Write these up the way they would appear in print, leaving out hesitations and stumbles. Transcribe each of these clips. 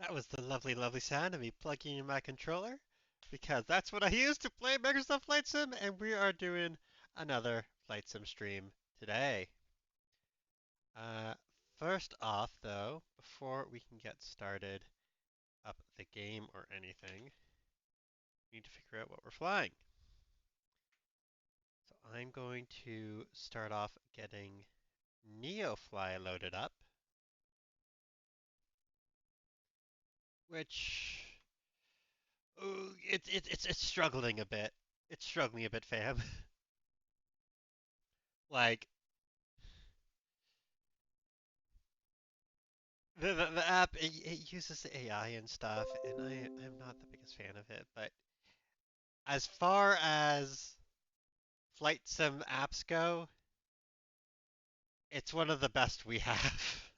That was the lovely, lovely sound of me plugging in my controller because that's what I use to play Microsoft Flight Sim, and we are doing another Flight Sim stream today. Uh, First off, though, before we can get started up the game or anything, we need to figure out what we're flying. So I'm going to start off getting NeoFly loaded up, which it's struggling a bit. It's struggling a bit, fam. Like the app, it uses AI and stuff, and I'm not the biggest fan of it. But as far as flight sim apps go, it's one of the best we have.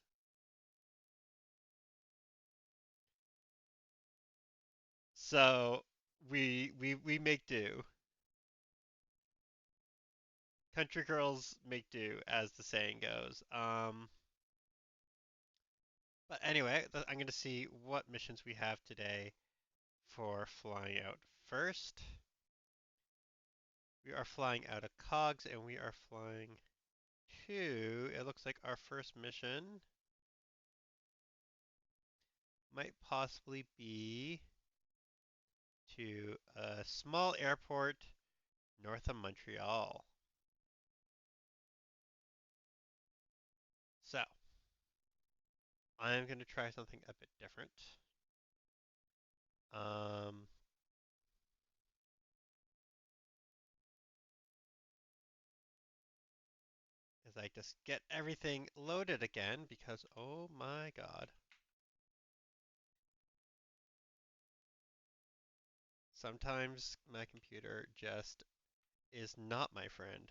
So we make do. Country girls make do, as the saying goes. But anyway, I'm going to see what missions we have today for flying out first. We are flying out of Cogs, and we are flying to, it looks like our first mission might possibly be to a small airport north of Montreal. So, I'm going to try something a bit different. Um, as I just get everything loaded again because, oh my god. Sometimes my computer just is not my friend.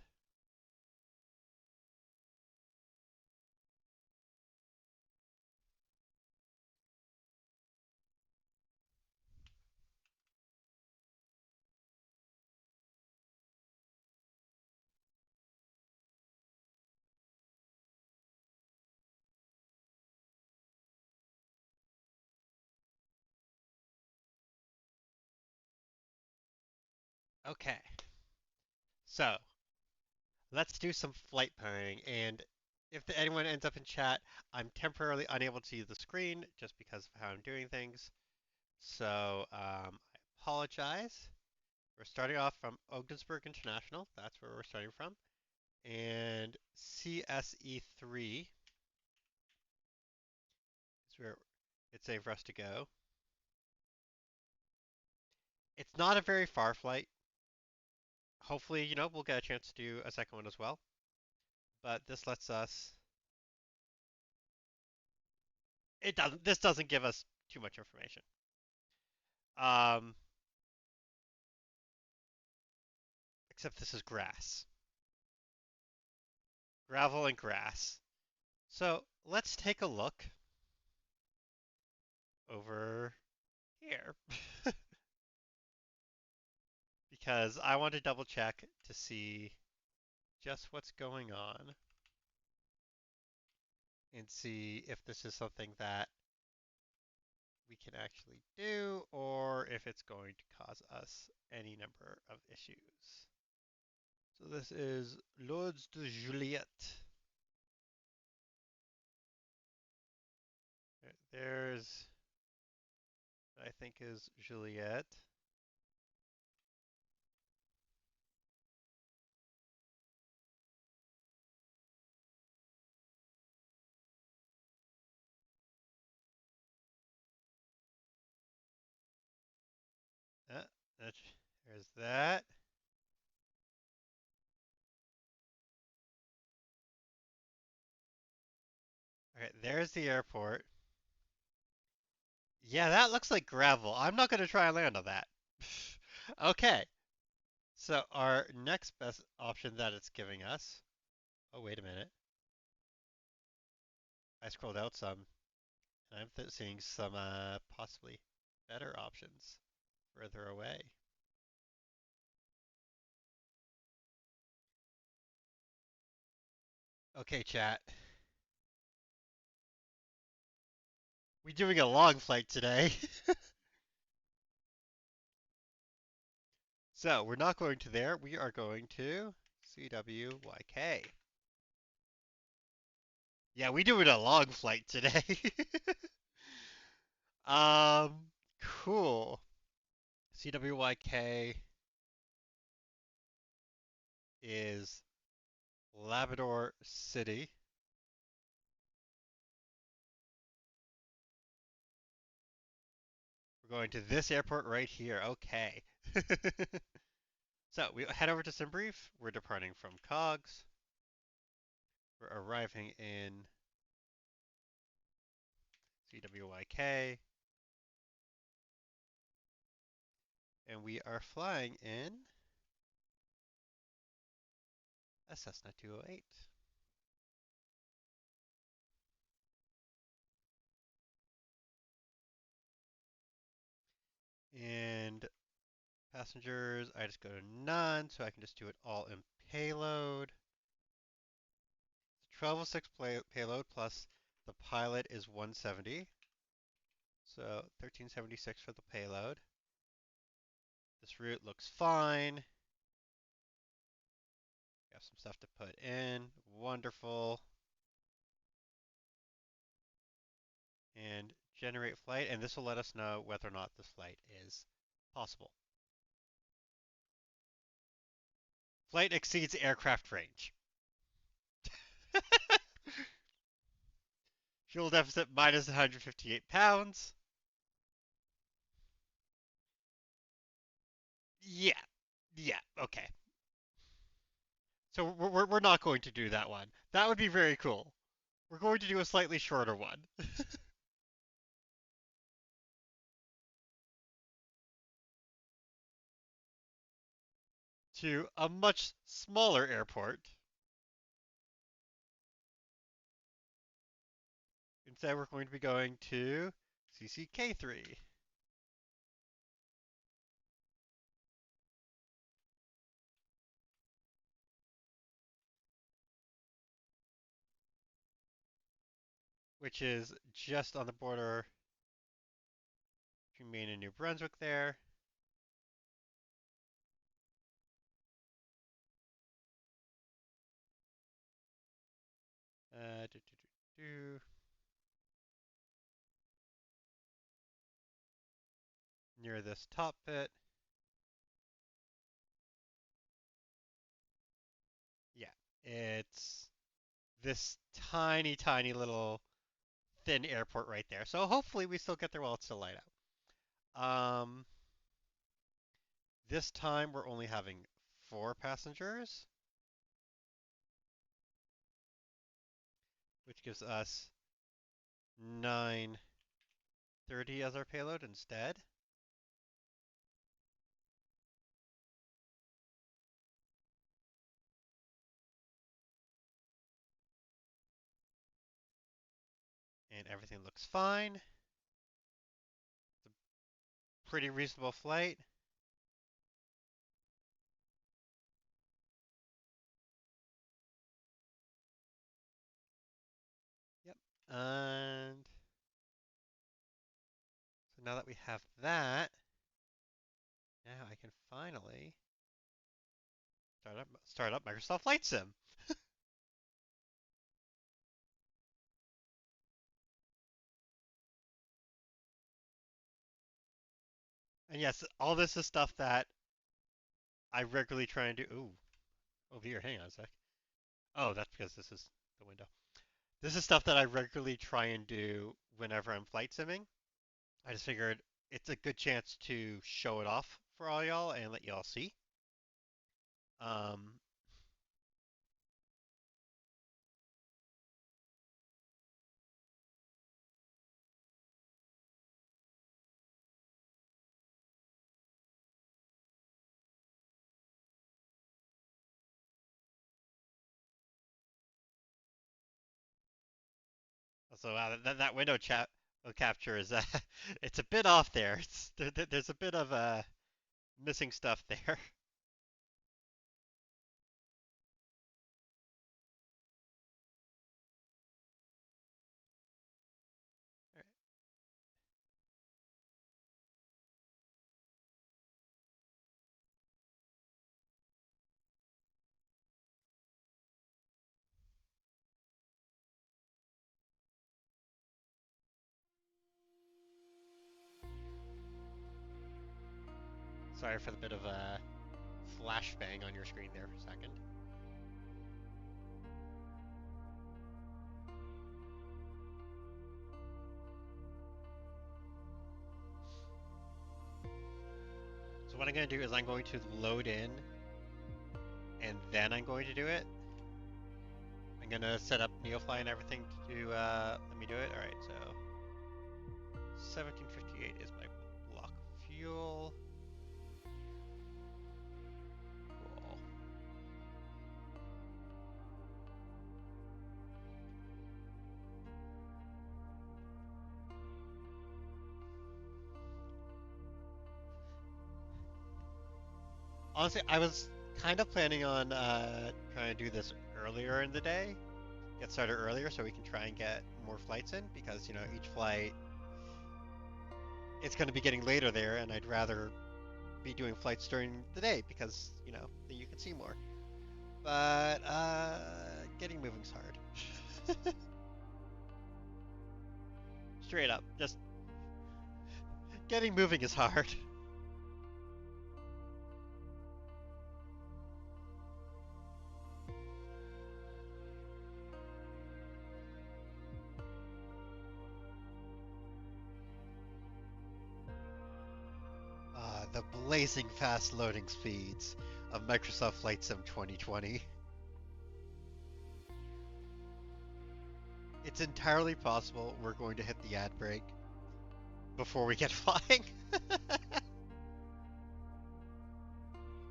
Okay, so let's do some flight planning. And if anyone ends up in chat, I'm temporarily unable to see the screen just because of how I'm doing things. So I apologize. We're starting off from Ogdensburg International. That's where we're starting from. And CSE3 is where it's safe for us to go. It's not a very far flight. Hopefully, we'll get a chance to do a second one as well. But this lets us. It doesn't. This doesn't give us too much information. Um, except this is grass, gravel and grass. So let's take a look over here because I want to double check to see just what's going on and see if this is something that we can actually do or if it's going to cause us any number of issues. So this is Lords de Juliette. There's, I think, is Juliette. Uh, that's, there's that. Okay, there's the airport. Yeah, that looks like gravel. I'm not going to try and land on that. Okay, so our next best option that it's giving us. Oh, wait a minute. I scrolled out some, and I'm seeing some possibly better options further away. Okay, chat. We doing a long flight today. So we're not going to there. We are going to CWYK. Yeah, we doing a long flight today. um, cool. CWYK is Labrador City. We're going to this airport right here. Okay. So we head over to Simbrief. We're departing from Cogs. We're arriving in CWYK. And we are flying in a Cessna 208. And passengers, I just go to none, so I can just do it all in payload. It's 1206 payload plus the pilot is 170. So 1376 for the payload. This route looks fine. Got some stuff to put in. Wonderful. And generate flight, and this will let us know whether or not this flight is possible. Flight exceeds aircraft range. Fuel deficit minus 158 pounds. Yeah. Yeah. Okay. So we're not going to do that one. That would be very cool. We're going to do a slightly shorter one. To a much smaller airport. Instead, we're going to be going to CCK3. Which is just on the border between Maine and New Brunswick there. Uh, do, do, do, do. Near this top pit. Yeah, it's this tiny, tiny little thin airport right there. So hopefully we still get there while it's still light out. This time we're only having 4 passengers, which gives us 930 as our payload instead. And everything looks fine. It's a pretty reasonable flight. Yep. And so now that we have that, now I can finally start up Microsoft Flight Sim. And yes, all this is stuff that I regularly try and do. Ooh, over here, hang on a sec. Oh, that's because this is the window. This is stuff that I regularly try and do whenever I'm flight simming. I just figured it's a good chance to show it off for all y'all and let y'all see. Um, so that window chat capture is it's a bit off there. There's a bit of missing stuff there. Sorry for the bit of a flashbang on your screen there for a second. So what I'm going to do is I'm going to load in, and then I'm going to do it. I'm going to set up NeoFly and everything to let me do it. All right, so 1758 is my block fuel. Cool. Honestly, I was kind of planning on trying to do this earlier in the day, get started earlier so we can try and get more flights in because, each flight, it's going to be getting later there, and I'd rather be doing flights during the day because, then you can see more. But getting moving's hard. Straight up, just getting moving is hard. The blazing fast loading speeds of Microsoft Flight Sim 2020. It's entirely possible we're going to hit the ad break before we get flying.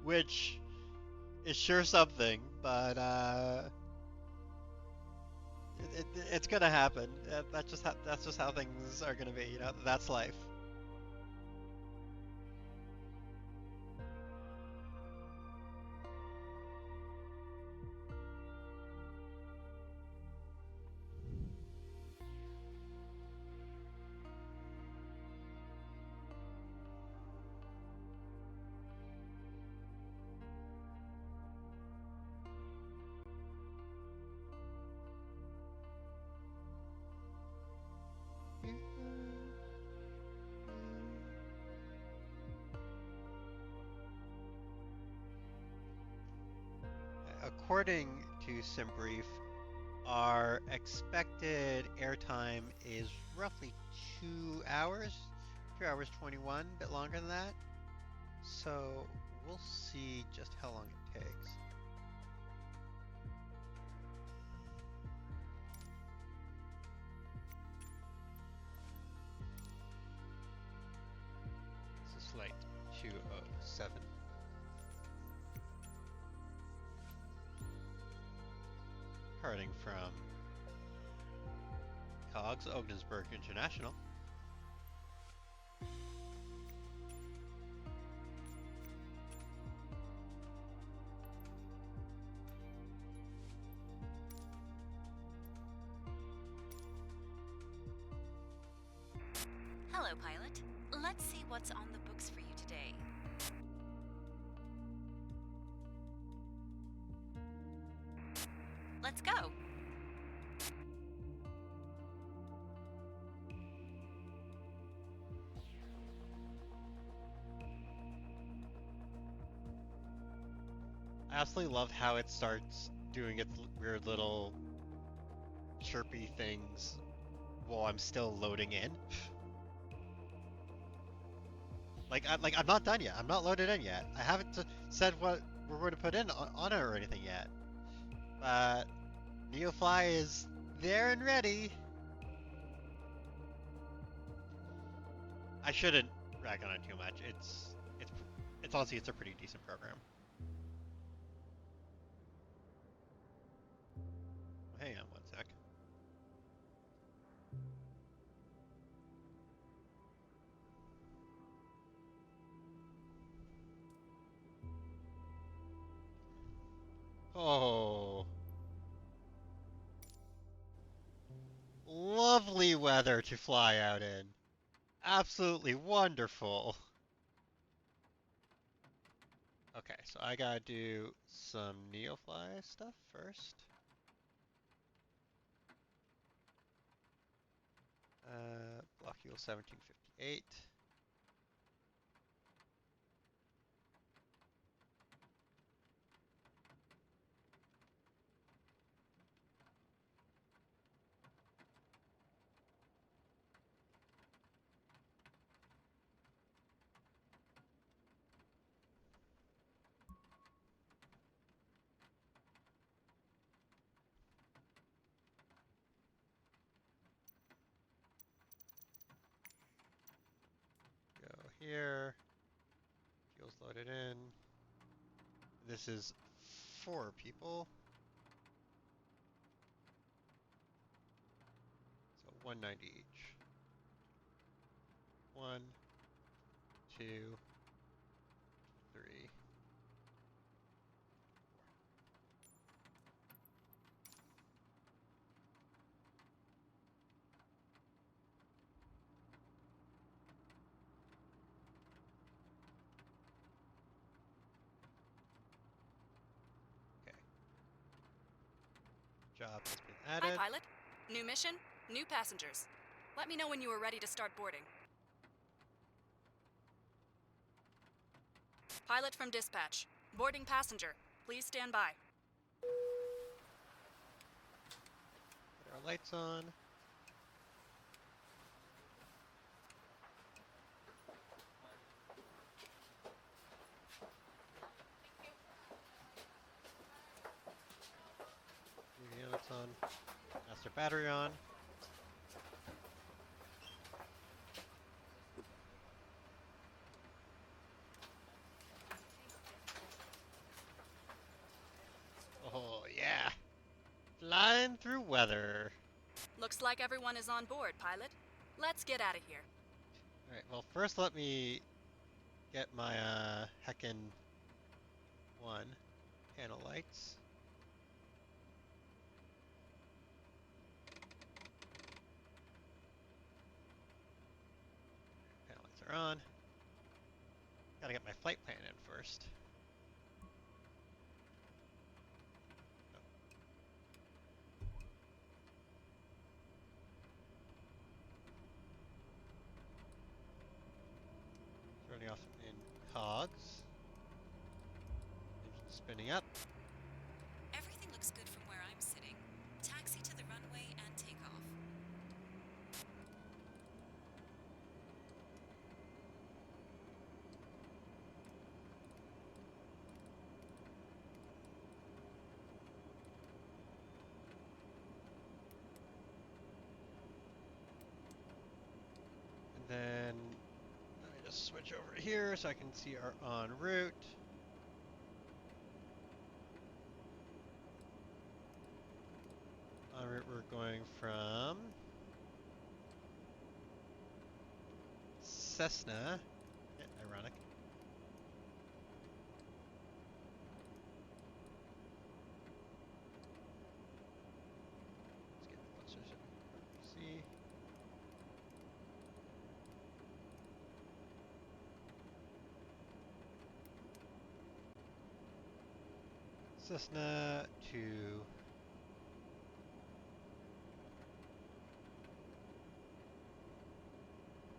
Which is sure something, but it's gonna happen. That's just how things are gonna be. That's life. According to SimBrief, our expected airtime is roughly 2 hours, 2 hours 21, a bit longer than that. So we'll see just how long it takes. This is flight 207. Departing from Cogs Ogdensburg International. Hello, pilot. Let's see what's on the books for you today. Let's go. I absolutely love how it starts doing its weird little chirpy things while I'm still loading in. I'm not done yet. I'm not loaded in yet. I haven't said what we're going to put in on it or anything yet. But NeoFly is there and ready. I shouldn't rag on it too much. It's honestly it's a pretty decent program. Hang on one sec. Oh, lovely weather to fly out in. Absolutely wonderful. Okay, so I gotta do some NeoFly stuff first. Block fuel 1758. here. Fuel's loaded in. This is 4 people. So 190 each. 1, 2, 3, 4. Okay. Job has been Hi, added. pilot. New mission, new passengers. Let me know when you are ready to start boarding. Pilot from dispatch. Boarding passenger. Please stand by. Put our lights on. UV lights on. Master battery on. Oh yeah! Flying through weather. Looks like everyone is on board, pilot. Let's get out of here. Alright, well first let me get my heckin' one panel lights. Panel lights are on. Gotta get my flight plan in first. Oh, turning off in cogs. Engine spinning up. Everything looks good from where I'm sitting. Taxi to the runway and take off. And then let me just switch over here so I can see our en route. En route we're going from Cessna. Yeah, ironic. Let's get closer so we can see. Cessna to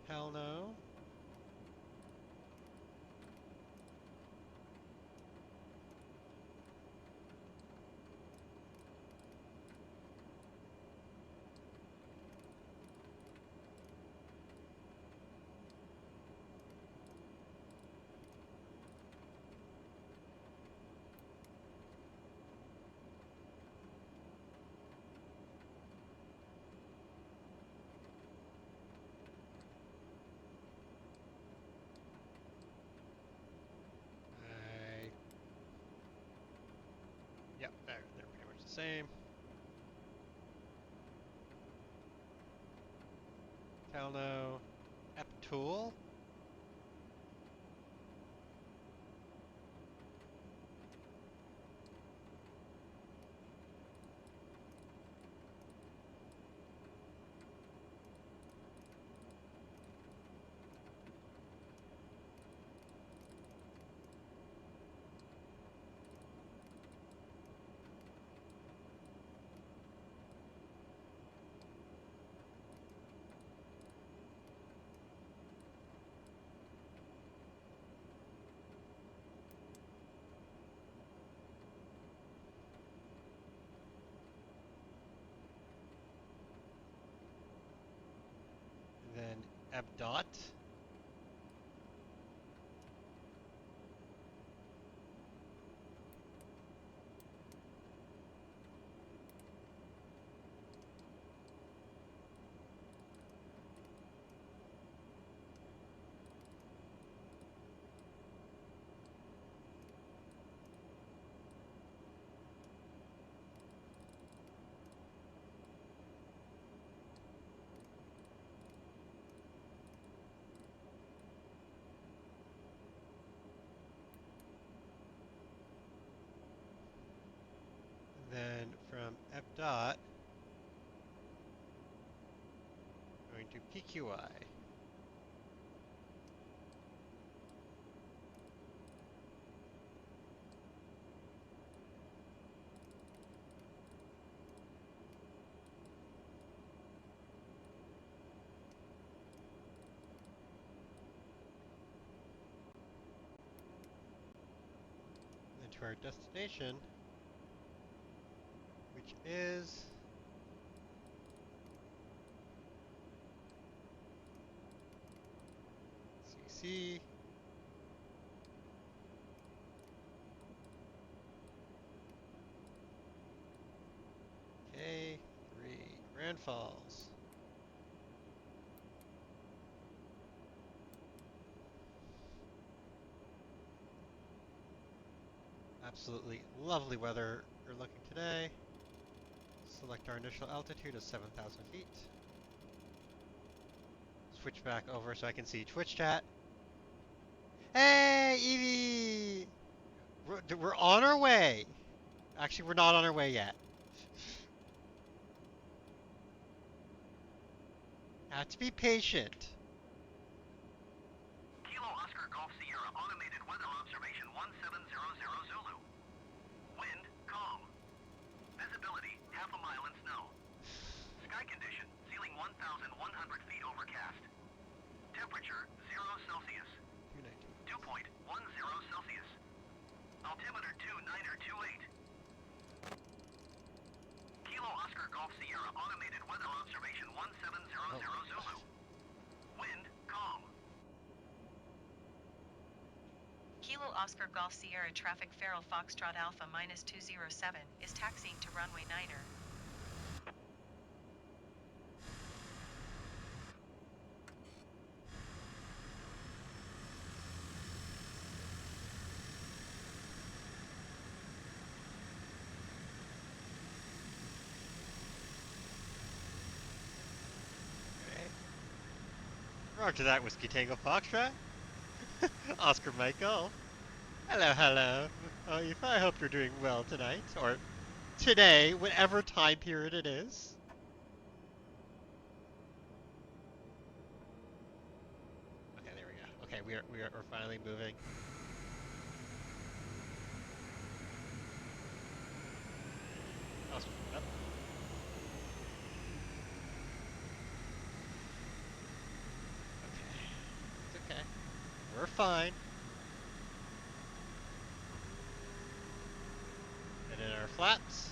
hell no. I Yep, they're pretty much the same. Hell no. Eptool? dot going to PQI. And then to our destination, which is CC K3 Grand Falls. Absolutely lovely weather we're looking today. Select our initial altitude as 7,000 feet. Switch back over so I can see Twitch chat. Hey, Evie! We're on our way. Actually, we're not on our way yet. Have to be patient. Kilo Oscar Golf Sierra automated weather observation 1700 Zulu. Wind calm. Visibility half a mile in snow. Sky condition ceiling 1,100 feet overcast. Temperature 0 Celsius. 2.10 Celsius. Altimeter 2928. Kilo Oscar Golf Sierra automated weather observation 1700 Zulu. Wind calm. Kilo Oscar Golf Sierra traffic Feral Foxtrot Alpha -207 is taxiing to runway 9er. Okay. Roger that, Whiskey Tango Foxtrot. Oscar Mike Golf. Hello, hello. Eve, I hope you're doing well tonight, or today, whatever time period it is. Okay, there we go. Okay, we're finally moving. Oh, up. Okay, it's okay. We're fine. And in our flaps.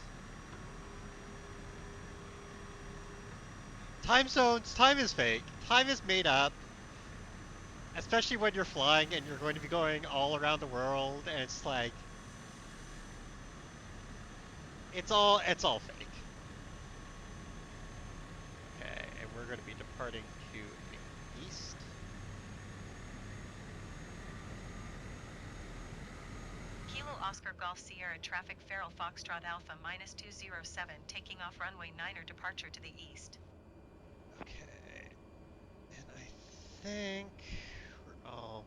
Time zones, time is fake. Time is made up. Especially when you're flying and you're going to be going all around the world and it's like it's all fake. Okay, and we're going to be departing to the east. Kilo Oscar Golf Sierra traffic Feral Foxtrot Alpha -207 taking off runway 9er departure to the east. Okay. And I think we're all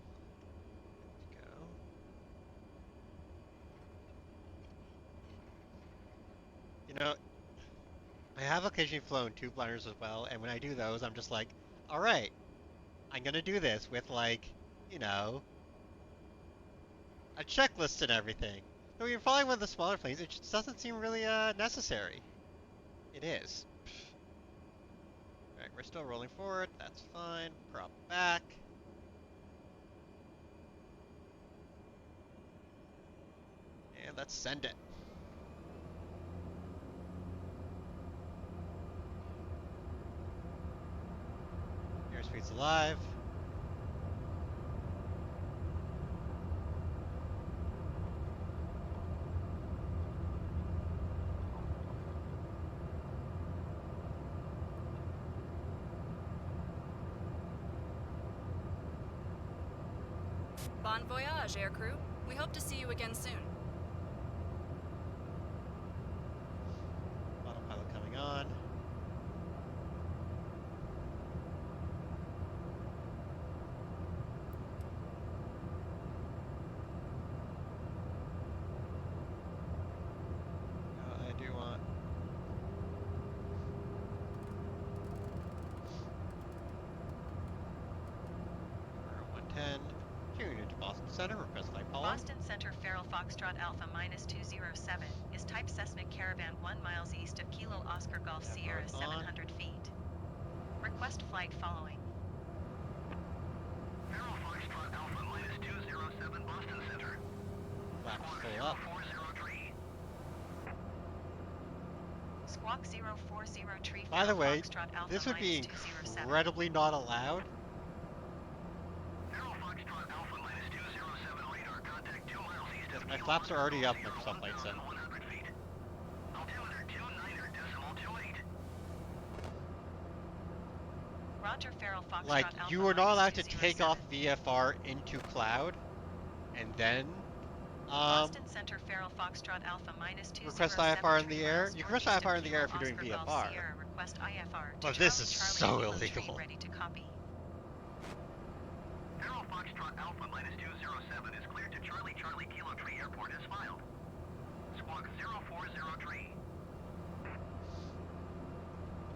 good to go. You know, I have occasionally flown tube liners as well, and when I do those, I'm just like, all right, I'm gonna do this with like, you know, a checklist and everything. But when you're flying one of the smaller planes, it just doesn't seem really necessary. It is. Alright, we're still rolling forward. That's fine. Prop back. And let's send it. Airspeed's alive. Bon voyage, aircrew. We hope to see you again soon. Autopilot coming on. I do want Boston Center, request flight following. Boston Center Feral Foxtrot Alpha -207 is type Cessna Caravan 1 miles east of Kilo Oscar Golf FR Sierra is on. 700 feet. Request flight following. Feral Foxtrot Alpha -207 Boston Center. Flaps Squawk full up. 0403. Squawk 040 Tree By Feral the way, Foxtrot Alpha this would be -207. incredibly not allowed. Feral Foxtrot Alpha -207 radar. Contact 2 miles east Yes, of my Kilo flaps are Oscar already Golf up, Sierra Microsoft Flight Sim. 1,100 feet. Altimeter 29.28. Roger Feral Foxtrot Like, Alpha you are not allowed to take off -207. VFR into cloud, and then, Boston Center Feral Foxtrot Alpha request -207 IFR in 3 the air. miles You can request northeast of IFR in the Kilo air if you're doing Oscar Golf VFR. Sierra. Request IFR to But this Charlie is Charlie so Kilo illegal. Tree ready to copy. Feral Foxtrot Alpha -207 is cleared to Charlie Charlie Kilo Tree Airport as filed. Squawk 0403.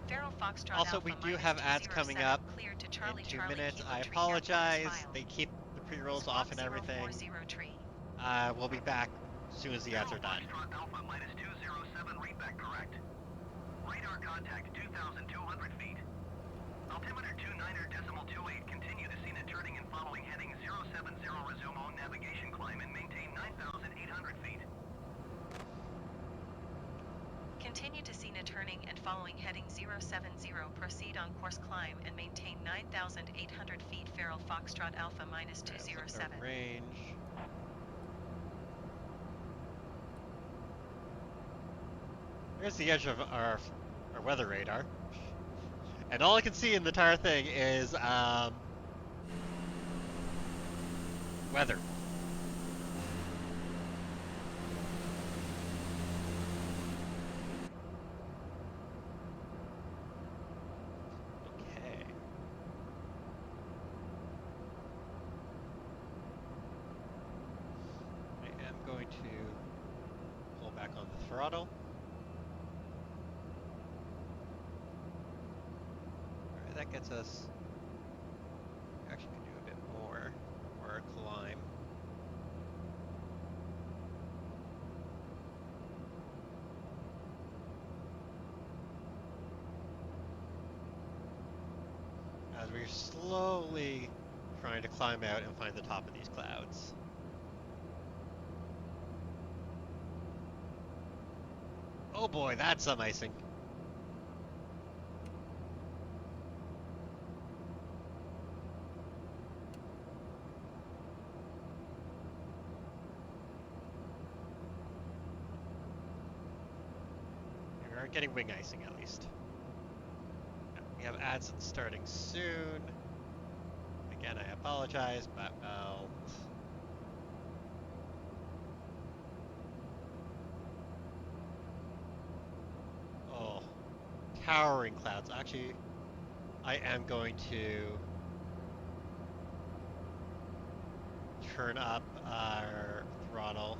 Feral Foxtrot Also, Alpha we do have ads coming up -207 cleared to in Charlie 2 Charlie minutes. Kilo I Tree Airport as apologize. filed. They keep the pre-rolls Squawk off and everything. 040 Tree. We'll be back as soon as the ads are done. Feral Foxtrot Alpha -207 readback correct. Radar contact 2,200 feet. Altimeter 29.28. Continue the scenic turning and following heading 070. Resume on navigation climb and maintain 9,800 feet. Continue to Cena turning and following heading 070. Proceed on course climb and maintain 9,800 feet. Feral Foxtrot Alpha Alright, let's look at -207. our range. Here's the edge of our weather radar. And all I can see in the entire thing is, weather. Okay. I am going to pull back on the throttle. Alright, that gets us... Actually, could do a bit more for our climb. As we're slowly trying to climb out and find the top of these clouds. Oh boy, that's some icing. We aren't getting wing icing at least. We have ads starting soon. Again, I apologize, but well... Oh, towering clouds. Actually, I am going to turn up our throttle.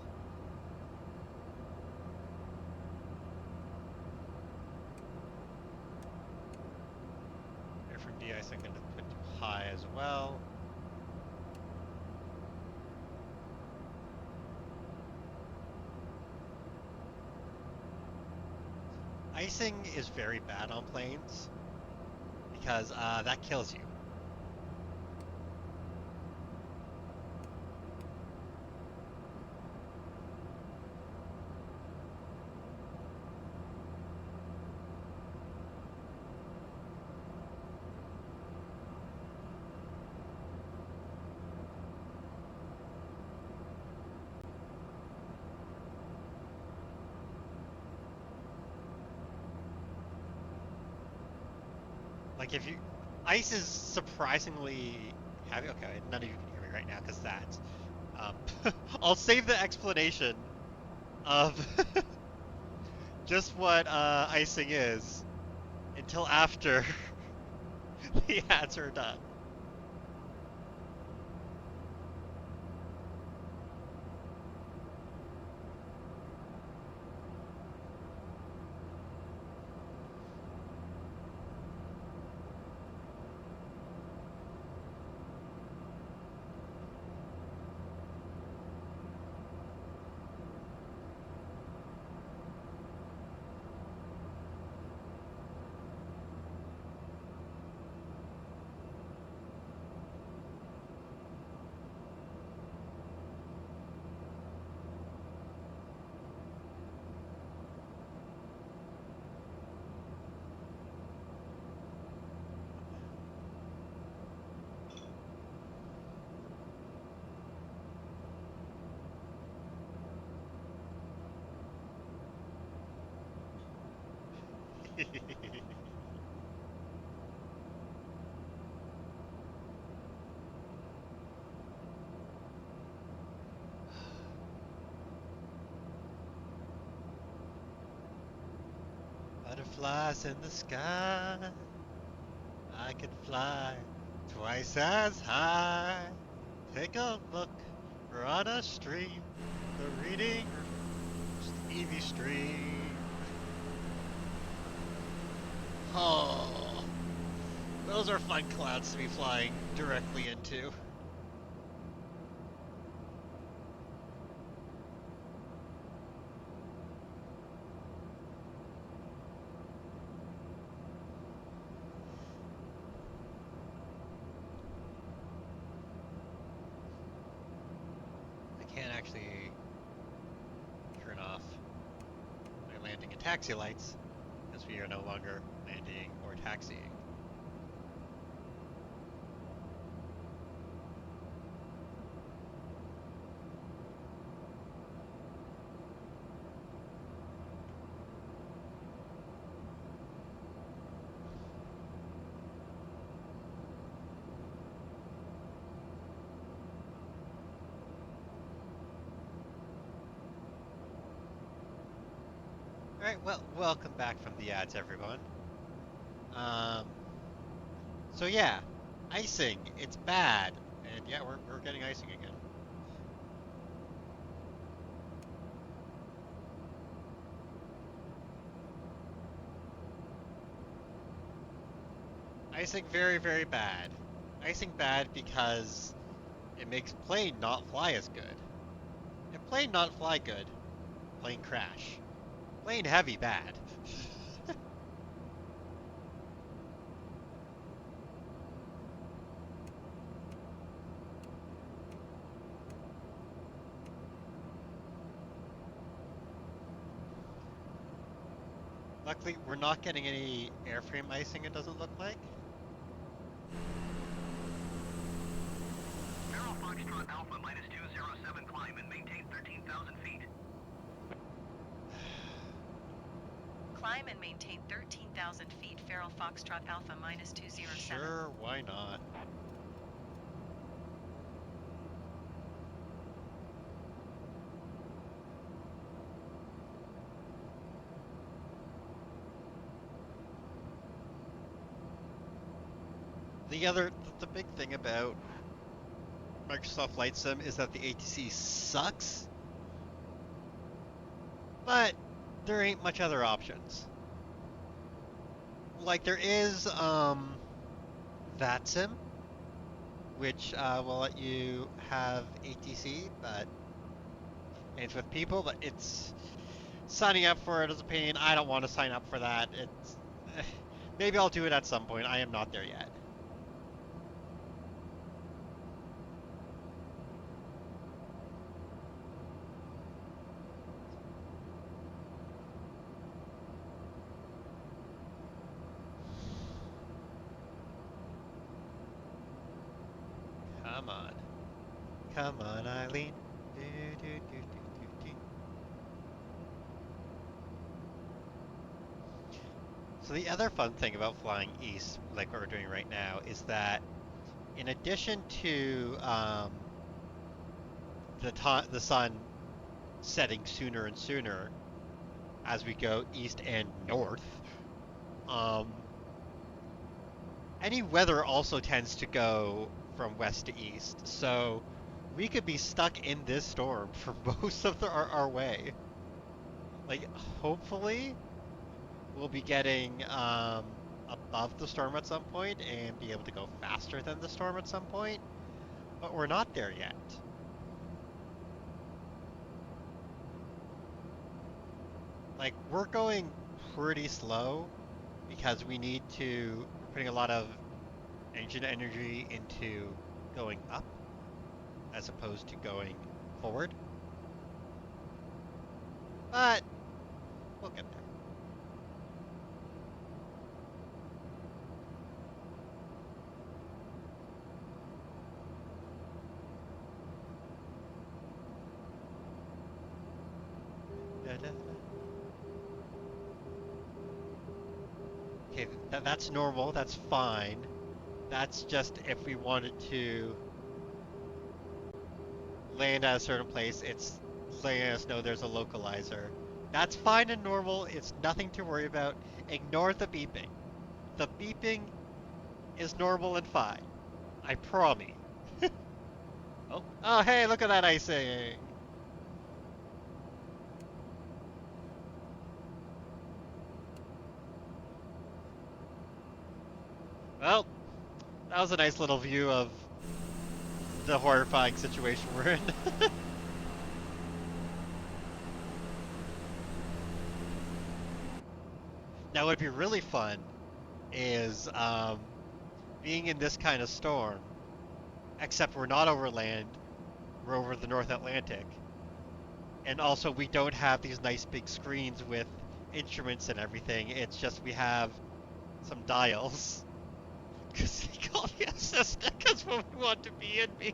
Airframe de-ice I'm going to put to high as well. Icing is very bad on planes because that kills you. Like if you, ice is surprisingly heavy. Okay, none of you can hear me right now because that's. I'll save the explanation of just what icing is until after the ads are done. Butterflies in the sky. I can fly twice as high. Take a look, run a stream. The reading Stevie stream. Oh, those are fun clouds to be flying directly into. I can't actually turn off my landing and taxi lights because we are no longer landing or taxiing. All right, well, welcome back from the ads, everyone. Um, so yeah, icing, it's bad, and yeah, we're getting icing again. Icing very, very bad. Icing bad because it makes plane not fly as good. If plane not fly good, plane crash. Plane heavy bad. Luckily, we're not getting any airframe icing, it doesn't look like. Barrel Foxtrot Alpha minus 207 climb and maintain 13,000 feet. Climb and maintain 13,000 feet. Feral Foxtrot Alpha minus 207. Sure, why not? The big thing about Microsoft Flight Sim is that the ATC sucks, but there ain't much other options. Like there is VATSIM, which will let you have ATC, but and it's with people, but it's signing up for it is a pain. I don't want to sign up for that. It's maybe I'll do it at some point. I am not there yet. Come on. Come on, Eileen. Do, do, do, do, do, do. So the other fun thing about flying east, like what we're doing right now, is that in addition to the sun setting sooner and sooner as we go east and north, um, any weather also tends to go from west to east. So we could be stuck in this storm for most of our way. Like, hopefully, we'll be getting above the storm at some point and be able to go faster than the storm at some point, but we're not there yet. Like, we're going pretty slow because we're putting a lot of engine energy into going up as opposed to going forward, but we'll get there. Da, da, da. Okay, that's normal. That's fine. That's just if we wanted to land at a certain place, it's letting us know there's a localizer. That's fine and normal. It's nothing to worry about. Ignore the beeping. The beeping is normal and fine. I promise you. Oh, hey, look at that icing. Well, that was a nice little view of the horrifying situation we're in. Now, what'd be really fun is being in this kind of storm, except we're not over land, we're over the North Atlantic. And also, we don't have these nice big screens with instruments and everything. It's just we have some dials. Because they call me a Cessna because when we want to be in me.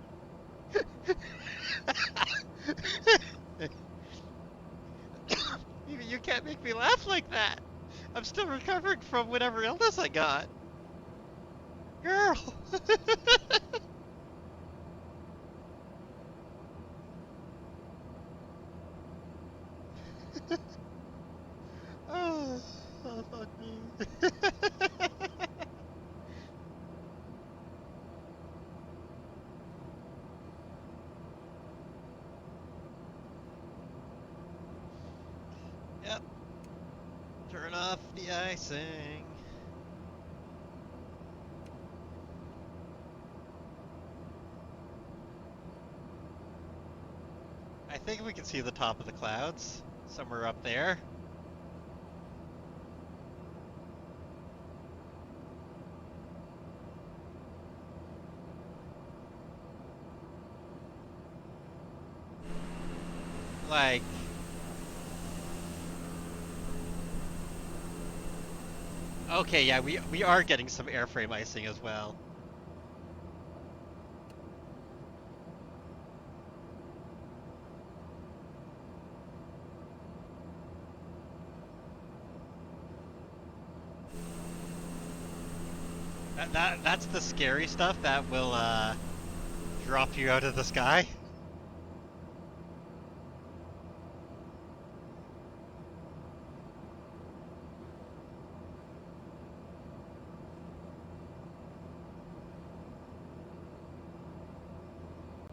You can't make me laugh like that. I'm still recovering from whatever illness I got. Girl. Oh, oh, fuck me. Yep, turn off the icing. I think we can see the top of the clouds somewhere up there. Like, okay, yeah, we are getting some airframe icing as well. That's the scary stuff that will drop you out of the sky.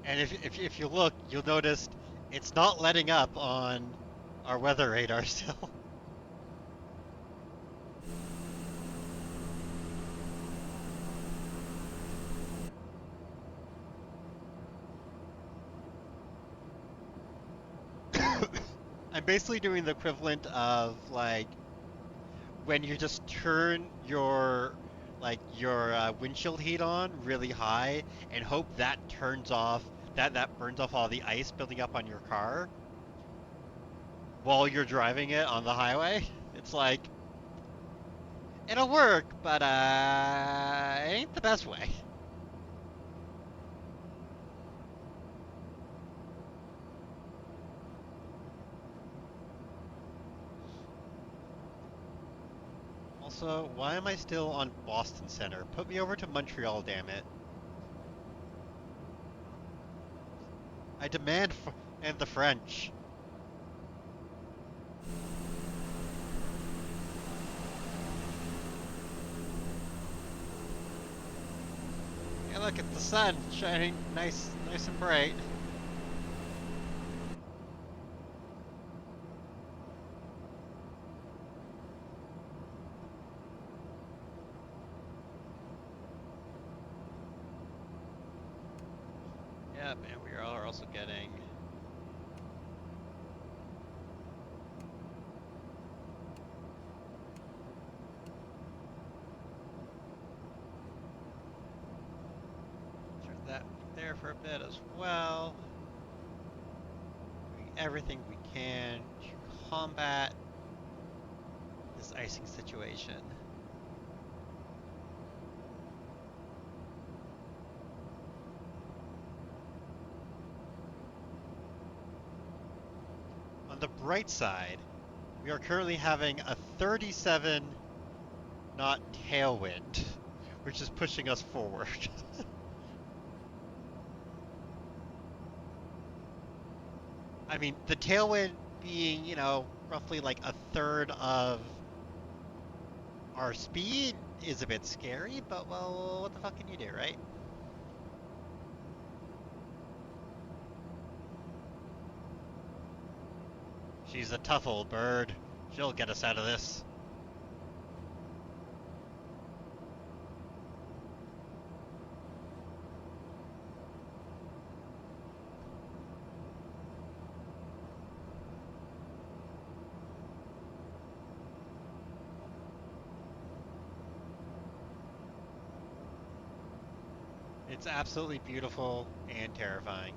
And if you look, you'll notice it's not letting up on our weather radar still. I'm basically doing the equivalent of like when you just turn your windshield heat on really high and hope that turns off that burns off all the ice building up on your car while you're driving it on the highway. It's like it'll work, but it ain't the best way. Also, why am I still on Boston Center? Put me over to Montreal, damn it. I demand and the French. Hey, look at the sun shining nice and bright. Yep, and we are also getting turn that there for a bit as well. Doing everything we can to combat this icing situation. On the bright side, we are currently having a 37 not tailwind, which is pushing us forward. I mean, the tailwind being, roughly like a third of our speed is a bit scary, but well, what the fuck can you do, right? She's a tough old bird. She'll get us out of this. It's absolutely beautiful and terrifying.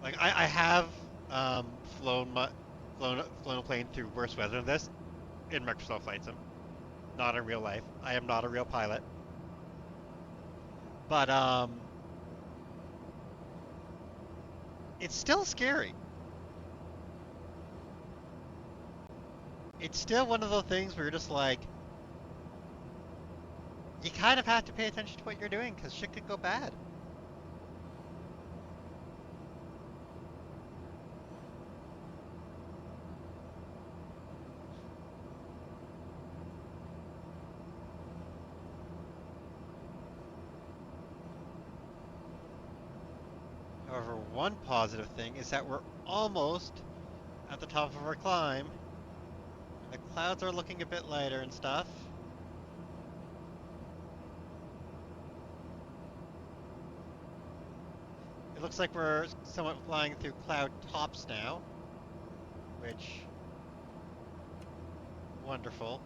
Like I have flown a plane through worse weather than this in Microsoft Flight Sim, not in real life. I am not a real pilot, but it's still scary. It's still one of those things where you're just like, you kind of have to pay attention to what you're doing because shit could go bad. However, one positive thing is that we're almost at the top of our climb, and the clouds are looking a bit lighter and stuff. It looks like we're somewhat flying through cloud tops now, which wonderful.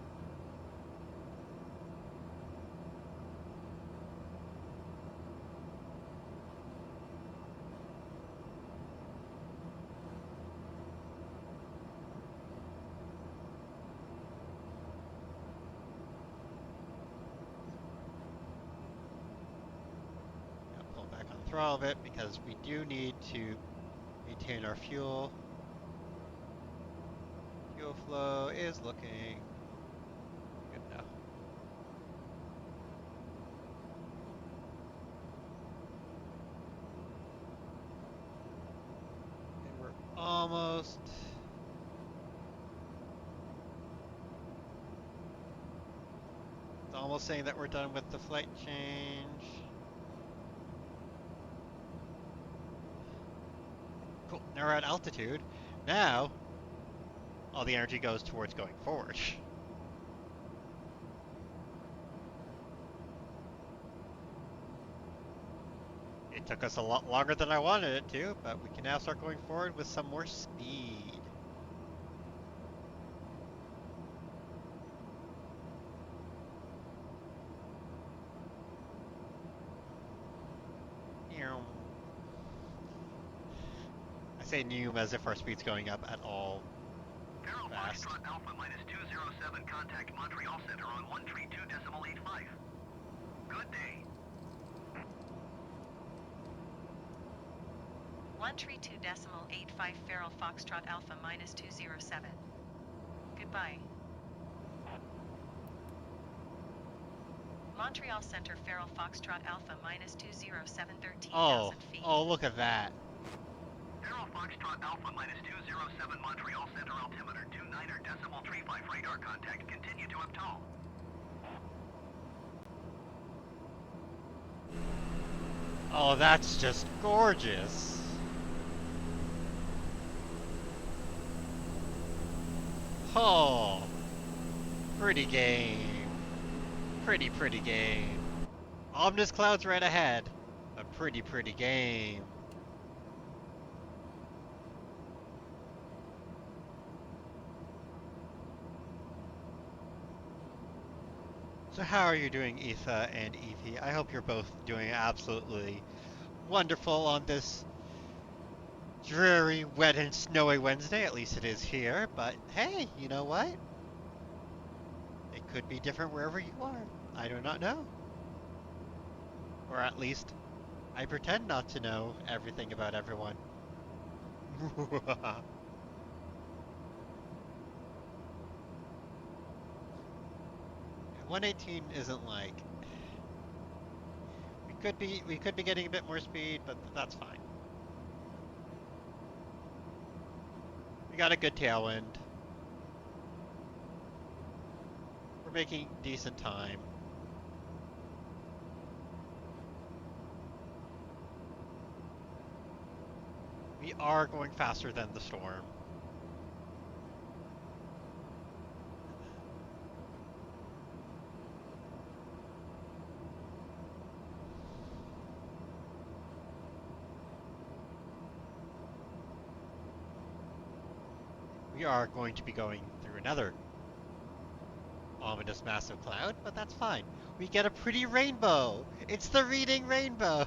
Gonna pull back on the throttle a bit because we do need to maintain our fuel. Fuel flow is looking good now. And we're almost. It's almost saying that we're done with the flight change. Cool. Now we're at altitude. Now, all the energy goes towards going forward. It took us a lot longer than I wanted it to, but we can now start going forward with some more speed. I say new as if our speed's going up at all Farrell fast. Foxtrot Alpha minus 207, contact Montreal Center on 132.85. Good day. 132.85 Farrell Foxtrot Alpha minus 207. Goodbye. Montreal Center Farrell Foxtrot Alpha minus 207 Oh, 13,000 feet. oh, look at that. Farrell Foxtrot Alpha minus 207, Montreal Center altimeter 29.35 radar contact. Continue to Uptall. Oh, that's just gorgeous. Oh, pretty game. Pretty game. Ominous clouds right ahead. A pretty game. So how are you doing, Etha and Evie? I hope you're both doing absolutely wonderful on this dreary, wet, and snowy Wednesday. At least it is here. But hey, you know what? It could be different wherever you are. I do not know. Or at least I pretend not to know everything about everyone. 118 isn't like we could be getting a bit more speed, but that's fine. We got a good tailwind. We're making decent time. We are going faster than the storm. We are going to be going through another ominous massive cloud, but that's fine. We get a pretty rainbow. It's the reading rainbow.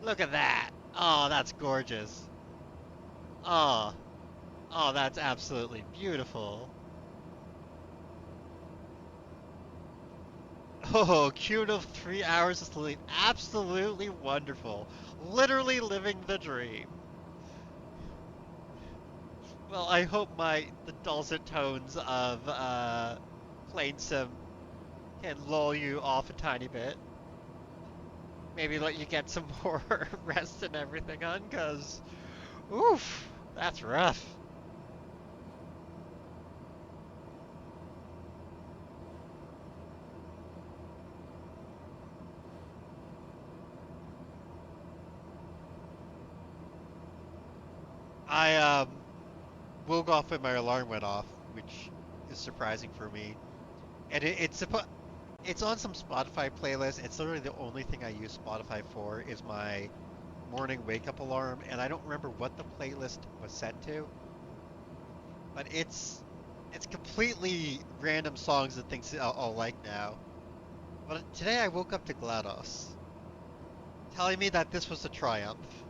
Look at that. Oh, that's gorgeous. Oh, oh, that's absolutely beautiful. Oh, cumulative 3 hours of sleep. Absolutely wonderful. Literally living the dream. Well, I hope the dulcet tones of Plane Sim can lull you off a tiny bit. Maybe let you get some more rest and everything on, cause oof, that's rough. I woke off when my alarm went off, which is surprising for me. And it's on some Spotify playlist. It's literally the only thing I use Spotify for is my morning wake up alarm, and I don't remember what the playlist was set to, but it's completely random songs and things I'll like now. But today I woke up to GLaDOS telling me that this was a triumph,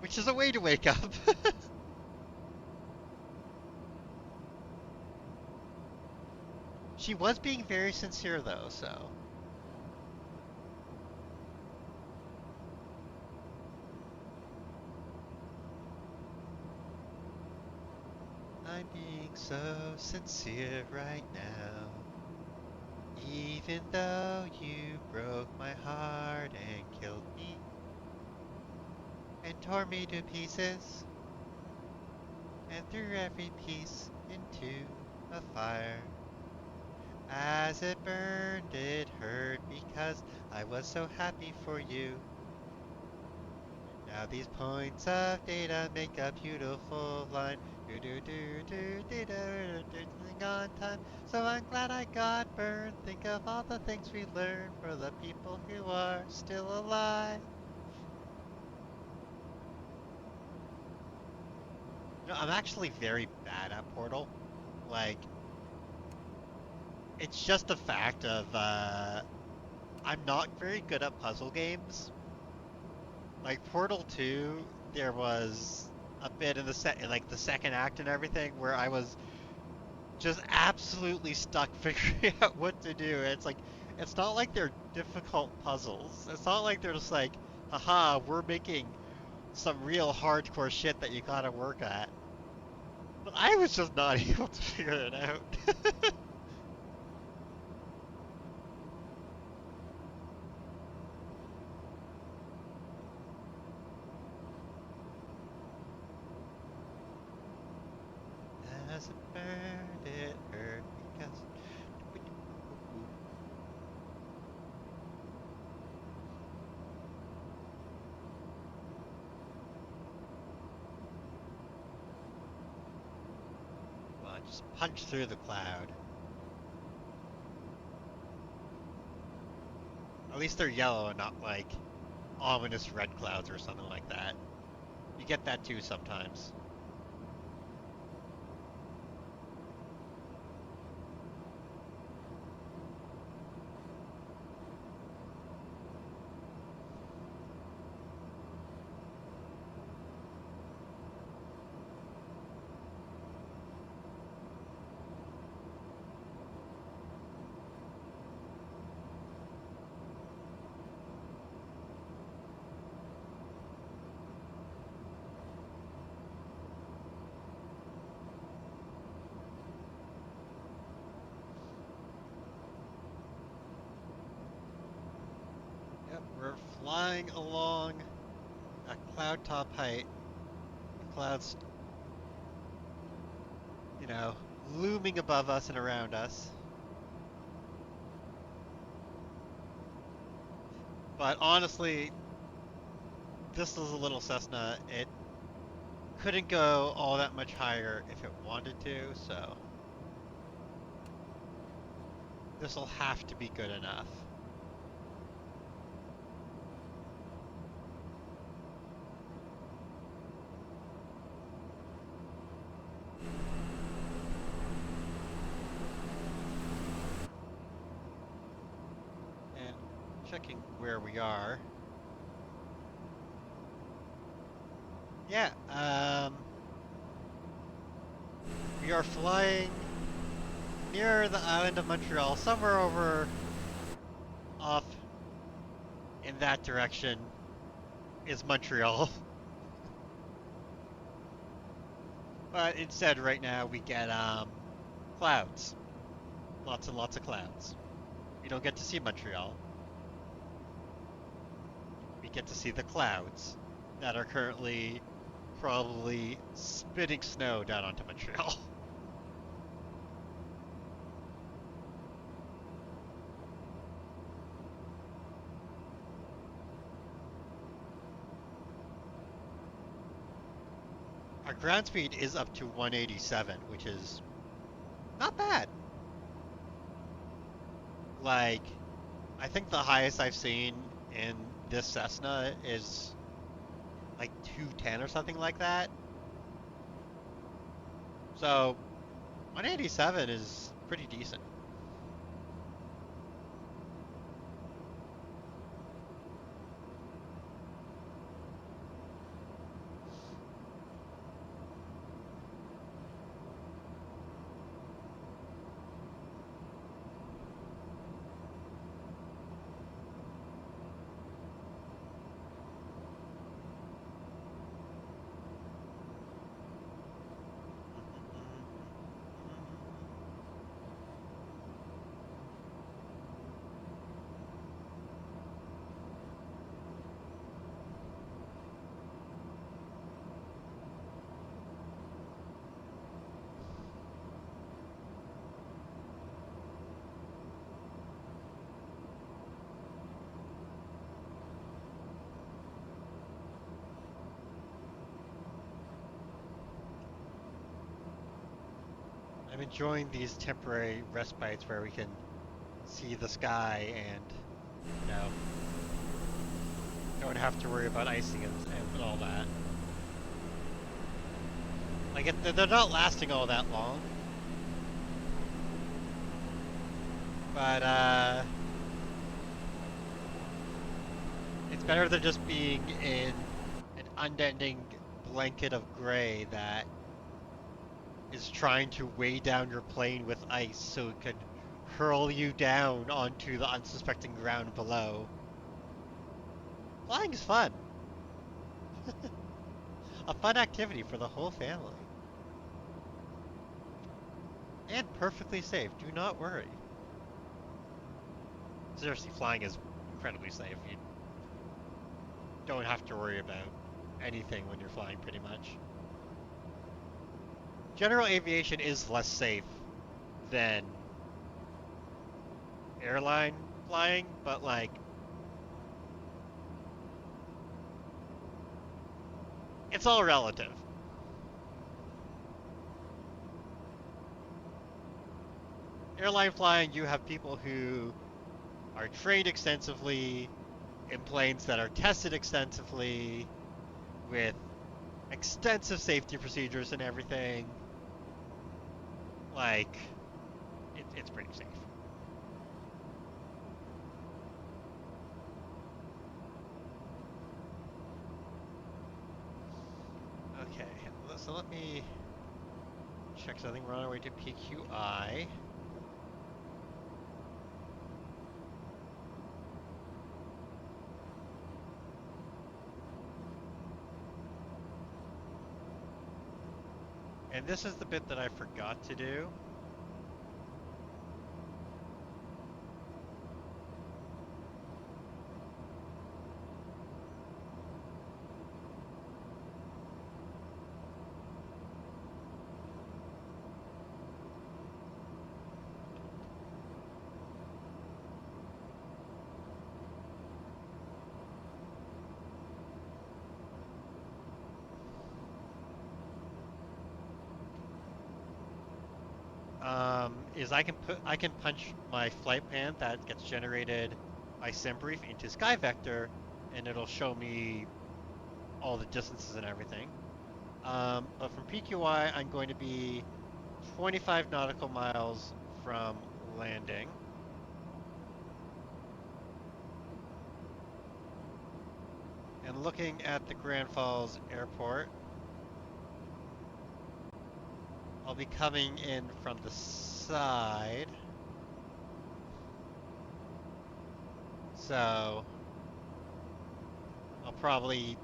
which is a way to wake up. She was being very sincere though, so I'm being so sincere right now. Even though you broke my heart and killed me and tore me to pieces and threw every piece into a fire. As it burned, it hurt because I was so happy for you. Now these points of data make a beautiful line. Do do do do do do do do on time. So I'm glad I got burned. Think of all the things we learned for the people who are still alive. I'm actually very bad at Portal. Like, it's just a fact of I'm not very good at puzzle games. Like Portal 2, there was a bit in like the second act and everything where I was just absolutely stuck figuring out what to do. It's like it's not like they're difficult puzzles. It's not like they're just like, haha, we're making some real hardcore shit that you gotta work at. But I was just not able to figure it out. As it burned, it hurt because. Come on, just punch through the cloud. At least they're yellow and not like ominous red clouds or something like that. You get that too sometimes. We're flying along a cloud top height with clouds, looming above us and around us. But honestly, this is a little Cessna. It couldn't go all that much higher if it wanted to, so this will have to be good enough. And checking where we are. Yeah, we are flying near the island of Montreal, somewhere over off in that direction is Montreal. But instead, right now, we get clouds. Lots and lots of clouds. We don't get to see Montreal. We get to see the clouds that are currently probably spitting snow down onto Montreal. Our ground speed is up to 187, which is not bad. Like, I think the highest I've seen in this Cessna is like 210 or something like that. So 187 is pretty decent. I'm enjoying these temporary respites where we can see the sky and, you know, don't have to worry about icing and all that. Like, they're not lasting all that long. But, it's better than just being in an unending blanket of gray that is trying to weigh down your plane with ice so it can hurl you down onto the unsuspecting ground below. Flying is fun. A fun activity for the whole family. And perfectly safe, do not worry. Seriously, flying is incredibly safe. You don't have to worry about anything when you're flying, pretty much. General aviation is less safe than airline flying, but like, it's all relative. Airline flying, you have people who are trained extensively in planes that are tested extensively with extensive safety procedures and everything. Like, it's pretty safe. Okay, so let me check something. We're on our way to PQI. And this is the bit that I forgot to do. is I can punch my flight plan that gets generated by SimBrief into SkyVector, and it'll show me all the distances and everything. But from PQI, I'm going to be 25 nautical miles from landing. And looking at the Grand Falls Airport, I'll be coming in from the side. So I'll probably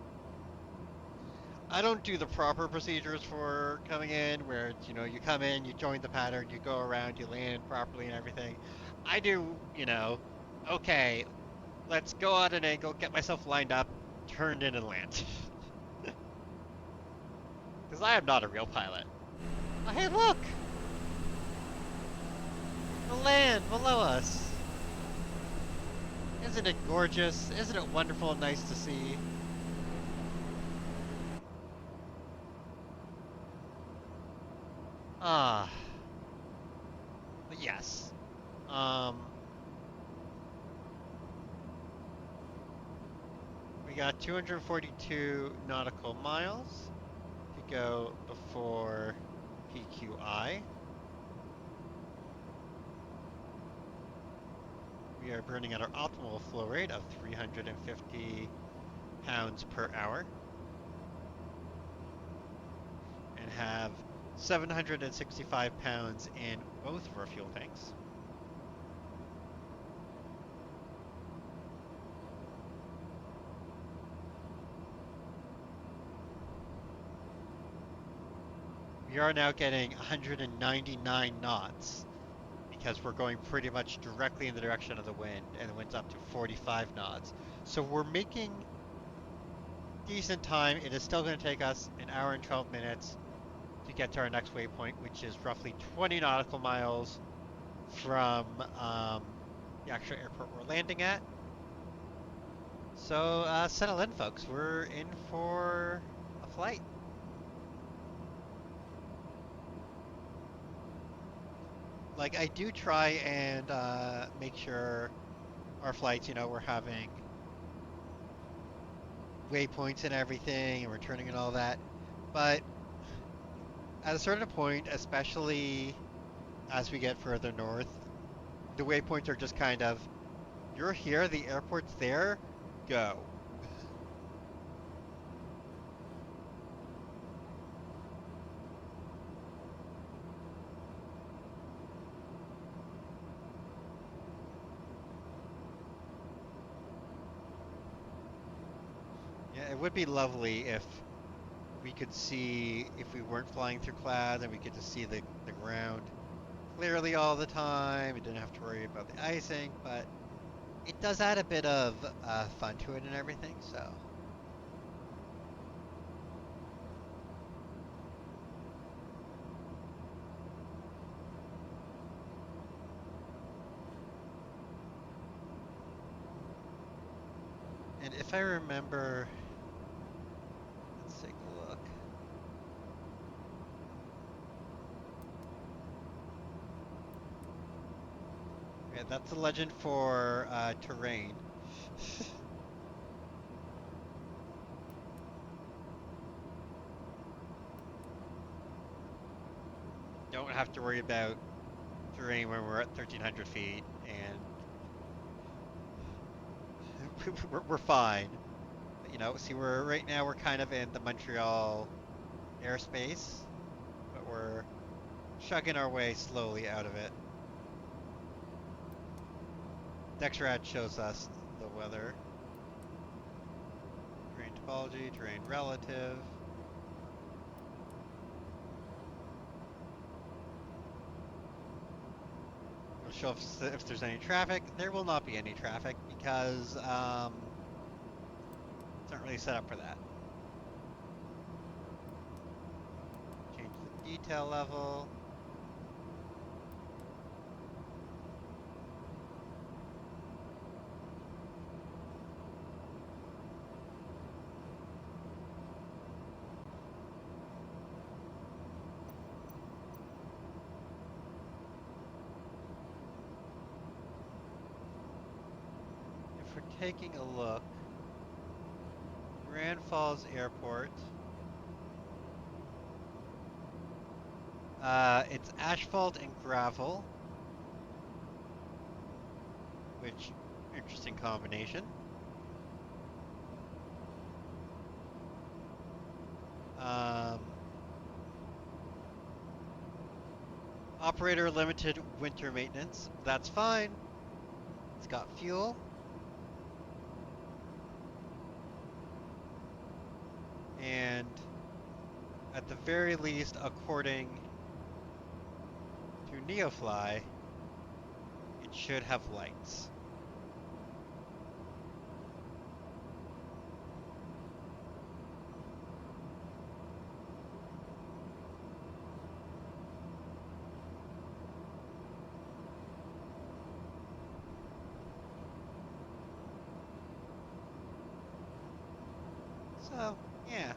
I don't do the proper procedures for coming in where it's, you come in, you join the pattern, you go around, you land properly and everything. I do, okay, let's go at an angle, get myself lined up, turned in and land. Because I am not a real pilot. Oh, hey, look! The land below us. Isn't it gorgeous? Isn't it wonderful and nice to see? Ah, but yes. Um, we got 242 nautical miles to go before PQI. We are burning at our optimal flow rate of 350 pounds per hour and have 765 pounds in both of our fuel tanks. We are now getting 199 knots because we're going pretty much directly in the direction of the wind, and the wind's up to 45 knots. So we're making decent time. It is still going to take us an hour and 12 minutes to get to our next waypoint, which is roughly 20 nautical miles from the actual airport we're landing at. So settle in, folks. We're in for a flight. Like, I do try and make sure our flights, we're having waypoints and everything, and we're turning and all that. But at a certain point, especially as we get further north, the waypoints are just kind of, you're here, the airport's there, go. Yeah, it would be lovely if we could see, if we weren't flying through clouds and we could just see the ground clearly all the time. We didn't have to worry about the icing, but it does add a bit of fun to it and everything, so. And if I remember, let's take a look. Yeah, that's the legend for terrain. Don't have to worry about terrain when we're at 1,300 feet, and we're fine. But, see, we're right now we're kind of in the Montreal airspace, but we're chugging our way slowly out of it. Dexrad shows us the weather. Terrain topology, terrain relative. It'll show if there's any traffic. There will not be any traffic because it's not really set up for that. Change the detail level. taking a look. Grand Falls Airport. It's asphalt and gravel, which interesting combination. Um, Operator limited winter maintenance. That's fine. It's got fuel. And at the very least, according to NeoFly, it should have lights. So, yeah.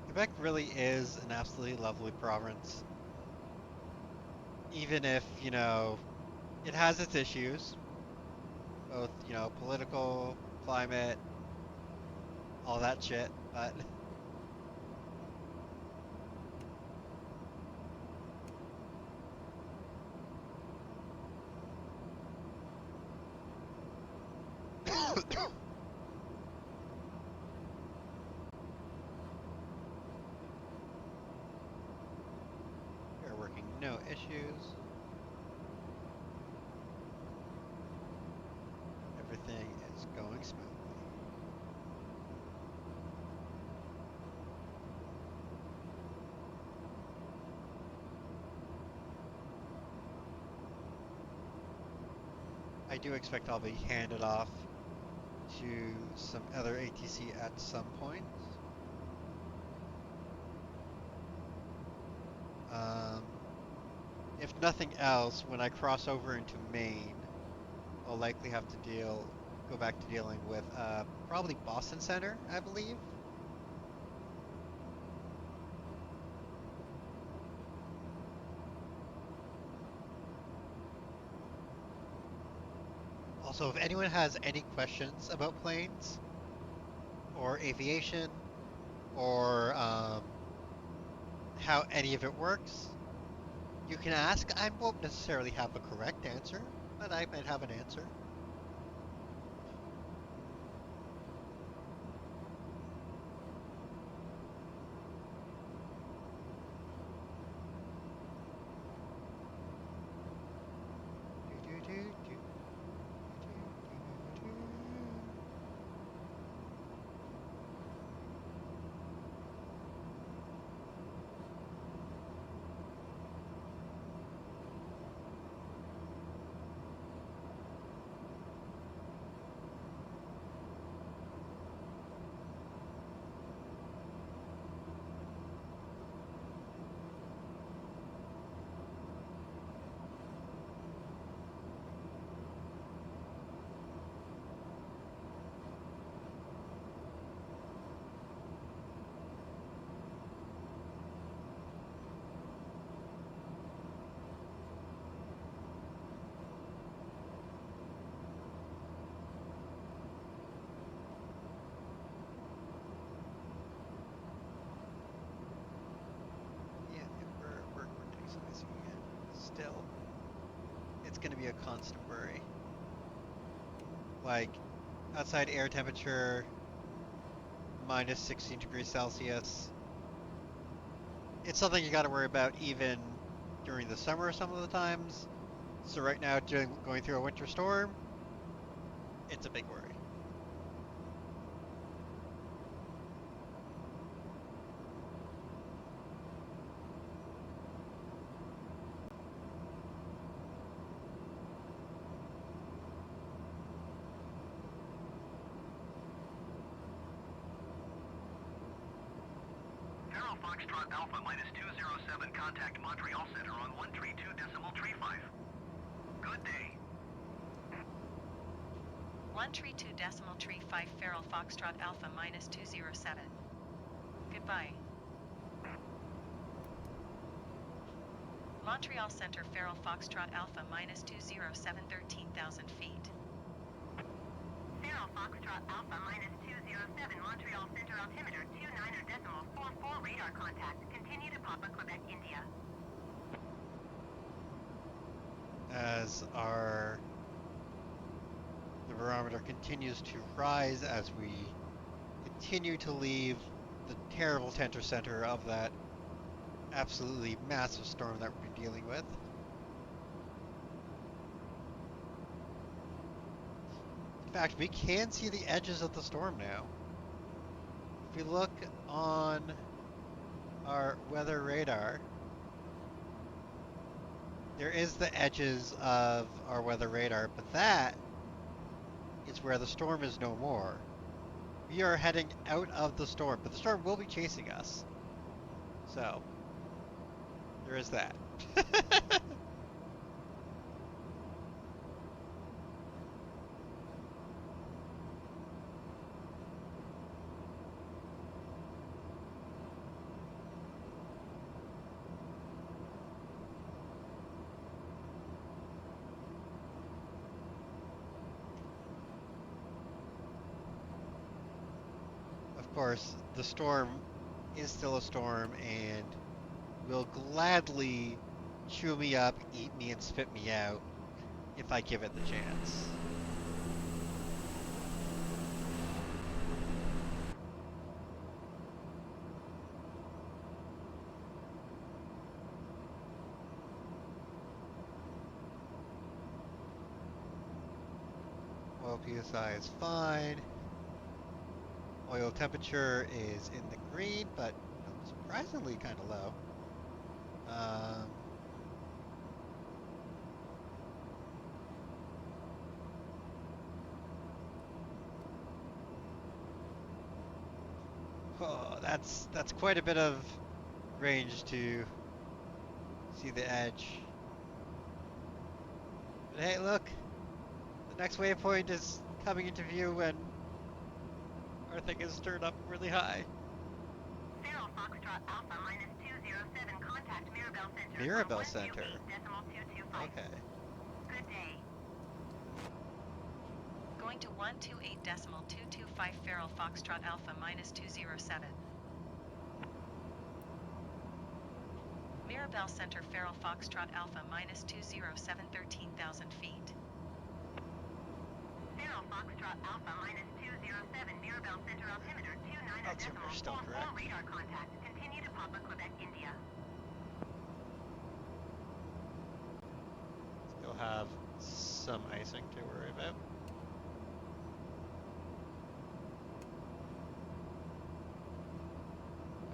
Quebec really is an absolutely lovely province. Even if, it has its issues, both, political, climate, all that shit, but we're working no issues. Everything is going smoothly. I do expect I'll be handed off to some other ATC at some point. Um, if nothing else, when I cross over into Maine, I'll likely have to go back to dealing with probably Boston Center, I believe. Also, if anyone has any questions about planes or aviation or how any of it works, you can ask. I won't necessarily have a correct answer, but I might have an answer. Yeah, we're getting some icing again. Still, it's gonna be a constant worry. Like outside air temperature minus 16 degrees Celsius. It's something you got to worry about even during the summer some of the times. So right now, going through a winter storm, it's a big worry. Farrell Foxtrot Alpha minus 207, contact Montreal Center on 132.35. Good day. 132.35 Feral Foxtrot Alpha minus 207. Goodbye. Montreal Center Feral Foxtrot Alpha -207 13,000 feet. Feral Foxtrot Alpha -207 Montreal Center altimeter 29.44 radar contact. Continue to Papa, Quebec, India. As the barometer continues to rise as we continue to leave the terrible center of that absolutely massive storm that we've been dealing with. In fact, we can see the edges of the storm now. If we look on our weather radar, there is the edges of our weather radar, but that is where the storm is no more. We are heading out of the storm, but the storm will be chasing us. So, there is that. Of course, the storm is still a storm and will gladly chew me up, eat me, and spit me out if I give it the chance. Oil PSI is fine. Oil temperature is in the green, but surprisingly kind of low. Oh, that's quite a bit of range to see the edge. But hey, look, the next waypoint is coming into view when our thing is stirred up really high. Feral Foxtrot Alpha -207 contact Mirabel Center. Mirabel Center. 128.225. Okay. Good day. Going to 128.225 Feral Foxtrot Alpha -207. Mirabel Center Feral Foxtrot Alpha -207 13,000 feet. Feral Foxtrot Alpha -207 Mirabel Center altimeter Altimeter still 29.44 correct. radar contact. Continue to Papa, Quebec, India. Still have some icing to worry about.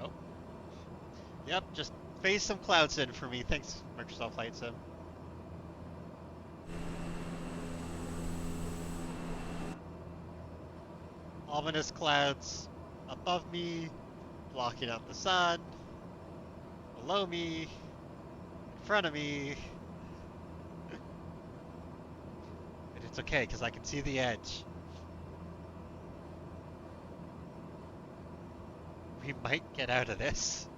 Oh. Yep, just phase some clouds in for me. Thanks, Microsoft Flight Sim. Ominous clouds above me, blocking out the sun, below me, in front of me. And it's okay, because I can see the edge. We might get out of this.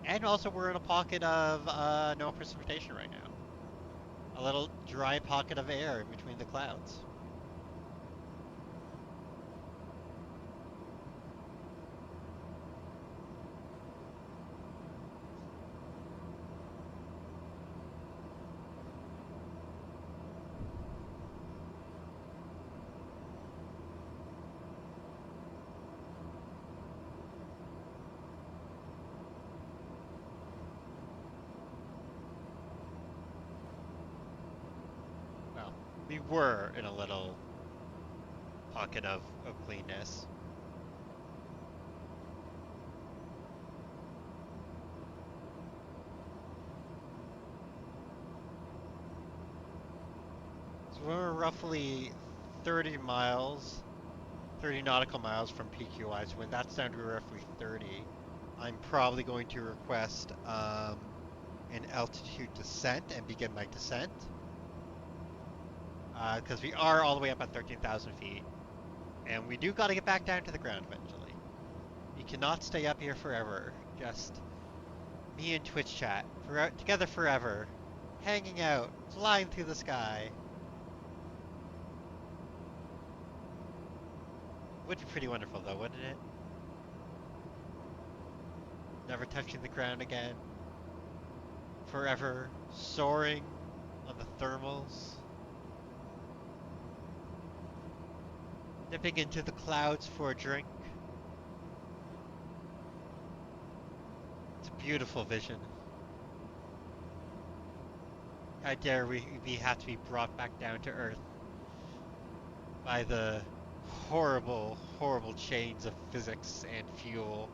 And also we're in a pocket of no precipitation right now. A little dry pocket of air in between the clouds. Well, we were in a little pocket of cleanness. So we're roughly 30 miles, 30 nautical miles from PQI. So when that's down to roughly 30, I'm probably going to request an altitude descent and begin my descent. Because we are all the way up at 13,000 feet. And we do got to get back down to the ground eventually. We cannot stay up here forever. Just me and Twitch chat together forever, hanging out, flying through the sky. Would be pretty wonderful though, wouldn't it? Never touching the ground again, forever soaring on the thermals, dipping into the clouds for a drink. It's a beautiful vision. How dare we have to be brought back down to earth by the horrible, horrible chains of physics and fuel.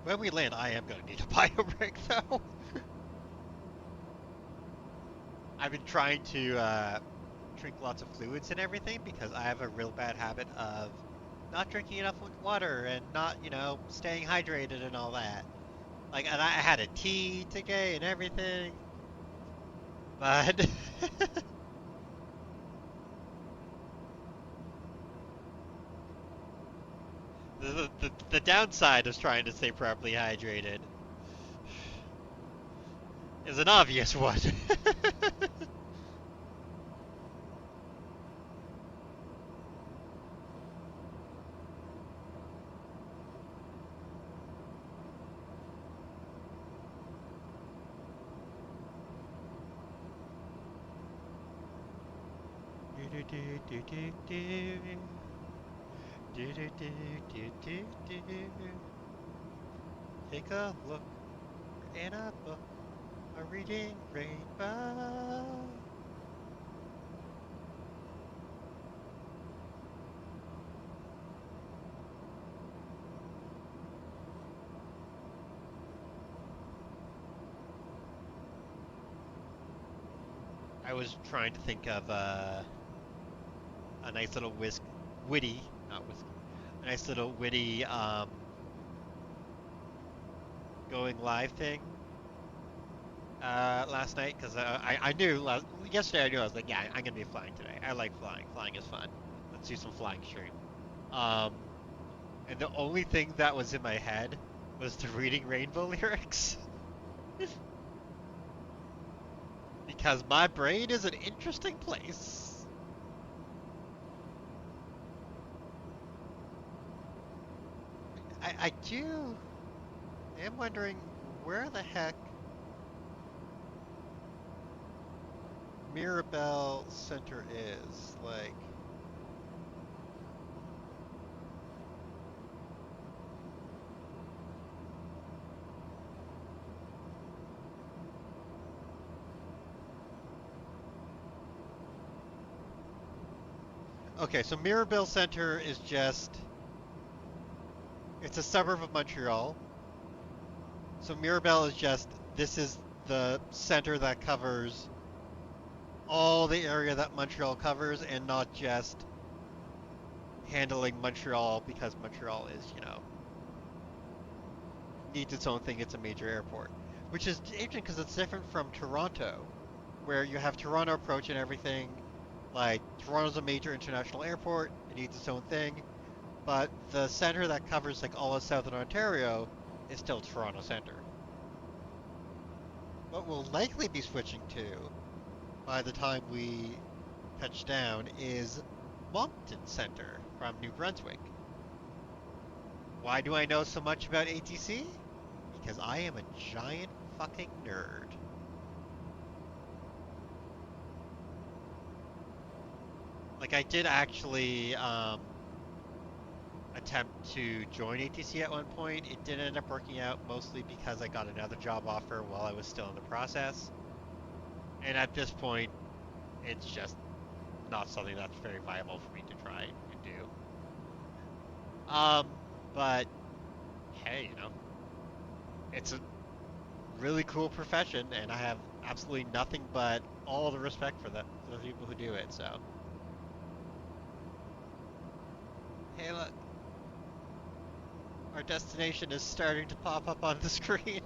When we land, I am going to need a bio break, though. I've been trying to drink lots of fluids and everything because I have a real bad habit of not drinking enough water and not, staying hydrated and all that. Like, and I had a tea today and everything, but the downside of trying to stay properly hydrated is an obvious one. Take a look in a book, a reading rainbow. I was trying to think of a nice little witty, not whiskey, a nice little witty going live thing last night because I knew yesterday I knew I was like, yeah, I'm gonna be flying today. I like flying. Flying is fun. Let's do some flying stream. Um, and the only thing that was in my head was the Reading Rainbow lyrics because my brain is an interesting place. I do am wondering where the heck Mirabelle Center is. Like, okay, so Mirabelle Center is just, it's a suburb of Montreal. So Mirabelle is just, this is the center that covers all the area that Montreal covers and not just handling Montreal because Montreal is, needs its own thing. It's a major airport, which is interesting because it's different from Toronto, where you have Toronto approach and everything. Like, Toronto's a major international airport, it needs its own thing, but the center that covers like all of southern Ontario is still Toronto Center. What we'll likely be switching to by the time we touch down is Moncton Center from New Brunswick. Why do I know so much about ATC? Because I am a giant fucking nerd. Like, I did actually attempt to join ATC at one point. It didn't end up working out, mostly because I got another job offer while I was still in the process. And at this point, it's just not something that's very viable for me to try and do. But hey, it's a really cool profession, and I have absolutely nothing but all the respect for the people who do it. So, hey, look, our destination is starting to pop up on the screen.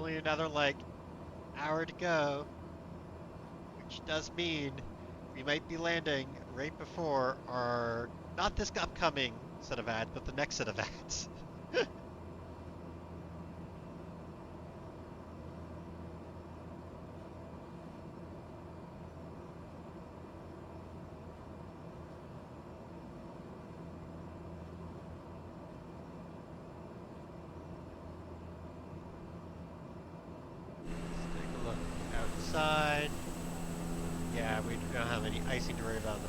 only another like hour to go, which does mean we might be landing right before our not this upcoming set of ads, but the next set of ads. Let's take a look outside. Yeah, we don't have any icing to worry about on the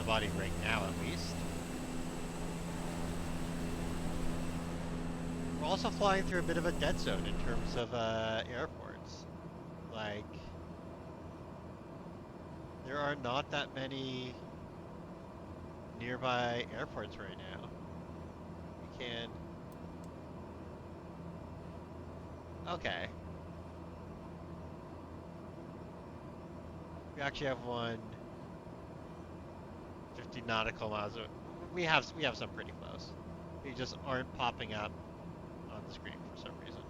body right now at least. We're also flying through a bit of a dead zone in terms of airports. Like, there are not that many nearby airports right now. We can. Okay. We actually have one 50 nautical miles. We have some pretty close. They just aren't popping up on the screen for some reason.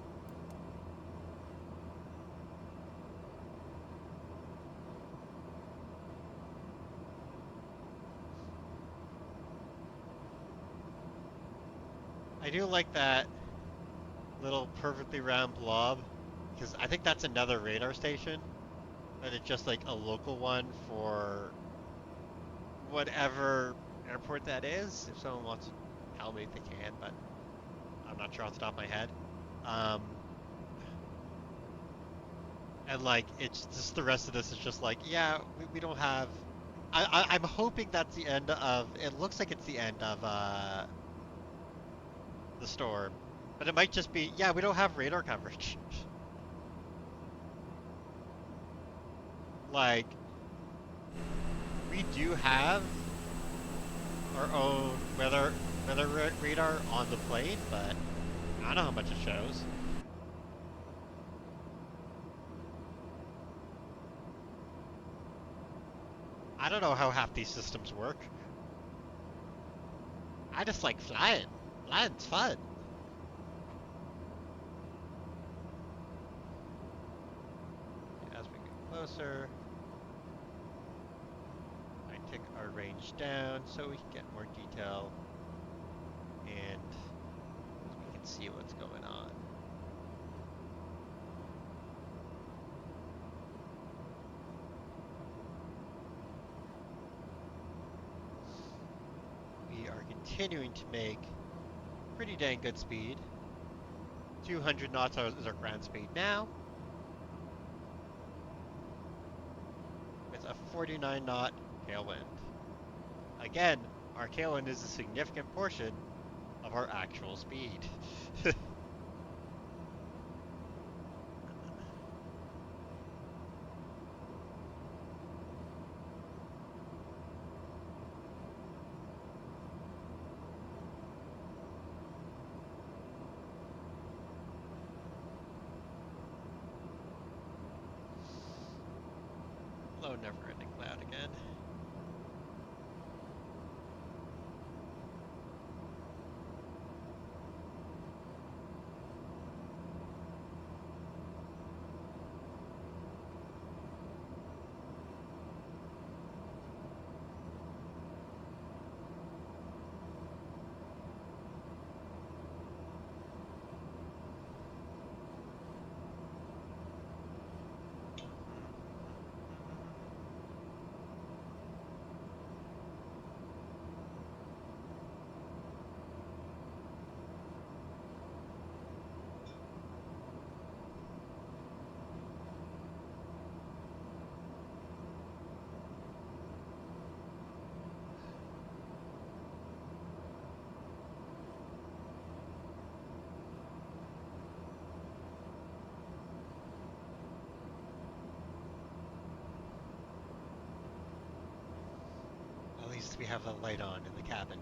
I do like that little perfectly round blob because I think that's another radar station, but it's just like a local one for whatever airport that is. If someone wants to tell me, they can, but I'm not sure off the top of my head. Um, and like it's just the rest of this is just like, yeah, we don't have. I'm hoping that's the end of. It looks like it's the end of the storm, but it might just be, yeah, we don't have radar coverage. Like we do have our own weather radar on the plane, but I don't know how much it shows. I don't know how half these systems work. I just like flying. Flying's fun. As we get closer, I tick our range down so we can get more detail and so we can see what's going on. We are continuing to make pretty dang good speed. 200 knots is our ground speed now, with a 49 knot tailwind. Again, our tailwind is a significant portion of our actual speed. Low never-ending cloud again. At least we have a light on in the cabin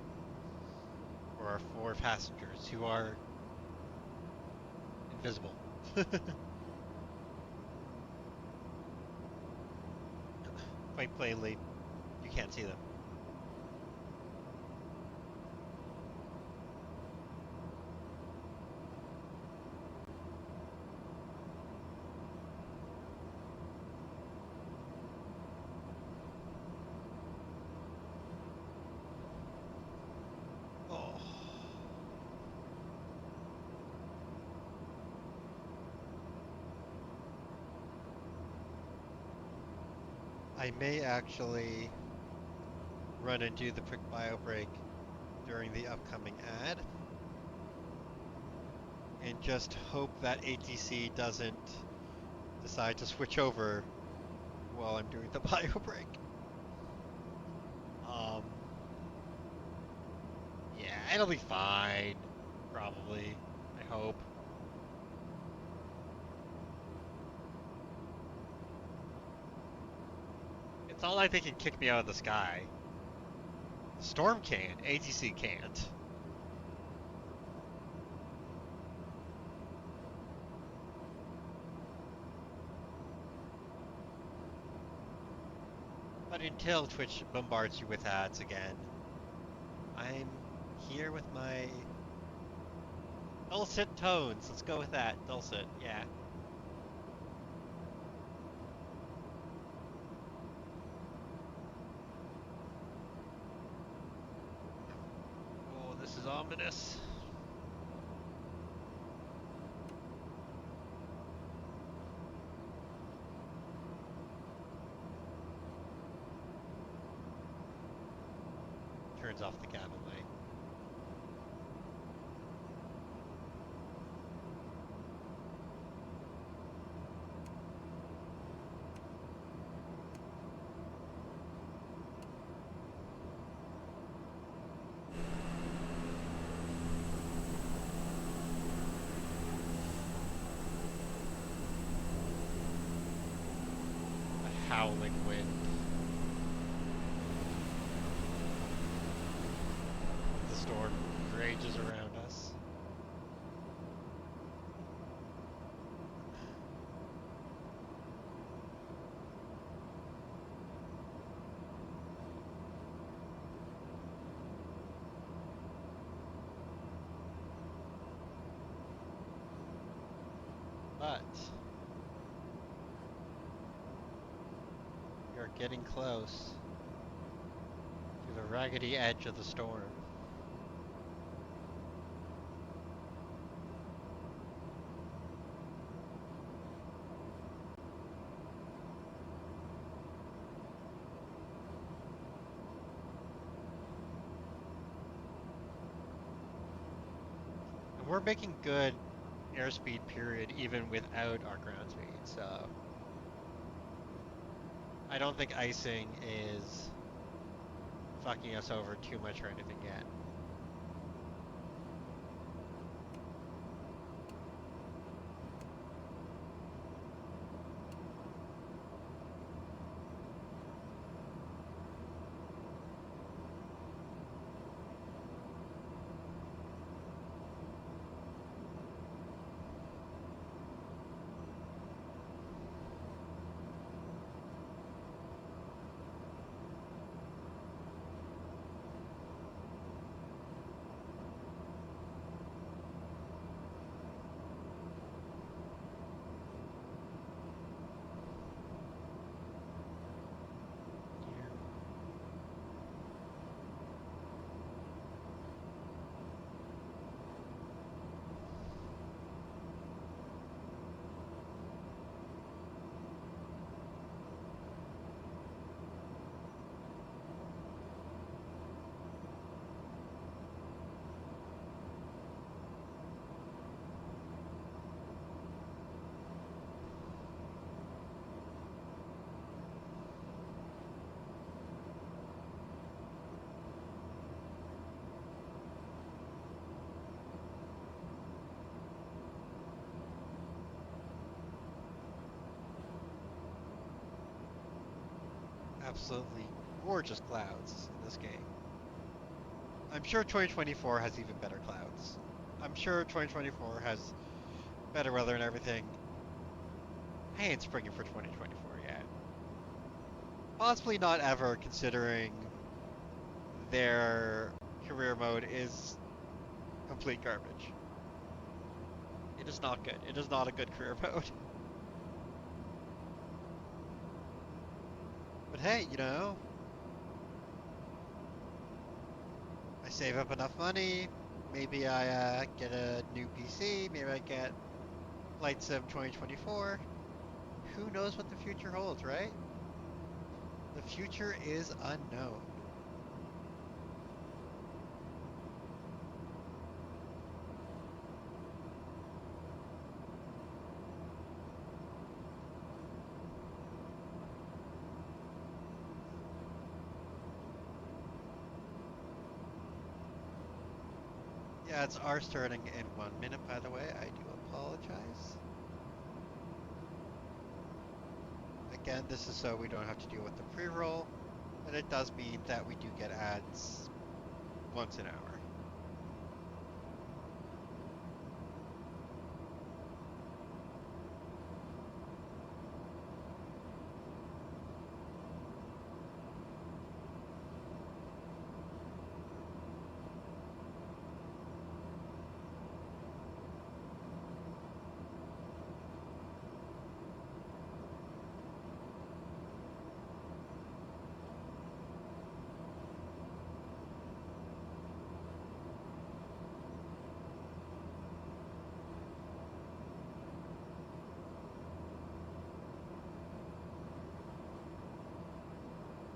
for our four passengers who are invisible. Quite plainly, you can't see them. I may actually run and do the quick bio break during the upcoming ad and just hope that ATC doesn't decide to switch over while I'm doing the bio break. Um, yeah, it'll be fine. Probably. I hope. It's not like they can kick me out of the sky. The storm can. ATC can't. But until Twitch bombards you with ads again, I'm here with my dulcet tones. Let's go with that. Dulcet, yeah. Oh, this is ominous. Turns off the cabin light. A howling wind. The storm rages around us. But we are getting close to the raggedy edge of the storm. And we're making good airspeed period even without our ground speed, so I don't think icing is fucking us over too much or anything yet. Absolutely gorgeous clouds in this game. I'm sure 2024 has even better clouds. I'm sure 2024 has better weather and everything. I ain't springing for 2024 yet. Possibly not ever, considering their career mode is complete garbage. It is not good. It is not a good career mode. But hey, I save up enough money. Maybe I get a new PC. Maybe I get Flight Sim 2024. Who knows what the future holds, right? The future is unknown. Yeah, it's our starting in 1 minute, by the way. I do apologize. Again, this is so we don't have to deal with the pre-roll, but it does mean that we do get ads once an hour.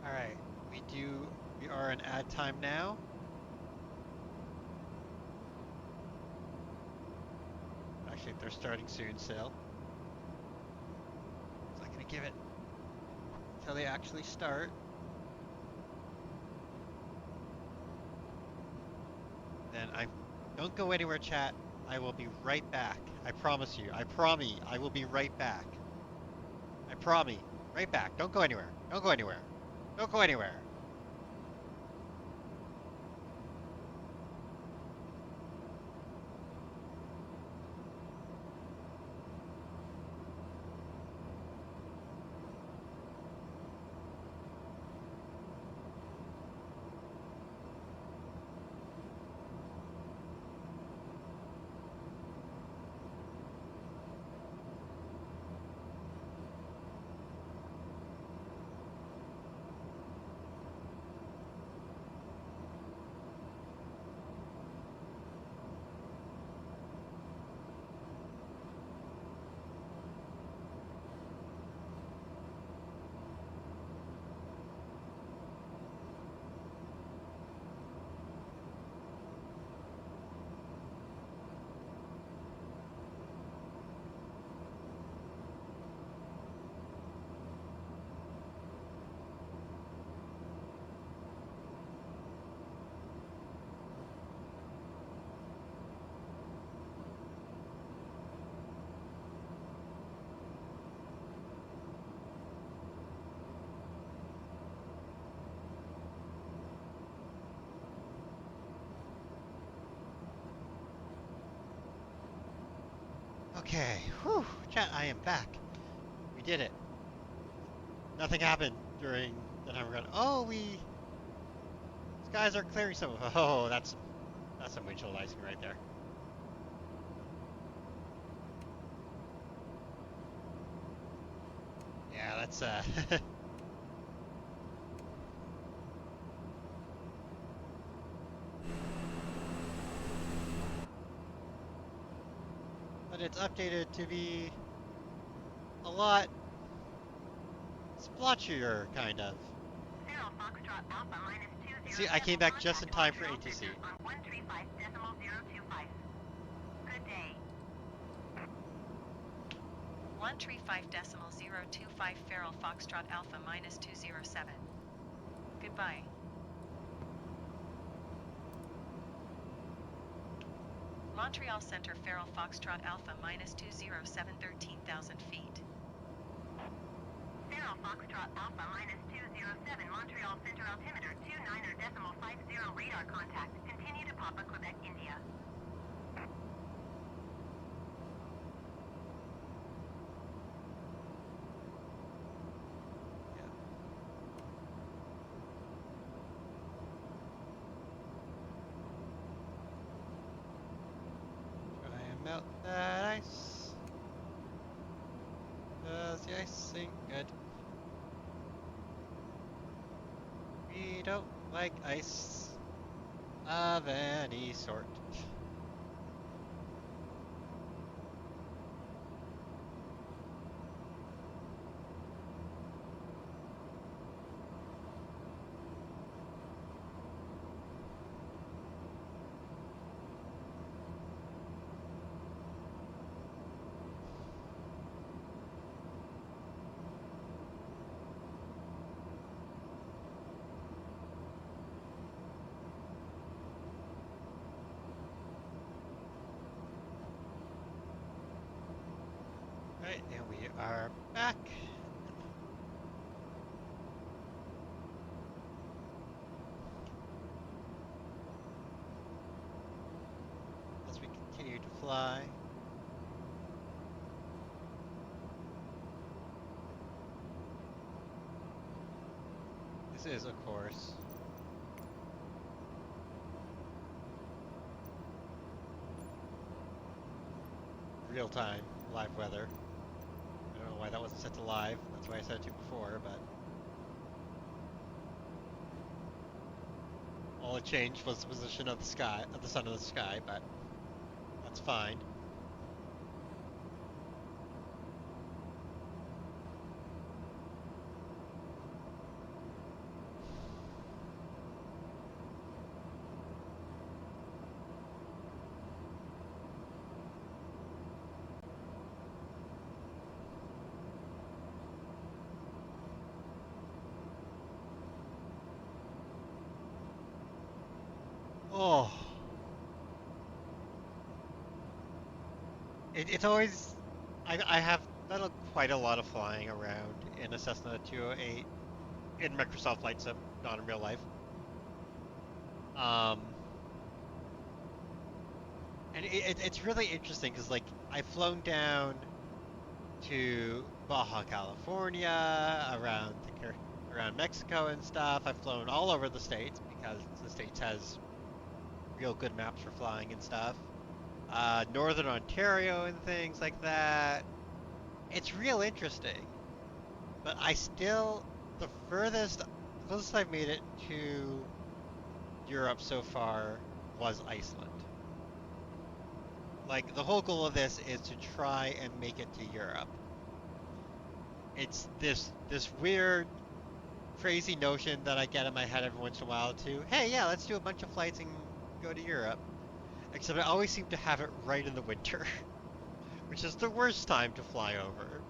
All right, we are in ad time now. Actually, they're starting soon still. So I'm gonna give it until they actually start. Then I don't go anywhere, chat. I will be right back. I promise you. I promise. I will be right back. I promise. Right back. Don't go anywhere. Don't go anywhere. Don't go anywhere. Okay. Whew. Chat, I am back. We did it. Nothing happened during the time we're going. Oh, we skies are clearing some. Oh, that's some windshield icing right there. Yeah, that's but it's updated to be a lot splotchier, kind of. Zero Foxtrot Alpha minus See, I 207 came will back just in contact time for Montreal Center ATC. on 135.025. Good day. 135.025 Feral Foxtrot Alpha minus 207. Goodbye. Montreal Center Feral Foxtrot Alpha minus 207 13,000 feet. Zero Foxtrot Alpha minus 207 Montreal Center altimeter 29.50 radar contact. Continue to Papa Quebec, India. Yeah. Try and melt that ice. Cause the ice ain't good. We don't like ice of any sort. And we are back. As we continue to fly. This is, of course, real-time live weather. I don't know why that wasn't set to live. That's why I set it to before, but all it changed was the position of the sky, of the sun in the sky, but that's fine. Oh, it's always. I have done quite a lot of flying around in a Cessna 208 in Microsoft Flight Sim, not in real life. Um, and it's really interesting because like I've flown down to Baja California, around Mexico and stuff. I've flown all over the states because the states has real good maps for flying and stuff. Northern Ontario and things like that. It's real interesting, but I still the closest I've made it to Europe so far was Iceland. Like the whole goal of this is to try and make it to Europe. It's this weird crazy notion that I get in my head every once in a while to, hey, yeah, let's do a bunch of flights and go to Europe. Except I always seem to have it right in the winter, which is the worst time to fly over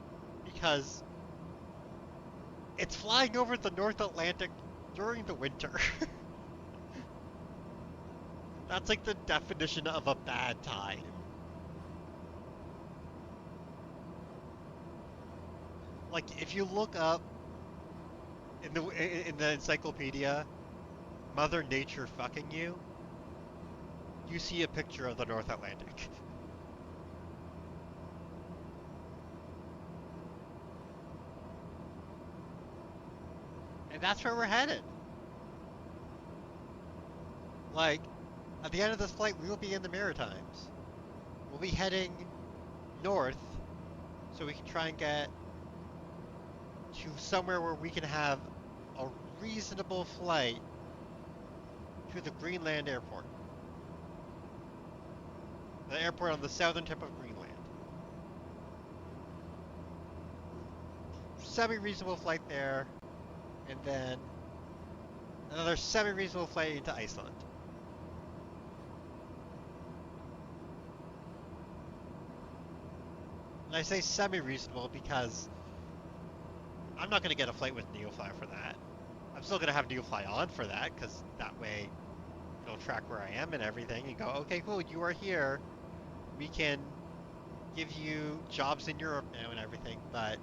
because it's flying over the North Atlantic during the winter. That's like the definition of a bad time. Like if you look up in the encyclopedia Mother Nature fucking you see a picture of the North Atlantic. And that's where we're headed. Like at the end of this flight we will be in the Maritimes. We'll be heading north so we can try and get to somewhere where we can have a reasonable flight to the Greenland airport. The airport on the southern tip of Greenland. Semi-reasonable flight there, and then another semi-reasonable flight into Iceland. And I say semi-reasonable because I'm not going to get a flight with NeoFly for that. I'm still going to have NeoFly on for that because that way it'll track where I am and everything and go, okay, cool, you are here. We can give you jobs in Europe now and everything, but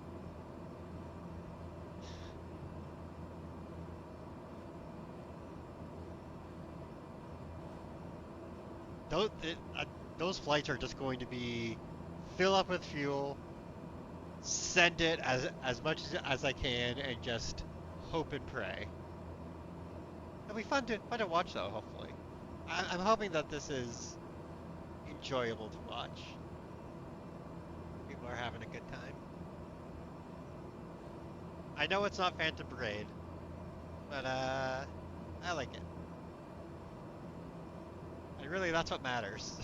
those those flights are just going to be fill up with fuel, send it as much as I can, and just hope and pray. It'll be fun to watch though. Hopefully, I'm hoping that this is enjoyable to watch. People are having a good time. I know it's not Phantom Parade, but I like it. And really, that's what matters.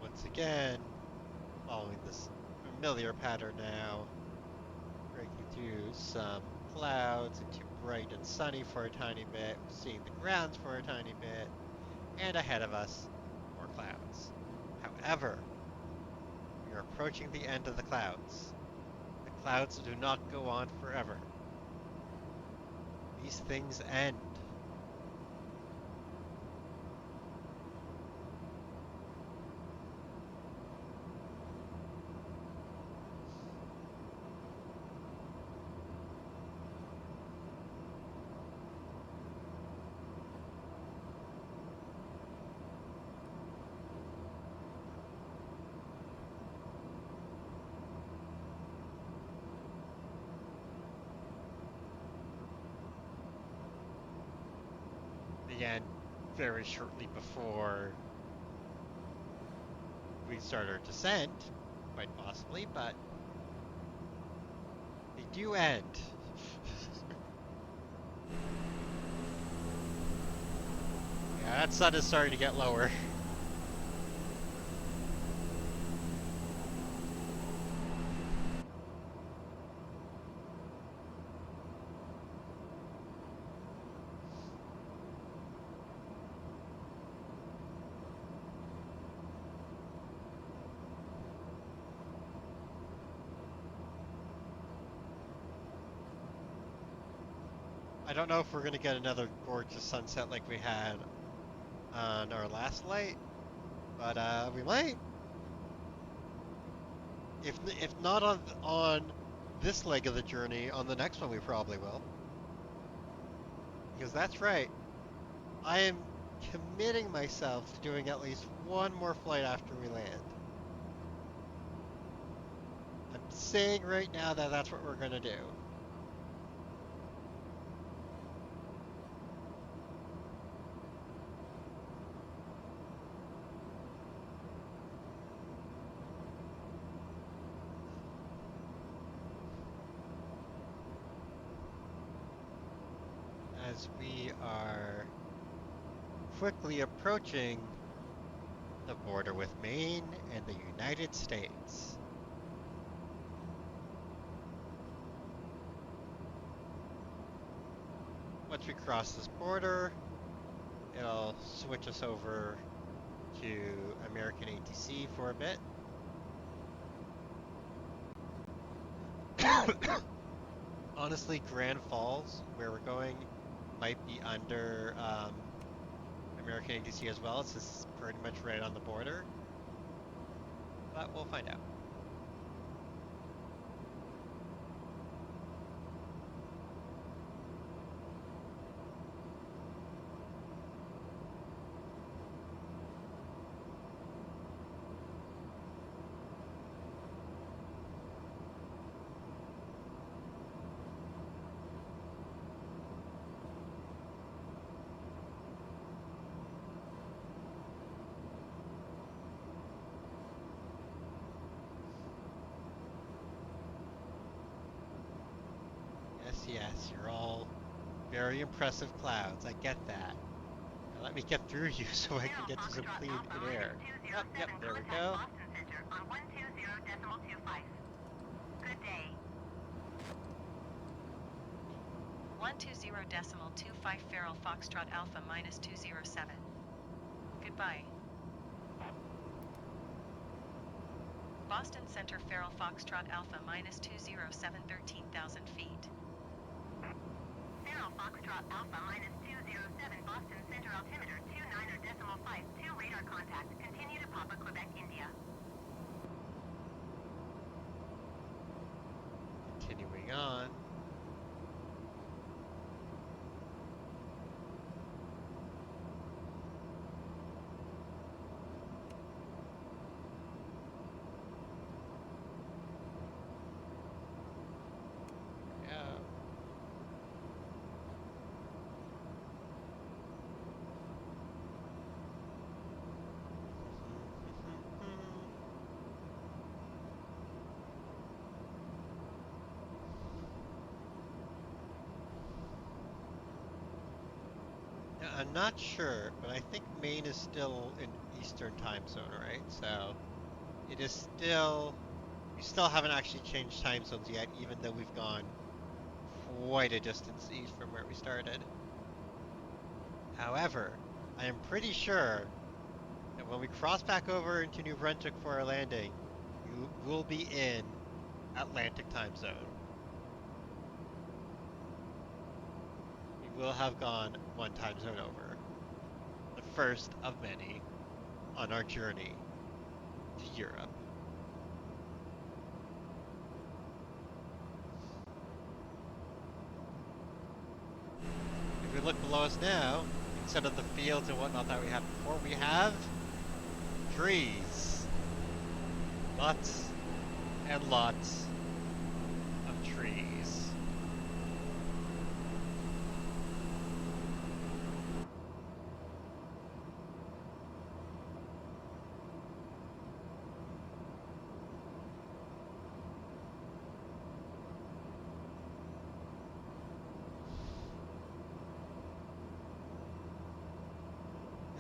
Once again, following this familiar pattern now, breaking through some clouds into bright and sunny for a tiny bit, seeing the grounds for a tiny bit, and ahead of us, more clouds. However, we are approaching the end of the clouds. The clouds do not go on forever. These things end. Again, very shortly before we start our descent, quite possibly, but they do end. Yeah, that sun is starting to get lower. I don't know if we're gonna get another gorgeous sunset like we had on our last flight, but we might. If not on this leg of the journey, on the next one we probably will. Because that's right, I am committing myself to doing at least one more flight after we land. I'm saying right now that that's what we're gonna do. As we are quickly approaching the border with Maine and the United States. Once we cross this border, it'll switch us over to American ATC for a bit. Honestly, Grand Falls, where we're going, might be under American ATC as well. It's just pretty much right on the border, but we'll find out. Yes, yes, you're all very impressive clouds. I get that. Now let me get through you so I can Zero get to some Foxtrot clean Alpha minus air. Yep, yep, 207. there we Contact go. Boston Center on 120.25. Good day. 120.25 Feral Foxtrot Alpha minus 207. Goodbye. Boston Center Feral Foxtrot Alpha minus 207 13,000 feet. Zero Foxtrot Alpha minus 207. Boston Center altimeter 29.52. Radar contact. Continue to Papa, Quebec, India. Continuing on. Yeah. Now, I'm not sure, but I think Maine is still in Eastern time zone, right? So it is still, we still haven't actually changed time zones yet, even though we've gone quite a distance east from where we started. However, I am pretty sure And when we cross back over into New Brunswick for our landing, we will be in Atlantic time zone. We will have gone one time zone over, the first of many on our journey to Europe. If we look below us now, instead of the fields and whatnot that we had before, we have trees. Lots and lots of trees.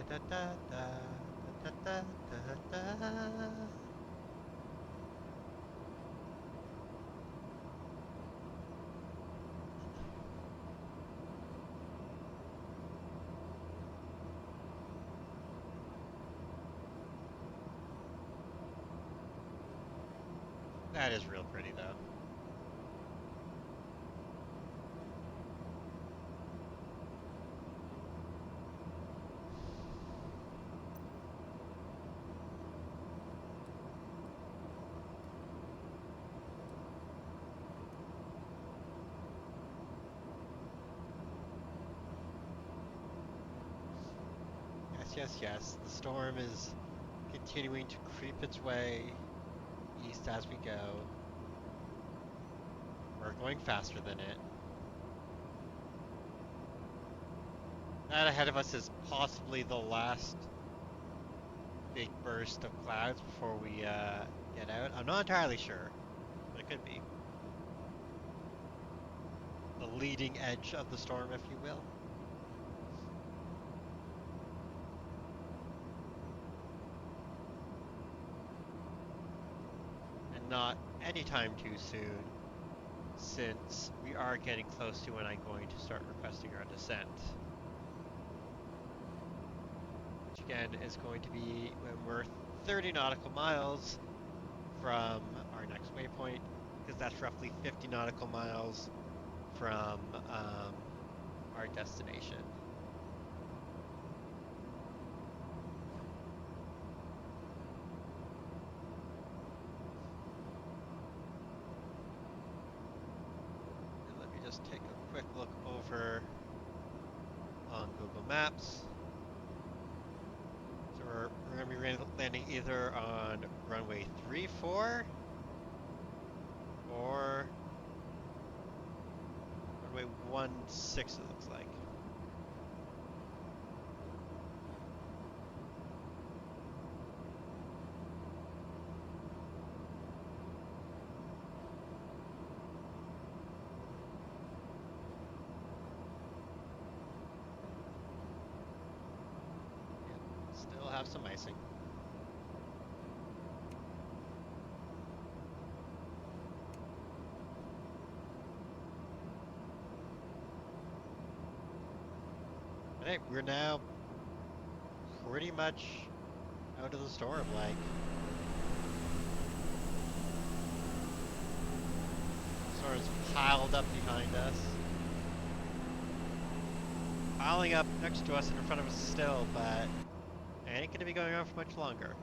Da da da da da da da da. That is real pretty though. Yes, yes, yes. The storm is continuing to creep its way east as we go. We're going faster than it. That ahead of us is possibly the last big burst of clouds before we get out. I'm not entirely sure, but it could be. The leading edge of the storm, if you will. And not anytime too soon, since we are getting close to when I'm going to start requesting our descent. Which again is going to be when we're 30 nautical miles from our next waypoint, because that's roughly 50 nautical miles from our destination. And let me just take a quick look over on Google Maps. So we're going to be landing either on runway 34 or runway 16, it looks like. Still have some icing. But hey, we're now pretty much out of the storm, like. Storm's piled up behind us. Piling up next to us and in front of us still, but it ain't gonna be going on for much longer.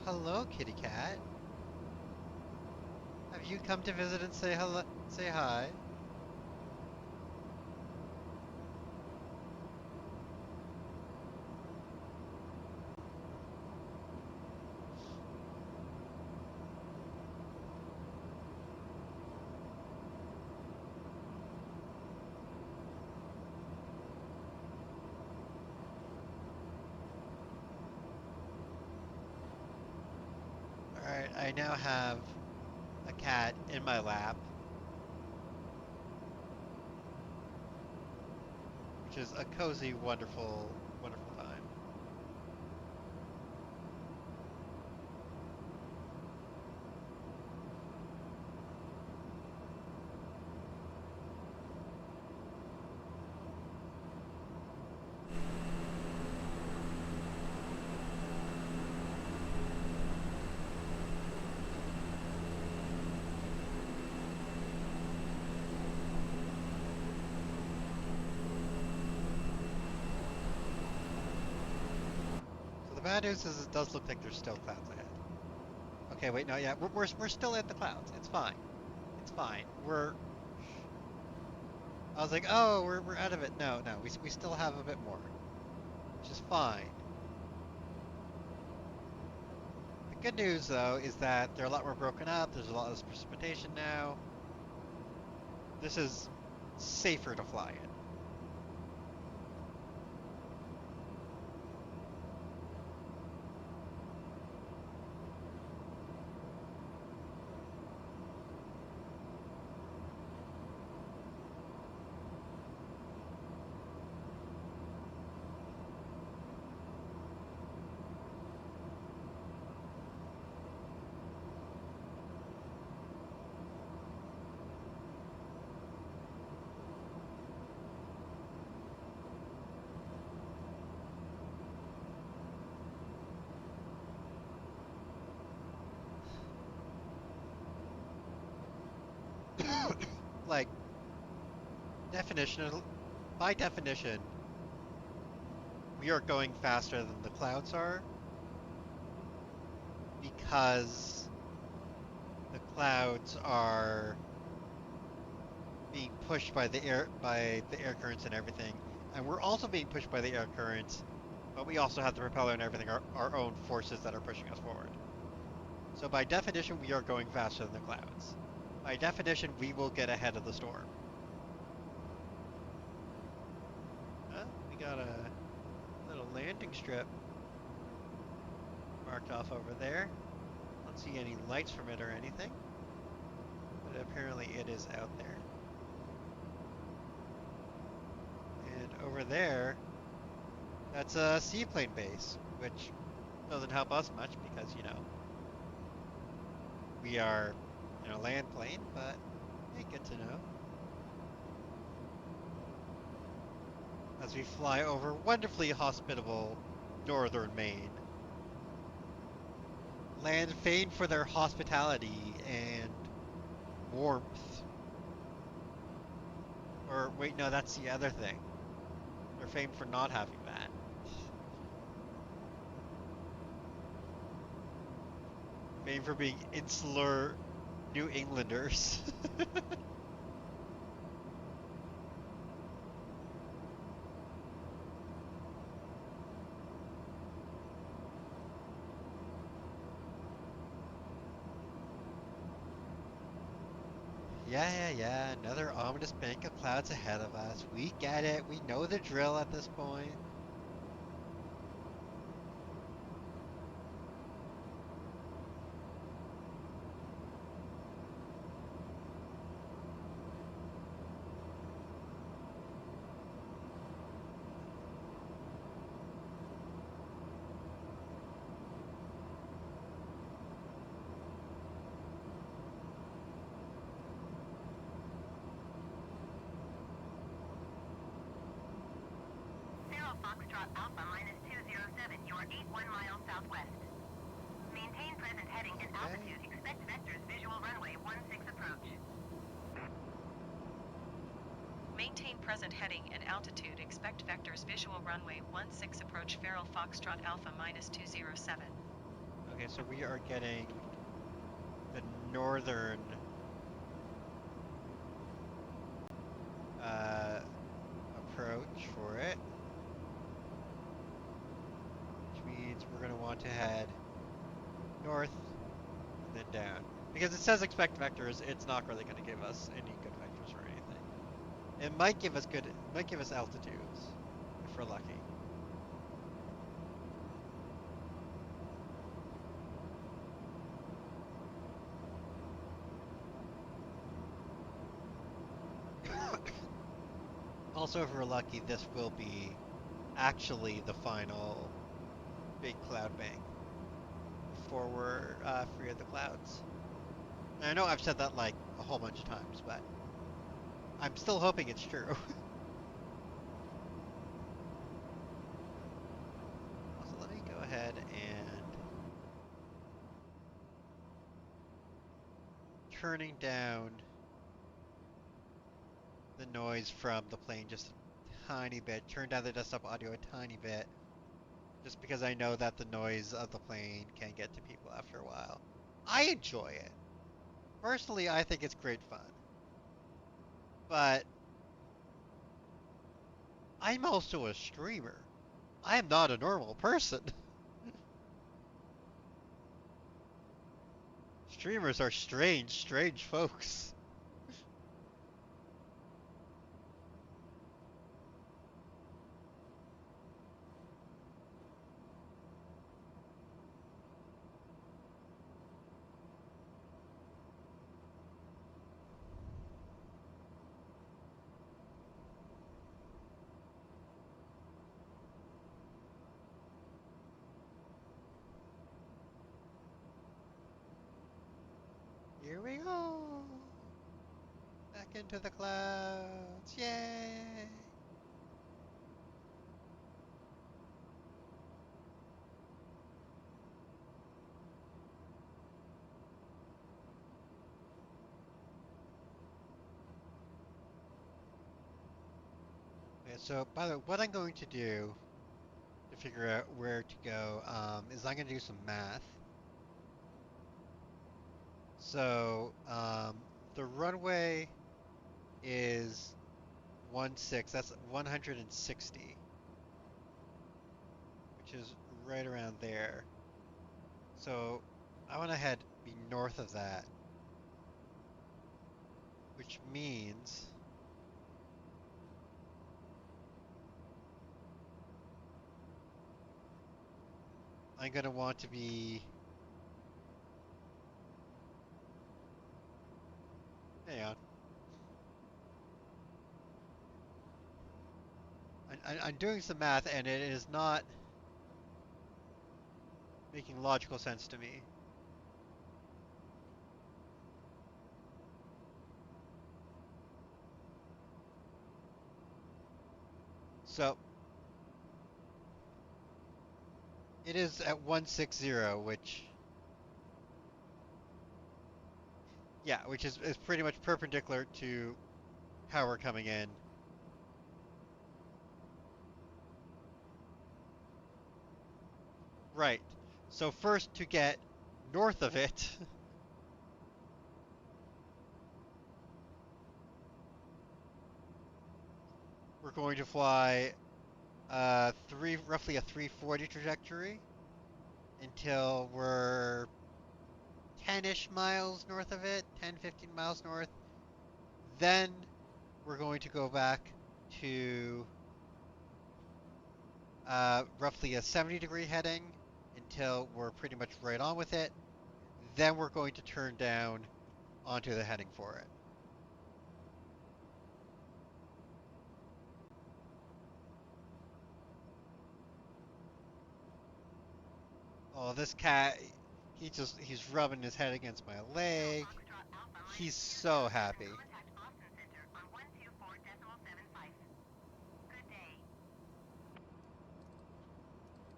hello, kitty cat. Have you come to visit and say hello, say hi? Alright, I now have a cat in my lap, which is a cozy, wonderful, wonderful time. So the bad news is it does look like there's still clouds ahead. Okay, wait, no, yeah, we're still in the clouds. It's fine. It's fine. I was like, oh, we're out of it. No, no, we still have a bit more, which is fine. The good news though is that they're a lot more broken up. There's a lot less precipitation now. This is safer to fly in. Like definition, by definition, we are going faster than the clouds are because the clouds are being pushed by the air currents and everything, and we're also being pushed by the air currents, but we also have the propeller and everything, our own forces that are pushing us forward. So by definition, we are going faster than the clouds. By definition, we will get ahead of the storm. We got a little landing strip marked off over there. Don't see any lights from it or anything, but apparently it is out there. And over there, that's a seaplane base, which doesn't help us much because, we are in a land plane, but hey, good to know. As we fly over wonderfully hospitable northern Maine, land famed for their hospitality and warmth. Or wait, no, that's the other thing. They're famed for not having that. Famed for being insular New Englanders. Yeah, yeah, yeah. Another ominous bank of clouds ahead of us. We get it. We know the drill at this point. Zero Foxtrot Alpha minus 207, you are 81 miles southwest. Maintain present heading and Okay. altitude. Expect vectors visual runway 16 approach. Maintain present heading and altitude. Expect vectors visual runway 16 approach Feral Foxtrot Alpha minus 207. Okay, so we are getting the northern uh, approach for it, which means we're going to want to head north and then down. Because it says expect vectors, it's not really going to give us any good vectors or anything. It might give us altitudes if we're lucky. Also, if we're lucky, this will be actually the final big cloud bank before we're free of the clouds. And I know I've said that like a whole bunch of times, but I'm still hoping it's true. Also, let me go ahead and turning down the noise from the plane just a tiny bit, turn down the desktop audio a tiny bit, just because I know that the noise of the plane can get to people after a while. I enjoy it. Personally, I think it's great fun. But I'm also a streamer. I am not a normal person. Streamers are strange, strange folks. Here we go. Back into the clouds. Yay. Okay, so by the way, what I'm going to do to figure out where to go is I'm going to do some math. So the runway is 16. That's 160, which is right around there. So I want to head be north of that, which means I'm going to want to be. Hang on. I'm doing some math and it is not making logical sense to me. So it is at 160, which yeah, which is pretty much perpendicular to how we're coming in. Right. So first to get north of it, we're going to fly roughly a 340 trajectory until we're 10-ish miles north of it, 10, 15 miles north. Then we're going to go back to roughly a 70-degree heading until we're pretty much right on with it. Then we're going to turn down onto the heading for it. Oh, this cat, he's rubbing his head against my leg. He's so happy. Contact Boston Center on 124.75. Good day.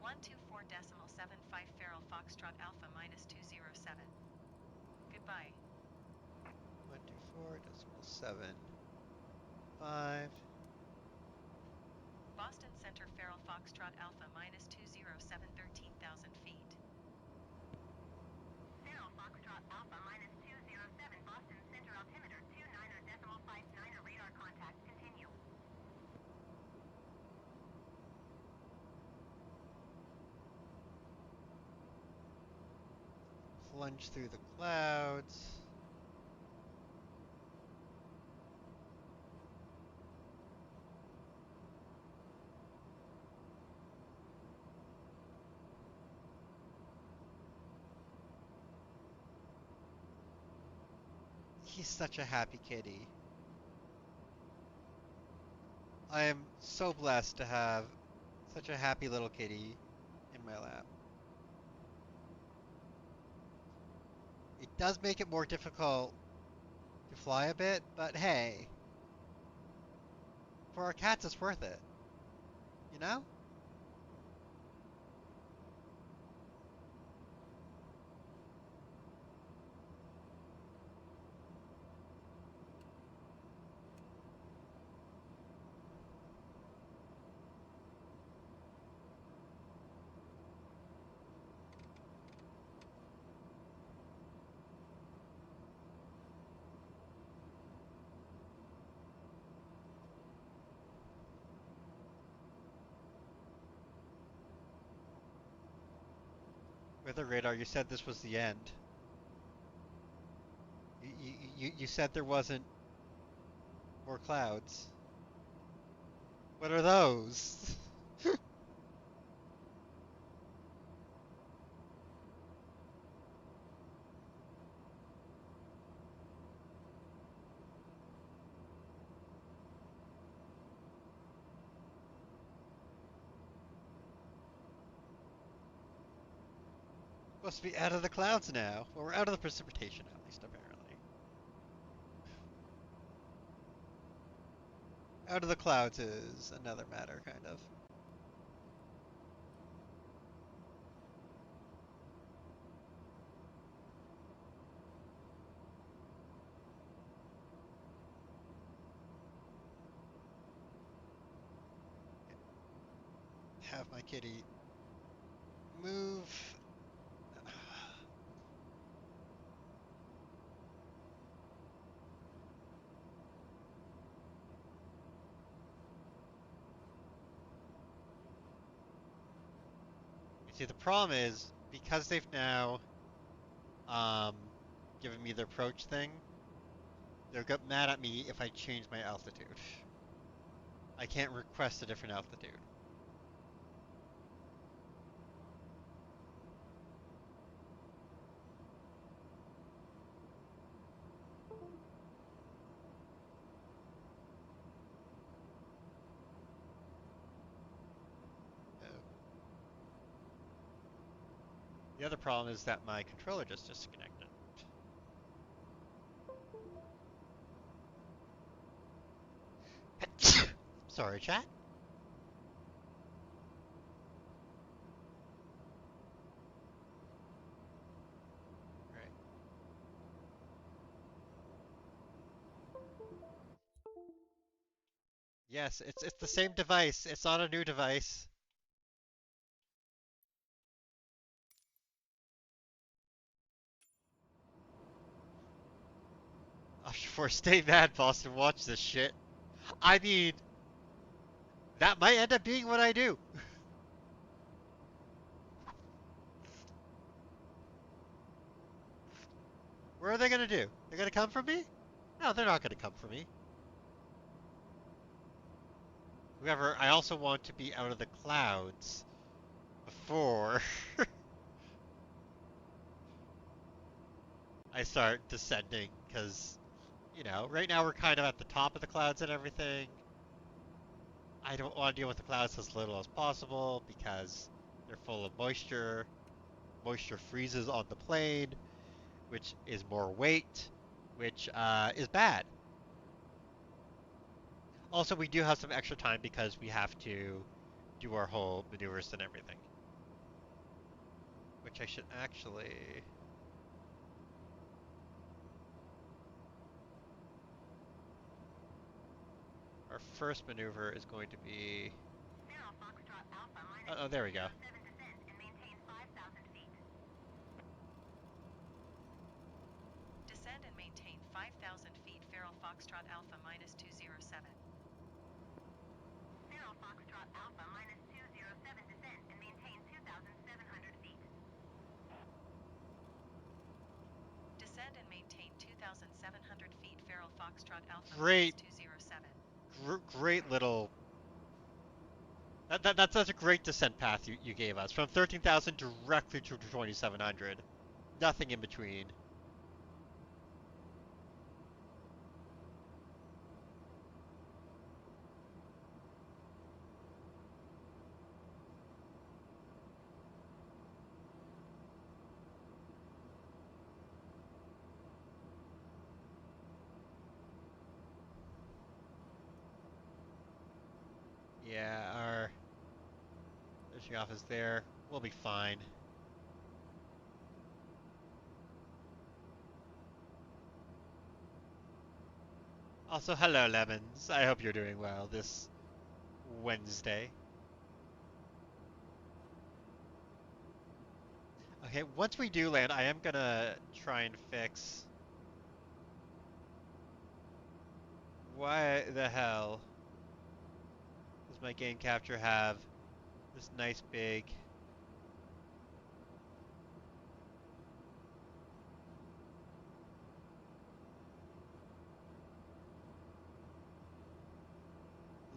124.75 Feral Foxtrot Alpha minus 207. Goodbye. 124.75. Boston Center Feral Foxtrot Alpha minus 207 13,000 feet. plunge through the clouds. He's such a happy kitty. I am so blessed to have such a happy little kitty in my lap. It does make it more difficult to fly a bit, but hey, for our cats, it's worth it. You know? With the radar, you said this was the end. You said there wasn't more clouds. What are those? Supposed to be out of the clouds now. Well, we're out of the precipitation at least, apparently. Out of the clouds is another matter, kind of. Have my kitty move. You see, the problem is because they've now um given me the approach thing, they'll get mad at me if I change my altitude. I can't request a different altitude. Uh, the other problem is that my controller just disconnected. Sorry, chat. Right. Yes, it's the same device. It's not a new device. For stay mad, Boston. Watch this shit. I mean, that might end up being what I do. Where are they gonna do? They're gonna come for me? No, they're not gonna come for me. However, I also want to be out of the clouds before I start descending, because, right now we're kind of at the top of the clouds and everything. I don't want to deal with the clouds as little as possible because they're full of moisture. Moisture freezes on the plane, which is more weight, which is bad. Also, we do have some extra time because we have to do our whole maneuvers and everything, which I should actually. Our first maneuver is going to be. Oh, there we go. Descend and maintain 5,000 feet, Feral Foxtrot Alpha minus 207. Feral Foxtrot Alpha minus 207 descent and maintain 2,700 feet. 9,700 feet Feral Foxtrot Alpha Great, minus 207. great little. That's such a great descent path you gave us from 13,000 directly to 2,700. Nothing in between. Yeah, our fishing off is there. We'll be fine. Also, hello, Lemons. I hope you're doing well this Wednesday. Okay, once we do land, I am gonna try and fix. Why the hell does my game capture have this nice big.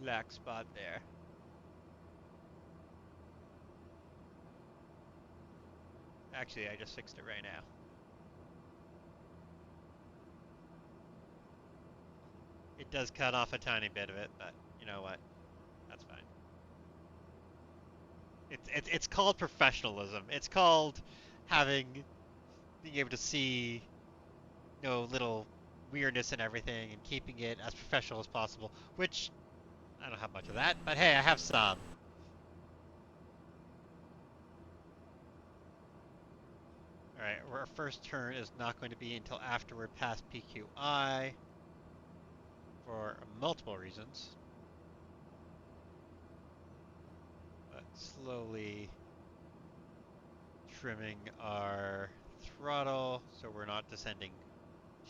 Black spot there? Actually, I just fixed it right now. It does cut off a tiny bit of it, but you know what? That's fine. It's called professionalism. It's called having being able to see little weirdness and everything and keeping it as professional as possible. Which I don't have much of that, but hey, I have some. All right, our first turn is not going to be until after we're past PQI for multiple reasons, but slowly trimming our throttle so we're not descending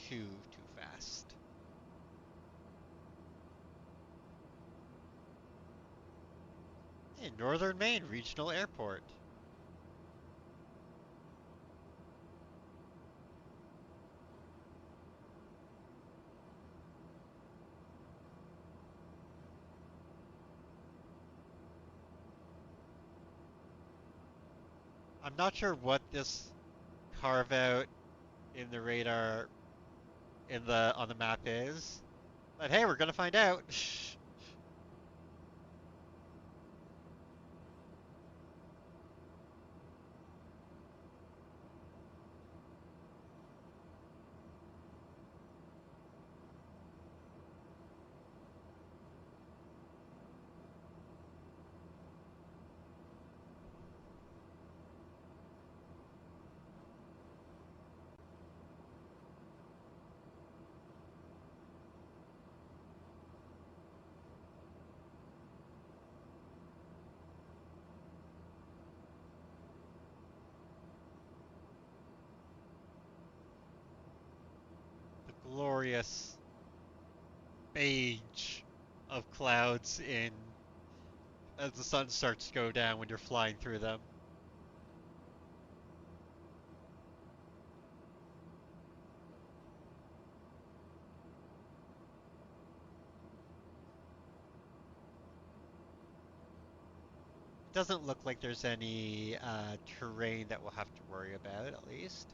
too fast. Hey, Northern Maine Regional Airport. I'm not sure what this carve out in the radar in the on the map is, but hey, we're gonna find out. The glorious beige of clouds in as the sun starts to go down when you're flying through them. It doesn't look like there's any terrain that we'll have to worry about, at least.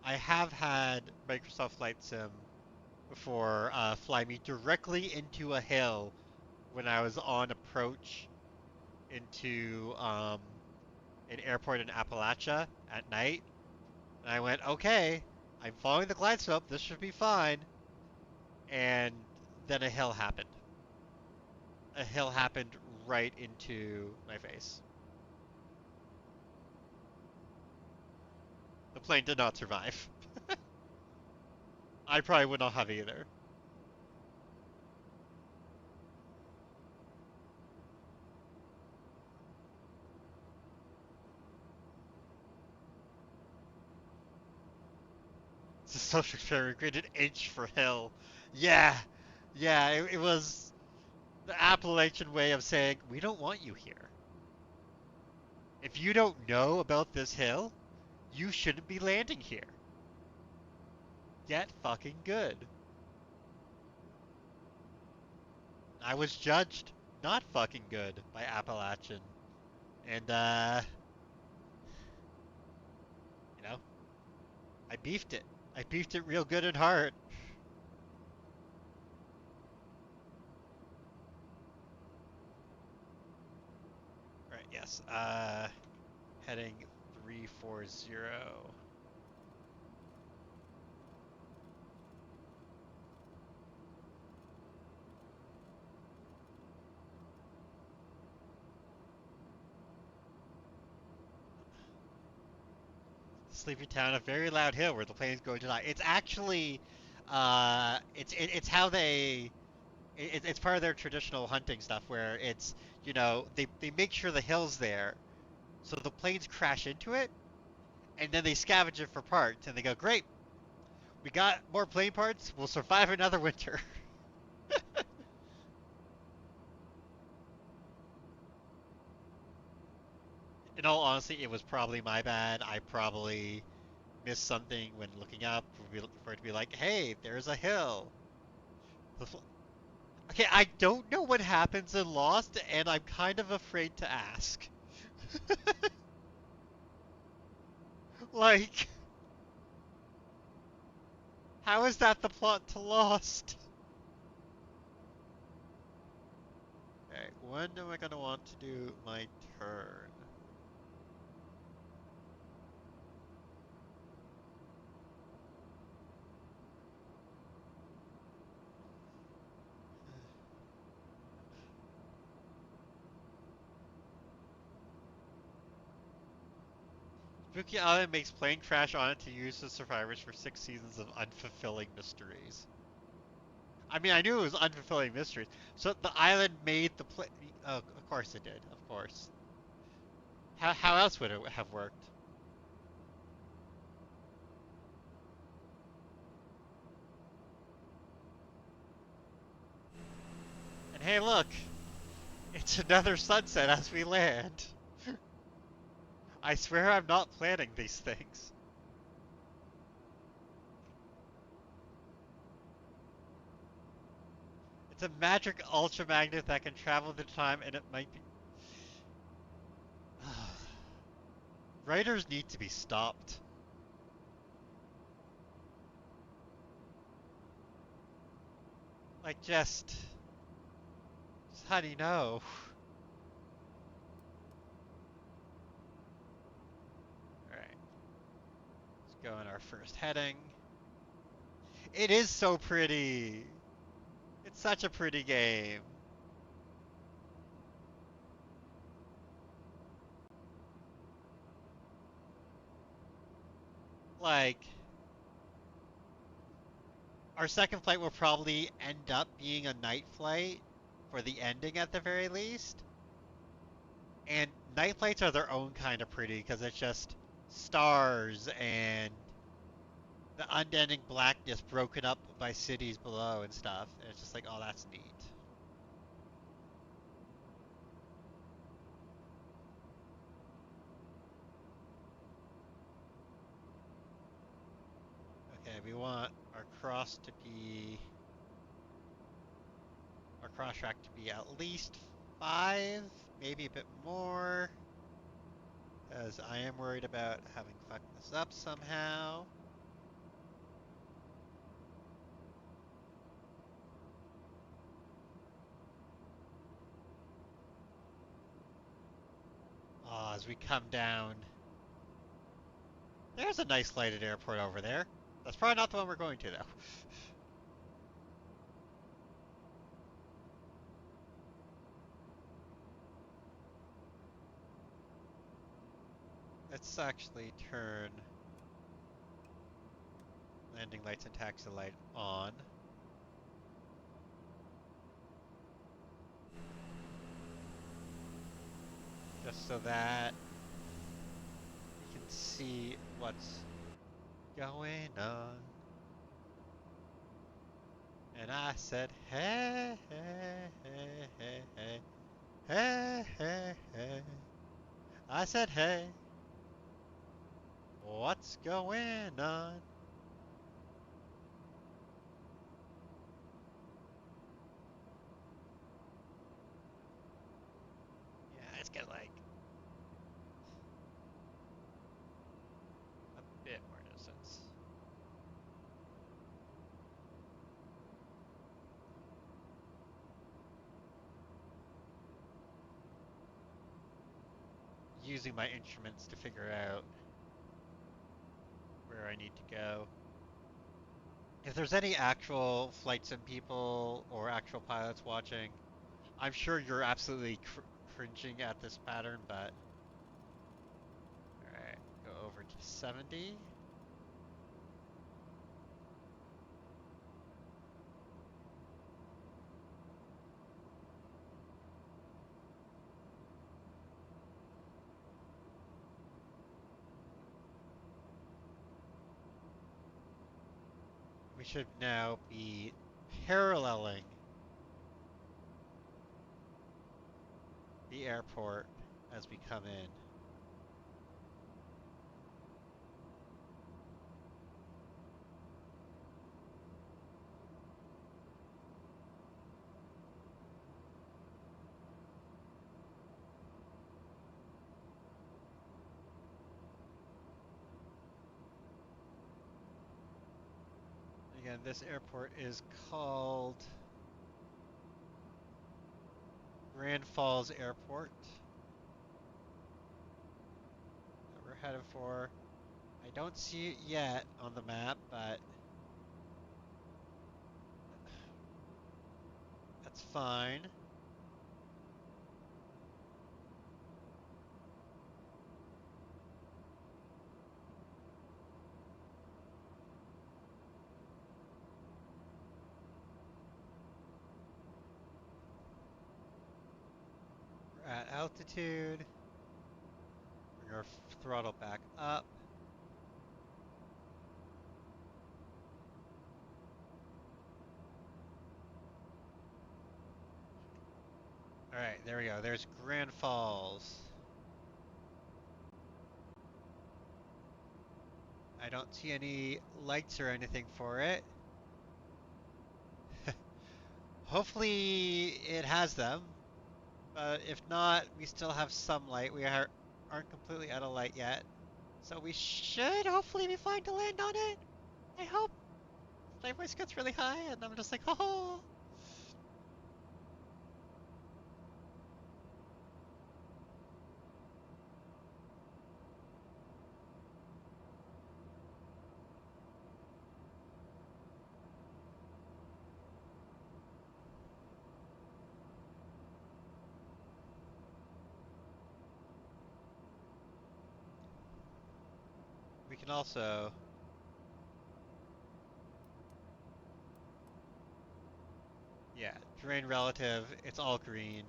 I have had Microsoft Flight Sim before fly me directly into a hill when I was on approach into an airport in Appalachia at night. And I went, okay, I'm following the glide slope. This should be fine. And then a hill happened. A hill happened right into my face. The plane did not survive. I probably would not have either. It's a social experiment graded H for hill. Yeah, yeah, it was the Appalachian way of saying, we don't want you here. If you don't know about this hill, you shouldn't be landing here. Get fucking good. I was judged not fucking good by Appalachian. And, you know, I beefed it. I beefed it real good and hard. Right, yes. Heading 340. Sleepy Town, a very loud hill where the plane's going to die. It's actually, it's how it's part of their traditional hunting stuff where it's, they make sure the hill's there, so the planes crash into it, and then they scavenge it for parts, and they go, great, we got more plane parts, we'll survive another winter. In all honesty, it was probably my bad. I probably missed something when looking up for it to be like, hey, there's a hill. Okay, I don't know what happens in Lost, and I'm kind of afraid to ask. Like, how is that the plot to Lost? Okay, when am I gonna want to do my turn? Spooky Island makes plane crash on it to use the survivors for 6 seasons of unfulfilling mysteries. I mean, I knew it was unfulfilling mysteries. So the island made the plane. Oh, of course it did. Of course. How else would it have worked? And hey, look, it's another sunset as we land. I swear I'm not planning these things. It's a magic ultramagnet that can travel through time, and it might be. Writers need to be stopped. Like, just how do you know? Alright, let's go in our first heading. It is so pretty! It's such a pretty game. Like, our second flight will probably end up being a night flight for the ending at the very least. And night flights are their own kind of pretty because it's just stars and the unending blackness broken up by cities below and stuff. And it's just like, oh, that's neat. Okay, we want our cross track to be at least 5, maybe a bit more, as I am worried about having fucked this up somehow. Oh, as we come down, there's a nice lighted airport over there. That's probably not the one we're going to, though. Let's actually turn landing lights and taxi light on. Just so that you can see what's going on. And I said, hey, hey, hey, hey, hey, hey, hey, hey. I said, hey, what's going on? using my instruments to figure out where I need to go. If there's any actual flight sim people or actual pilots watching, I'm sure you're absolutely cringing at this pattern, but alright, go over to 70. We should now be paralleling the airport as we come in. Again, this airport is called Grand Falls Airport that we're headed for. I don't see it yet on the map, but that's fine. We're at altitude. Bring our throttle back up. Alright, there we go. There's Grand Falls. I don't see any lights or anything for it. Hopefully it has them, but if not, we still have some light. Aren't completely out of light yet. So we should hopefully be fine to land on it. I hope. My voice gets really high and I'm just like, oh. We can also, yeah, terrain relative. It's all green.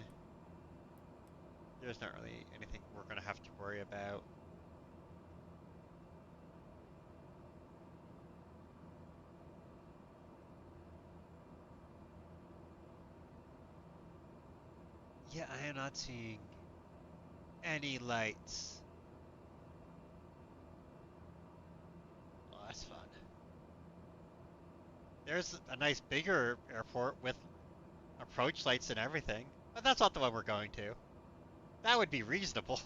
There's not really anything we're gonna have to worry about. Yeah, I am not seeing any lights. Oh, that's fun. There's a nice bigger airport with approach lights and everything, but that's not the one we're going to. That would be reasonable.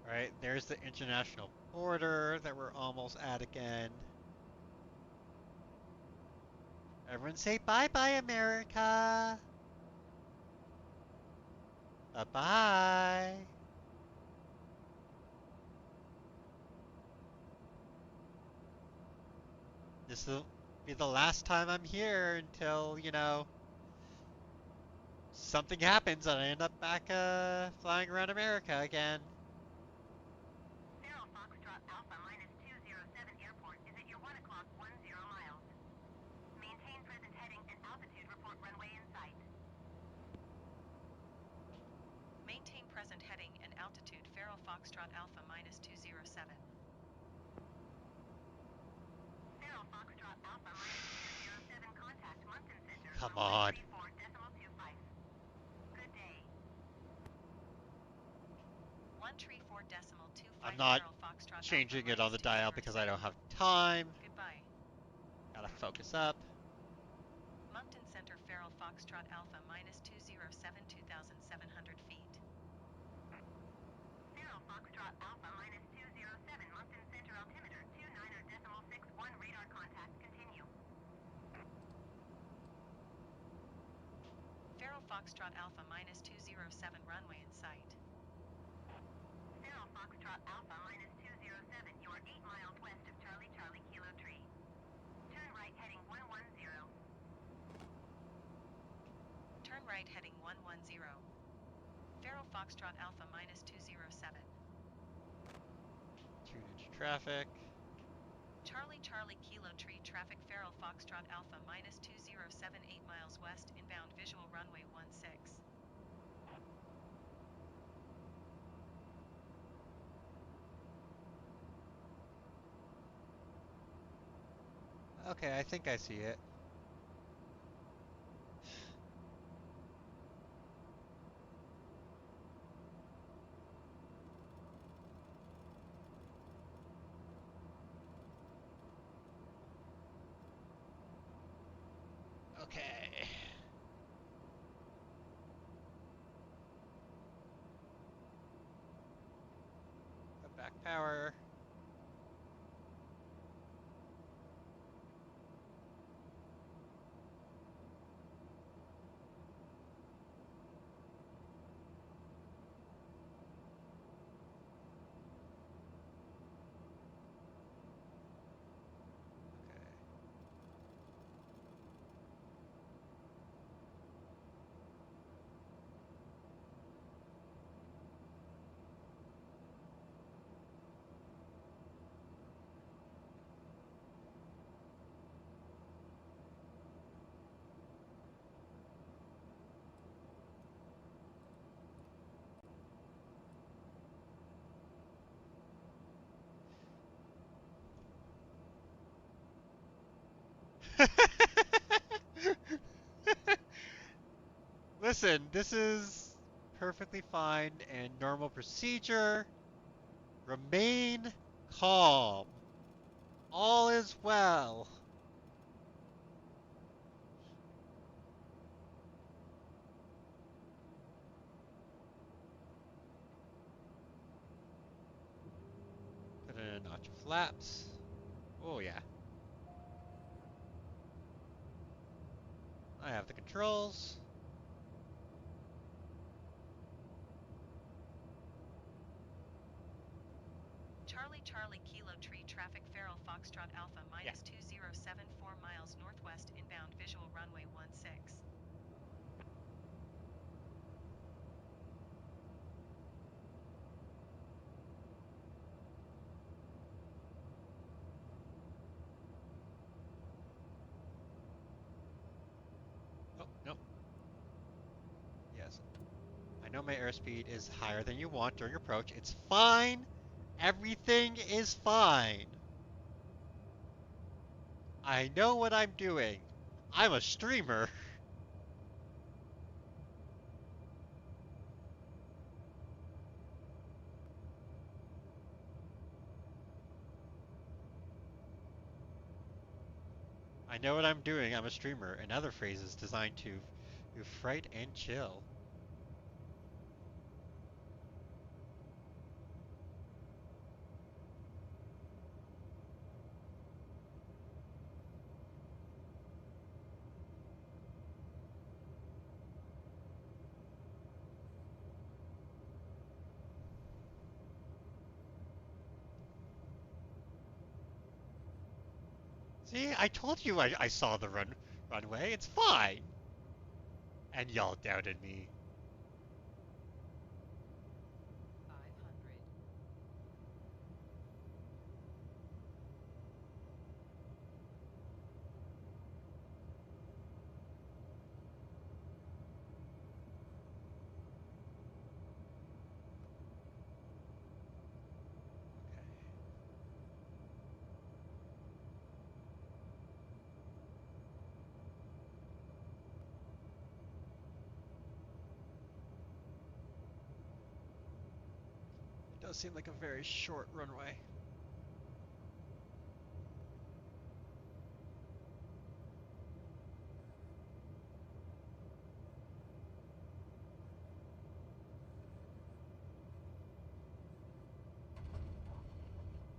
Alright, there's the international border that we're almost at again. Everyone say bye-bye, America! Bye-bye! This will be the last time I'm here until, something happens and I end up back, flying around America again. Zero Foxtrot Alpha minus 207 airport is at your 1 o'clock 10 miles. Maintain present heading and altitude report runway in sight. Maintain present heading and altitude Faro Foxtrot Alpha minus 207. Zero Foxtrot Alpha minus 207 contact Moncton Center Come on on. 134.25. Good day. 134.25 I'm not Faro Foxtrot changing Alpha it on minus the dial because I 207. don't have time. Goodbye. Gotta focus up. Moncton Center Faro Foxtrot Alpha minus 207 2,700 feet. Zero Foxtrot Alpha minus 207 Moncton Center Foxtrot Alpha minus 207 runway in sight. Zero Foxtrot Alpha minus 207. You are 8 miles west of Charlie Charlie Kilo Tree. Turn right heading 110. Turn right heading 110. Faro Foxtrot Alpha minus 207. Tune into traffic. Charlie Charlie Kilo Tree traffic Faro Foxtrot Alpha minus 207 8 miles west inbound visual runway 16. Okay, I think I see it. Okay. Back power. Okay. Listen, this is perfectly fine and normal procedure. Remain calm. All is well. Put in a notch of flaps. Oh yeah. I have the controls. Charlie Charlie Kilo Tree traffic Faro Foxtrot Alpha Yeah. minus 207 4 miles northwest inbound visual runway 16. Oh, no. Yes. I know my airspeed is higher than you want during approach. It's fine. Everything is fine. I know what I'm doing. I'm a streamer. I know what I'm doing. I'm a streamer. And other phrases designed to fright and chill. See, I told you I saw the runway. It's fine. And y'all doubted me. 500. Okay. It does seem like a very short runway.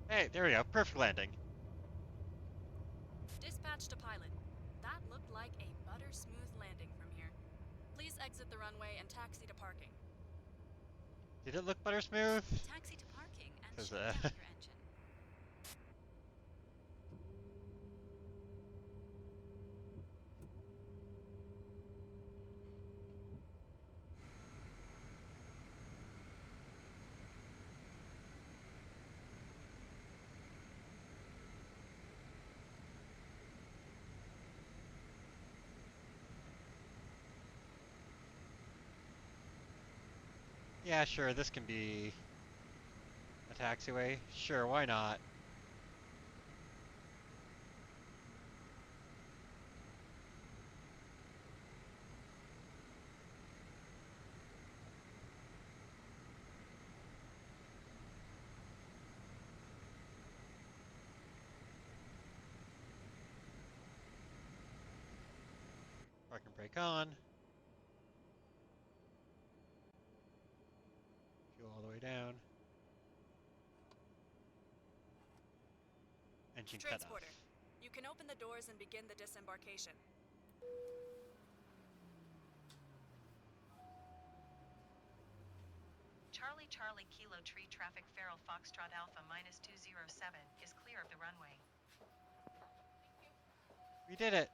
Hey, there we go. Perfect landing. Dispatch to pilot. That looked like a butter smooth landing from here. Please exit. exit the runway and taxi to parking. Did it look butter smooth? Taxi to parking and 'Cause, shut down your engine. yeah, sure, this can be a taxiway. Sure, why not? Parking brake on. Fuel all the way down. Engine cut Transporter, off. you can open the doors and begin the disembarkation. Charlie Charlie Kilo Tree Traffic Feral Foxtrot Alpha -207 is clear of the runway. We did it!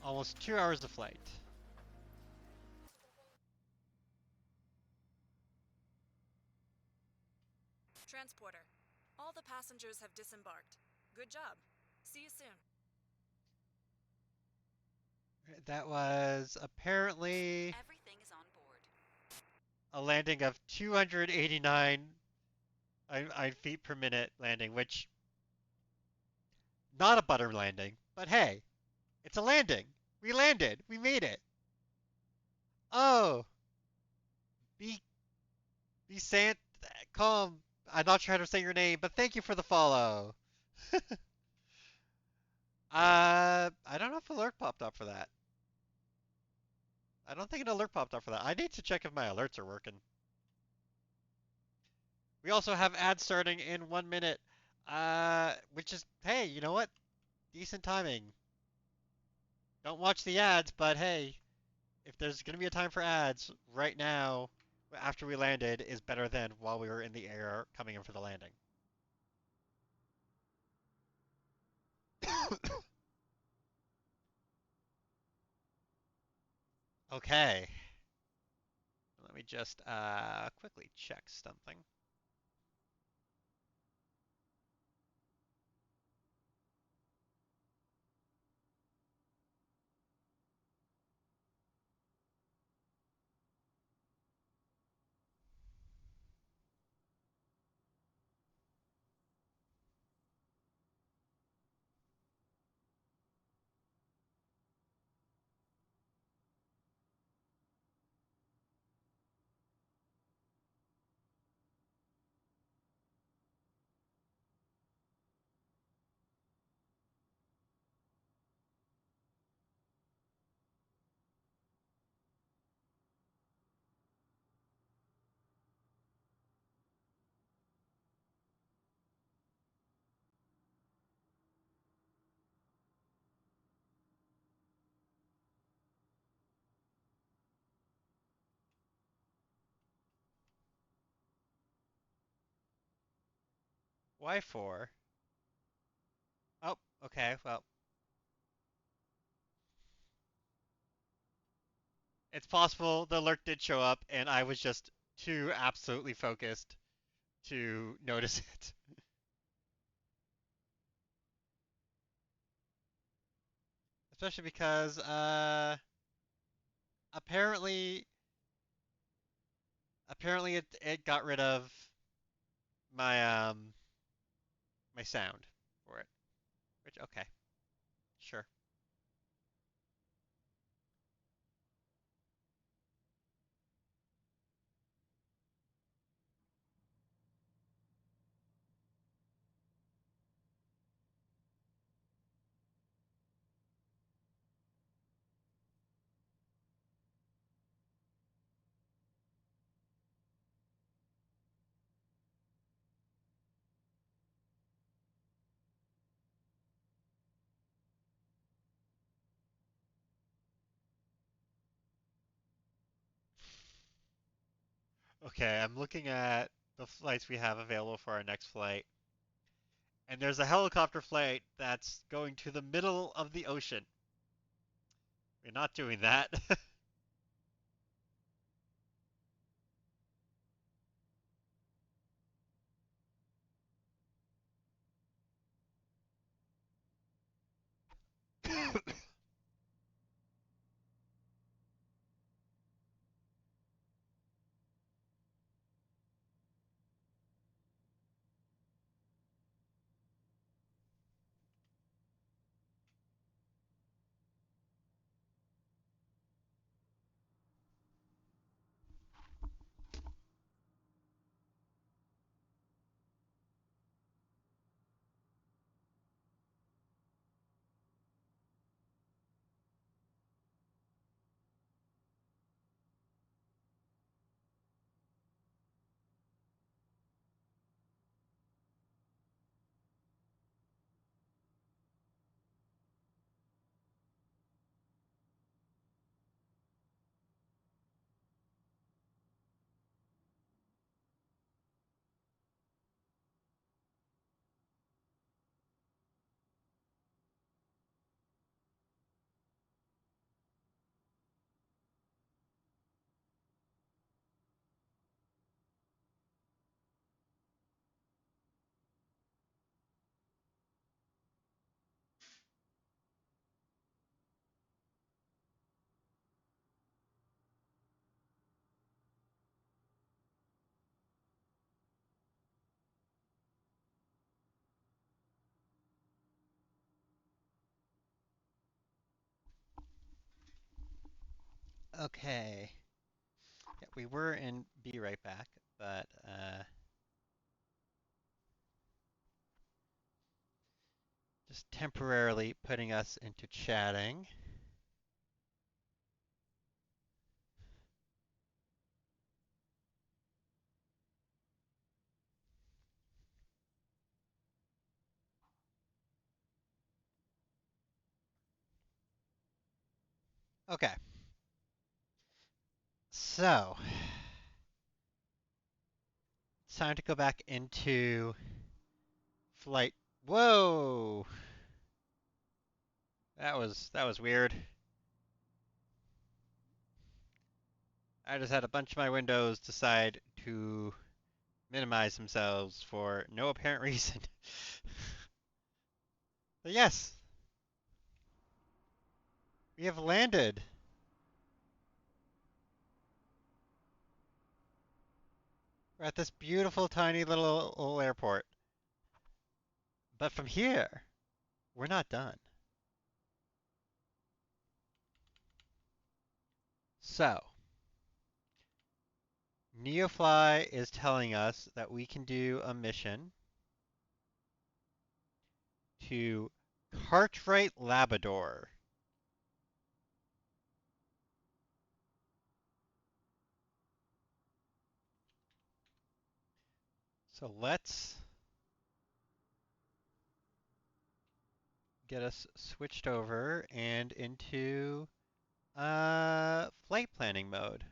Almost 2 hours of flight. Transporter, all the passengers have disembarked. Good job. See you soon. That was apparently Everything is on board. a landing of 289 feet per minute landing, which not a butter landing, but hey, it's a landing. We landed. We made it. Oh, be Sant calm. I'm not sure how to say your name, but thank you for the follow. I don't know if alert popped up for that. I don't think an alert popped up for that. I need to check if my alerts are working. We also have ads starting in 1 minute, which is, hey, you know what? Decent timing. Don't watch the ads, but hey, if there's going to be a time for ads, right now, after we landed, is better than while we were in the air coming in for the landing. Okay. Let me just quickly check something. Why 4? Oh, okay, well, it's possible the alert did show up and I was just too absolutely focused to notice it. Especially because apparently it got rid of my my sound for it. Which okay, sure. Okay, I'm looking at the flights we have available for our next flight, and there's a helicopter flight that's going to the middle of the ocean. We're not doing that. Okay. Yeah, we were in Be Right Back, but just temporarily putting us into chatting. Okay. So, it's time to go back into flight. Whoa! That was weird. I just had a bunch of my windows decide to minimize themselves for no apparent reason. But yes, we have landed. We're at this beautiful tiny little airport. But from here, we're not done. So, NeoFly is telling us that we can do a mission to Cartwright, Labrador. So let's get us switched over and into flight planning mode.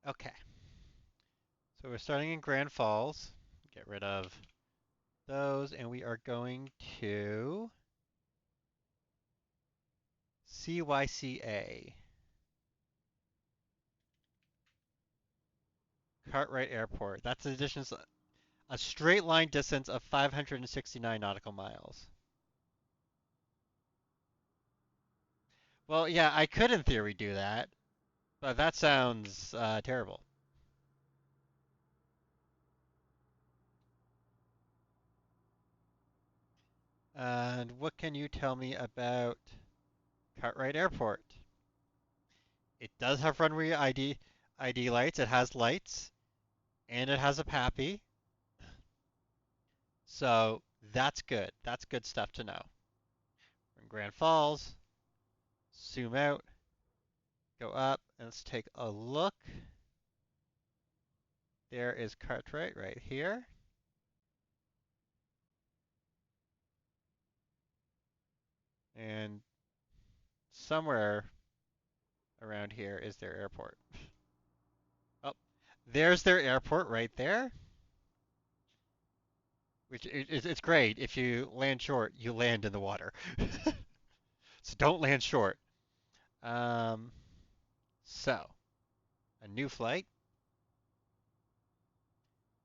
Okay, so we're starting in Grand Falls. Get rid of those, and we are going to CYCA, Cartwright Airport. That's a straight line distance of 569 nautical miles. Well, yeah, I could in theory do that, but that sounds terrible. And what can you tell me about Cartwright Airport? It does have runway ID lights. It has lights, and it has a PAPI. So that's good. That's good stuff to know. We're in Grand Falls. Zoom out. Go up, and let's take a look. There is Cartwright right here. And somewhere around here is their airport. Oh, there's their airport right there. Which it's great. If you land short, you land in the water. So don't land short. Um, so a new flight.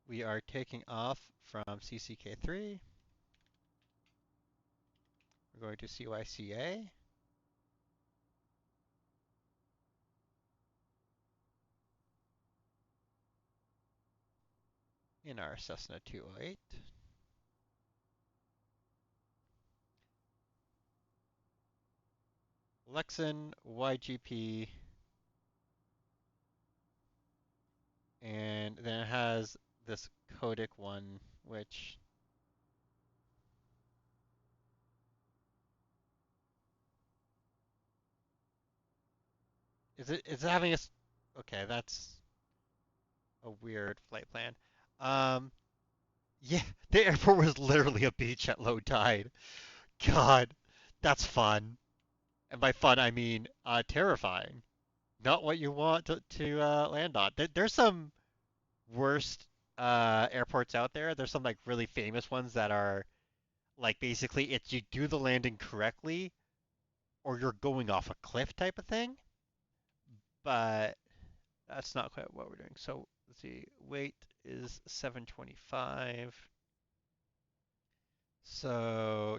We are taking off from CCK3. We're going to CYCA. In our Cessna 208. Lexan YGP, and then it has this codec one, which is it having a okay, that's a weird flight plan. Um, yeah, the airport was literally a beach at low tide. God, that's fun. And by fun, I mean terrifying. Not what you want to land on. There's some worst airports out there. There's some like really famous ones that are like basically it's you do the landing correctly or you're going off a cliff type of thing. But that's not quite what we're doing. So let's see. Weight is 725. So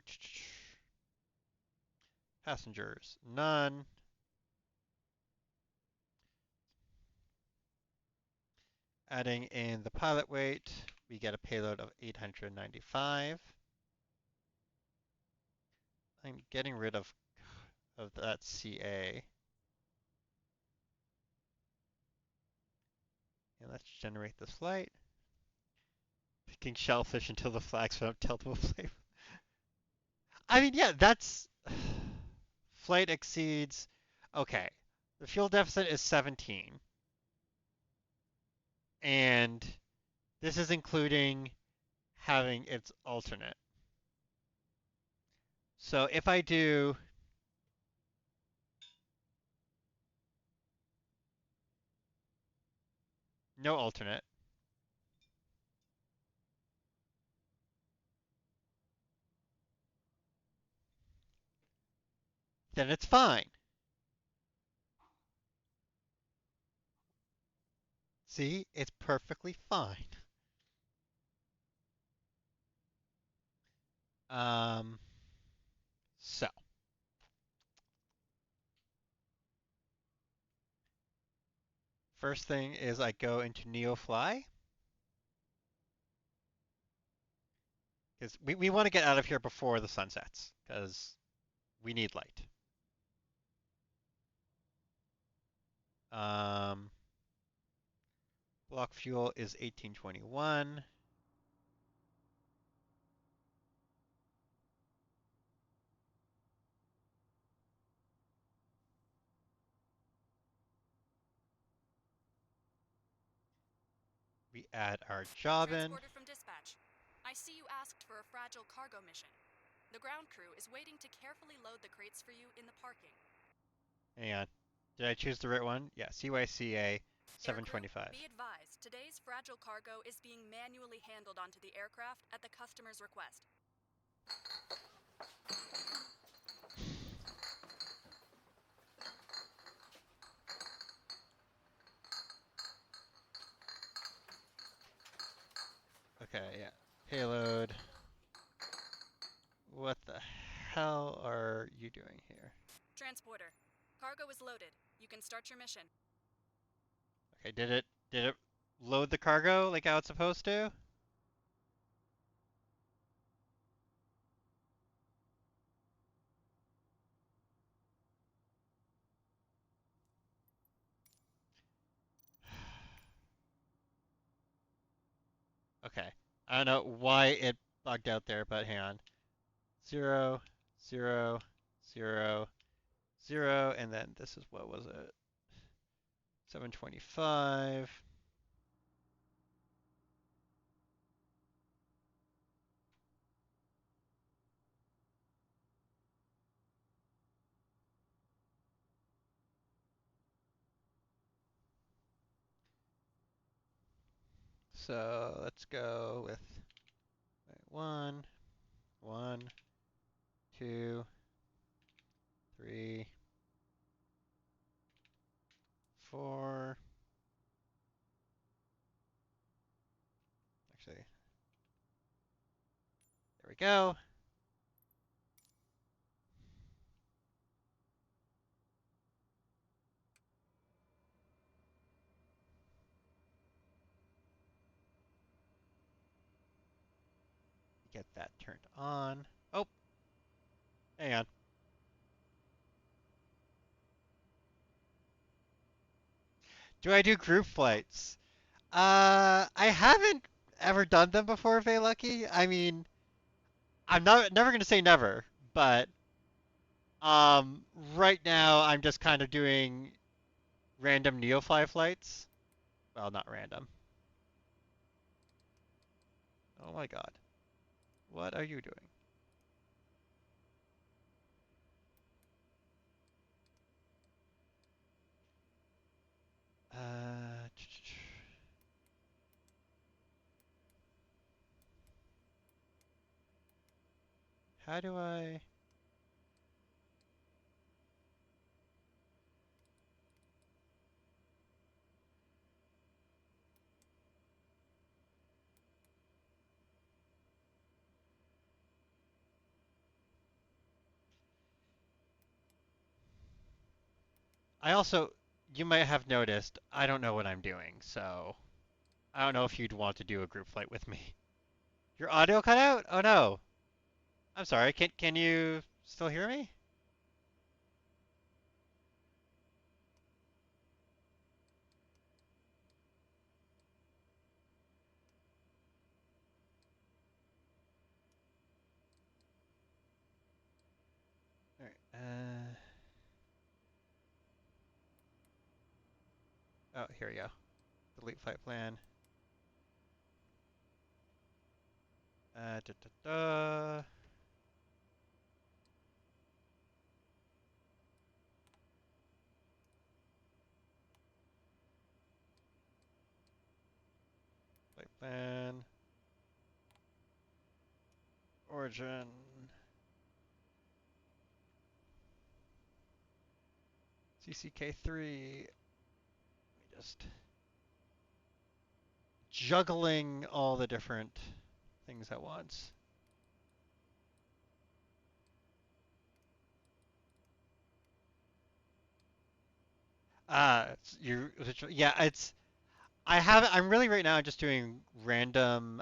passengers, none. Adding in the pilot weight, we get a payload of 895. I'm getting rid of that CA. And let's generate this flight. Picking shellfish until the flags went up tiltable flame. I mean, yeah, that's flight exceeds. Okay, the fuel deficit is 17, and this is including having its alternate. So if I do no alternate, then it's fine. See, it's perfectly fine. Um, so first thing is I go into NeoFly because we want to get out of here before the sun sets because we need light. Um, block fuel is 1821. We add our job in. Transporter from dispatch. I see you asked for a fragile cargo mission. The ground crew is waiting to carefully load the crates for you in the parking. Hang on. Did I choose the right one? Yeah, CYCA Aircrew, 725. be advised, today's fragile cargo is being manually handled onto the aircraft at the customer's request. Okay, yeah. Payload. What the hell are you doing here? Transporter, cargo is loaded. You can start your mission. Okay, did it load the cargo like how it's supposed to? Okay. I don't know why it bugged out there, but hang on. 0, 0, 0, 0, and then this is what was it? 725. So let's go with one, one, two, three, four. Actually, there we go. Get that turned on. Oh, hang on. Do I do group flights? I haven't ever done them before, Vay Lucky. I mean, I'm not never gonna say never, but um, right now I'm just kind of doing random NeoFly flights. Well, not random. Oh my God, what are you doing? Uh, how do I? I also, you might have noticed, I don't know what I'm doing, so I don't know if you'd want to do a group flight with me. Your audio cut out? Oh no. I'm sorry. Can you still hear me? All right. Oh, here we go. Delete flight plan. Da, da, da. Flight plan. Origin. CCK3. Let me just juggling all the different things at once. You yeah, it's I have I'm really right now just doing random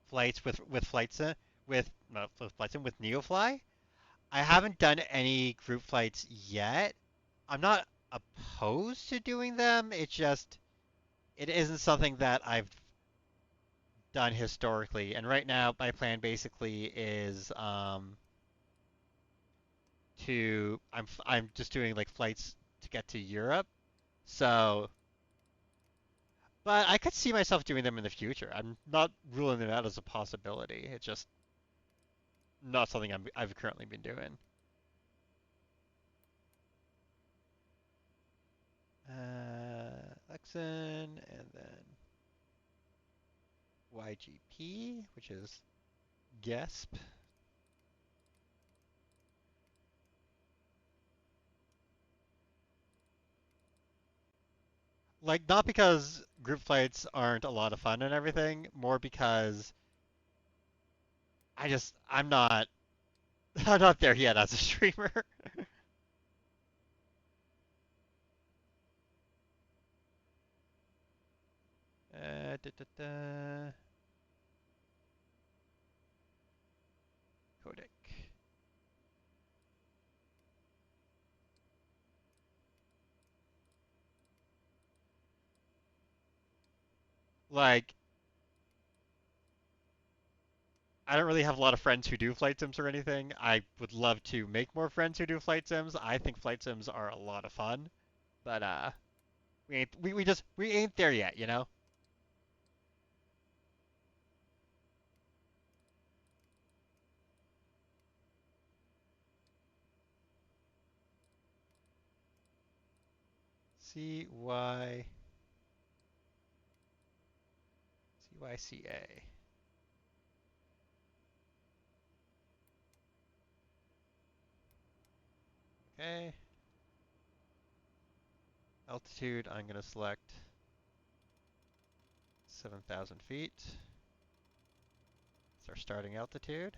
flights with flight sim with not with flight sim with NeoFly. I haven't done any group flights yet. I'm not opposed to doing them. It's just it isn't something that I've done historically. And right now my plan basically is to I'm just doing like flights to get to Europe. So, but I could see myself doing them in the future. I'm not ruling them out as a possibility. It's just not something I've currently been doing. Lexan and then YGP, which is GESP. Like not because group flights aren't a lot of fun and everything, more because I'm not I'm not there yet as a streamer. Da, da, da. Codec. Like I don't really have a lot of friends who do flight sims or anything. I would love to make more friends who do flight sims. I think flight sims are a lot of fun, but we ain't there yet, you know? CY UICA. Okay. Altitude, I'm going to select 7,000 feet. It's our starting altitude.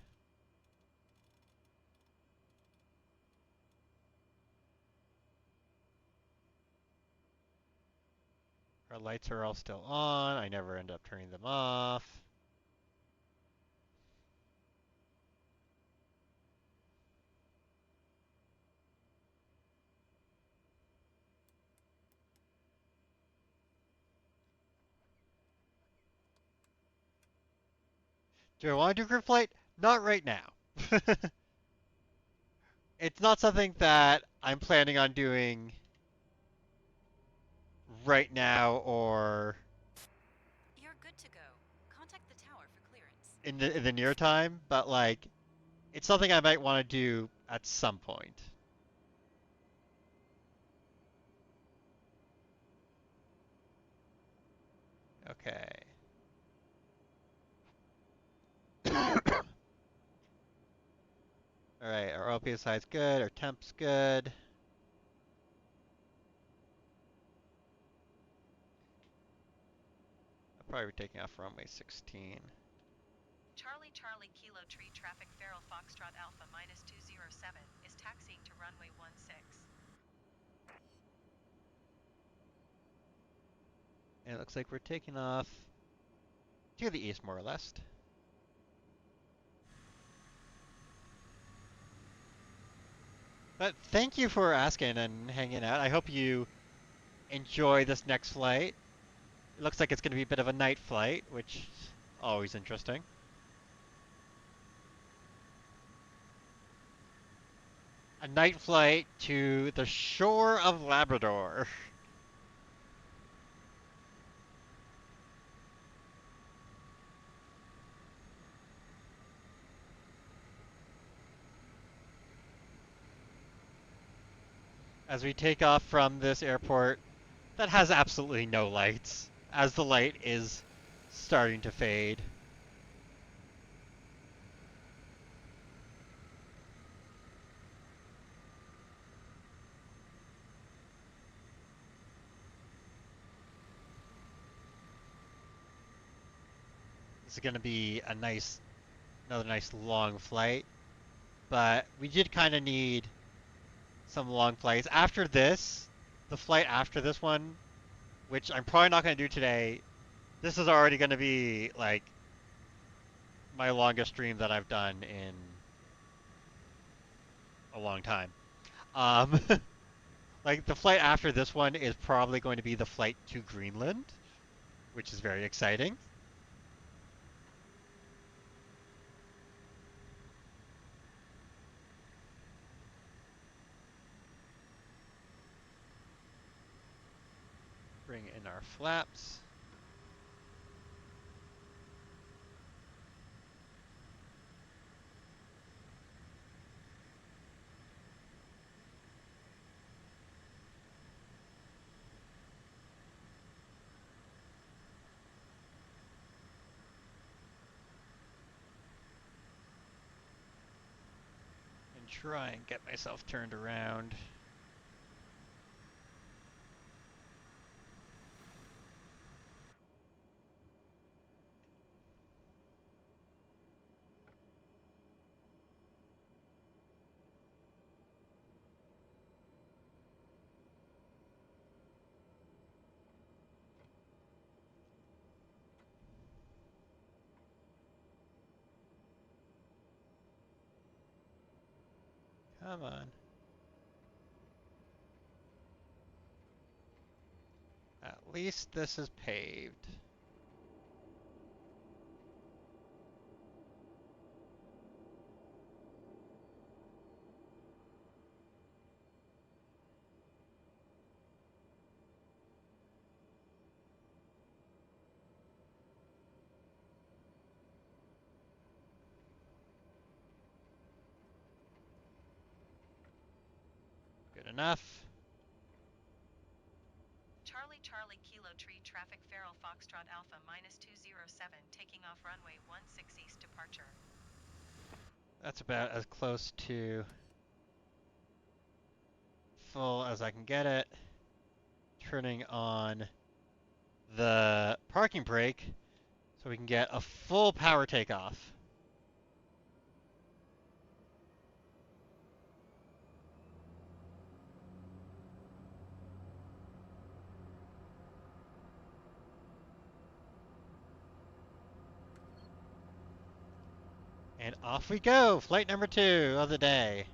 Our lights are all still on. I never end up turning them off. Do I want to do group flight? Not right now. It's not something that I'm planning on doing right now or You're good to go. Contact the tower for clearance. in the near time, but like it's something I might want to do at some point. Okay. All right, our LPSI is good, our temp's good. I'll probably be taking off runway 16. Charlie Charlie Kilo Tree Traffic Feral Foxtrot Alpha -207 is taxiing to runway 16. And it looks like we're taking off to the east, more or less. But thank you for asking and hanging out. I hope you enjoy this next flight. It looks like it's going to be a bit of a night flight, which is always interesting. A night flight to the shore of Labrador. As we take off from this airport that has absolutely no lights, as the light is starting to fade. This is going to be another nice long flight, but we did kind of need some long flights. After this, the flight after this one, which I'm probably not going to do today, this is already going to be like my longest stream that I've done in a long time. Um, like the flight after this one is probably going to be the flight to Greenland, which is very exciting. Bring in our flaps. And try and get myself turned around. Come on. At least this is paved. Good enough. Charlie Charlie Kilo Tree traffic Feral Foxtrot Alpha -207, taking off runway 16 east departure. That's about as close to full as I can get it. Turning on the parking brake so we can get a full power takeoff. And off we go, flight number 2 of the day.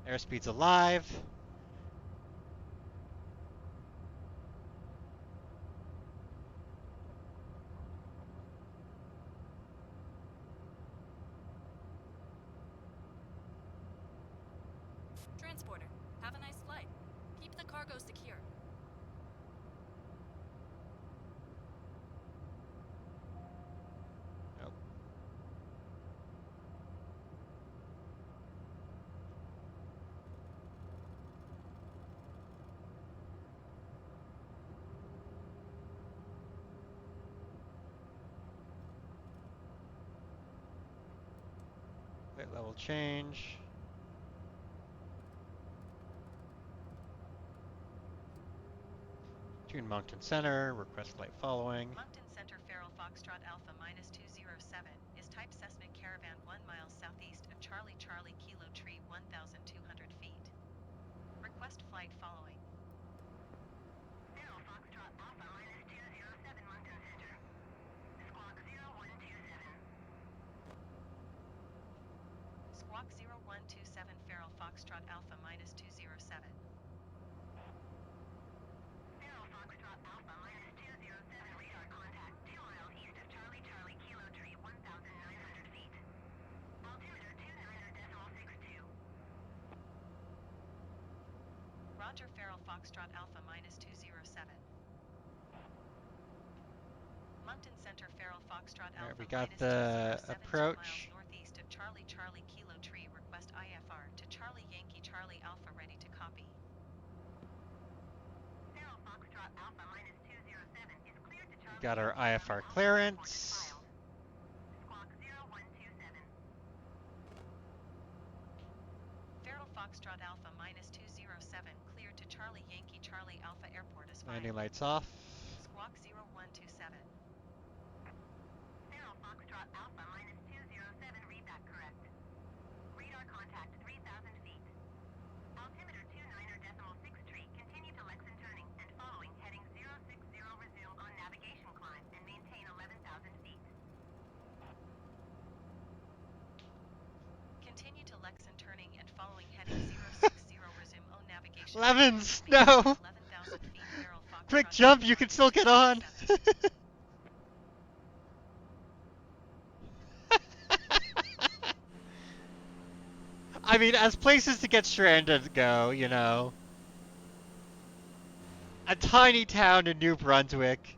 Airspeed's alive. Transporter, have a nice flight. Keep the cargo secure. Nope. Flight level change. Tune Moncton Center, request flight following. Moncton Center Feral Foxtrot Alpha -207 is type Cessna Caravan 1 miles southeast of Charlie Charlie Kilo Tree 1,200 feet. Request flight following. Feral Foxtrot Alpha -207 Moncton Center. Squawk 0127. Squawk 0127 Feral Foxtrot Alpha -207. Feral Foxtrot Alpha -207 radar contact 2 miles east of Charlie Charlie Kilo Tree 1,900 feet. Altimeter 29.62. Roger Feral Foxtrot Alpha -207. Moncton Center Feral Foxtrot Alright, Alpha we got the -207 2 miles approach. northeast of Charlie Charlie Kilo Tree. Request IFR to Charlie Yankee Charlie Alpha, ready to copy. Feral Foxtrot Alpha -207 is cleared to Charlie. Got our Yankee IFR Charlie Alpha clearance. report is filed. Squawk 0127. Feral Foxtrot Alpha -207 cleared to Charlie Yankee Charlie Alpha Airport is filed. Landing lights off. Squawk 0127. Feral Foxtrot Alpha -207 read that correct. Radar contact 3,000 feet. Altimeter 29.63. Continue to Lexington turning and following heading 060. Resume on navigation climb and maintain 11,000 feet. Continue to Lexington turning and following heading 060. Resume on navigation. Levins, Maintain no! 11,000 feet. Feral Foxtrot Quick jump, you can still get on! I mean, as places to get stranded go, you know. A tiny town in New Brunswick.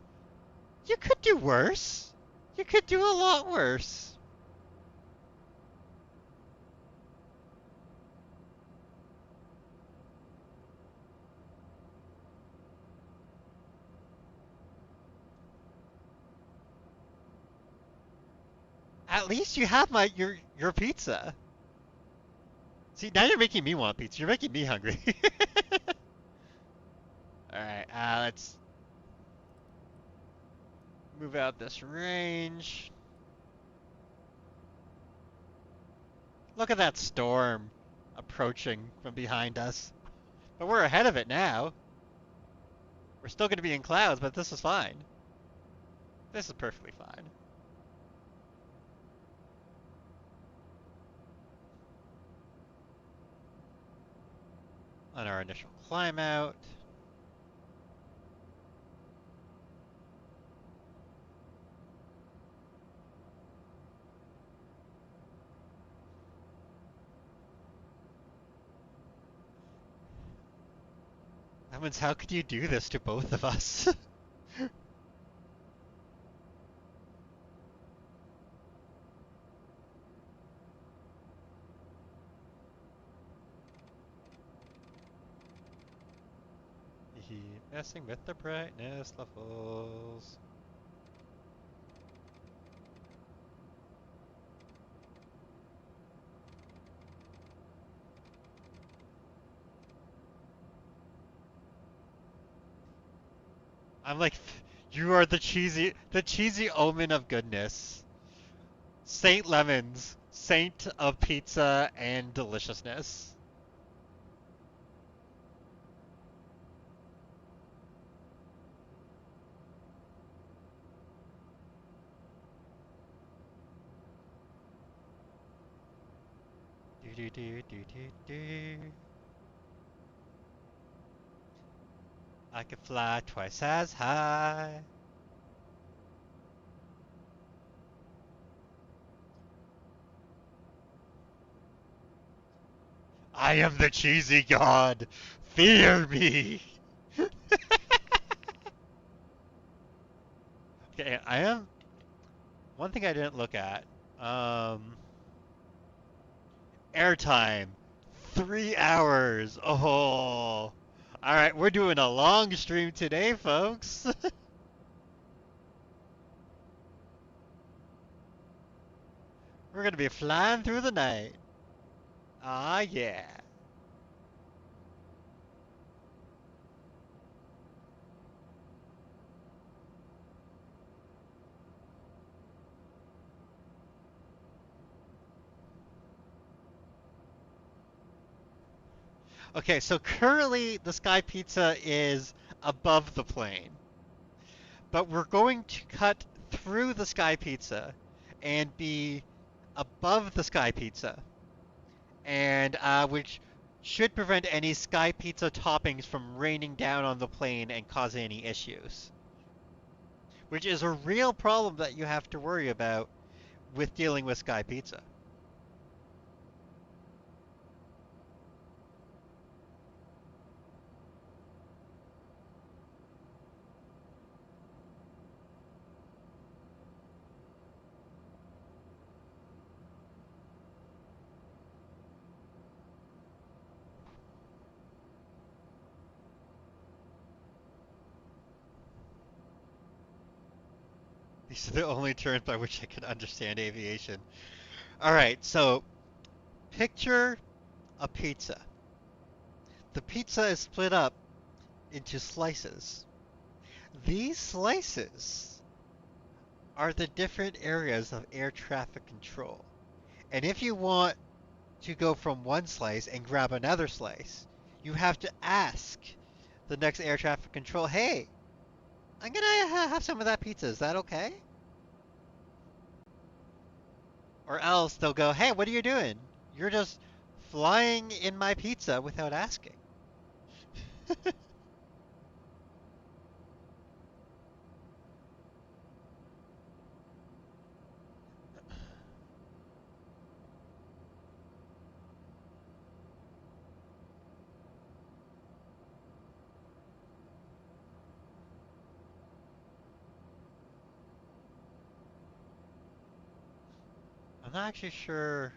You could do worse. You could do a lot worse. At least you have your pizza. See, now you're making me want pizza. You're making me hungry. Alright, let's move out this range. Look at that storm approaching from behind us. But we're ahead of it now. We're still going to be in clouds, but this is fine. This is perfectly fine. On our initial climb out. Evans, how could you do this to both of us? Keep messing with the brightness levels. I'm like, you are the cheesy omen of goodness. Saint Lemons, saint of pizza and deliciousness. Do do do do do do. I could fly twice as high. I am the cheesy god. Fear me. Okay, I am one thing I didn't look at. Um, airtime, 3 hours. Oh, all right, we're doing a long stream today, folks. We're gonna be flying through the night. Ah, yeah. Okay, so currently the Sky Pizza is above the plane, but we're going to cut through the Sky Pizza and be above the Sky Pizza, and which should prevent any Sky Pizza toppings from raining down on the plane and causing any issues, which is a real problem that you have to worry about with dealing with Sky Pizza. These are the only terms by which I can understand aviation. All right, so picture a pizza. The pizza is split up into slices. These slices are the different areas of air traffic control. And if you want to go from one slice and grab another slice, you have to ask the next air traffic control, hey, I'm going to have some of that pizza. Is that okay? Or else they'll go, hey, what are you doing? You're just flying in my pizza without asking. I'm not actually sure.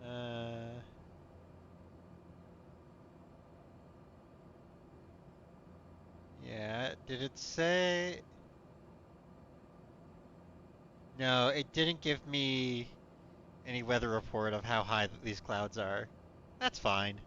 Uh, yeah, did it say? No, it didn't give me any weather report of how high these clouds are. That's fine.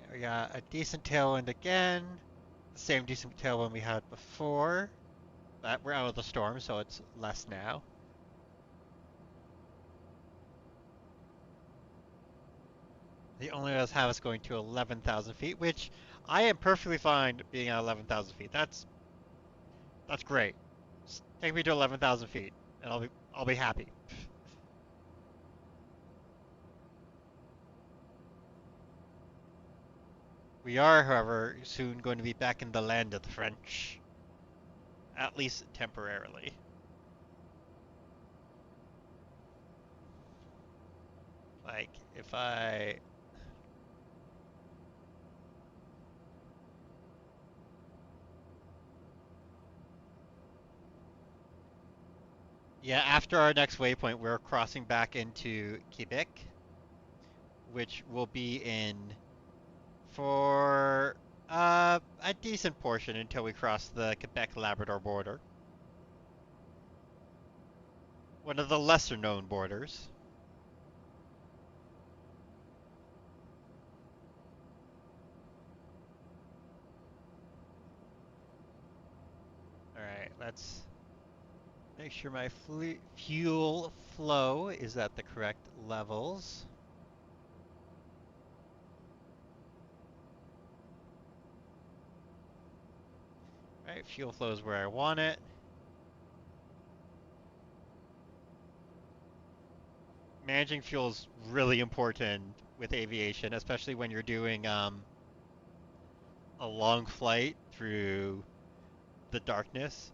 Yeah, we got a decent tailwind again. The same decent tailwind we had before. But we're out of the storm, so it's less now. The only does have us going to 11,000 feet, which I am perfectly fine being at 11,000 feet. That's great. Just take me to 11,000 feet, and I'll be happy. We are, however, soon going to be back in the land of the French, at least temporarily. Like if I Yeah, after our next waypoint, we're crossing back into Quebec, which will be in for a decent portion until we cross the Quebec-Labrador border, one of the lesser-known borders. All right, let's make sure my fuel flow is at the correct levels. All right, fuel flow is where I want it. Managing fuel is really important with aviation, especially when you're doing a long flight through the darkness.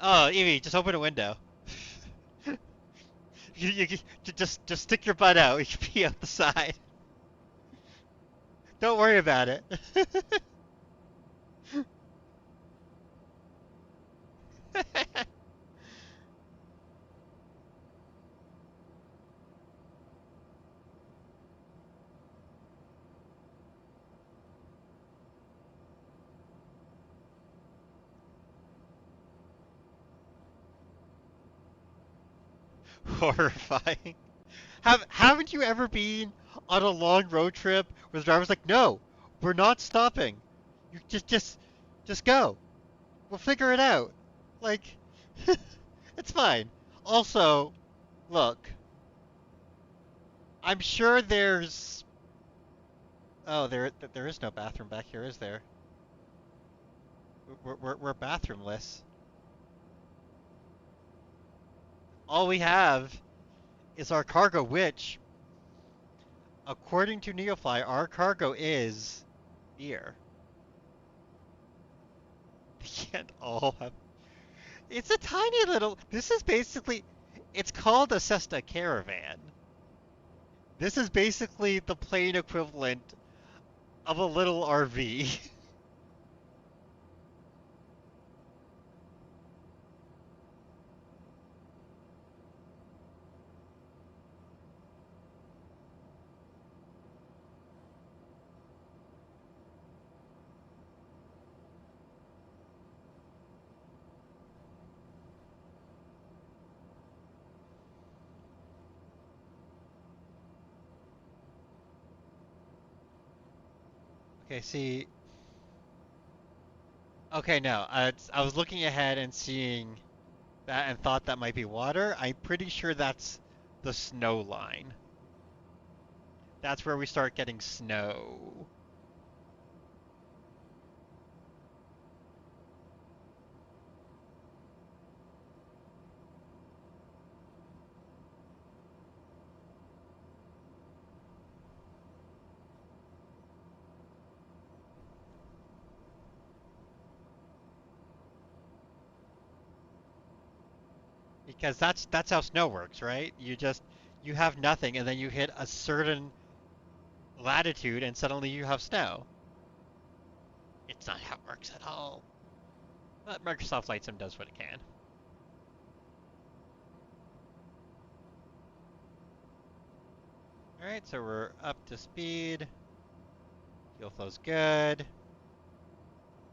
Oh, Evie, just open a window. Just stick your butt out. You can pee out the side. Don't worry about it. Horrifying. Haven't you ever been on a long road trip where the driver's like, "No, we're not stopping. You just go. We'll figure it out." Like, it's fine. Also, look, I'm sure there's. Oh, there is no bathroom back here, is there? We're bathroomless. All we have is our cargo, which, according to NeoFly, our cargo is beer. We can't all have. It's a tiny little. This is basically. It's called a Cessna Caravan. This is basically the plane equivalent of a little RV. Okay, see. Okay, no. I was looking ahead and seeing that and thought that might be water. I'm pretty sure that's the snow line. That's where we start getting snow. Because that's how snow works, right? You have nothing and then you hit a certain latitude and suddenly you have snow. It's not how it works at all. But Microsoft Flight Sim does what it can. Alright, so we're up to speed. Fuel flow's good.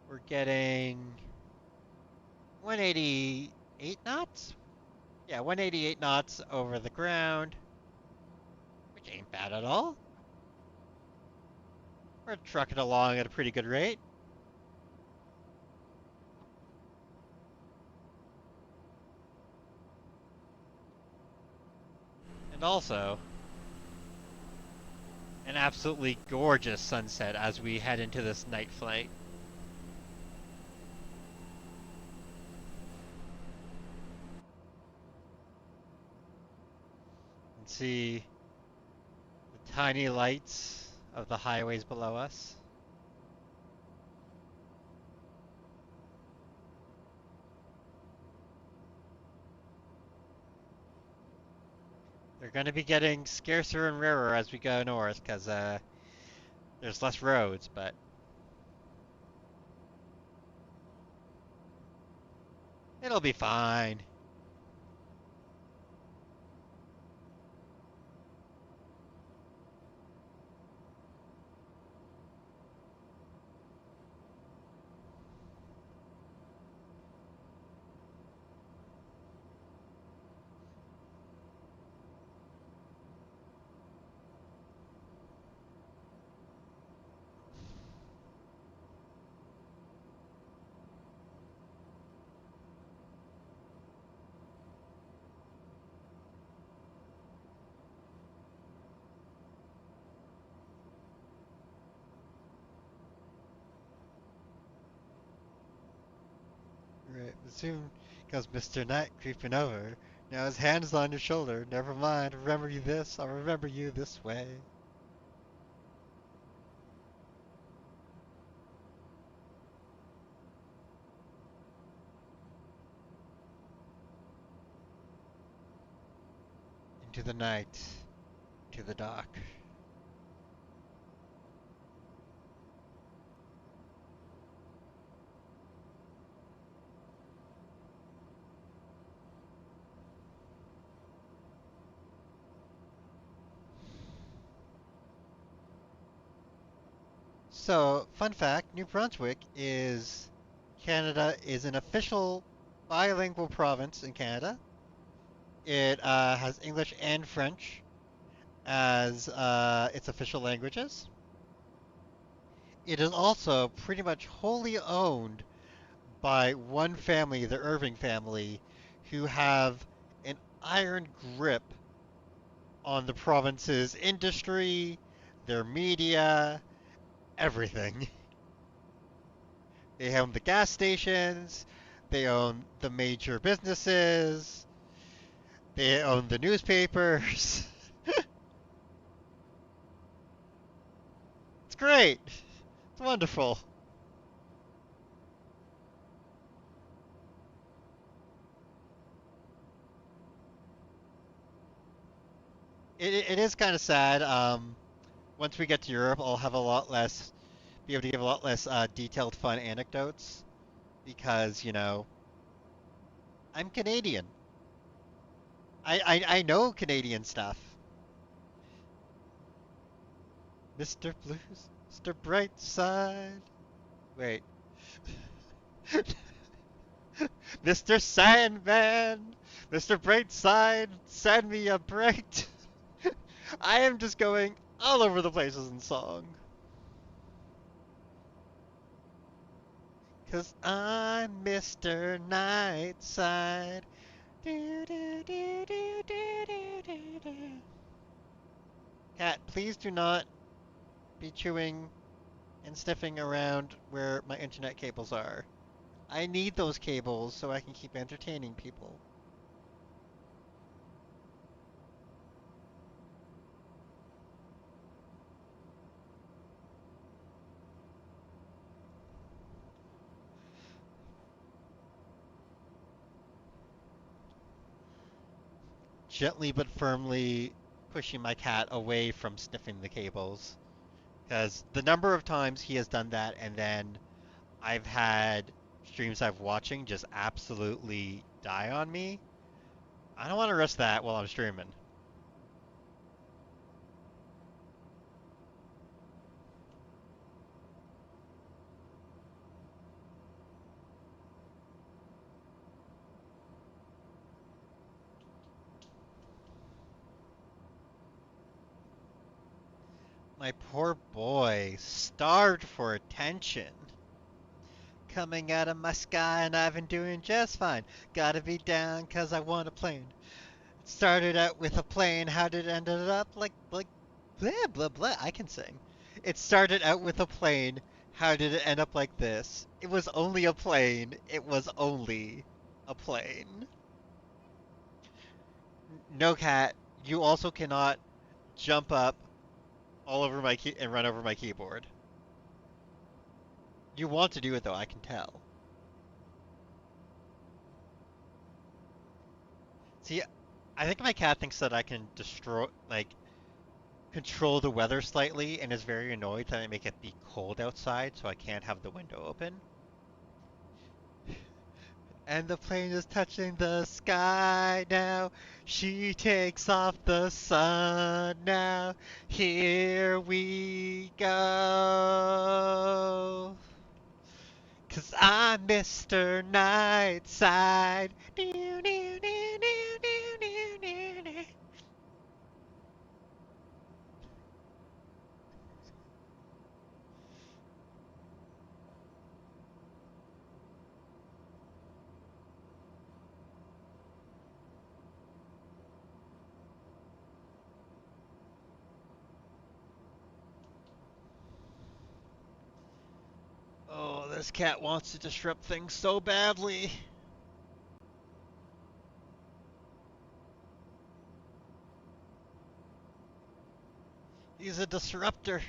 We're getting 188 knots? Yeah, 188 knots over the ground, which ain't bad at all. We're trucking along at a pretty good rate. And also, an absolutely gorgeous sunset as we head into this night flight. And see the tiny lights of the highways below us. They're going to be getting scarcer and rarer as we go north because there's less roads, but it'll be fine. Right, but soon comes Mr. Knight creeping over. Now his hand's on your shoulder. Never mind, remember you this, I'll remember you this way. Into the night, to the dock. So, fun fact, New Brunswick is Canada is an official bilingual province in Canada. It has English and French as its official languages. It is also pretty much wholly owned by one family, the Irving family, who have an iron grip on the province's industry, their media, everything. They own the gas stations, they own the major businesses, they own the newspapers. It's great. It's wonderful. It is kind of sad. Once we get to Europe, I'll have a lot less, be able to give a lot less detailed, fun anecdotes because, I'm Canadian. I know Canadian stuff. Mr. Blues, Mr. Brightside. Wait. Mr. Sandman, Mr. Brightside, send me a bright. I am just going all over the places in song. 'Cause I'm Mr. Nightside. Do, do, do, do, do, do, do, do. Cat, please do not be chewing and sniffing around where my internet cables are. I need those cables so I can keep entertaining people. Gently but firmly pushing my cat away from sniffing the cables. Because the number of times he has done that and then I've had streams I've watching just absolutely die on me. I don't want to risk that while I'm streaming. My poor boy, starved for attention. Coming out of my sky and I've been doing just fine. Gotta be down 'cause I want a plane. It started out with a plane. How did it ended up like blah blah blah? I can sing. It started out with a plane. How did it end up like this? It was only a plane. It was only a plane. No cat. You also cannot jump up all over my key and run over my keyboard. You want to do it though, I can tell. See, I think my cat thinks that I can control the weather slightly and is very annoyed that I make it be cold outside so I can't have the window open. And the plane is touching the sky now. She takes off the sun now. Here we go. 'Cause I'm Mr. Nightside. Oh, this cat wants to disrupt things so badly. He's a disruptor.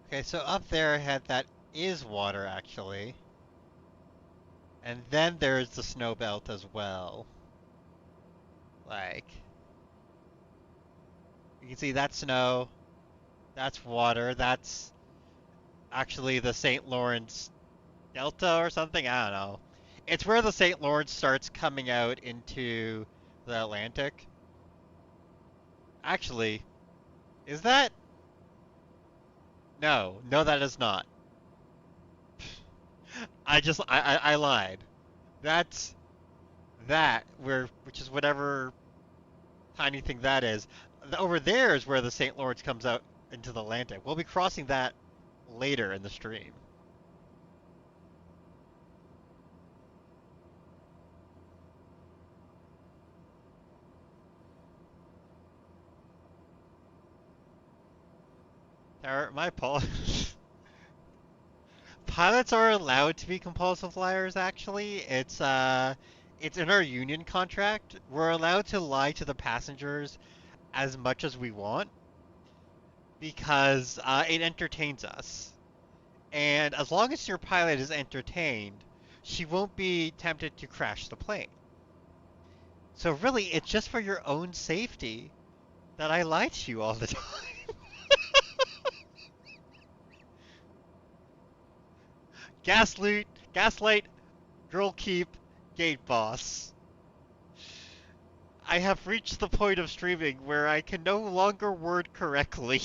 Okay, so up there ahead, that is water actually. And then there's the snow belt as well. Like, you can see that's snow, that's water, that's actually the St. Lawrence Delta or something. I don't know. It's where the St. Lawrence starts coming out into the Atlantic. Actually, is that? No, no, that is not. I lied. That's that where which is whatever tiny thing that is. Over there is where the St. Lawrence comes out into the Atlantic. We'll be crossing that later in the stream. My apologies. Pilots are allowed to be compulsive liars, actually. It's in our union contract. We're allowed to lie to the passengers as much as we want because it entertains us. And as long as your pilot is entertained, she won't be tempted to crash the plane. So really, it's just for your own safety that I lie to you all the time. Gaslight, girl keep, gate boss. I have reached the point of streaming where I can no longer word correctly.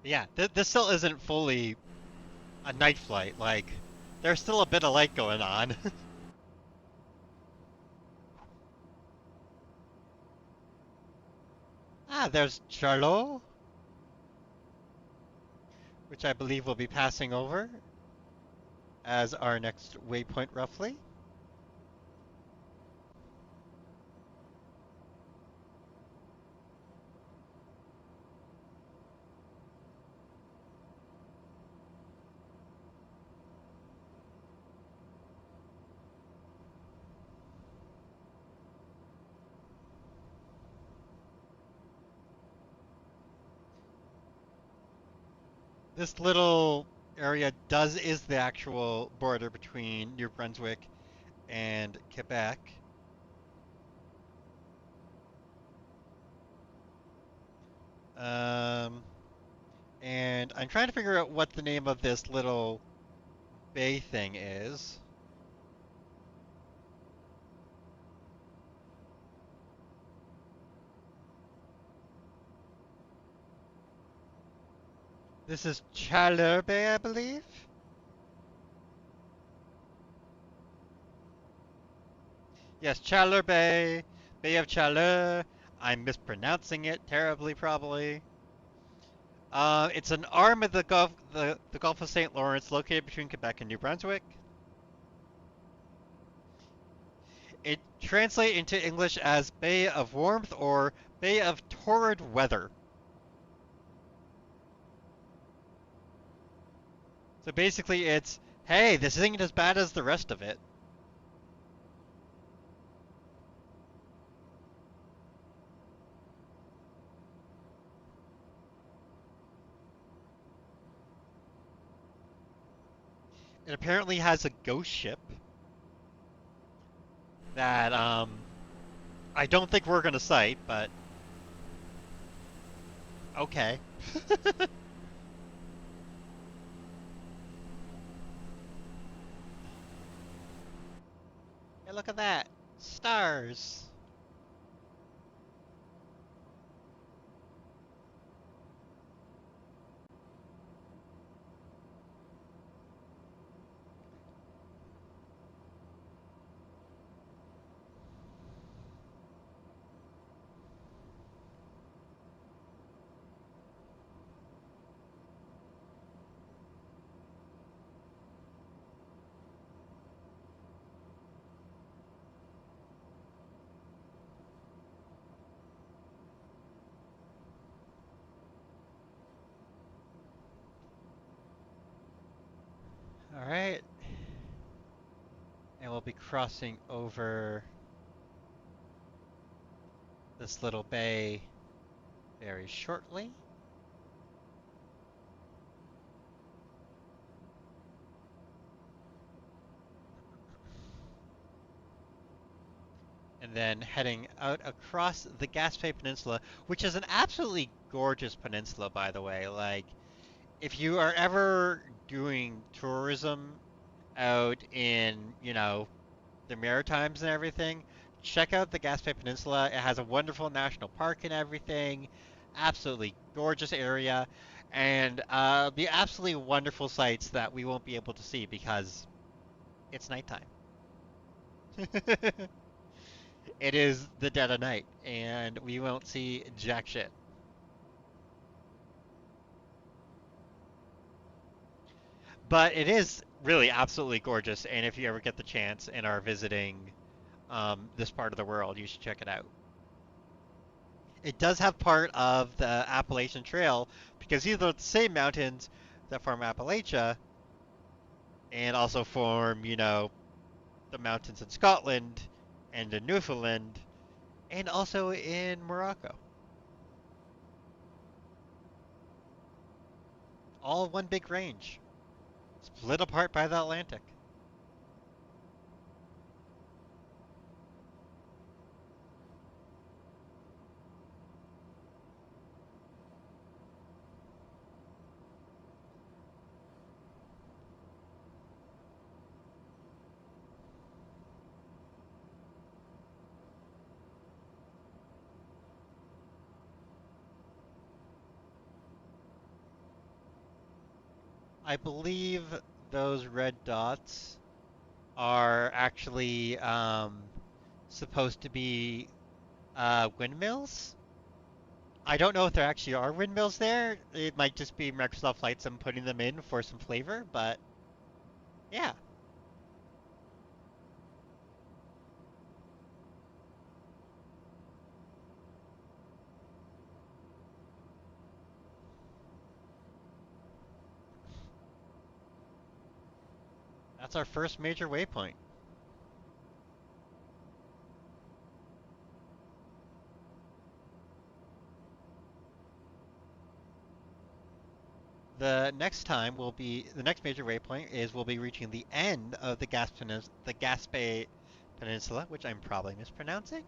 Yeah, this still isn't fully a night flight. Like, there's still a bit of light going on. Ah, there's Charlot, which I believe will be passing over as our next waypoint, roughly. This little area is the actual border between New Brunswick and Quebec. Um, and I'm trying to figure out what the name of this little bay thing is. This is Chaleur Bay, I believe. Yes, Chaleur Bay, Bay of Chaleur. I'm mispronouncing it terribly, probably. It's an arm of the Gulf of St. Lawrence, located between Quebec and New Brunswick. It translates into English as Bay of Warmth or Bay of Torrid Weather. So basically, it's hey, this isn't as bad as the rest of it. It apparently has a ghost ship that I don't think we're gonna sight, but okay. Hey, look at that. Stars. All right. And we'll be crossing over this little bay very shortly. And then heading out across the Gaspé Peninsula, which is an absolutely gorgeous peninsula, by the way. Like, if you are ever doing tourism out in, the Maritimes and everything, check out the Gaspé Peninsula. It has a wonderful national park and everything. Absolutely gorgeous area. And the absolutely wonderful sights that we won't be able to see because it's nighttime. It is the dead of night, and we won't see jack shit. But it is really absolutely gorgeous, and if you ever get the chance and are visiting this part of the world, you should check it out. It does have part of the Appalachian Trail because these are the same mountains that form Appalachia and also form, the mountains in Scotland and in Newfoundland and also in Morocco. All one big range, split apart by the Atlantic. I believe those red dots are actually supposed to be windmills. I don't know if there actually are windmills there. It might just be Microsoft Flight Sim putting them in for some flavor, but yeah, that's our first major waypoint. The next major waypoint is we'll be reaching the end of the Gaspé Peninsula, which I'm probably mispronouncing,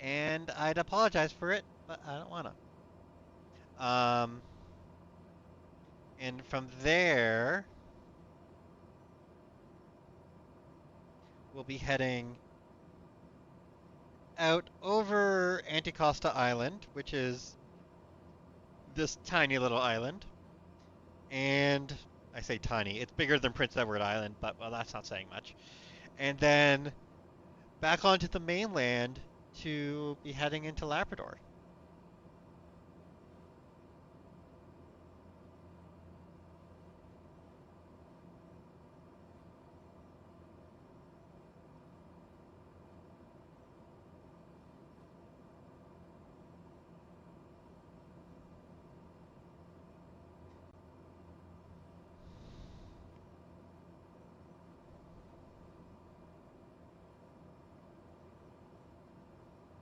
and I'd apologize for it, but I don't wanna. Um, and from there, we'll be heading out over Anticosta Island, which is this tiny little island, and I say tiny. It's bigger than Prince Edward Island, but well, that's not saying much. And then back onto the mainland to be heading into Labrador.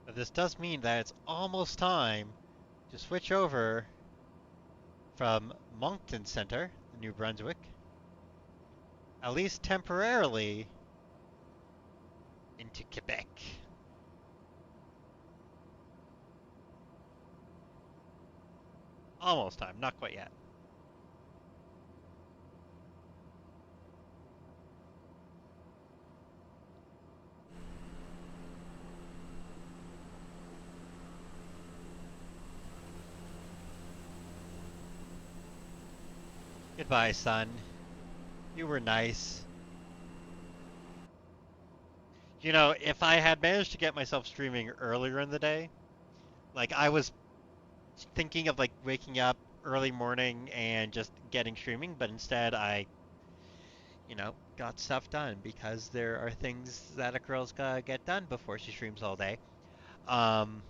But this does mean that it's almost time to switch over from Moncton Center, New Brunswick, at least temporarily, into Quebec. Almost time, not quite yet. Goodbye, son. You were nice. You know, if I had managed to get myself streaming earlier in the day, like I was thinking of like waking up early morning and just getting streaming, but instead I, got stuff done because there are things that a girl's gotta get done before she streams all day. Um,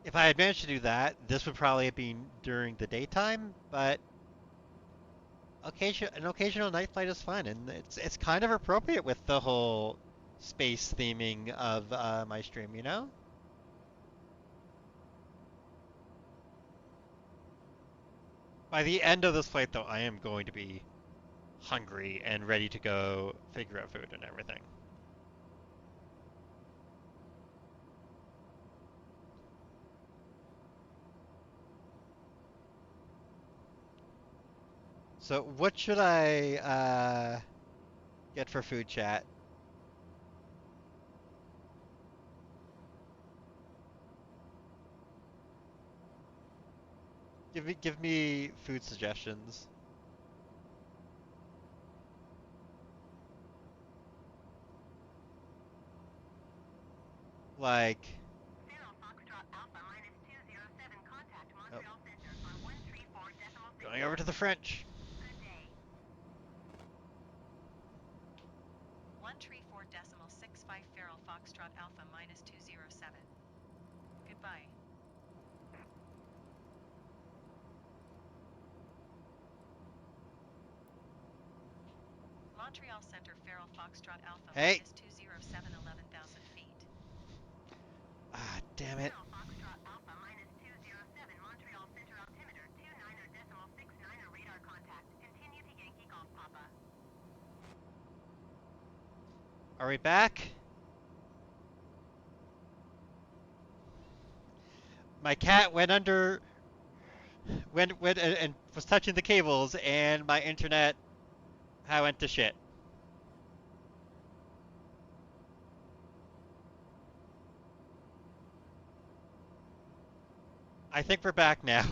if I had managed to do that, this would probably have been during the daytime, but an occasional night flight is fun, and it's kind of appropriate with the whole space theming of my stream, you know? By the end of this flight, though, I am going to be hungry and ready to go figure out food and everything. So, what should I get for food, chat? Give me food suggestions. Like, Zero Foxtrot Alpha minus 207, contact oh, Montreal Center on 134.6. going over to the French. Good day. 134.65 Feral Foxtrot Alpha minus 207. Goodbye. Montreal Center Feral Foxtrot Alpha Hey, minus 207 11,000 feet. ah, damn it. Zero Foxtrot Alpha minus 207, Montreal Center altimeter 29.69 radar contact. Continue to Yankee Golf Papa. Are we back? My cat went under, went and was touching the cables, and my internet went to shit. I think we're back now.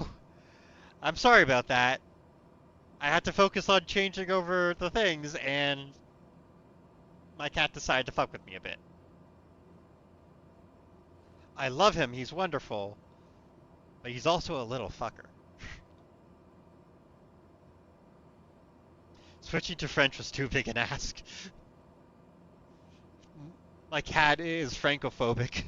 I'm sorry about that. I had to focus on changing over the things, and my cat decided to fuck with me a bit. I love him, he's wonderful, but he's also a little fucker. Switching to French was too big an ask. My cat is francophobic.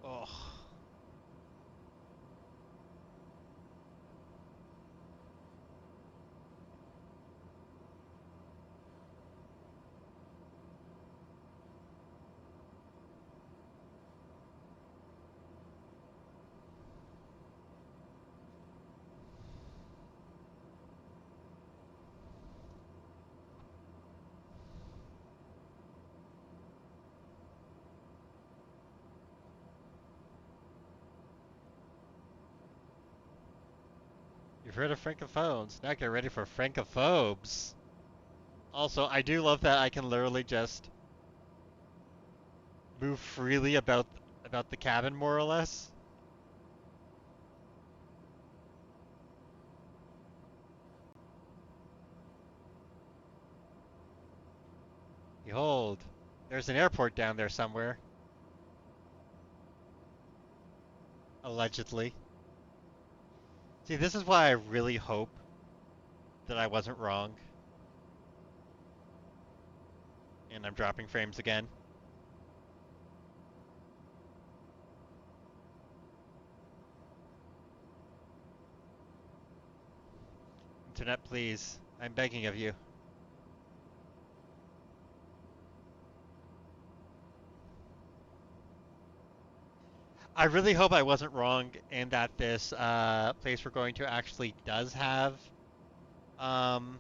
Oh. You've heard of francophones. Now get ready for francophobes. Also, I do love that I can literally just move freely about the cabin, more or less. Behold, there's an airport down there somewhere. Allegedly. See, this is why I really hope that I wasn't wrong. And I'm dropping frames again. Internet, please. I'm begging of you. I really hope I wasn't wrong and that this place we're going to actually um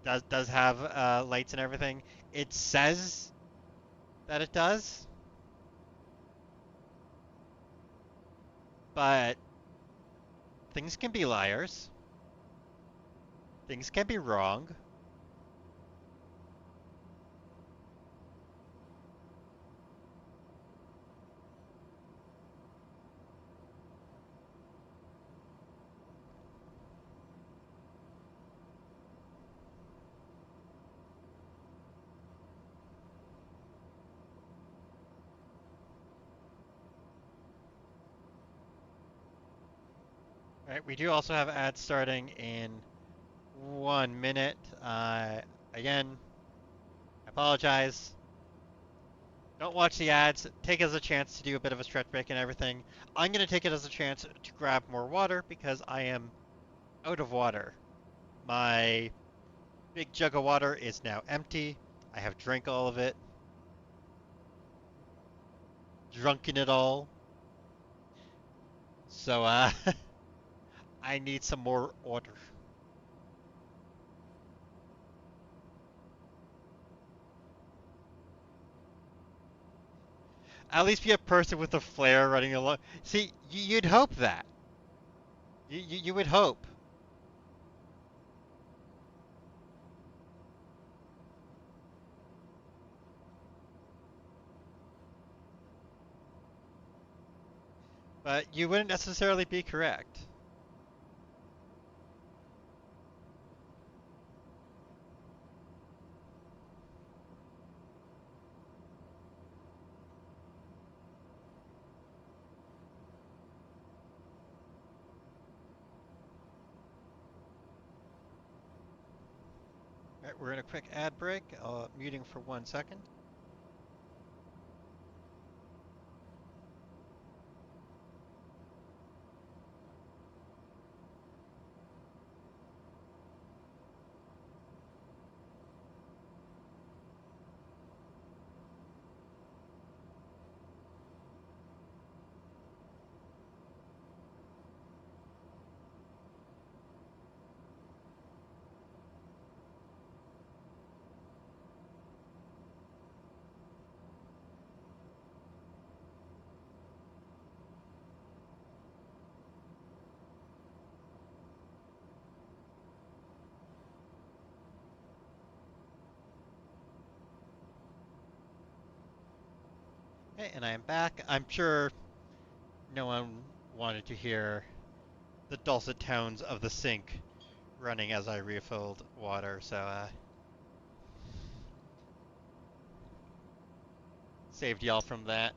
does have lights and everything. It says that it does, but things can be liars. Things can be wrong. All right, we do also have ads starting in 1 minute. Again, I apologize. Don't watch the ads. Take it as a chance to do a bit of a stretch break and everything. I'm going to take it as a chance to grab more water because I am out of water. My big jug of water is now empty. I have drank all of it, drunken it all. So, I need some more water. At least be a person with a flare running along. See, you'd hope that. You would hope. But you wouldn't necessarily be correct. All right, we're in a quick ad break. Muting for 1 second. Okay, and I am back. I'm sure no one wanted to hear the dulcet tones of the sink running as I refilled water, so saved y'all from that.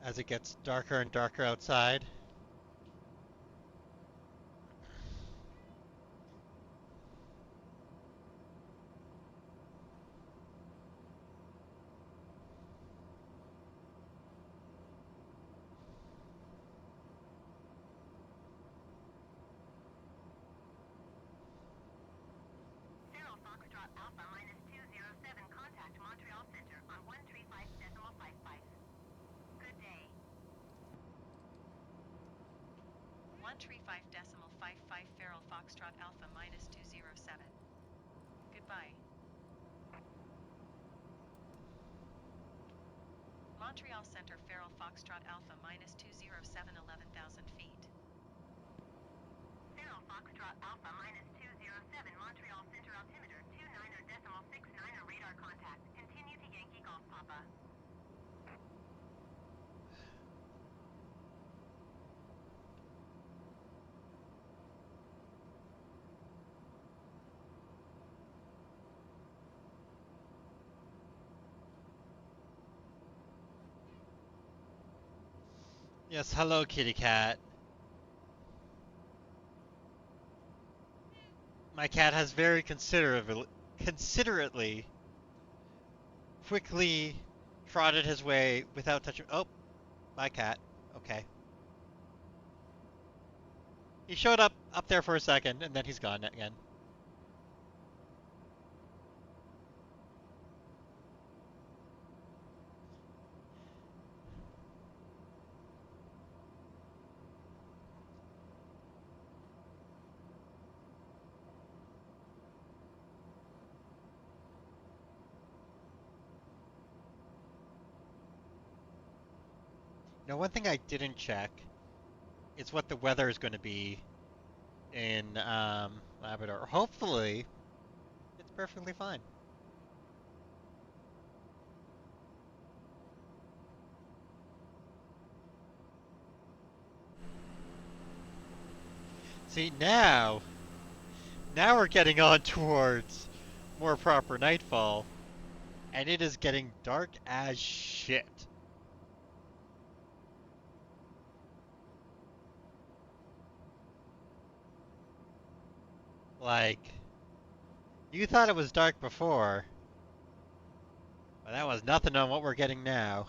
As it gets darker and darker outside. Zero Foxtrot Alpha minus 207, contact Montreal Center on 1350. 135.55 Feral Foxtrot Alpha minus 207. Goodbye. Montreal Center Feral Foxtrot Alpha minus 207 11,000 feet. Feral Foxtrot Alpha minus 207, Montreal Center altimeter 29.69 radar contact. Continue to Yankee Golf Papa. Yes, hello, kitty cat. My cat has very considerately, quickly trotted his way without touching. Oh, my cat. Okay. He showed up there for a second, and then he's gone again. Now, one thing I didn't check is what the weather is going to be in Labrador. Hopefully, it's perfectly fine. See, now we're getting on towards more proper nightfall, and it is getting dark as shit. Like, you thought it was dark before, but that was nothing on what we're getting now.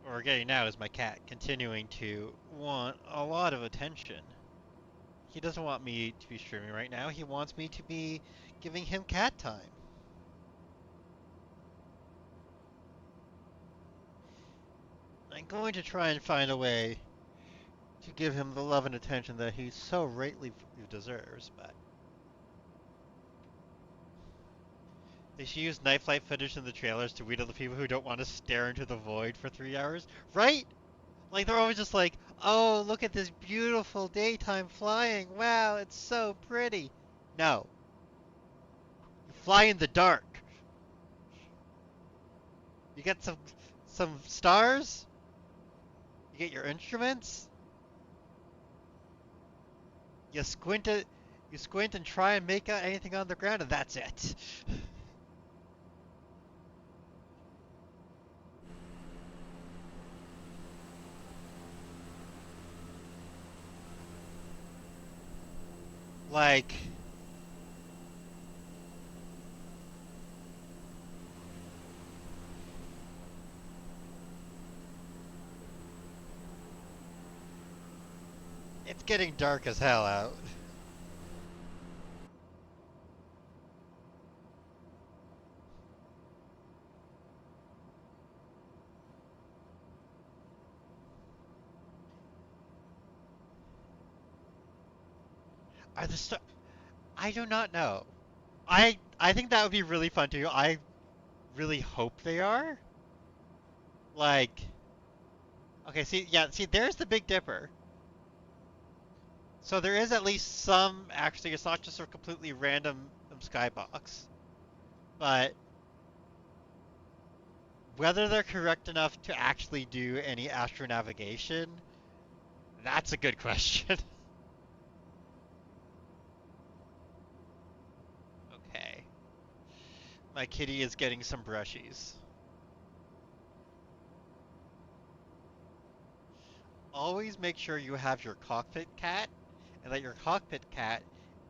What we're getting now is my cat continuing to want a lot of attention. He doesn't want me to be streaming right now. He wants me to be giving him cat time. I'm going to try and find a way to give him the love and attention that he so rightly deserves, but they should use night flight footage in the trailers to weed out the people who don't want to stare into the void for 3 hours. Right? Like, they're always just like, oh, look at this beautiful daytime flying. Wow, it's so pretty. No. You fly in the dark. You get some stars. You get your instruments. You squint it. You squint and try and make out anything on the ground, and that's it. Like, it's getting dark as hell out. Are the stars? I do not know. I think that would be really fun too. I really hope they are. Like, okay, see, yeah, see, there's the Big Dipper. So there is at least some. Actually, it's not just a completely random skybox. But whether they're correct enough to actually do any astronavigation, that's a good question. Okay. My kitty is getting some brushies. always make sure you have your cockpit cat and that your cockpit cat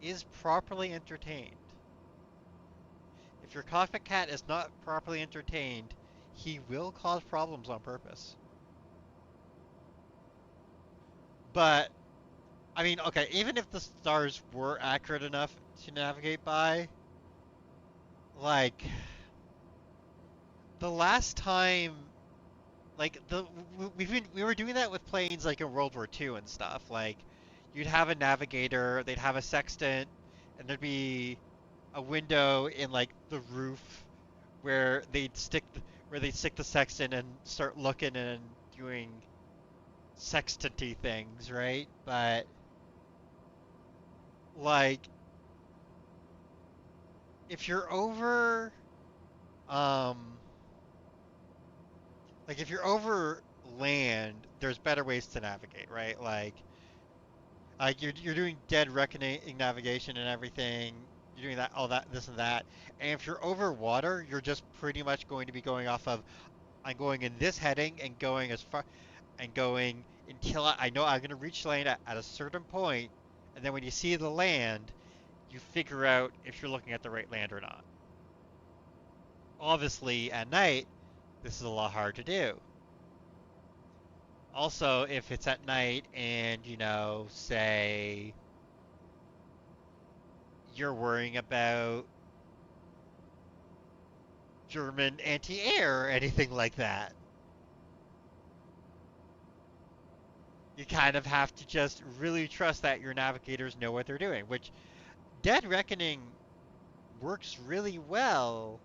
is properly entertained. If your cockpit cat is not properly entertained, he will cause problems on purpose. But, I mean, okay, even if the stars were accurate enough to navigate by, like, the last time, like, we were doing that with planes, like, in World War II and stuff. Like, you'd have a navigator, they'd have a sextant, and there'd be a window in, like, the roof where they'd stick the sextant and start looking and doing sextanty things, right? But like if you're over um like if you're over land, there's better ways to navigate, right? Like you're doing dead reckoning navigation and everything. You're doing that all that this and that. And if you're over water, you're just pretty much going to be going off of I'm going in this heading and going as far and going until I know I'm going to reach land at a certain point, and then when you see the land, you figure out if you're looking at the right land or not. Obviously, at night, this is a lot hard to do. Also, if it's at night and, say you're worrying about German anti-air or anything like that, you kind of have to just really trust that your navigators know what they're doing, which Dead Reckoning works really well.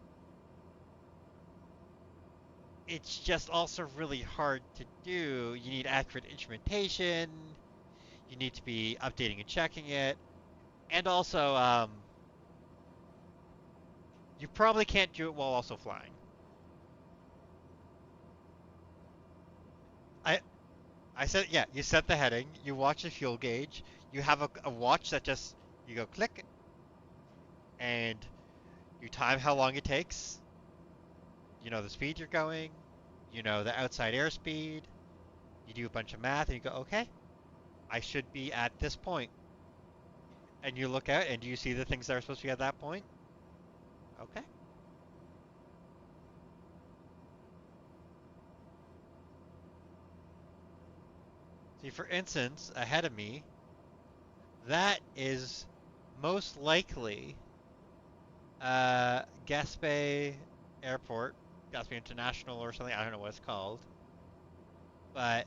It's just also really hard to do. You need accurate instrumentation. You need to be updating and checking it. And also, you probably can't do it while also flying. I I said, yeah, you set the heading, you watch the fuel gauge, you have a watch that just, you go click, and you time how long it takes. You know the speed you're going, you know the outside airspeed, you do a bunch of math, and you go, okay, I should be at this point. And you look out, and do you see the things that are supposed to be at that point? Okay. See, for instance, ahead of me, that is most likely Gaspé Airport, Gaspé International or something. I don't know what it's called, but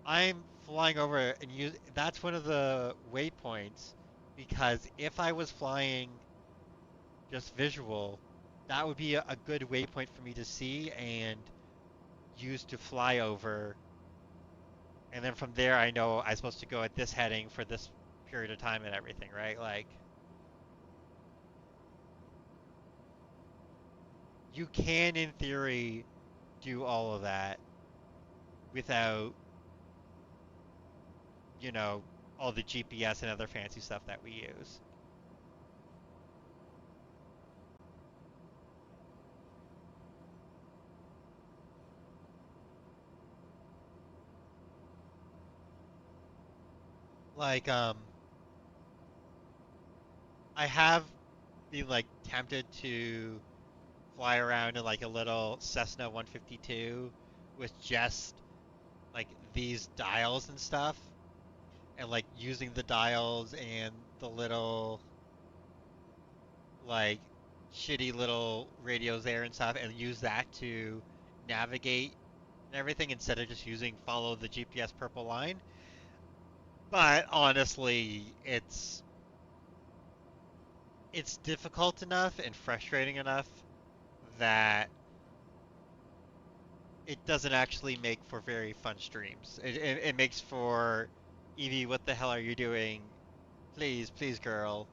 I'm flying over it and that's one of the waypoints because if I was flying just visual, that would be a good waypoint for me to see and use to fly over. And then from there, I know I'm supposed to go at this heading for this period of time and everything, right? Like, you can, in theory, do all of that without, you know, all the GPS and other fancy stuff that we use. Like, I have been like tempted to fly around in like a little Cessna 152 with just like these dials and stuff, and like using the dials and the little like shitty little radios there and stuff, and use that to navigate and everything instead of just using follow the GPS purple line. But honestly, it's difficult enough and frustrating enough that it doesn't actually make for very fun streams. It makes for Evie, what the hell are you doing? Please, please, girl.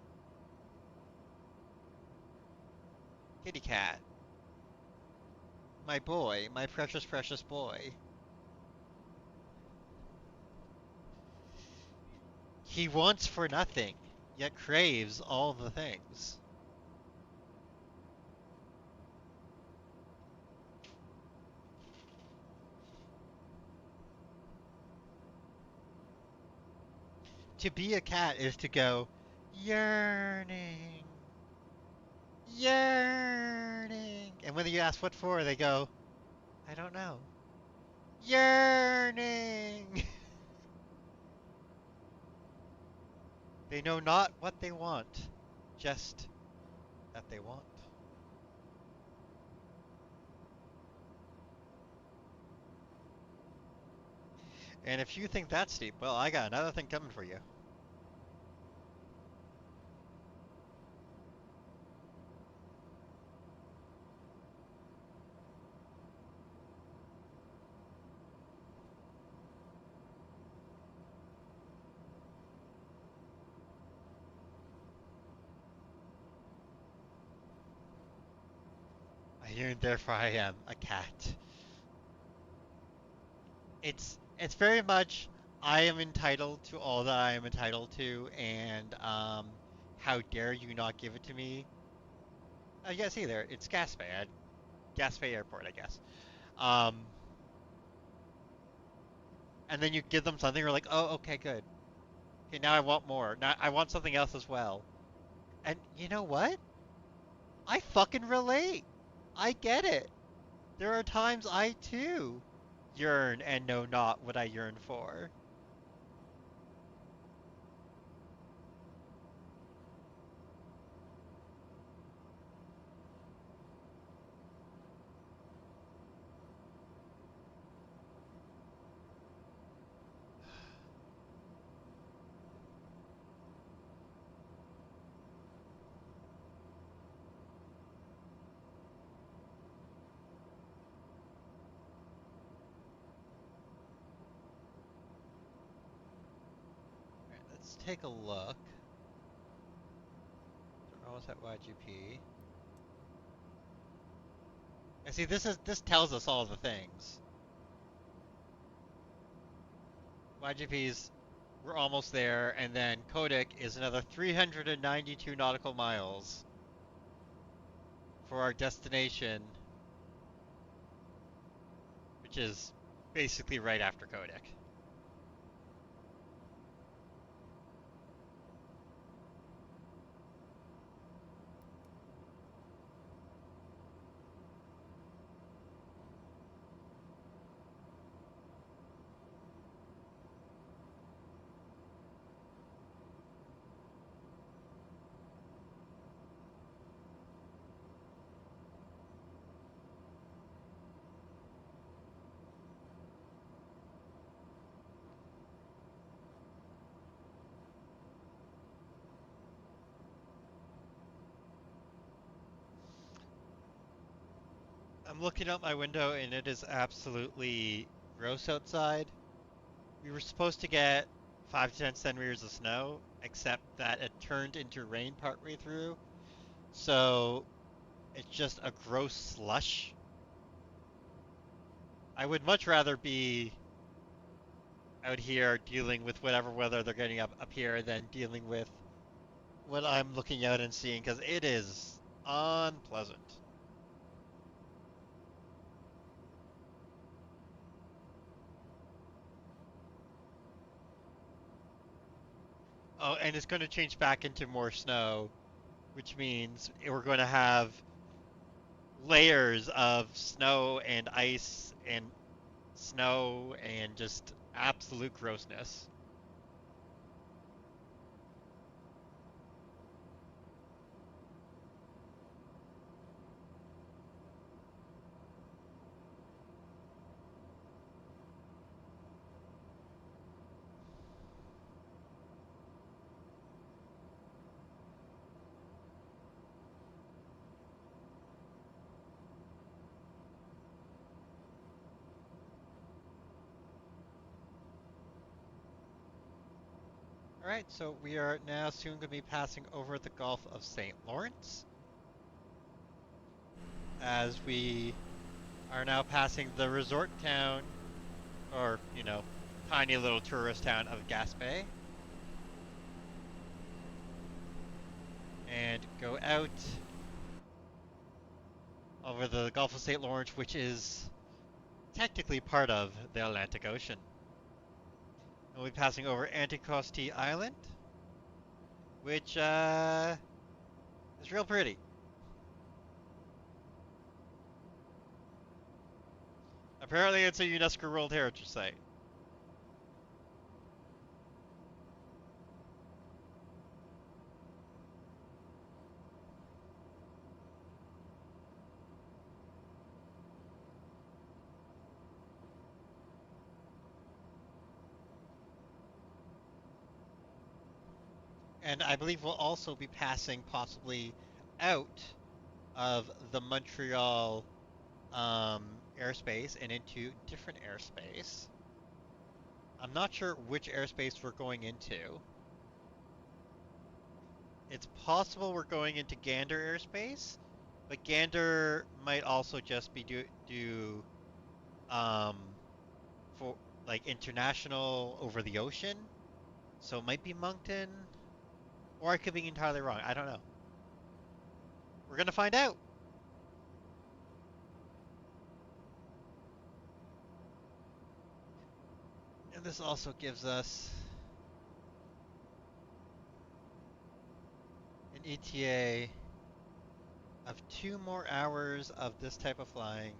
Kitty cat. My boy, my precious, precious boy. He wants for nothing, yet craves all the things. To be a cat is to go yearning, yearning, and when you ask what for, they go, I don't know, yearning. They know not what they want, just that they want. And if you think that's steep, well, I got another thing coming for you. I hear, and therefore I am a cat. It's very much I am entitled to all that I am entitled to, and how dare you not give it to me? Yeah, see there, it's Gaspé at Gaspé Airport, I guess. Um, and then you give them something, you're like, oh, okay, good. Okay, now I want more. Now I want something else as well. And you know what? I fucking relate. I get it. There are times I too yearn and know not what I yearn for. Alright, let's take a look. We're almost at YGP. And see, this tells us all the things. YGP's we're almost there, and then Kodak is another 392 nautical miles for our destination, which is basically right after Kodak. I'm looking out my window and it is absolutely gross outside. We were supposed to get 5 to 10 centimeters of snow, except that it turned into rain partway through. So it's just a gross slush. I would much rather be out here dealing with whatever weather they're getting up here than dealing with what I'm looking out and seeing because it is unpleasant. Oh, and it's going to change back into more snow, which means we're going to have layers of snow and ice and snow and just absolute grossness. All right, so we are now soon going to be passing over the Gulf of St. Lawrence as we are now passing the resort town, or, tiny little tourist town of Gaspé, and go out over the Gulf of St. Lawrence, which is technically part of the Atlantic Ocean. And we'll be passing over Anticosti Island, which is real pretty. Apparently, it's a UNESCO World Heritage Site. And I believe we'll also be passing possibly out of the Montreal airspace and into different airspace. I'm not sure which airspace we're going into. It's possible we're going into Gander airspace, but Gander might also just be do um for like international over the ocean. So it might be Moncton, or I could be entirely wrong. I don't know. We're gonna find out. And this also gives us an ETA of 2 more hours of this type of flying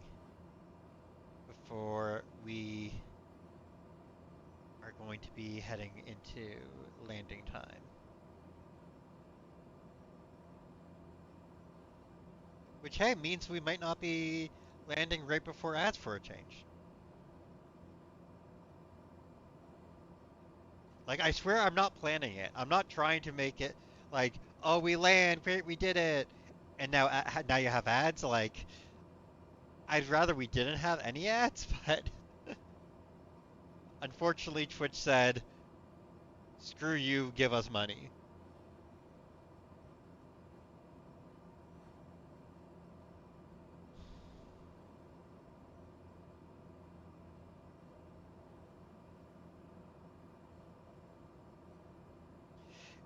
before we are going to be heading into landing time. Which, hey, means we might not be landing right before ads for a change. Like, I swear I'm not planning it. I'm not trying to make it like, oh, we land, great, we did it. And now you have ads. Like, I'd rather we didn't have any ads, but unfortunately, Twitch said, screw you, give us money.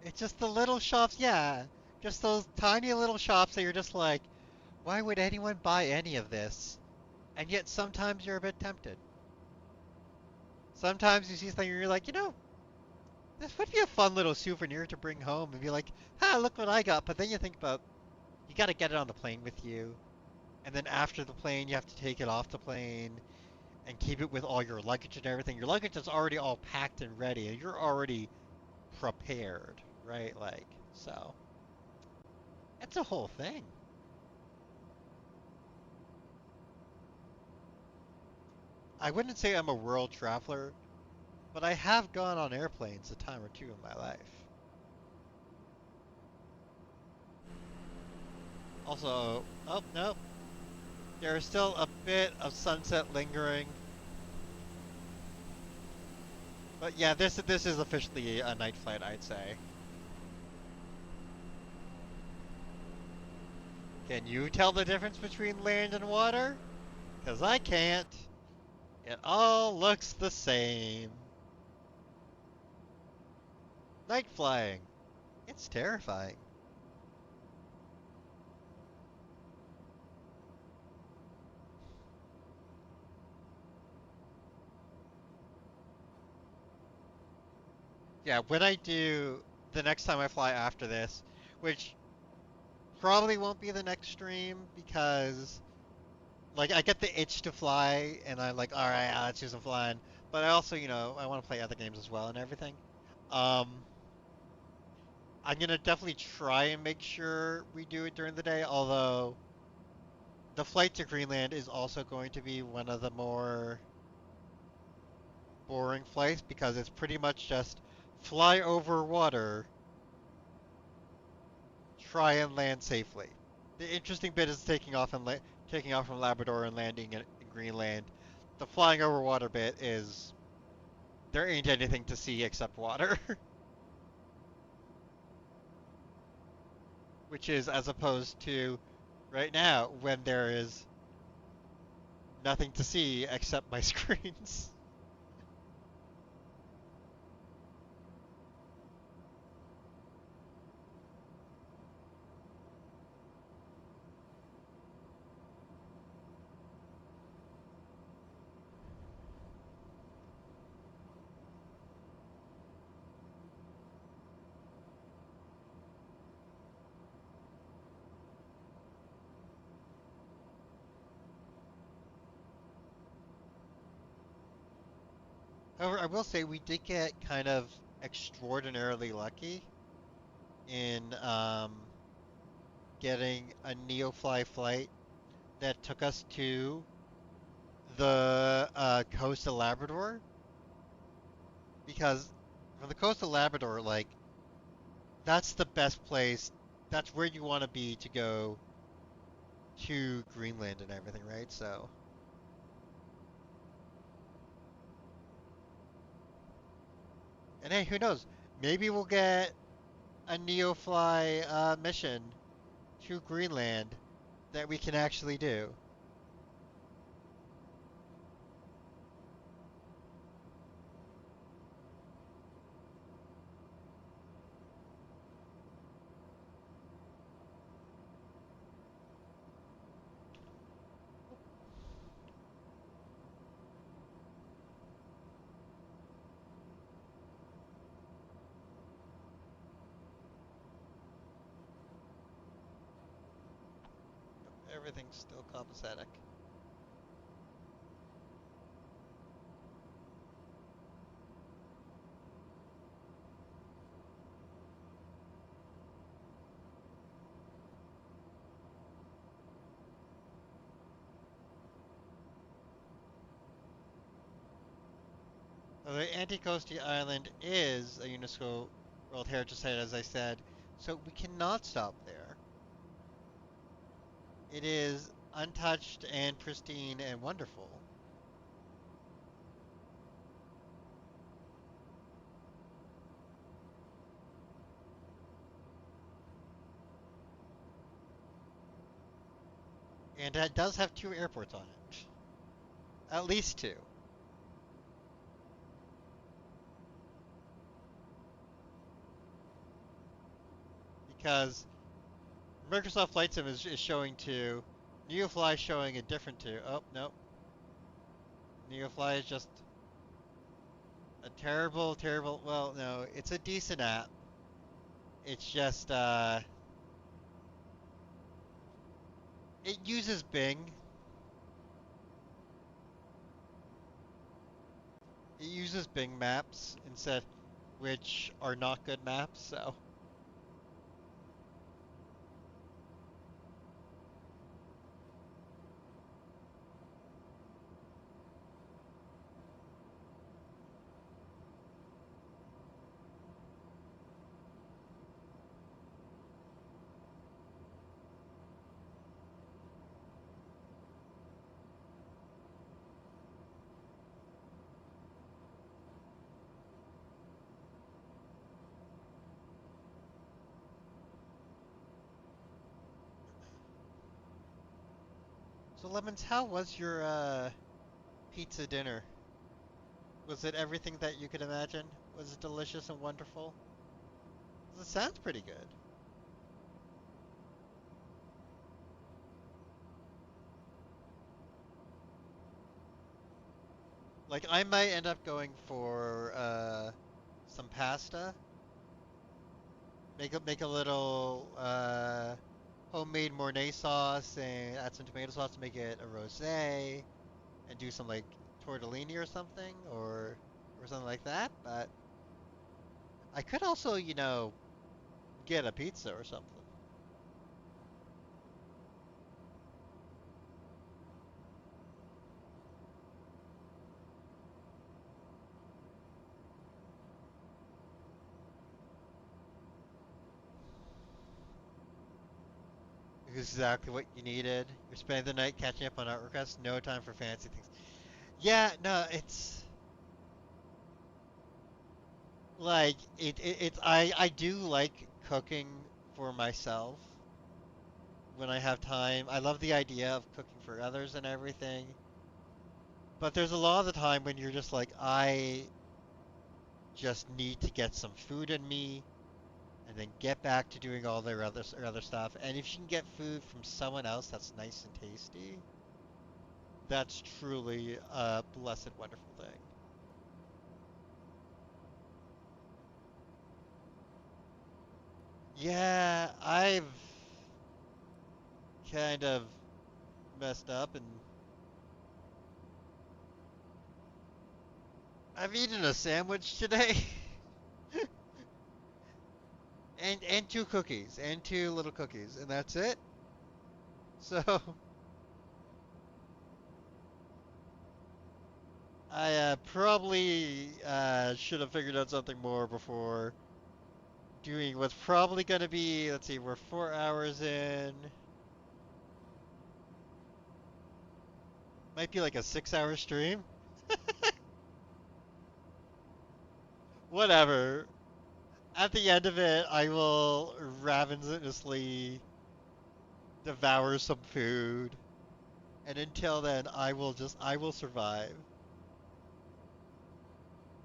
It's just the little shops, yeah. Just those tiny little shops that you're just like, why would anyone buy any of this? And yet sometimes you're a bit tempted. Sometimes you see something and you're like, this would be a fun little souvenir to bring home and be like, look what I got. But then you think about, you got to get it on the plane with you. And then after the plane, you have to take it off the plane and keep it with all your luggage and everything. Your luggage is already all packed and ready, and you're already prepared, right? Like, so it's a whole thing. I wouldn't say I'm a world traveler, but I have gone on airplanes a time or two in my life. Also, oh, no, there is still a bit of sunset lingering. But yeah, this is officially a night flight, I'd say. Can you tell the difference between land and water? 'Cause I can't. It all looks the same. Night flying. It's terrifying. Yeah, when I do the next time I fly after this, which probably won't be the next stream because like I get the itch to fly and I'm like, all right, let's do some flying. But I also, I want to play other games as well and everything. Um, I'm gonna definitely try and make sure we do it during the day, although the flight to Greenland is also going to be one of the more boring flights because it's pretty much just fly over water, try and land safely. The interesting bit is taking off from Labrador and landing in Greenland. The flying over water bit is there ain't anything to see except water, which is as opposed to right now when there is nothing to see except my screens. However, I will say we did get kind of extraordinarily lucky in getting a NeoFly flight that took us to the coast of Labrador because from the coast of Labrador, like that's the best place. That's where you want to be to go to Greenland and everything, right? So, and hey, who knows? Maybe we'll get a NeoFly mission to Greenland that we can actually do. Everything's still copacetic. The Anticosti Island is a UNESCO World Heritage Site, as I said, so we cannot stop there. It is untouched and pristine and wonderful. And it does have two airports on it. At least two. Because Microsoft Flight Sim is showing two. NeoFly showing a different two. Oh, no. NeoFly is just a terrible, terrible. Well, no, it's a decent app. It's just, it uses Bing. It uses Bing maps instead, which are not good maps, so. So, Lemons, how was your pizza dinner? Was it everything that you could imagine? Was it delicious and wonderful? 'Cause it sounds pretty good. Like, I might end up going for some pasta. Make a little homemade Mornay sauce and add some tomato sauce to make it a rosé, and do some like tortellini or something, or something like that. But I could also, get a pizza or something. Exactly what you needed. You're spending the night catching up on art requests. No time for fancy things. Yeah, no, it's like it's I do like cooking for myself when I have time. I love the idea of cooking for others and everything. But there's a lot of the time when you're just like, I just need to get some food in me and then get back to doing all their other stuff. And if you can get food from someone else that's nice and tasty, that's truly a blessed, wonderful thing. Yeah, I've kind of messed up and I've eaten a sandwich today, and two cookies, and two little cookies, and that's it. So I probably should have figured out something more before doing what's probably going to be. Let's see, we're 4 hours in. Might be like a 6 hour stream. Whatever. At the end of it, I will ravenously devour some food. And until then, I will survive.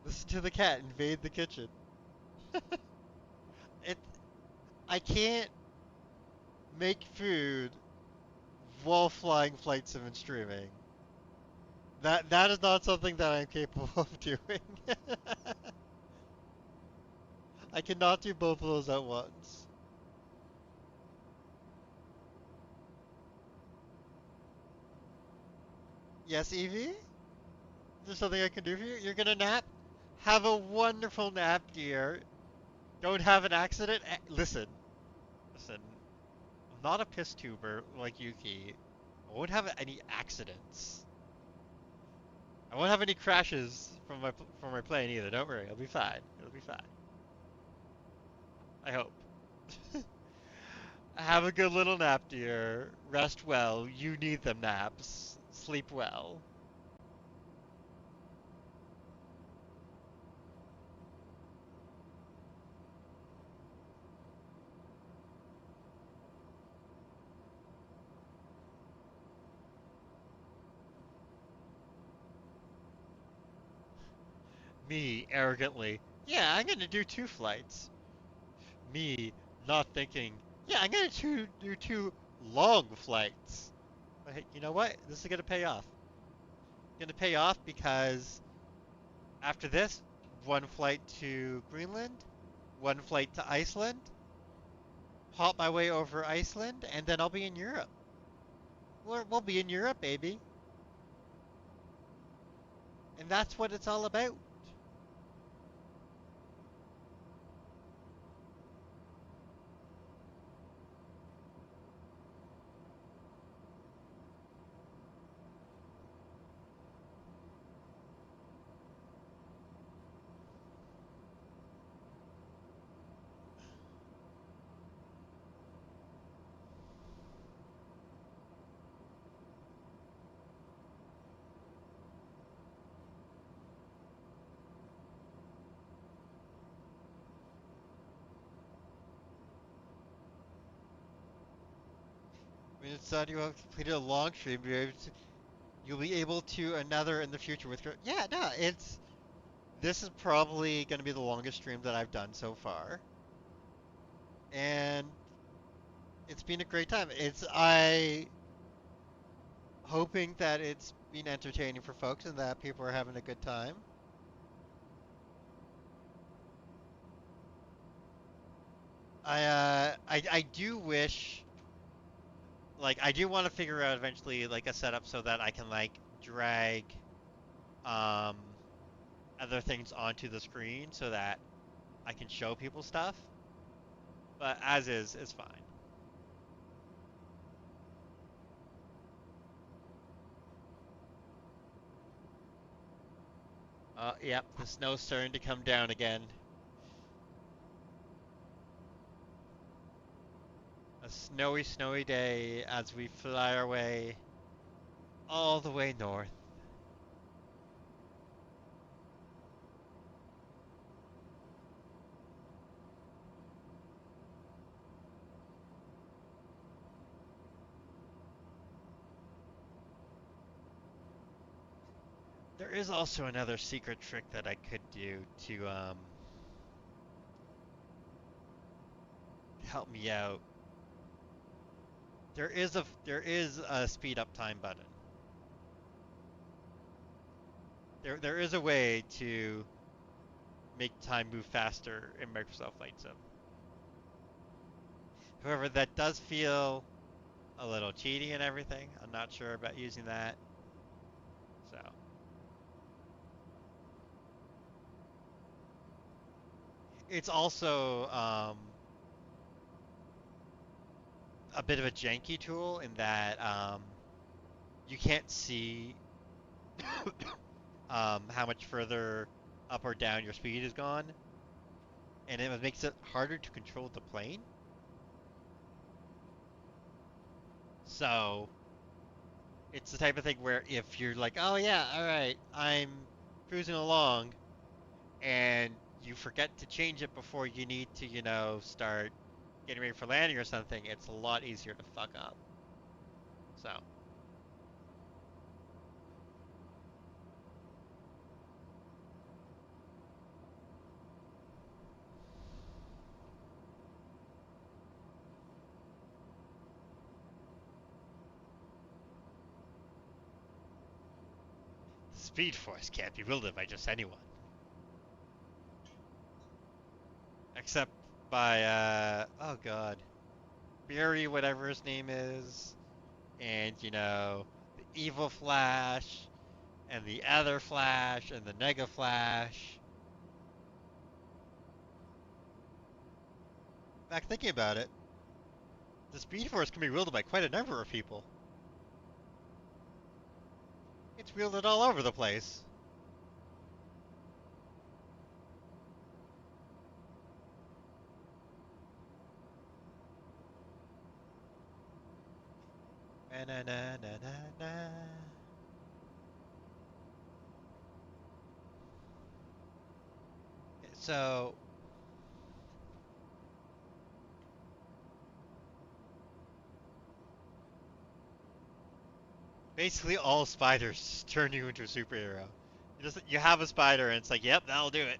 Listen to the cat invade the kitchen. it, I can't make food while flying flight sim and streaming. That is not something that I'm capable of doing. I cannot do both of those at once. Yes, Evie? Is there something I can do for you? You're gonna nap? Have a wonderful nap, dear. Don't have an accident. Listen, listen. I'm not a piss tuber like Yuki. I won't have any accidents. I won't have any crashes from my plane either. Don't worry. I'll be fine. It'll be fine. I hope. Have a good little nap, dear. Rest well. You need them naps. Sleep well. Me, arrogantly. Yeah, I'm gonna do 2 flights. Me, not thinking. Yeah, I'm gonna do 2 long flights. But hey, you know what? This is gonna pay off. Gonna pay off because after this, 1 flight to Greenland, 1 flight to Iceland, hop my way over Iceland, and then I'll be in Europe. We'll be in Europe, baby. And that's what it's all about. When it's done, you have completed a long stream. You'll be able to another in the future with. Yeah, no, it's. This is probably going to be the longest stream that I've done so far, and it's been a great time. It's I hoping that it's been entertaining for folks and that people are having a good time. I do wish, like, I do want to figure out eventually like a setup so that I can like drag um other things onto the screen so that I can show people stuff. But as is, it's fine. Yep, the snow's starting to come down again. A snowy, snowy day as we fly our way all the way north. There is also another secret trick that I could do to help me out. There is a speed up time button. There is a way to make time move faster in Microsoft Flight Sim. However, that does feel a little cheaty and everything. I'm not sure about using that. So, It's also a bit of a janky tool in that you can't see how much further up or down your speed is gone, and it makes it harder to control the plane. So it's the type of thing where if you're like, oh yeah, all right, I'm cruising along, and you forget to change it before you need to, start getting ready for landing or something, it's a lot easier to fuck up. So, Speed Force can't be wielded by just anyone. Except by, oh god, Barry, whatever his name is, and, the Evil Flash, and the other Flash, and the Nega Flash. In fact, thinking about it, the Speed Force can be wielded by quite a number of people. It's wielded all over the place. Na na na na na. So basically, all spiders turn you into a superhero. You have a spider, and it's like, yep, that'll do it.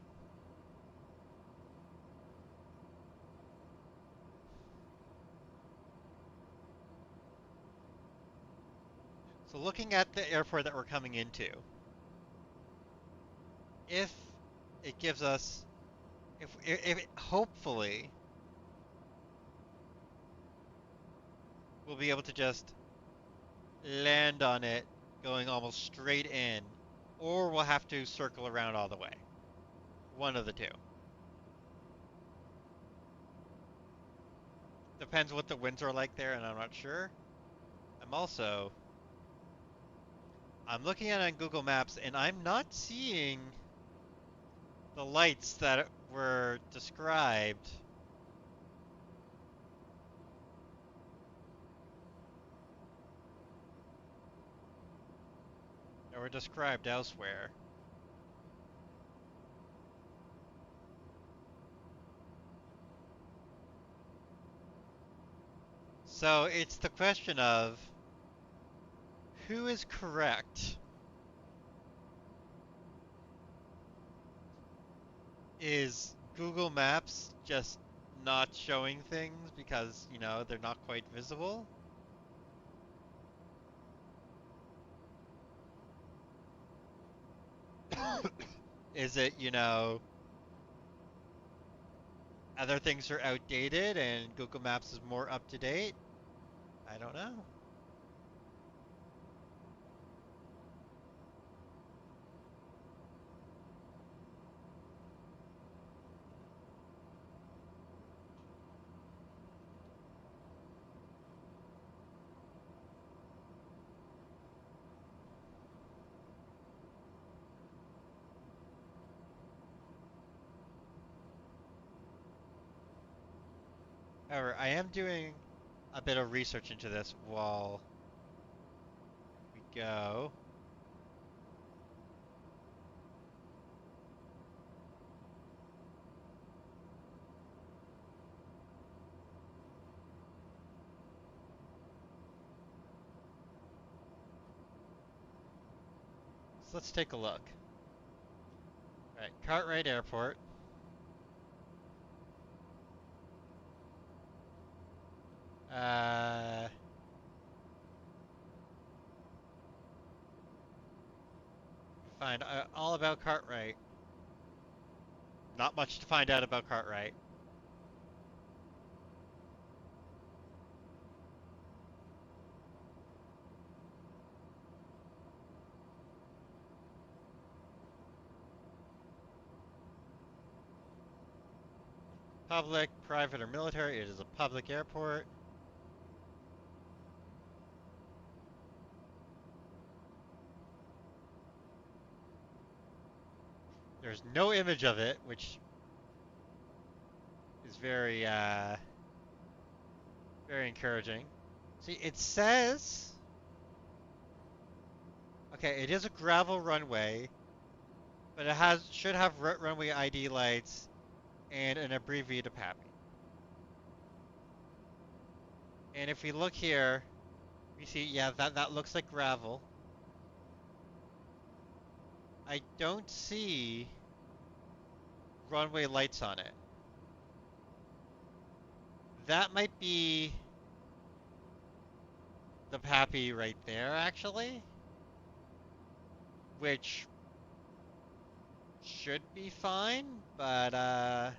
So looking at the airport that we're coming into, if it gives us, if it, hopefully we'll be able to just land on it, going almost straight in, or we'll have to circle around all the way. One of the two. Depends what the winds are like there, and I'm not sure. I'm also I'm looking at it on Google Maps, and I'm not seeing the lights that were described. That were described elsewhere. So it's the question of who is correct? Is Google Maps just not showing things because, they're not quite visible? Is it, other things are outdated and Google Maps is more up to date? I don't know. However, I am doing a bit of research into this while we go. So let's take a look. All right, Cartwright Airport. Uh, we find all about Cartwright. Not much to find out about Cartwright. Public, private, or military. It is a public airport. There's no image of it, which is very encouraging. See, it says, okay, it is a gravel runway, but it should have runway ID lights and an abbreviated PAPI. And if we look here, we see, yeah, that looks like gravel. I don't see runway lights on it. That might be the PAPI right there, actually, which should be fine, but I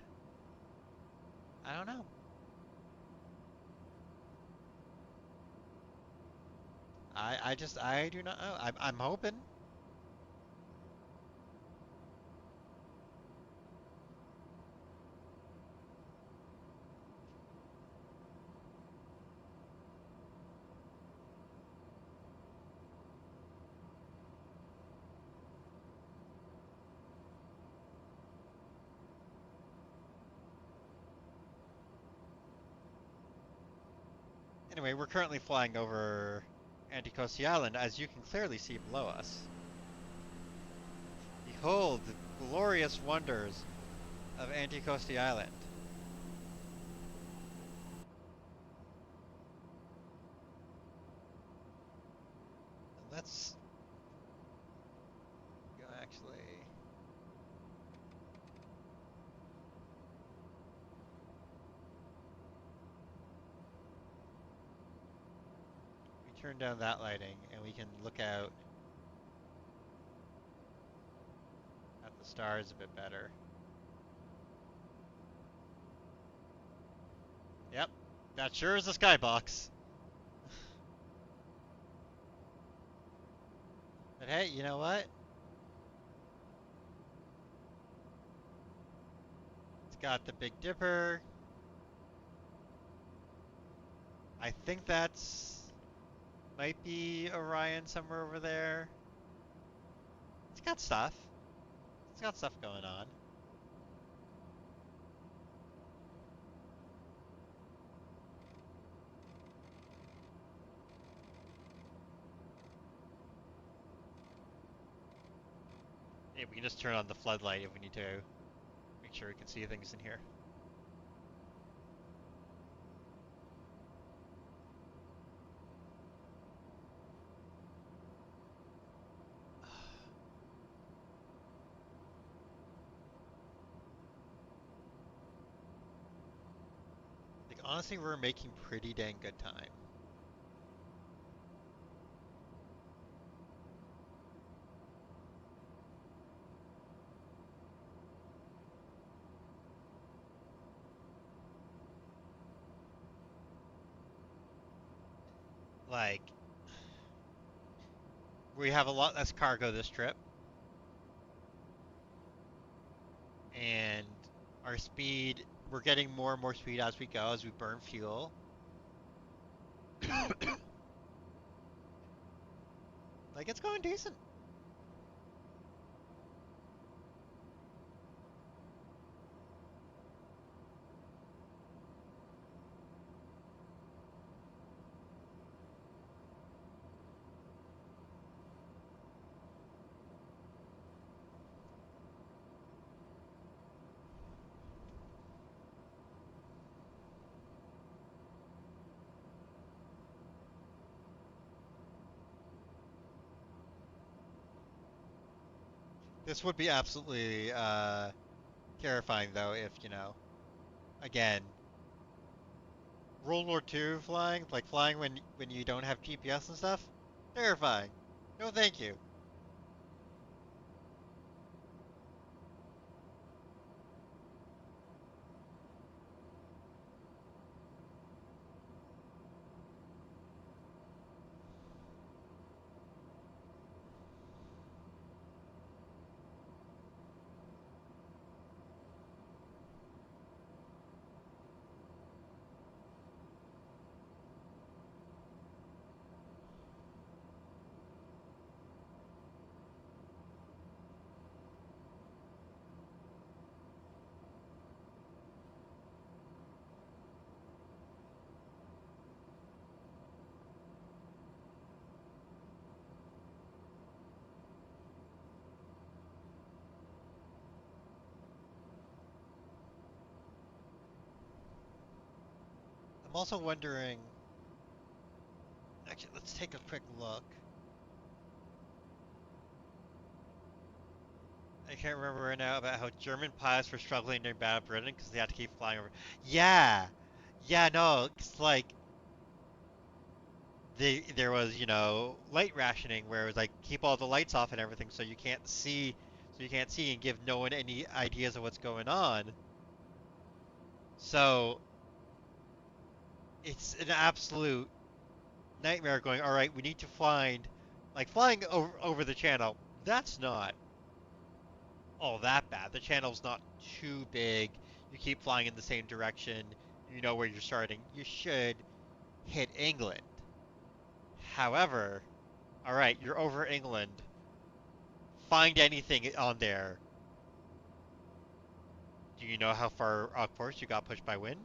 don't know. I do not know. I'm hoping. Anyway, we're currently flying over Anticosti Island, as you can clearly see below us. Behold the glorious wonders of Anticosti Island. Let's go actually. We turn down that lighting and we can look out at the stars a bit better. Yep, that sure is a skybox. But hey, you know what? It's got the Big Dipper. I think that's might be Orion somewhere over there. It's got stuff. It's got stuff going on. Yeah, we can just turn on the floodlight if we need to make sure we can see things in here. Like honestly, we're making pretty dang good time. Like we have a lot less cargo this trip, and our speed, we're getting more and more speed as we go, as we burn fuel. Like it's going decent. This would be absolutely terrifying though if, again, World War II flying, like flying when you don't have GPS and stuff, terrifying. No, thank you. I'm also wondering. Actually, let's take a quick look. I can't remember right now about how German pilots were struggling during Battle of Britain because they had to keep flying over. Yeah, yeah, no, it's like there was light rationing where it was like keep all the lights off and everything so you can't see and give no one any ideas of what's going on. So it's an absolute nightmare going, all right, we need to find, like flying over the channel, that's not all that bad. The channel's not too big. You keep flying in the same direction. You know where you're starting. You should hit England. However, all right, you're over England. Find anything on there. Do you know how far off course you got pushed by wind?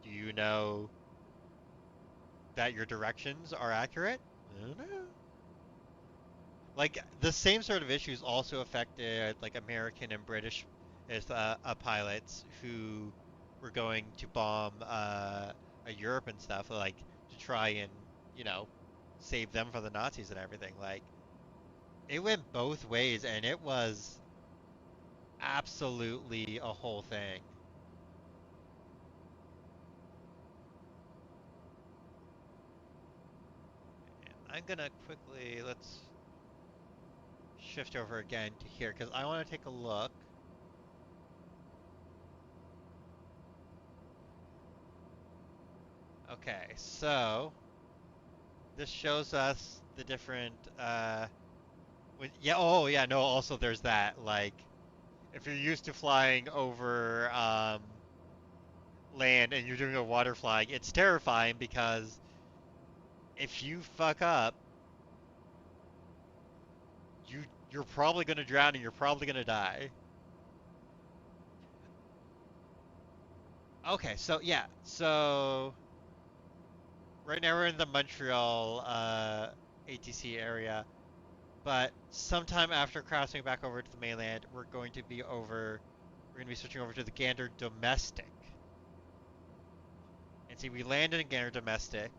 Do you know that your directions are accurate? I don't know. Like the same sort of issues also affected like American and British as pilots who were going to bomb Europe and stuff, like to try and you know save them from the Nazis and everything. Like it went both ways, and it was absolutely a whole thing. And I'm gonna quickly let's shift over again to here because I want to take a look. Okay, so this shows us the different yeah, oh yeah, no, also there's that like if you're used to flying over land and you're doing a water flying, it's terrifying because if you fuck up, you're probably going to drown and you're probably going to die. Okay, so yeah. So right now we're in the Montreal ATC area, but sometime after crossing back over to the mainland, we're going to be switching over to the Gander Domestic. And see, we land in Gander Domestic,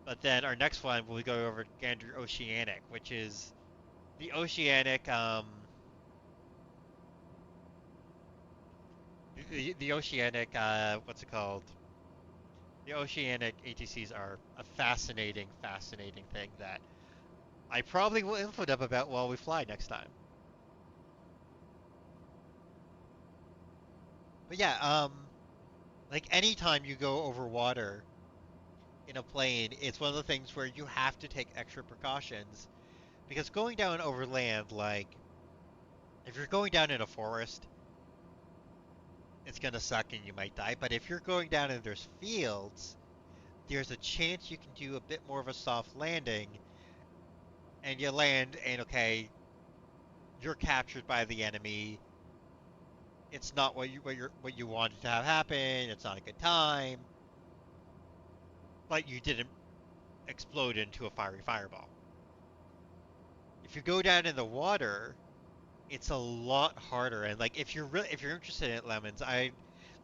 but then our next one will go over to Gander Oceanic, which is the Oceanic, the Oceanic, what's it called? The Oceanic ATCs are a fascinating, fascinating thing that I probably will info dump about while we fly next time. But yeah, like anytime you go over water in a plane, it's one of the things where you have to take extra precautions because going down over land, like if you're going down in a forest, it's gonna suck and you might die. But if you're going down and there's fields, there's a chance you can do a bit more of a soft landing, and you land, and okay, you're captured by the enemy. It's not what you wanted to have happen. It's not a good time, but you didn't explode into a fiery fireball. If you go down in the water, it's a lot harder. And like if you're interested in it, lemons, I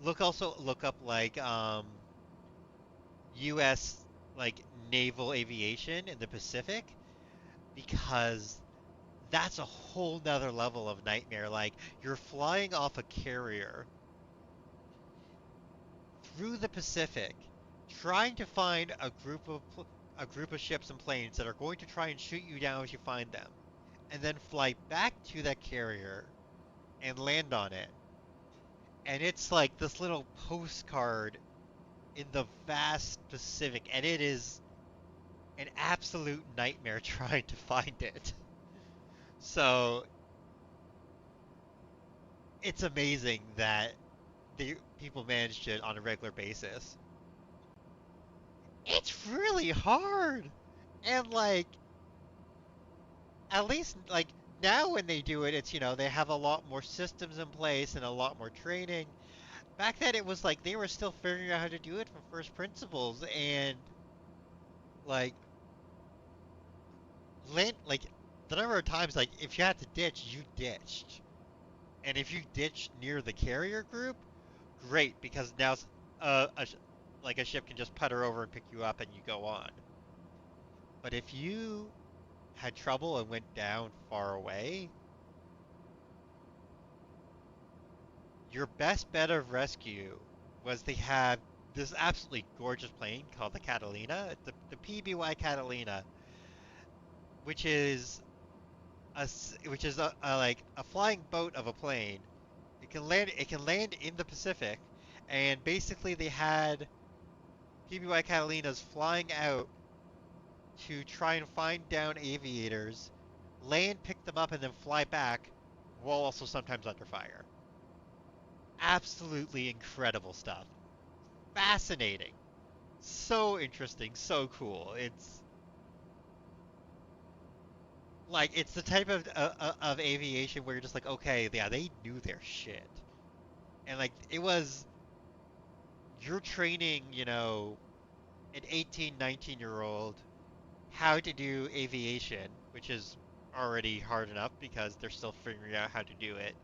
look up like U.S. like naval aviation in the Pacific because that's a whole nother level of nightmare. Like you're flying off a carrier through the Pacific, trying to find a group of ships and planes that are going to try and shoot you down as you find them, and then fly back to that carrier and land on it. And it's like this little postcard in the vast Pacific, and it is an absolute nightmare trying to find it. So it's amazing that the people manage it on a regular basis. It's really hard. And like at least like now when they do it, it's they have a lot more systems in place and a lot more training. Back then it was like they were still figuring out how to do it from first principles, and like land like the number of times like if you had to ditch, you ditched. And if you ditched near the carrier group, great because now like a ship can just putter over and pick you up and you go on. But if you had trouble and went down far away, your best bet of rescue was they have this absolutely gorgeous plane called the Catalina, the PBY Catalina, which is a like a flying boat of a plane. It can land in the Pacific, and basically they had PBY Catalinas flying out to try and find down aviators, land, pick them up, and then fly back, while also sometimes under fire. Absolutely incredible stuff. Fascinating. So interesting, so cool. It's like it's the type of aviation where you're just like, okay, yeah, they knew their shit, and like it was you're training, an 18, 19-year-old how to do aviation, which is already hard enough because they're still figuring out how to do it,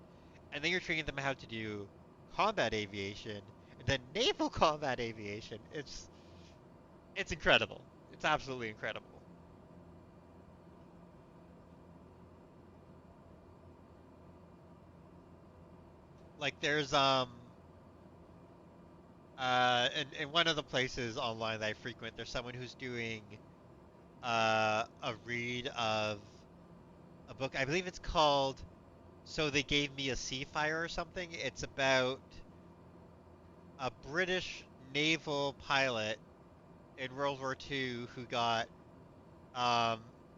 and then you're training them how to do combat aviation, and then naval combat aviation. It's incredible. It's absolutely incredible. Like there's in one of the places online that I frequent, there's someone who's doing a read of a book. I believe it's called "So They Gave Me a Sea Fire" or something. It's about a British naval pilot in World War II who got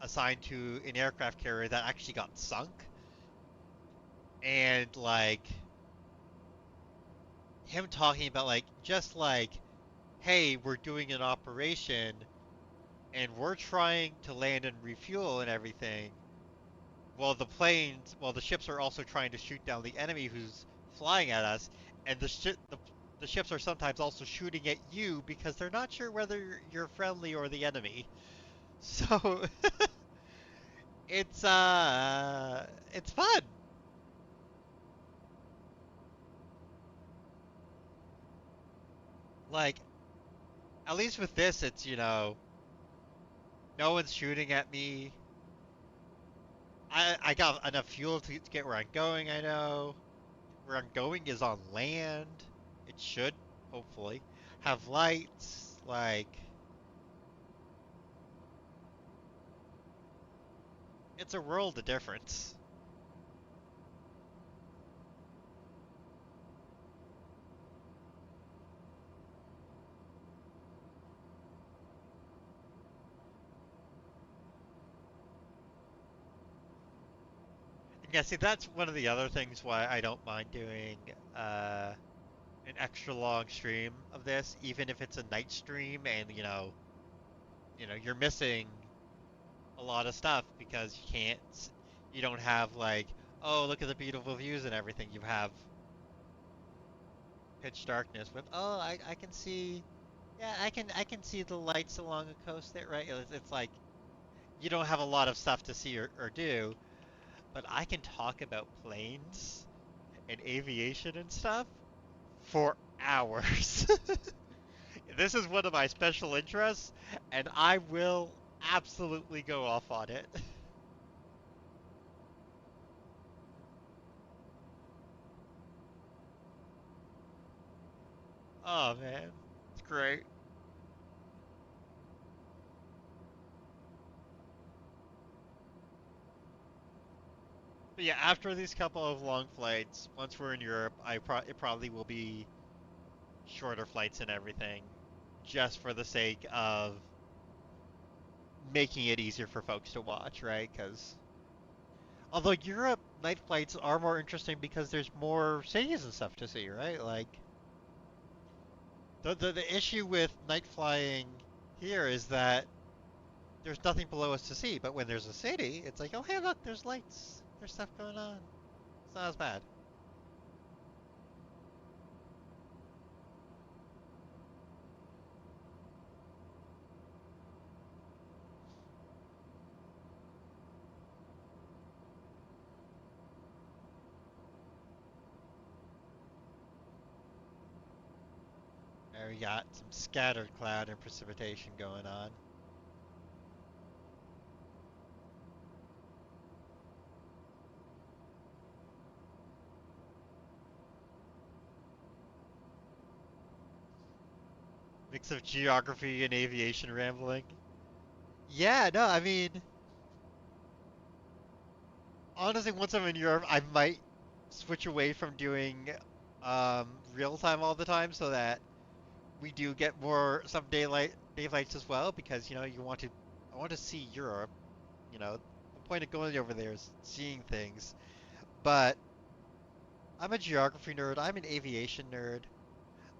assigned to an aircraft carrier that actually got sunk, and like him talking about like just like, hey, we're doing an operation and we're trying to land and refuel and everything, while the ships are also trying to shoot down the enemy who's flying at us, and the ships are sometimes also shooting at you because they're not sure whether you're friendly or the enemy. So it's fun. Like at least with this, it's no one's shooting at me. I got enough fuel to get where I'm going. I know where I'm going is on land. It should hopefully have lights. Like it's a world of difference. And yeah, see, that's one of the other things why I don't mind doing uh, an extra long stream of this, even if it's a night stream, and you're missing a lot of stuff because you don't have like, oh, look at the beautiful views and everything. You have pitch darkness with, oh, I can see, yeah, I can see the lights along the coast there, right? It's like you don't have a lot of stuff to see or do, but I can talk about planes and aviation and stuff for hours. This is one of my special interests, and I will absolutely go off on it. Oh man, it's great. But yeah, after these couple of long flights, once we're in Europe, it probably will be shorter flights and everything, just for the sake of making it easier for folks to watch, right? Because although Europe night flights are more interesting because there's more cities and stuff to see, right? Like the issue with night flying here is that there's nothing below us to see, but when there's a city, it's like, oh hey, look, there's lights, there's stuff going on. It's not as bad. We got some scattered cloud and precipitation going on. Mix of geography and aviation rambling. Yeah, no, I mean, honestly, once I'm in Europe, I might switch away from doing real time all the time so that we do get more some daylights as well because I want to see Europe. The point of going over there is seeing things. But I'm a geography nerd. I'm an aviation nerd.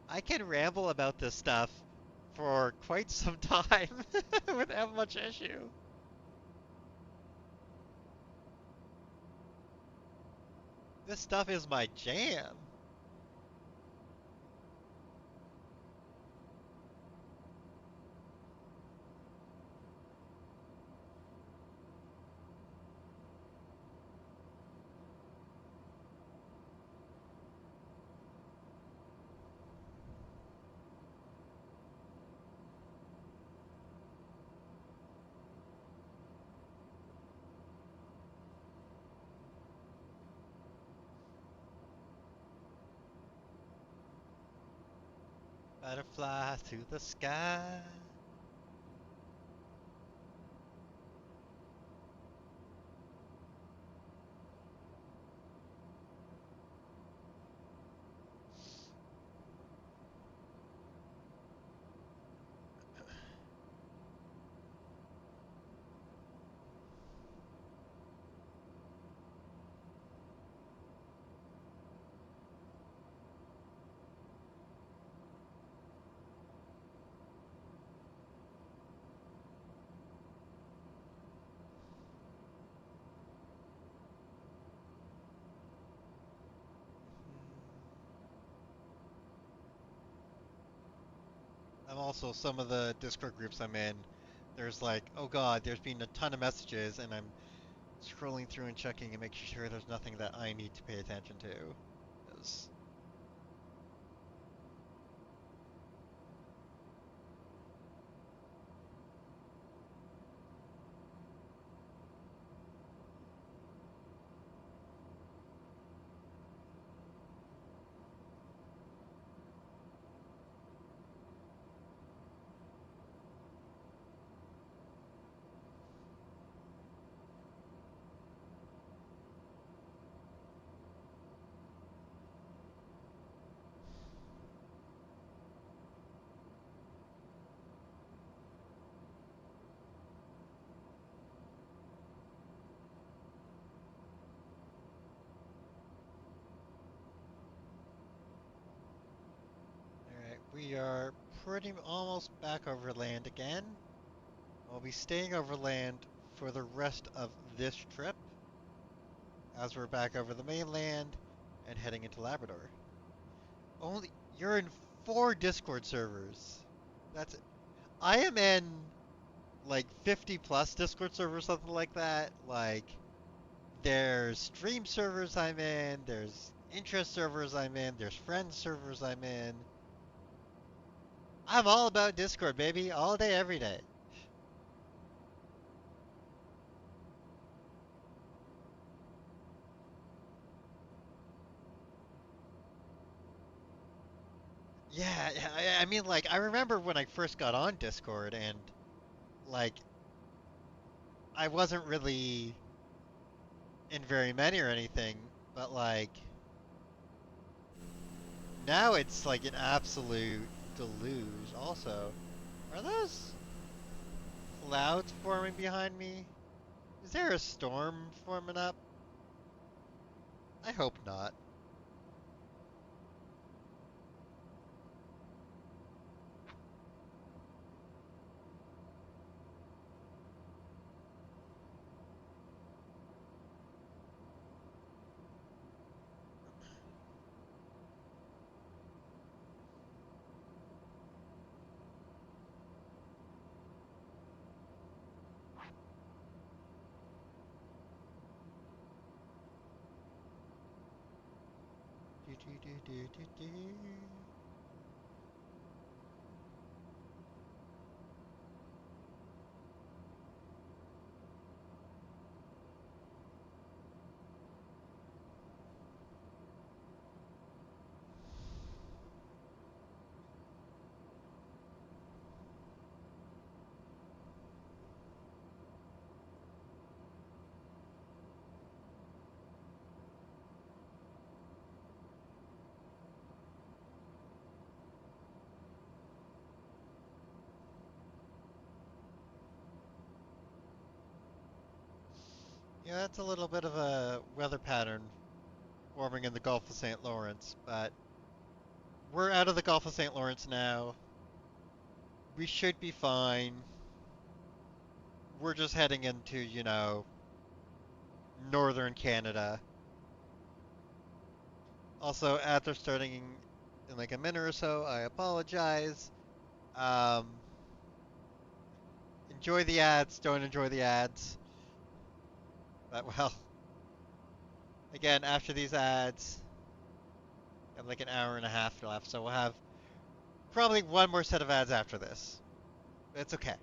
I can ramble about this stuff for quite some time without much issue. This stuff is my jam. Butterfly through the sky. I'm also some of the Discord groups I'm in. There's like, oh god, there's been a ton of messages, and I'm scrolling through and checking and making sure there's nothing that I need to pay attention to. 'Cause- Alright, we are pretty almost back over land again. I'll be staying over land for the rest of this trip as we're back over the mainland and heading into Labrador. You're in 4 Discord servers. That's it. I am in like 50 plus Discord servers, something like that. Like there's stream servers I'm in, there's interest servers I'm in, there's friends servers I'm in. I'm all about Discord, baby, all day, every day. Yeah, yeah, I mean, like, I remember when I first got on Discord and, like, I wasn't really in very many or anything, but, like, now it's like an absolute deluge. Also, are those clouds forming behind me? Is there a storm forming up? I hope not. Do, do, do, do, do, do. Yeah, that's a little bit of a weather pattern forming in the Gulf of St. Lawrence, but we're out of the Gulf of St. Lawrence now. We should be fine. We're just heading into, northern Canada. Also, after starting in like a minute or so, I apologize. Um, enjoy the ads, don't enjoy the ads. But well, again, after these ads, I have like an hour and a half left, so we'll have probably one more set of ads after this. But it's okay.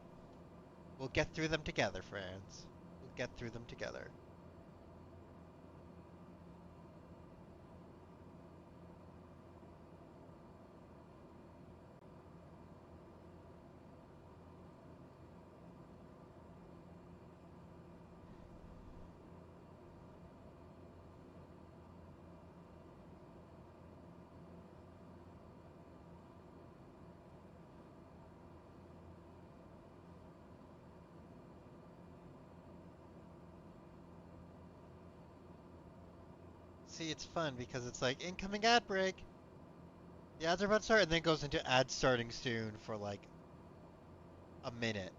We'll get through them together, friends. We'll get through them together. See, it's fun because it's like incoming ad break. The ads are about to start, and then it goes into ad starting soon for like a minute.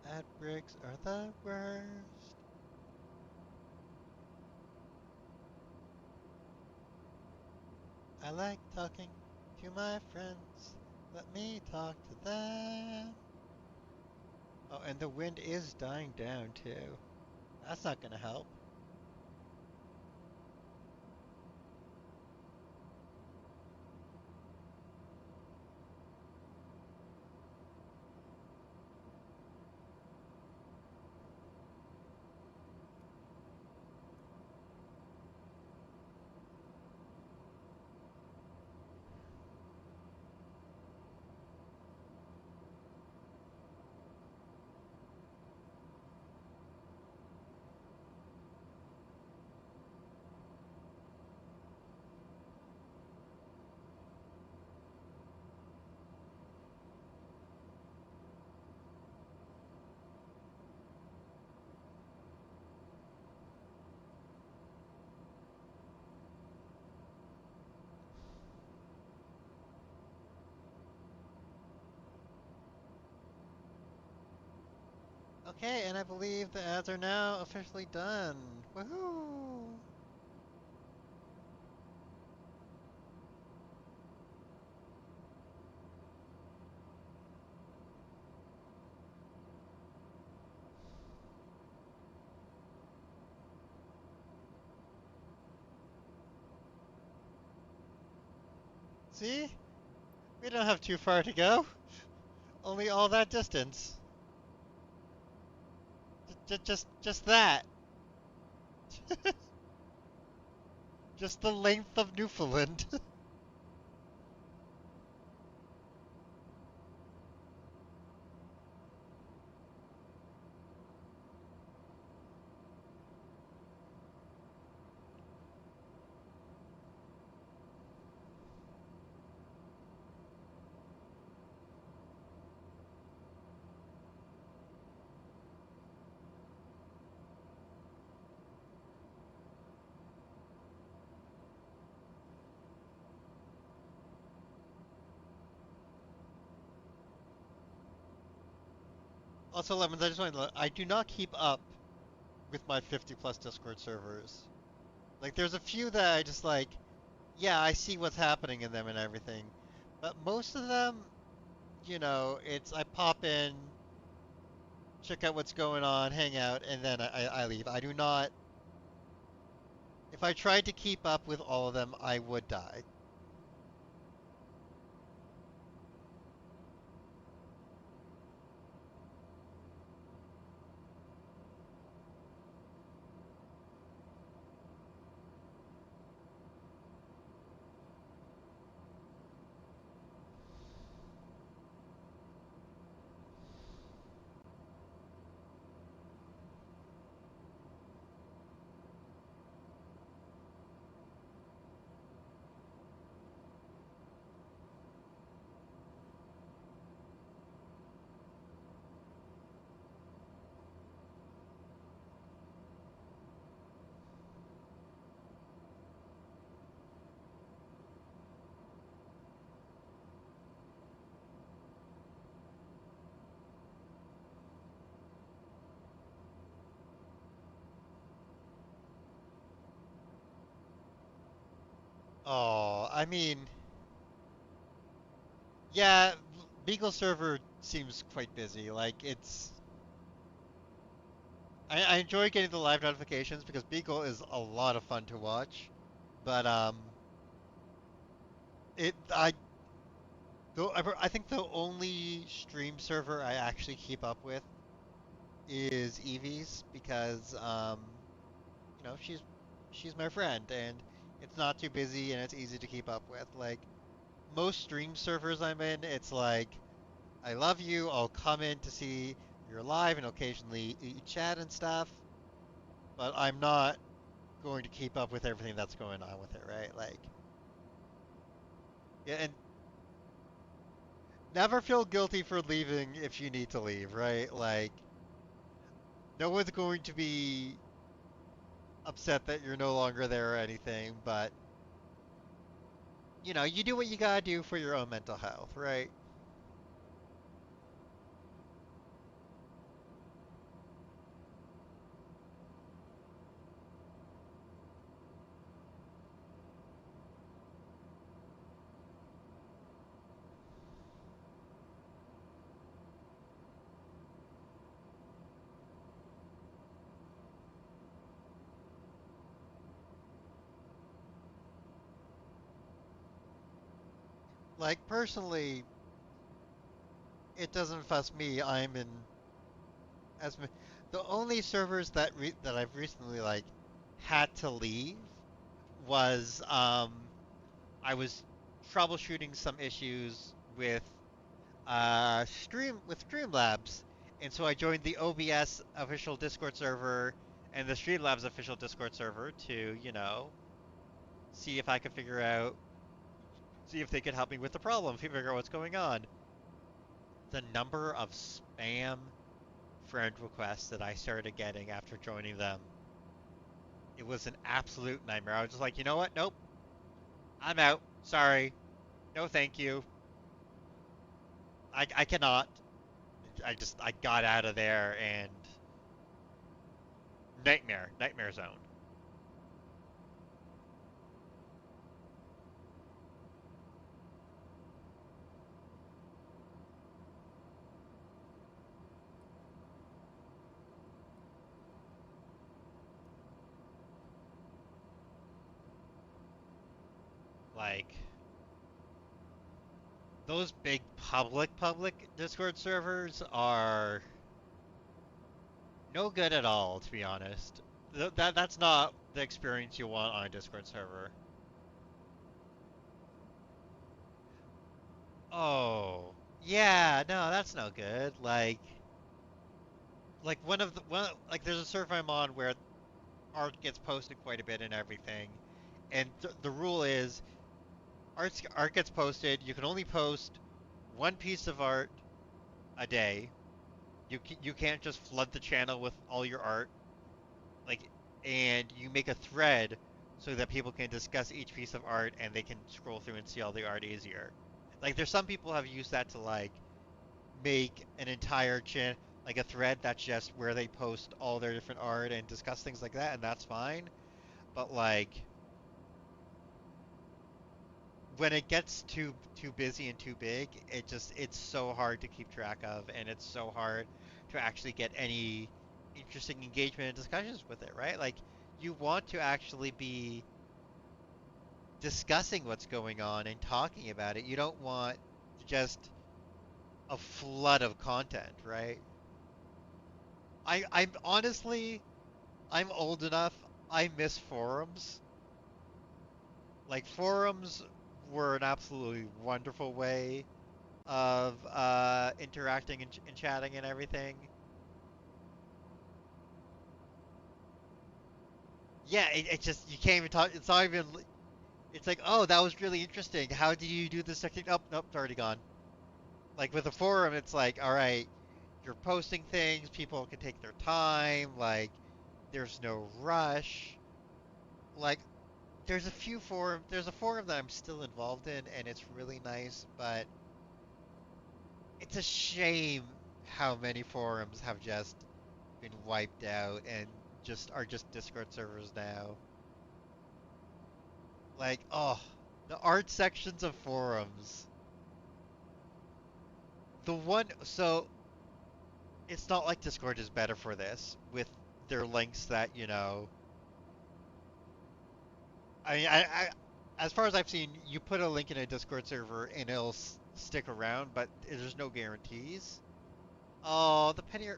Ad breaks are the worst. I like talking to my friends. Let me talk to them. Oh, and the wind is dying down too. That's not gonna help. Okay, and I believe the ads are now officially done. Woohoo! See? We don't have too far to go. Only all that distance. Just that. Just the length of Newfoundland. Also, Lemons, I just want to I do not keep up with my 50 plus Discord servers. Like, there's a few that I just like, yeah, I see what's happening in them and everything. But most of them, it's I pop in, check out what's going on, hang out, and then I leave. I do not, if I tried to keep up with all of them, I would die. Oh, I mean, yeah, Beagle server seems quite busy. Like, I enjoy getting the live notifications because Beagle is a lot of fun to watch. But it I though I think the only stream server I actually keep up with is Evie's because she's my friend and it's not too busy and it's easy to keep up with. Like most stream servers I'm in, it's like I love you, I'll come in to see you're live and occasionally chat and stuff, but I'm not going to keep up with everything that's going on with it, right? Like yeah, and never feel guilty for leaving if you need to leave, right? Like no one's going to be upset that you're no longer there or anything, but you do what you gotta do for your own mental health, right? Like personally, it doesn't fuss me. I'm in as the only servers that I've recently like had to leave was I was troubleshooting some issues with Streamlabs, and so I joined the OBS official Discord server and the Streamlabs official Discord server to see if I could see if they could help me with the problem, figure out what's going on. The number of spam friend requests that I started getting after joining them, it was an absolute nightmare. I was just like, you know what? Nope, I'm out. Sorry, no, thank you. I cannot. I got out of there, and nightmare zone. Like those big public Discord servers are no good at all, to be honest. That's not the experience you want on a Discord server. Oh, yeah, no, that's no good. Like like there's a server I'm on where art gets posted quite a bit and everything, and the rule is art gets posted. You can only post one piece of art a day. You can't just flood the channel with all your art. Like, and you make a thread so that people can discuss each piece of art and they can scroll through and see all the art easier. Like, there's some people have used that to like make an entire like a thread that's just where they post all their different art and discuss things like that, and that's fine. But like when it gets too busy and too big, it's so hard to keep track of, and it's so hard to actually get any interesting engagement and discussions with it, right? Like you want to actually be discussing what's going on and talking about it. You don't want just a flood of content, right? I'm honestly I'm old enough. I miss forums. Like forums were an absolutely wonderful way of interacting and chatting and everything. Yeah, it just you can't even talk. It's not even. It's like, oh, that was really interesting. How did you do this technique? Oh, nope, it's already gone. Like with a forum, it's like, all right, you're posting things. People can take their time. Like, there's no rush. Like, there's a forum that I'm still involved in, and it's really nice, but it's a shame how many forums have just been wiped out and just are just Discord servers now. Like, oh, the art sections of forums. So it's not like Discord is better for this with their links that, as far as I've seen, you put a link in a Discord server and it'll stick around, but there's no guarantees. Oh, Penny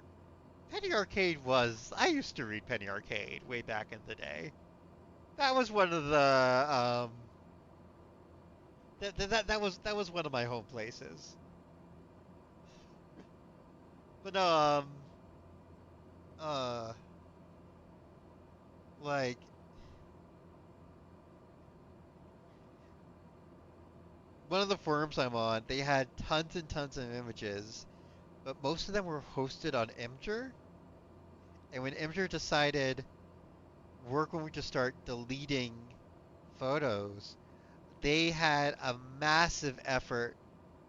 Arcade I used to read Penny Arcade way back in the day. That was one of the that was one of my home places. But no, uh like one of the forums I'm on, they had tons and tons of images, but most of them were hosted on Imgur. And when Imgur decided we're going to start deleting photos, they had a massive effort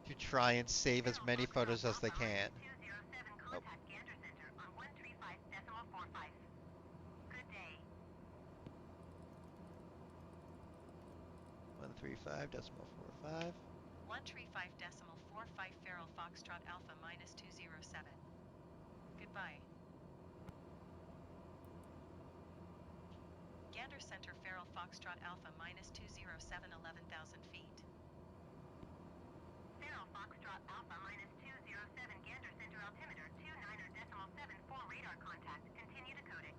to try and save as Zero many Foxtrot photos as they Alpha minus can. 207, Oh, contact Gander Center on 135.45. Good day. 135.45. 135.45 Feral Foxtrot Alpha minus 207. Goodbye. Gander Center Feral Foxtrot Alpha minus 207 11,000 feet. Zero Foxtrot Alpha minus 207, Gander Center altimeter 29.74 radar contact. Continue to codec.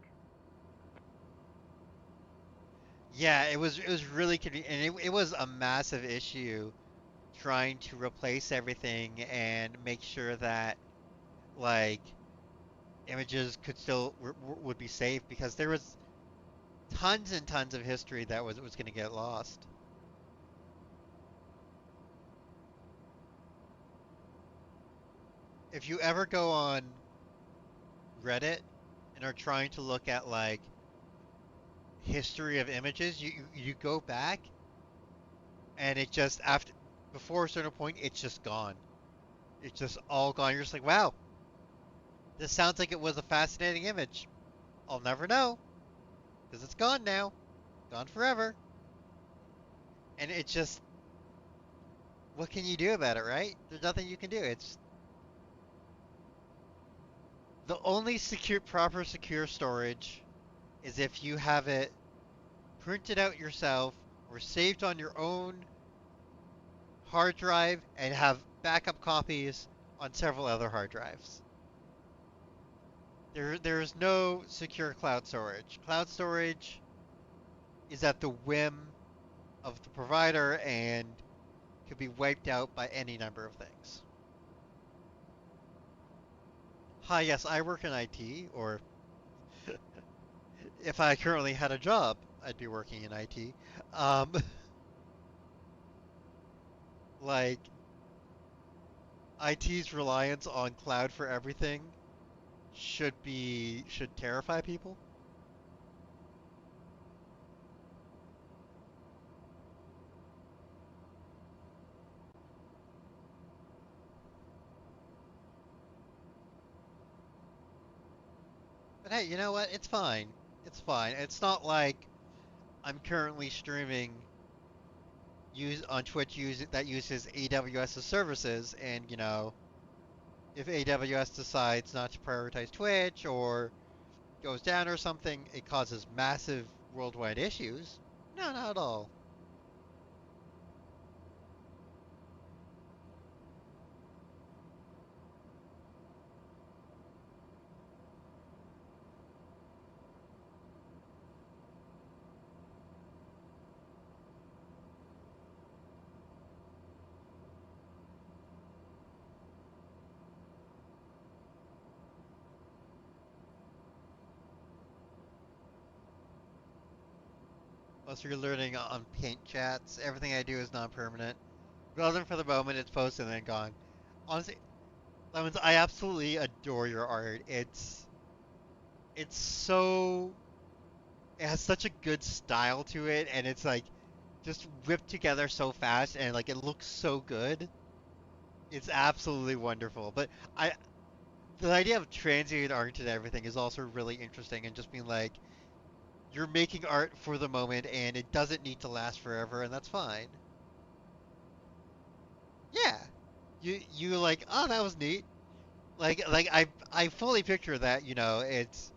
Yeah, it was really convenient, and it was a massive issue trying to replace everything and make sure that like images could still would be safe because there was tons and tons of history that was going to get lost. If you ever go on Reddit and are trying to look at like history of images, you go back and it just after before a certain point it's just gone. It's just all gone. You're just like, wow, this sounds like it was a fascinating image. I'll never know because it's gone now, gone forever. And it's just, what can you do about it, right? There's nothing you can do. It's the only proper secure storage is if you have it printed out yourself or saved on your own hard drive and have backup copies on several other hard drives. There's no secure cloud storage. Cloud storage is at the whim of the provider and could be wiped out by any number of things. Hi, yes, I work in IT, or if I currently had a job, I'd be working in IT. Um, like IT's reliance on cloud for everything should terrify people. But hey, you know what? It's fine. It's fine. It's not like I'm currently streaming use on Twitch that uses AWS's services, and if AWS decides not to prioritize Twitch or goes down or something, it causes massive worldwide issues. No, not at all. Unless you're learning on paint chats, everything I do is non-permanent. Relevant for the moment, it's posted and then gone. Honestly, Lemons, I absolutely adore your art. It's so it has such a good style to it, and it's like just whipped together so fast, and like it looks so good. It's absolutely wonderful. But I the idea of transient art and everything is also really interesting, and just being like you're making art for the moment, and it doesn't need to last forever, and that's fine. Yeah, you like, oh, that was neat. Like I fully picture that. It's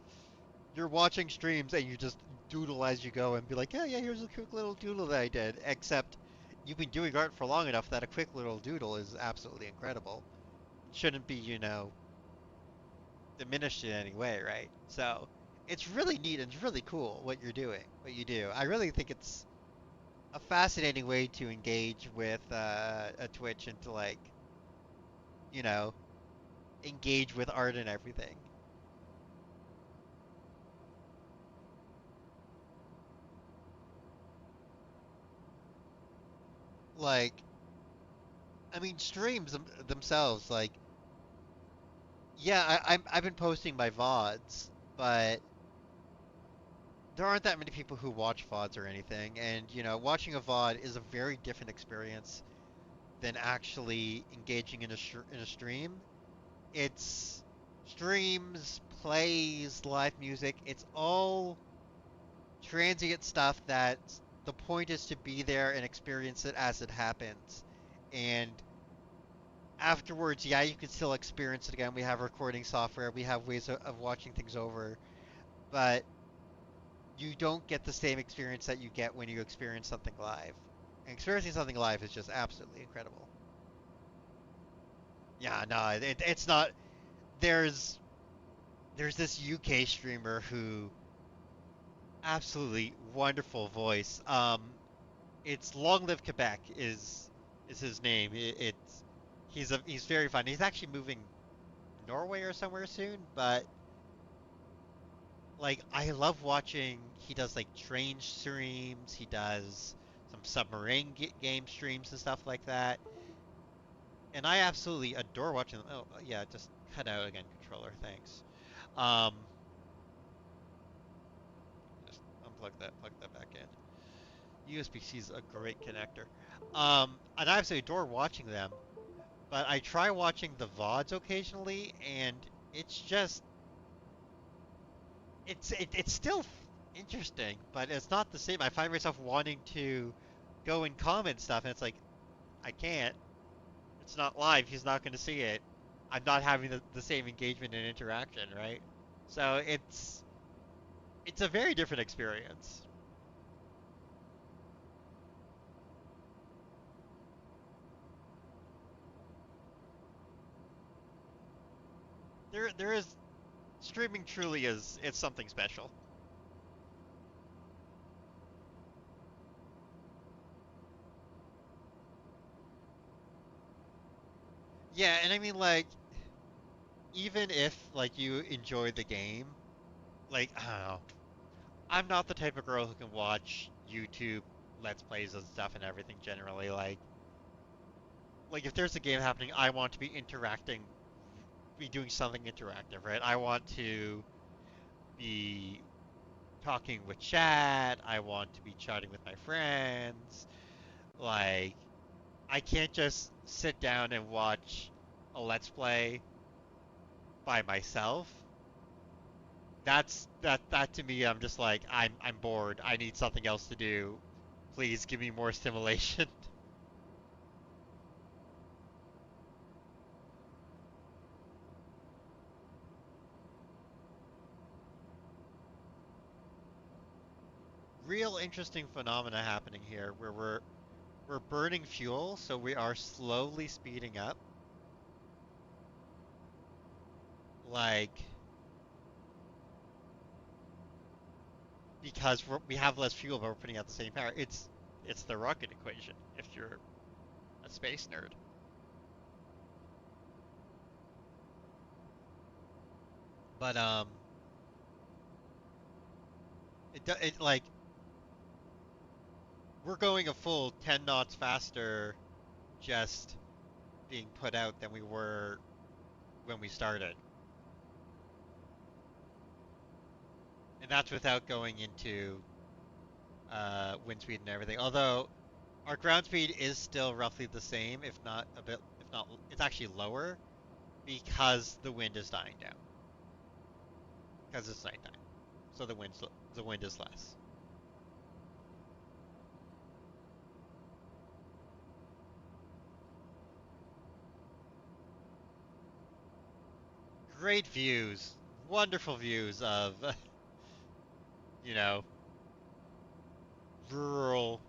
you're watching streams and you just doodle as you go and be like, yeah, yeah, here's a quick little doodle that I did. Except you've been doing art for long enough that a quick little doodle is absolutely incredible. Shouldn't be, diminished in any way, right? So it's really neat and it's really cool what you're doing, what you do. I really think it's a fascinating way to engage with a Twitch and to you know, engage with art and everything. Like, I mean, streams themselves, like, yeah, I've been posting my VODs, but there aren't that many people who watch VODs or anything, and watching a VOD is a very different experience than actually engaging in a stream. It's streams, plays, live music. It's all transient stuff that the point is to be there and experience it as it happens. And afterwards, yeah, you can still experience it again. We have recording software, we have ways of watching things over, but you don't get the same experience that you get when you experience something live. And experiencing something live is just absolutely incredible. Yeah, no, it's not. There's there's this UK streamer who absolutely wonderful voice. It's Long Live Quebec is his name. It's he's very fun. He's actually moving Norway or somewhere soon, but like I love watching. He does like train streams. He does some submarine game streams and stuff like that. And I absolutely adore watching them. Oh yeah, just cut out again, controller. Thanks. Um, just unplug that, plug that back in. USB-C is a great connector. And I absolutely adore watching them. But I try watching the VODs occasionally, and it's still interesting, but it's not the same. I find myself wanting to go and comment stuff, and it's like I can't. It's not live. He's not going to see it. I'm not having the same engagement and interaction, right? So it's a very different experience. There is streaming truly is it's something special. Yeah, and I mean like even if like you enjoy the game, like I don't know, I'm not the type of girl who can watch YouTube let's plays and stuff and everything generally. Like if there's a game happening, I want to be interacting, be doing something interactive, right? I want to be talking with chat. I want to be chatting with my friends. Like I can't just sit down and watch a let's play by myself. That to me I'm just like I'm bored. I need something else to do. Please give me more stimulation. Real interesting phenomena happening here where we're burning fuel, so we are slowly speeding up. Like because we have less fuel, but we're putting out the same power. It's the rocket equation if you're a space nerd. But it like we're going a full 10 knots faster just being put out than we were when we started, and that's without going into wind speed and everything. Although our ground speed is still roughly the same, if not a bit, if not, it's actually lower because the wind is dying down because it's nighttime, so the wind is less. Great views, wonderful views of you know rural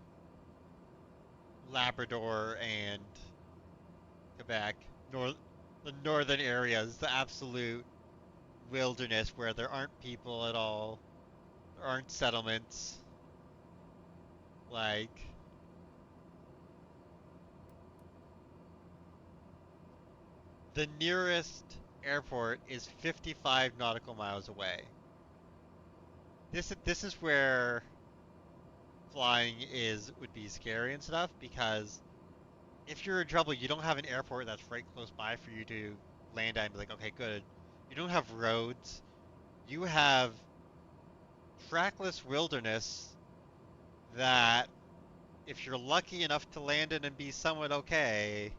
Labrador and Quebec, the northern areas, the absolute wilderness where there aren't people at all, there aren't settlements. Like the nearest airport is 55 nautical miles away. This is where flying is would be scary and stuff because if you're in trouble, you don't have an airport that's right close by for you to land at and be like, okay, good. You don't have roads. You have trackless wilderness that if you're lucky enough to land in and be somewhat okay,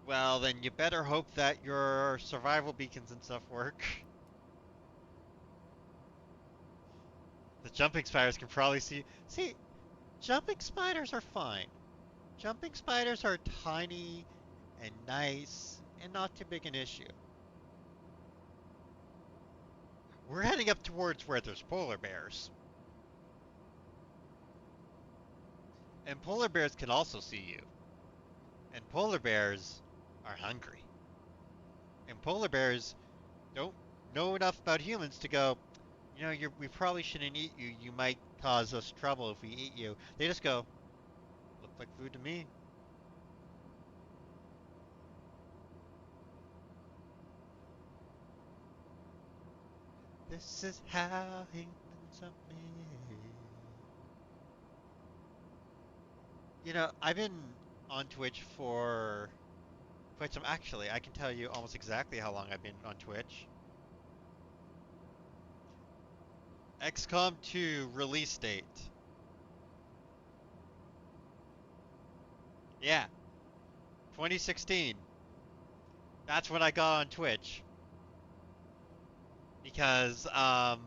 well, then you better hope that your survival beacons and stuff work. The jumping spiders can probably see. See, jumping spiders are fine. Jumping spiders are tiny and nice and not too big an issue. We're heading up towards where there's polar bears. And polar bears can also see you. And polar bears are hungry. And polar bears don't know enough about humans to go, we probably shouldn't eat you. You might cause us trouble if we eat you. They just go, look like food to me. This is how humans are made. I've been on Twitch for quite some. Actually, I can tell you almost exactly how long I've been on Twitch. XCOM 2 release date. Yeah, 2016. That's when I got on Twitch. because oh,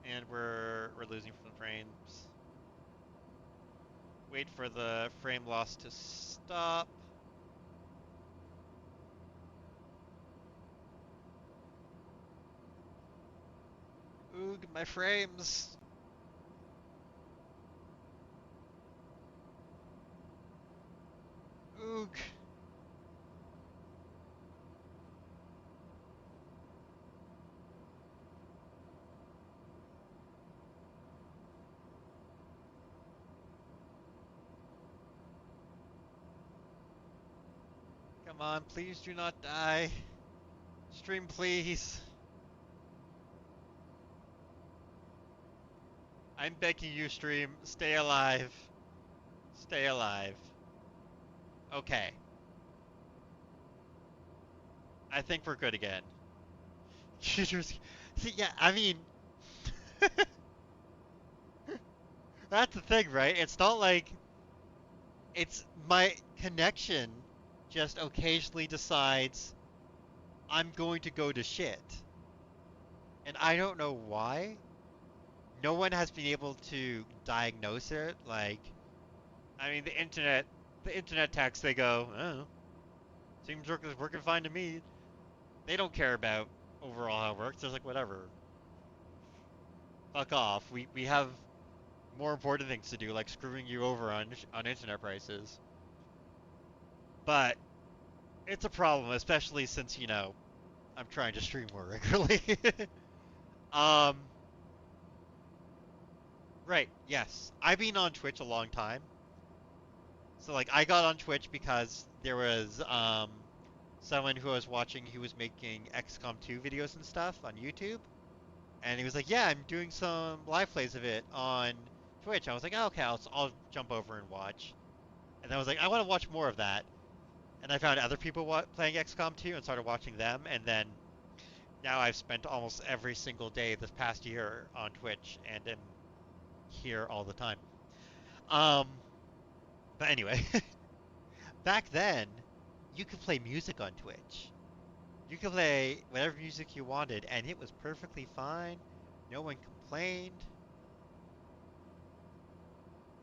and we're losing some frames. Wait for the frame loss to stop. Oog, my frames. Oog. Come on, please do not die. Stream, please. I'm begging you, stream. Stay alive. Stay alive. Okay. I think we're good again. See, yeah, I mean, that's the thing, right? It's not like it's my connection just occasionally decides I'm going to go to shit. And I don't know why. No one has been able to diagnose it. Like, I mean, the internet techs, they go, oh, seems working fine to me. They don't care about overall how it works. They're like, whatever, fuck off. We have more important things to do, like screwing you over on internet prices. But it's a problem, especially since I'm trying to stream more regularly. um, right? Yes, I've been on Twitch a long time. So like, I got on Twitch because there was someone who I was watching who was making XCOM 2 videos and stuff on YouTube. And he was like, "Yeah, I'm doing some live plays of it on Twitch." I was like, oh, "Okay, I'll jump over and watch." And then I was like, "I want to watch more of that." And I found other people playing XCOM 2 and started watching them. And then now I've spent almost every single day this past year on Twitch and am here all the time. Um, but anyway, back then you could play music on Twitch. You could play whatever music you wanted, and it was perfectly fine. No one complained.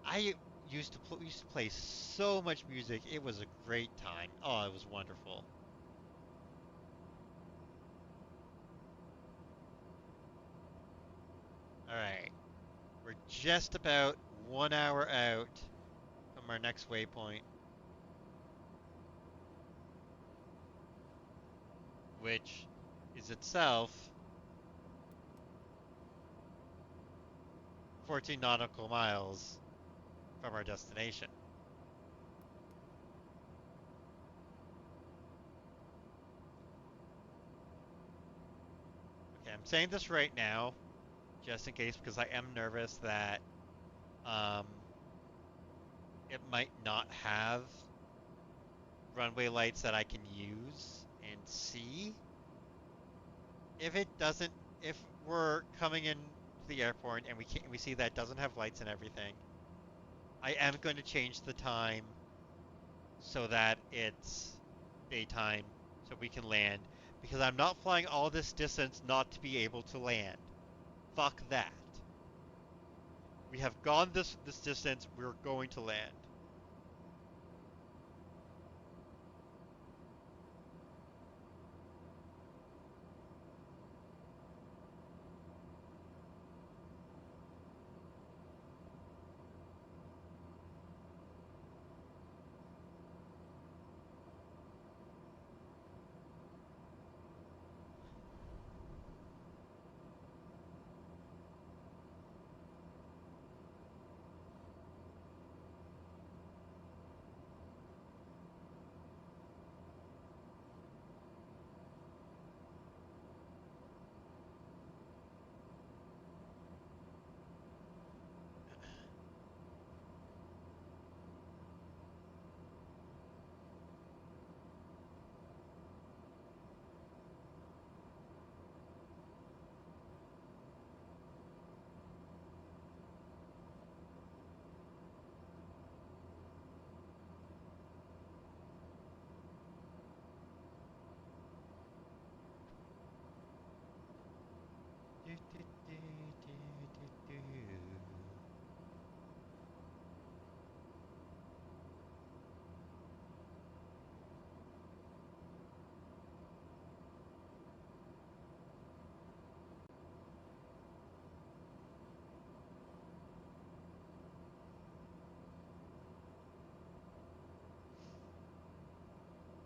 I used to play so much music. It was a great time. Oh, it was wonderful. All right, we're just about 1 hour out from our next waypoint, which is itself 14 nautical miles from our destination. Okay, I'm saying this right now, just in case, because I am nervous that um, it might not have runway lights that I can use and see. If it doesn't, if we're coming in to the airport and we see that it doesn't have lights and everything, I am going to change the time so that it's daytime so we can land because I'm not flying all this distance not to be able to land. Fuck that. We have gone this distance, we're going to land.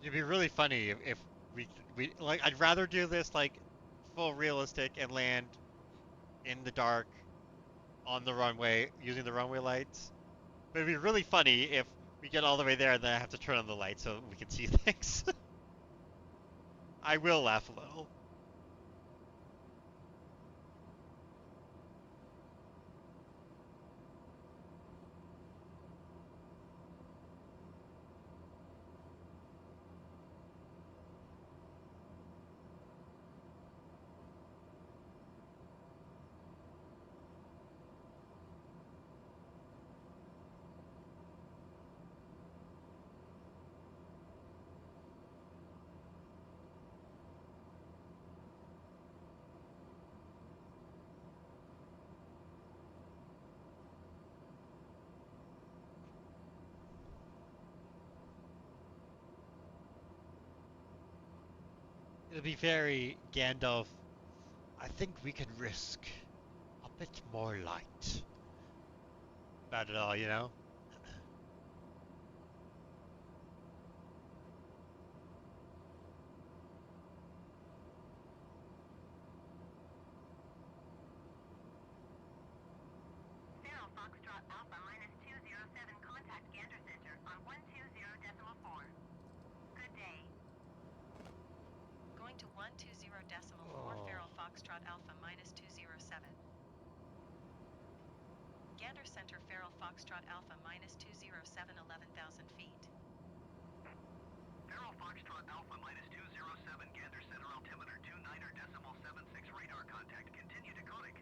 It'd be really funny if we like. I'd rather do this like full realistic and land in the dark on the runway using the runway lights. But it'd be really funny if we get all the way there and then I have to turn on the lights so we can see things. I will laugh a little. It'll be very Gandalf. I think we can risk a bit more light about it all, you know? Zero Foxtrot Alpha minus 207, contact Gander Center on 120.4. Good day. Going to 120.4 Oh. Feral Foxtrot Alpha minus 207. Gander Center Feral Foxtrot Alpha minus 207 11,000 feet. Zero Foxtrot Alpha minus 207, Gander Center altimeter 29.76 radar contact. Continue decoding.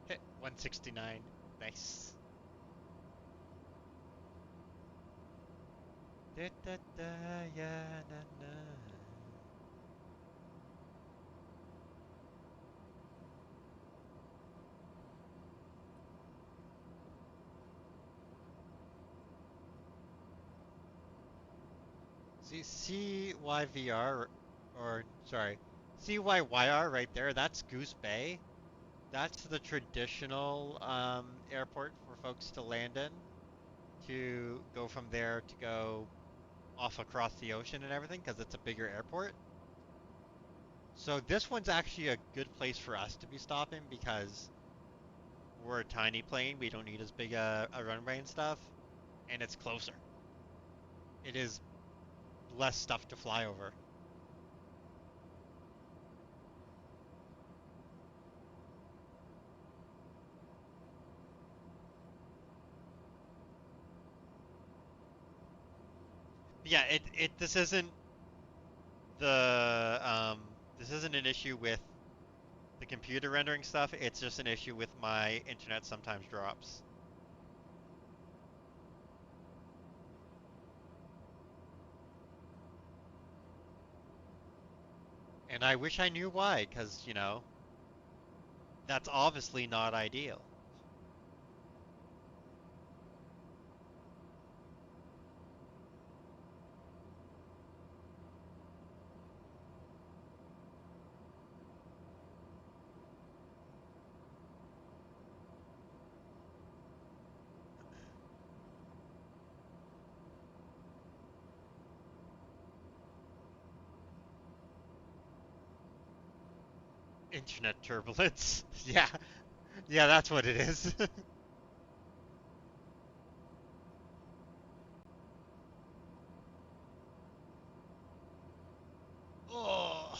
Hit 169. Nice. Da, da, da, yeah, na, na. See, CYVR, or sorry, CYYR right there, that's Goose Bay. That's the traditional airport for folks to land in, to go from there to go off across the ocean and everything, because it's a bigger airport. So this one's actually a good place for us to be stopping because we're a tiny plane. We don't need as big a runway and stuff, and it's closer. It is less stuff to fly over. Yeah, it this isn't the this isn't an issue with the computer rendering stuff. It's just an issue with my internet sometimes drops. And I wish I knew why, because, that's obviously not ideal. Internet turbulence. Yeah, yeah, that's what it is. Oh.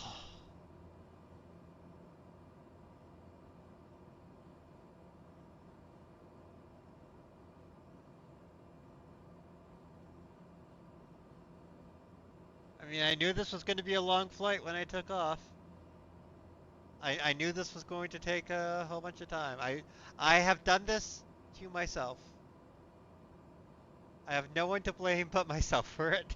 I mean, I knew this was going to be a long flight when I took off. I knew this was going to take a whole bunch of time. I have done this to myself. I have no one to blame but myself for it.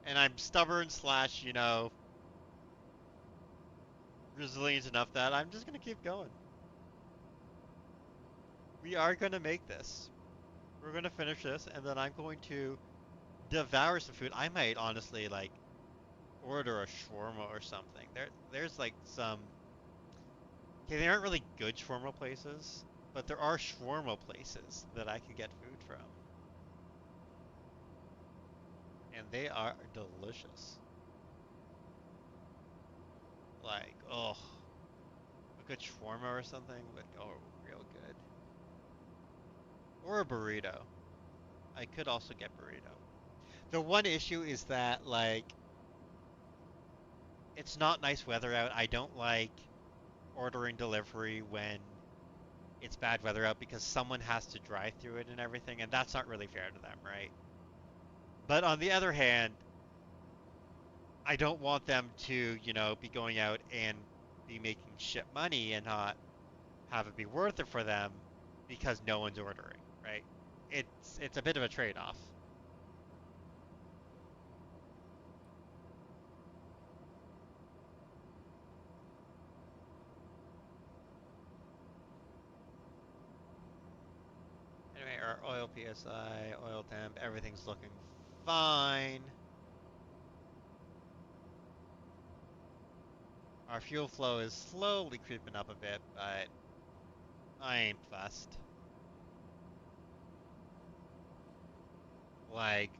And I'm stubborn slash, resilient enough that I'm just gonna keep going. We are gonna make this. We're gonna finish this, and then I'm going to devour some food, I might honestly like order a shawarma or something. There's like some. Okay, they aren't really good shawarma places, but there are shawarma places that I could get food from, and they are delicious. Like, oh, a good shawarma or something would go real good. Or a burrito. I could also get burrito. The one issue is that like it's not nice weather out. I don't like ordering delivery when it's bad weather out because someone has to drive through it and everything, and that's not really fair to them, right? But on the other hand, I don't want them to, be going out and be making shit money and not have it be worth it for them because no one's ordering, right? It's a bit of a trade-off. Anyway, our oil PSI, oil temp, everything's looking fine. Our fuel flow is slowly creeping up a bit, but I ain't fussed. Like,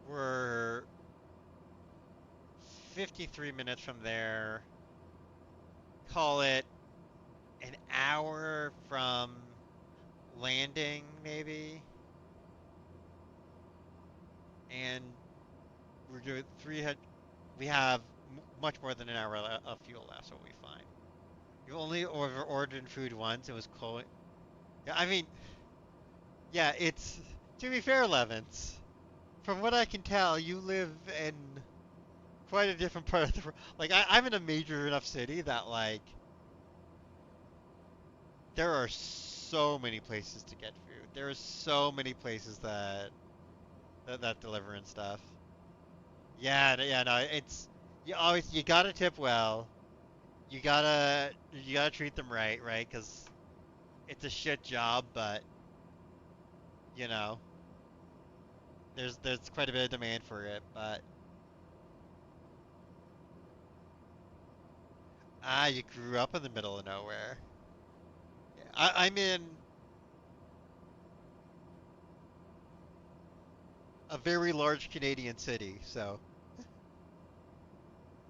we're 53 minutes from there. Call it an hour from landing, maybe. And we're doing 300. We have much more than an hour of fuel left, so we'll be fine. You only ordered food once. It was cold. Yeah, I mean, yeah, it's to be fair, Levins. From what I can tell, you live in quite a different part of the world. Like I'm in a major enough city that like there are so many places to get food. There are so many places that deliver and stuff. Yeah, yeah, no, it's you gotta tip well. You gotta treat them right, right? Because it's a shit job, but you know, there's quite a bit of demand for it. But you grew up in the middle of nowhere. Yeah, I'm in a very large Canadian city, so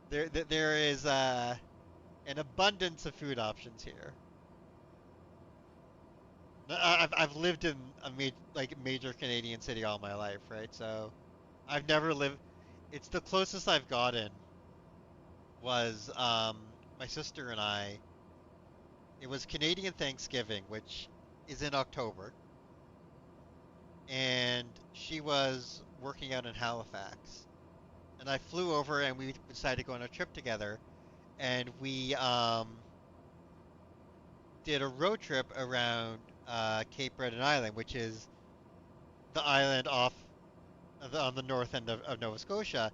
there is an abundance of food options here. I've lived in a major Canadian city all my life, right? So I've never lived. It's the closest I've gotten was my sister and I. It was Canadian Thanksgiving, which is in October, and she was working out in Halifax, and I flew over and we decided to go on a trip together, and we did a road trip around Cape Breton Island, which is the island off on the north end of Nova Scotia.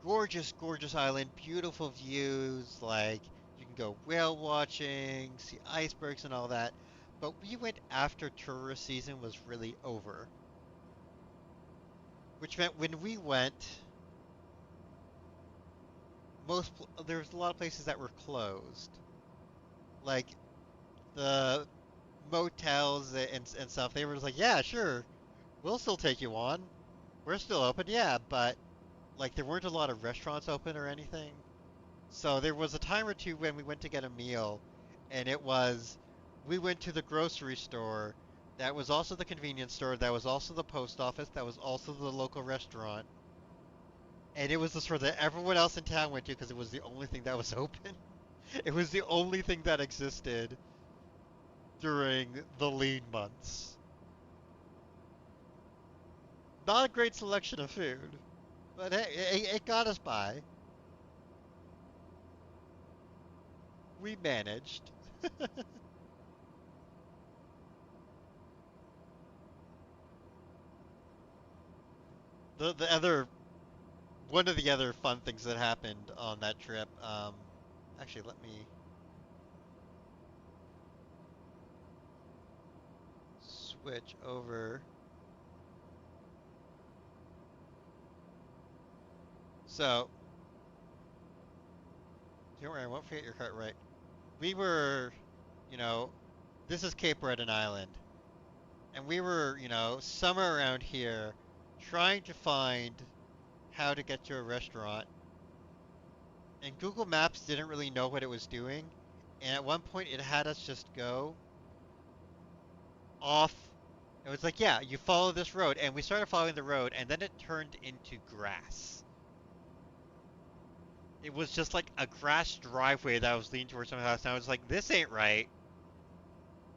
Gorgeous, gorgeous island, beautiful views. Like you can go whale watching, see icebergs and all that. But we went after tourist season was really over, which meant when we went, there was a lot of places that were closed, like the motels and stuff. They were just like, yeah, sure, we'll still take you on. We're still open, yeah, but like there weren't a lot of restaurants open or anything. So there was a time or two when we went to get a meal, and we went to the grocery store, that was also the convenience store, that was also the post office, that was also the local restaurant, and it was the store that everyone else in town went to because it was the only thing that was open. It was the only thing that existed during the lean months. Not a great selection of food, but hey, it got us by. We managed. The other one of the other fun things that happened on that trip, actually let me switch over. So, don't worry, I won't forget your cart right. We were, you know, this is Cape Breton Island, and we were, somewhere around here trying to find how to get to a restaurant, and Google Maps didn't really know what it was doing, and at one point it had us just go off. It was like, yeah, you follow this road, and we started following the road, and then it turned into grass. It was just like a grass driveway that was leading towards some house, and I was like, this ain't right.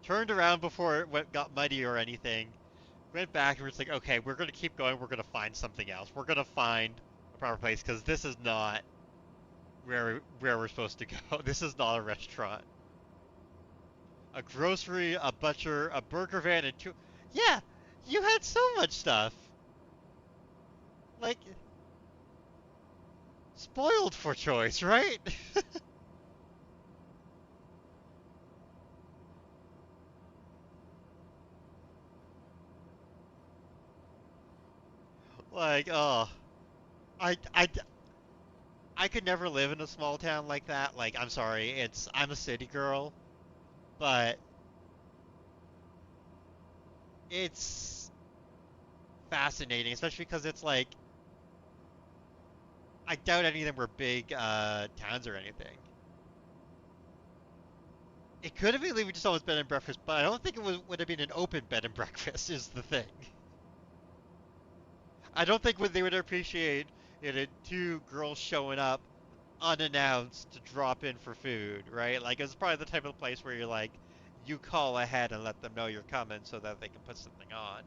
Turned around before it got muddy or anything. Went back and was like, okay, we're gonna keep going. We're gonna find something else. We're gonna find a proper place because this is not where we're supposed to go. This is not a restaurant. A grocery, a butcher, a burger van, and two. Yeah, you had so much stuff. Like spoiled for choice, right? Like, oh, I, I, I could never live in a small town like that. Like, I'm sorry, I'm a city girl, but it's fascinating, especially because it's like I doubt any of them were big towns or anything. It could have easily just always bed and breakfast, but I don't think would have been an open bed and breakfast. Is the thing. I don't think they would appreciate two girls showing up unannounced to drop in for food, right? Like it's probably the type of place where you're like, you call ahead and let them know you're coming so that they can put something on.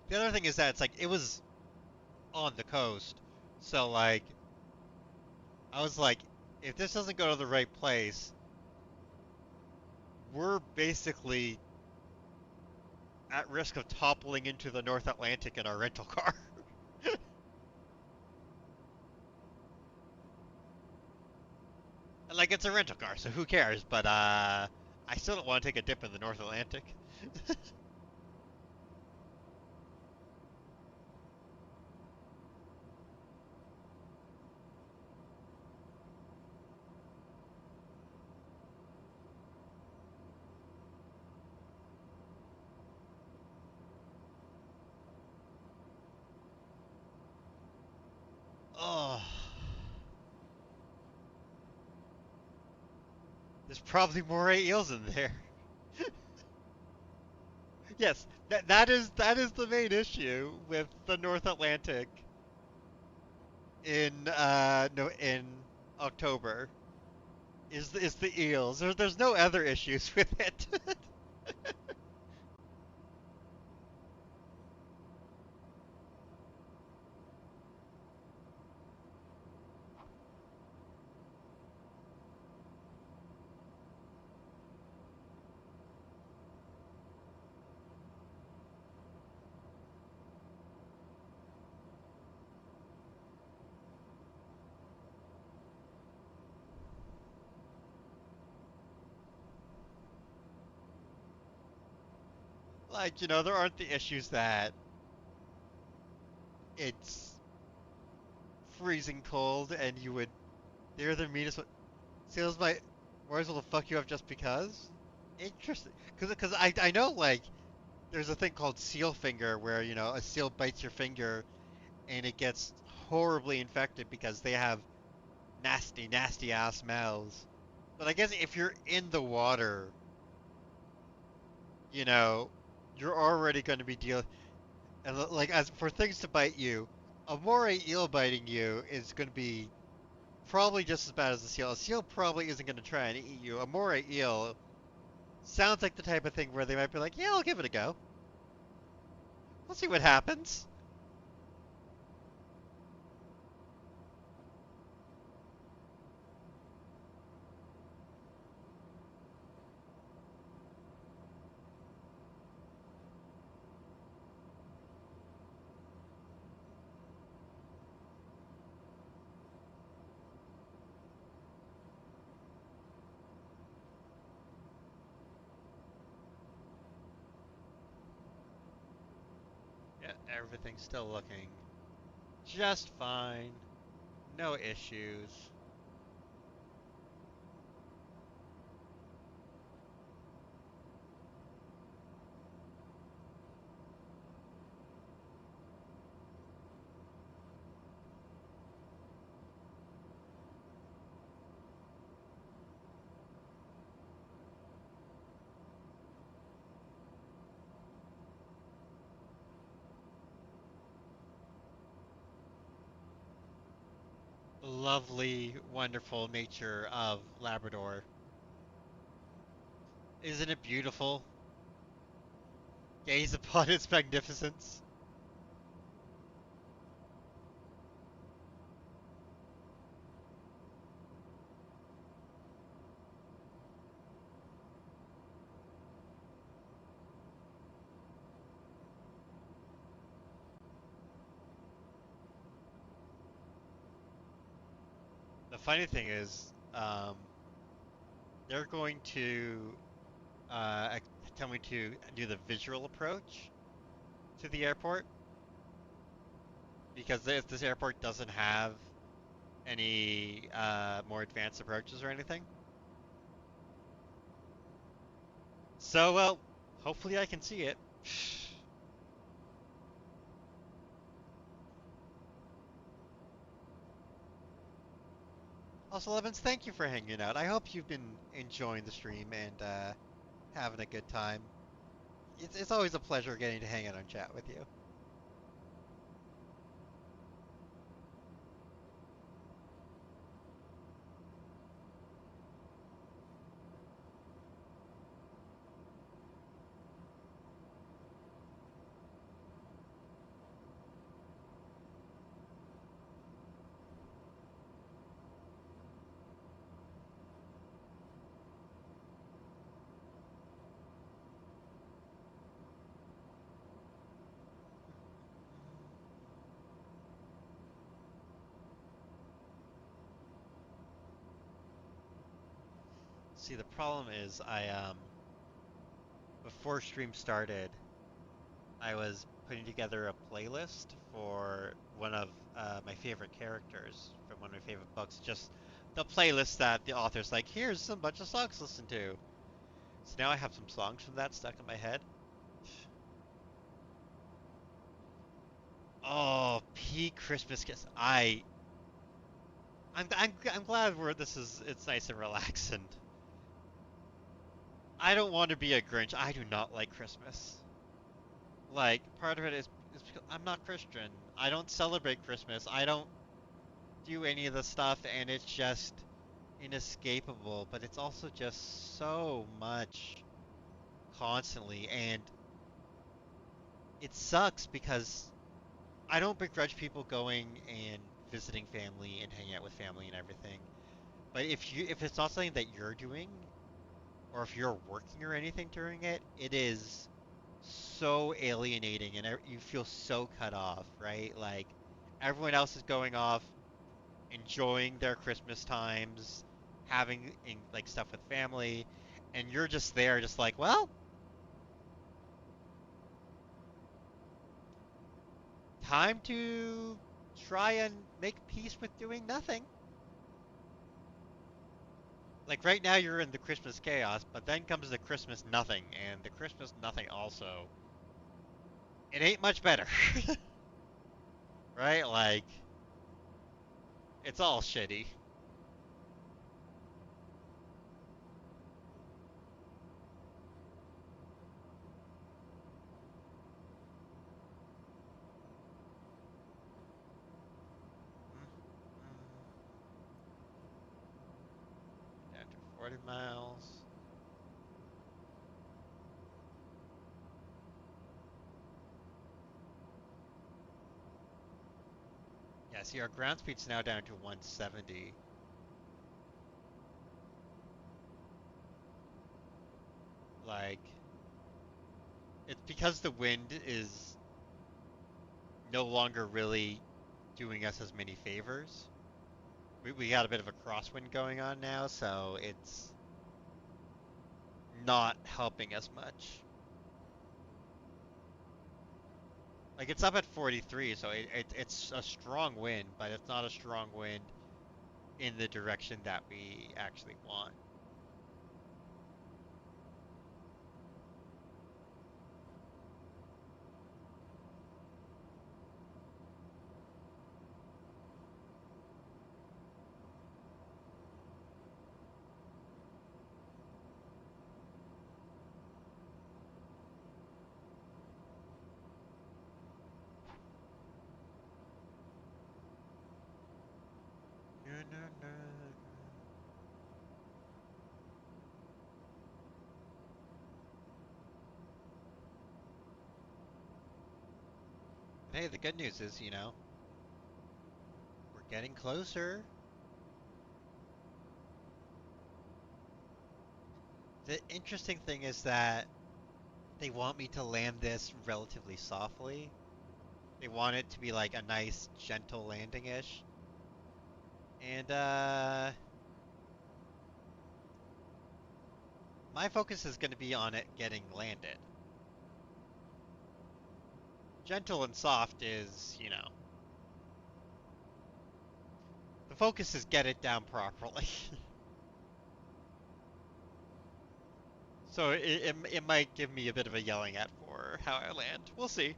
The other thing is that it's like it was on the coast, so like I was like, if this doesn't go to the right place, we're basically at risk of toppling into the North Atlantic in our rental car. And like it's a rental car, so who cares? But I still don't want to take a dip in the North Atlantic. Oh, there's probably more eels in there. Yes, that is the main issue with the North Atlantic in no in October is the eels. There's no other issues with it. Like, there aren't the issues that it's freezing cold and they're the meanest. Seals might might as well fuck you up just because. Interesting, because I know like there's a thing called seal finger where a seal bites your finger and it gets horribly infected because they have nasty nasty ass mouths. But I guess if you're in the water, you know, you're already going to be dealing. And like as for things to bite you, a moray eel biting you is going to be probably just as bad as a seal. A seal probably isn't going to try and eat you. A moray eel sounds like the type of thing where they might be like, "Yeah, I'll give it a go. We'll see what happens." Everything's still looking just fine. No issues. Lovely, wonderful nature of Labrador. Isn't it beautiful? Gaze upon its magnificence. The funny thing is, they're going to tell me to do the visual approach to the airport because this airport doesn't have any more advanced approaches or anything. So, well, hopefully I can see it. Also, Levins, thank you for hanging out. I hope you've been enjoying the stream and having a good time. It's always a pleasure getting to hang out and chat with you. See, the problem is before stream started, I was putting together a playlist for one of my favorite characters from one of my favorite books. Just the playlist that the author's like, here's some bunch of songs to listen to. So now I have some songs from that stuck in my head. Oh, peak Christmas kiss. I'm glad we're this is it's nice and relaxing. I don't want to be a Grinch. I do not like Christmas. Like part of it is because I'm not Christian. I don't celebrate Christmas. I don't do any of the stuff, and it's just inescapable. But it's also just so much constantly, and it sucks because I don't begrudge people going and visiting family and hanging out with family and everything. But if it's not something that you're doing, or if you're working or anything during it, it is so alienating and you feel so cut off, right? Like everyone else is going off, enjoying their Christmas times, having like stuff with family, and you're just there, just like, well, time to try and make peace with doing nothing. Like right now, you're in the Christmas chaos, but then comes the Christmas nothing, and the Christmas nothing also. It ain't much better, right? Like it's all shitty. Mm, mm. Down to 40 miles. Yeah, see, our ground speed's now down to 170. Like, it's because the wind is no longer really doing us as many favors. We got a bit of a crosswind going on now, so it's not helping as much. Like it's up at 43, so it's a strong wind, but it's not a strong wind in the direction that we actually want. No, no, no. But hey, the good news is, we're getting closer. The interesting thing is that they want me to land this relatively softly. They want it to be like a nice, gentle landing-ish. And, my focus is going to be on it getting landed. Gentle and soft is, the focus is get it down properly. So it might give me a bit of a yelling at for how I land. We'll see.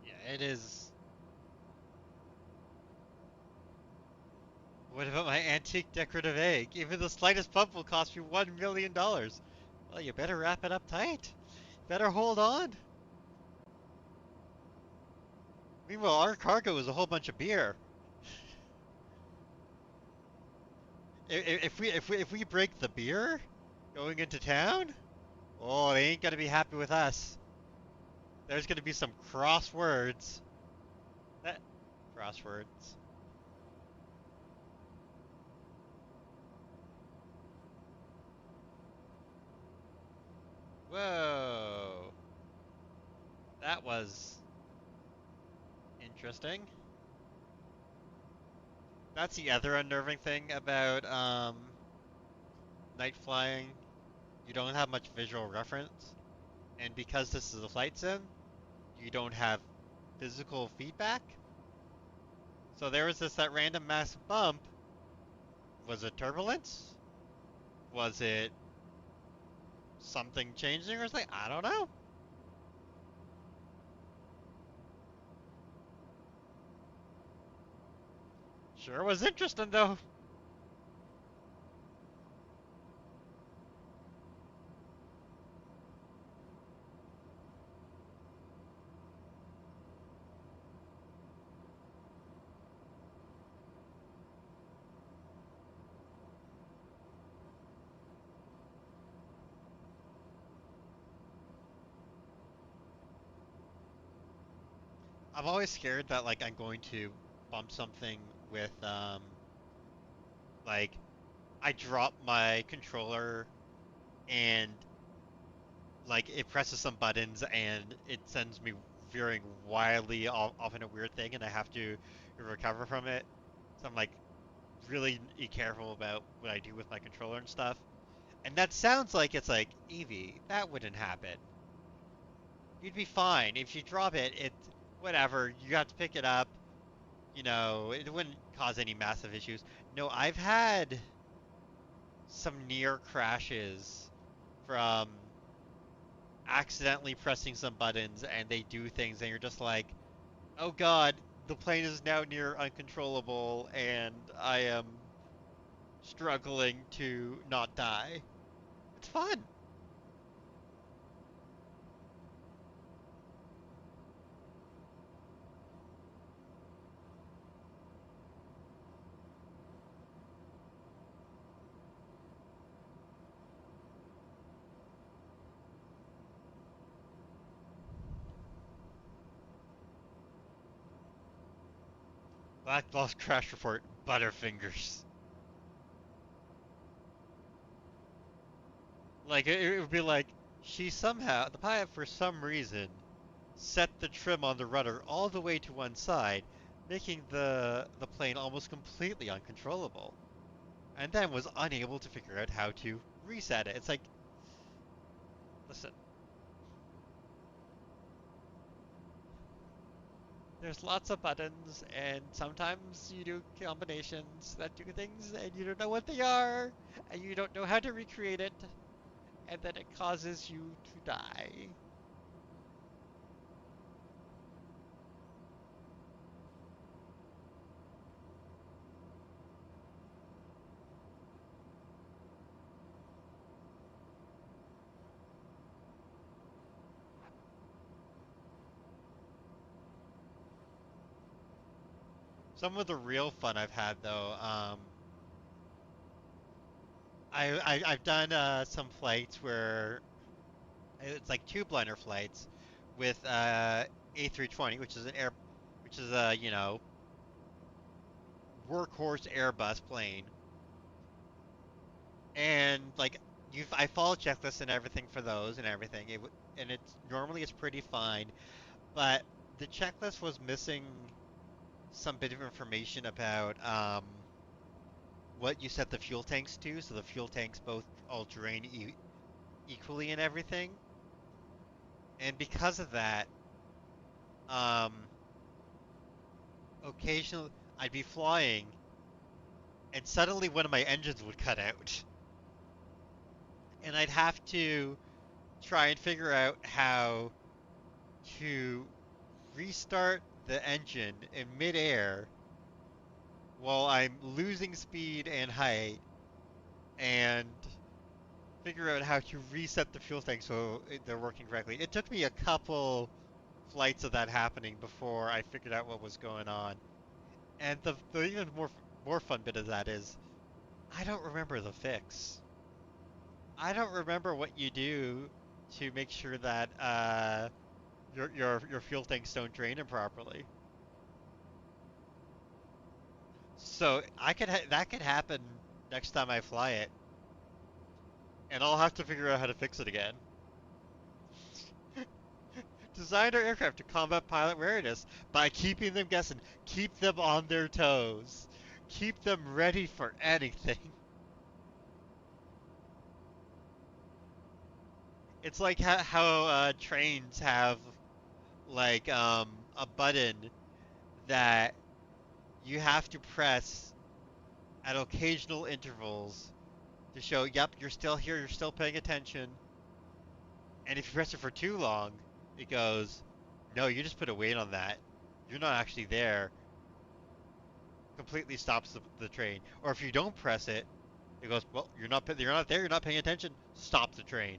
Yeah, it is. What about my antique decorative egg? Even the slightest bump will cost me $1 million. Well, you better wrap it up tight. Better hold on. Meanwhile, our cargo is a whole bunch of beer. If we break the beer going into town, oh, they ain't gonna be happy with us. There's gonna be some crosswords. Eh, crosswords. Whoa, that was interesting. That's the other unnerving thing about night flying. You don't have much visual reference, and because this is a flight sim, you don't have physical feedback. So there was that random massive bump. Was it turbulence? Was it something changing or something? I don't know. Sure was interesting though. I'm always scared that like I'm going to bump something with like I drop my controller and like it presses some buttons and it sends me veering wildly off in a weird thing and I have to recover from it. So I'm like really careful about what I do with my controller and stuff. And that sounds like it's like Evie, that wouldn't happen. You'd be fine if you drop it. It whatever. You have to pick it up. It wouldn't cause any massive issues. No, I've had some near crashes from accidentally pressing some buttons and they do things and you're just like, oh god, the plane is now near uncontrollable and I am struggling to not die. It's fun. Black lost crash report, Butterfingers. Like it would be like the pilot for some reason set the trim on the rudder all the way to one side, making the plane almost completely uncontrollable, and then was unable to figure out how to reset it. It's like, listen, there's lots of buttons, and sometimes you do combinations that do things, and you don't know what they are, and you don't know how to recreate it, and then it causes you to die. Some of the real fun I've had though, I've done some flights where it's like two blender flights with A320, which is a workhorse Airbus plane, and like I follow checklists and everything for those and everything. And it's pretty fine, but the checklist was missing some bit of information about what you set the fuel tanks to, so the fuel tanks both all drain equally and everything. And because of that, um, occasionally I'd be flying, and suddenly one of my engines would cut out, and I'd have to try and figure out how to restart the engine in midair while I'm losing speed and height, and figure out how to reset the fuel tank so they're working correctly. It took me a couple flights of that happening before I figured out what was going on. And the even more fun bit of that is I don't remember the fix. I don't remember what you do to make sure that your fuel tanks don't drain improperly. So that could happen next time I fly it, and I'll have to figure out how to fix it again. Design our aircraft to combat pilot wariness by keeping them guessing, keep them on their toes, keep them ready for anything. It's like how trains have like a button that you have to press at occasional intervals to show, yep, you're still here, you're still paying attention. And if you press it for too long, it goes, no, you just put a weight on that. You're not actually there. Completely stops the train. Or if you don't press it, it goes, well, you're not there, you're not paying attention. Stop the train.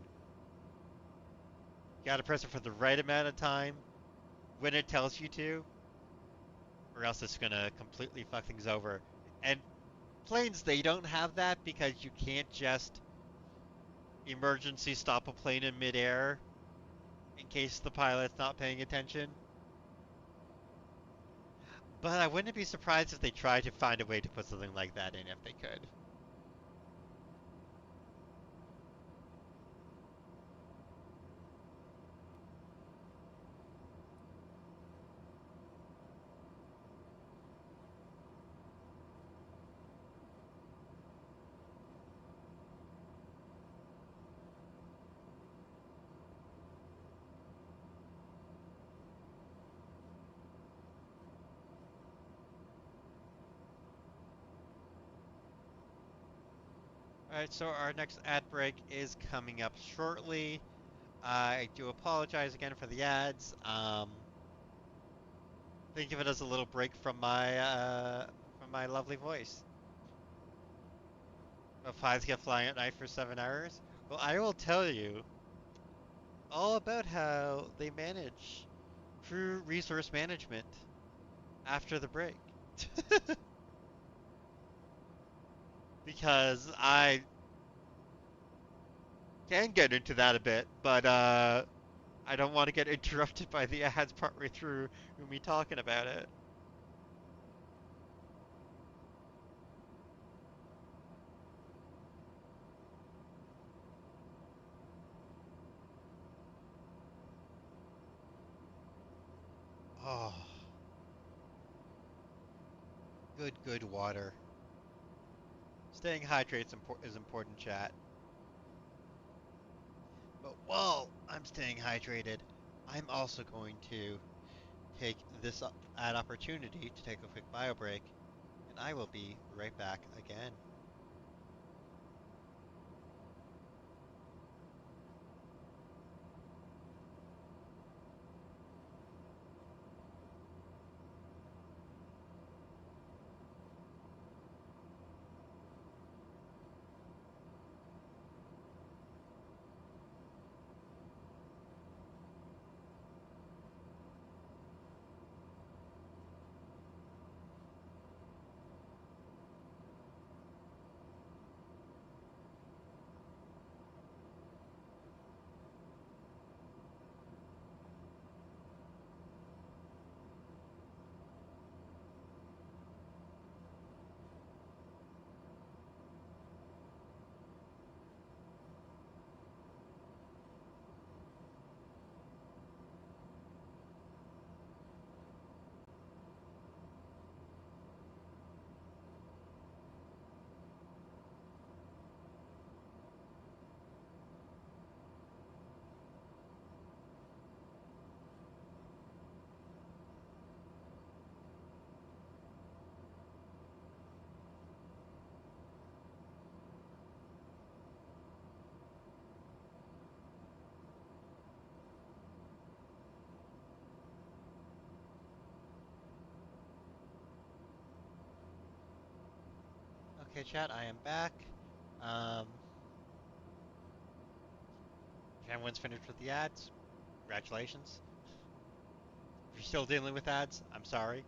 You gotta press it for the right amount of time when it tells you to, or else it's gonna completely fuck things over. And planes, they don't have that because you can't just emergency stop a plane in midair in case the pilot's not paying attention. But I wouldn't be surprised if they tried to find a way to put something like that in if they could. Alright, so our next ad break is coming up shortly. I do apologize again for the ads. Think of it as a little break from my lovely voice. But pilots get flying at night for 7 hours. Well, I will tell you all about how they manage crew resource management after the break. Because I can get into that a bit, but I don't want to get interrupted by the ads partway through me talking about it. Good water. Staying hydrated is important, chat. But while I'm staying hydrated, I'm also going to take this ad opportunity to take a quick bio break, and I will be right back again. Okay, chat, I am back. Um, if everyone's finished with the ads, congratulations. If you're still dealing with ads, I'm sorry.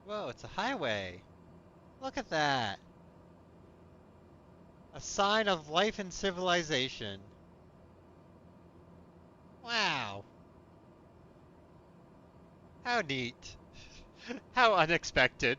Whoa, it's a highway. Look at that. A sign of life and civilization. Wow. How neat. How unexpected.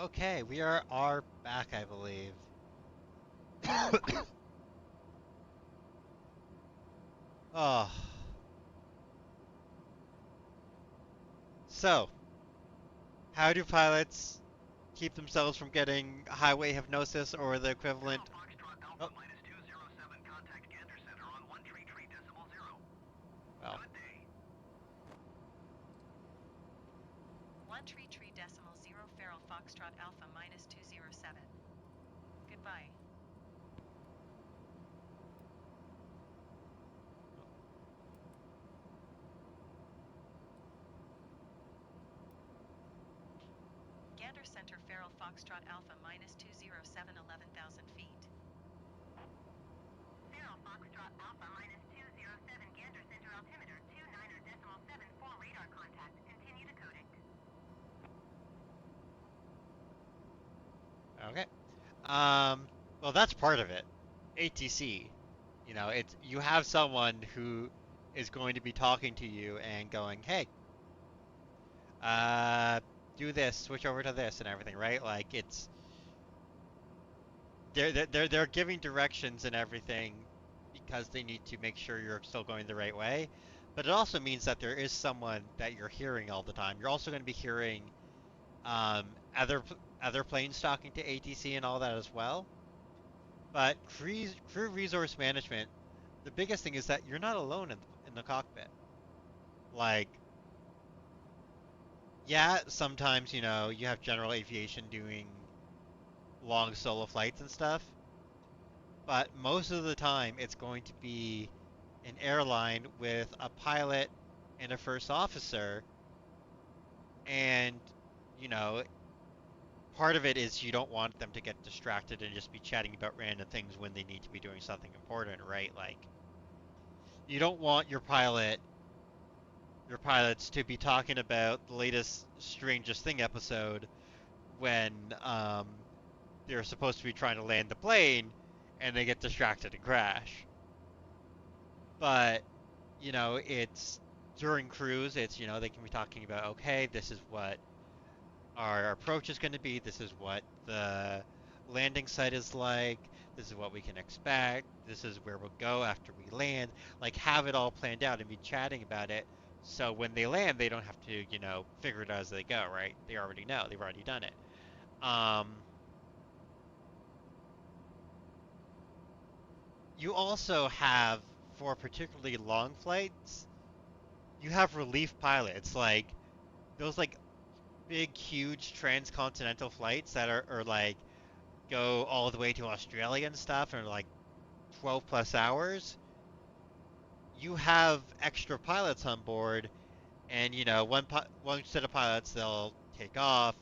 Okay, we are back, I believe. Oh, so how do pilots keep themselves from getting highway hypnosis or the Zero equivalent? Foxtrot Oh, Alpha minus 207, contact Gander Center on 133.0. well, Good day. 133.0 Feral Foxtrot Alpha minus 207. Goodbye. oh, Gander Center Feral Foxtrot Alpha minus 207 11,000 feet. Zero Foxtrot Alpha minus 207, Gander Center altimeter 29 Okay. Um, well, that's part of it. ATC, it's you have someone who is going to be talking to you and going, "Hey, uh, do this, switch over to this, and everything," right? Like it's they're giving directions and everything because they need to make sure you're still going the right way. But it also means that there is someone that you're hearing all the time. You're also going to be hearing other planes talking to ATC and all that as well. But crew resource management, the biggest thing is that you're not alone in the cockpit. Like, yeah, sometimes, you have general aviation doing long solo flights and stuff, but most of the time it's going to be an airline with a pilot and a first officer, and, you know, part of it is you don't want them to get distracted and just be chatting about random things when they need to be doing something important, right? Like, you don't want your pilots to be talking about the latest Strangest Thing episode when they're supposed to be trying to land the plane and they get distracted and crash. But, it's during cruise, they can be talking about, okay, this is what our approach is going to be, this is what the landing site is like, this is what we can expect, this is where we'll go after we land. Like, have it all planned out and be chatting about it. So when they land, they don't have to, figure it out as they go, right? They already know, they've already done it. Um, you also have, for particularly long flights, you have relief pilots, like those like big, huge transcontinental flights that are like go all the way to Australia and stuff and are like 12 plus hours. You have extra pilots on board, and one set of pilots, they'll take off,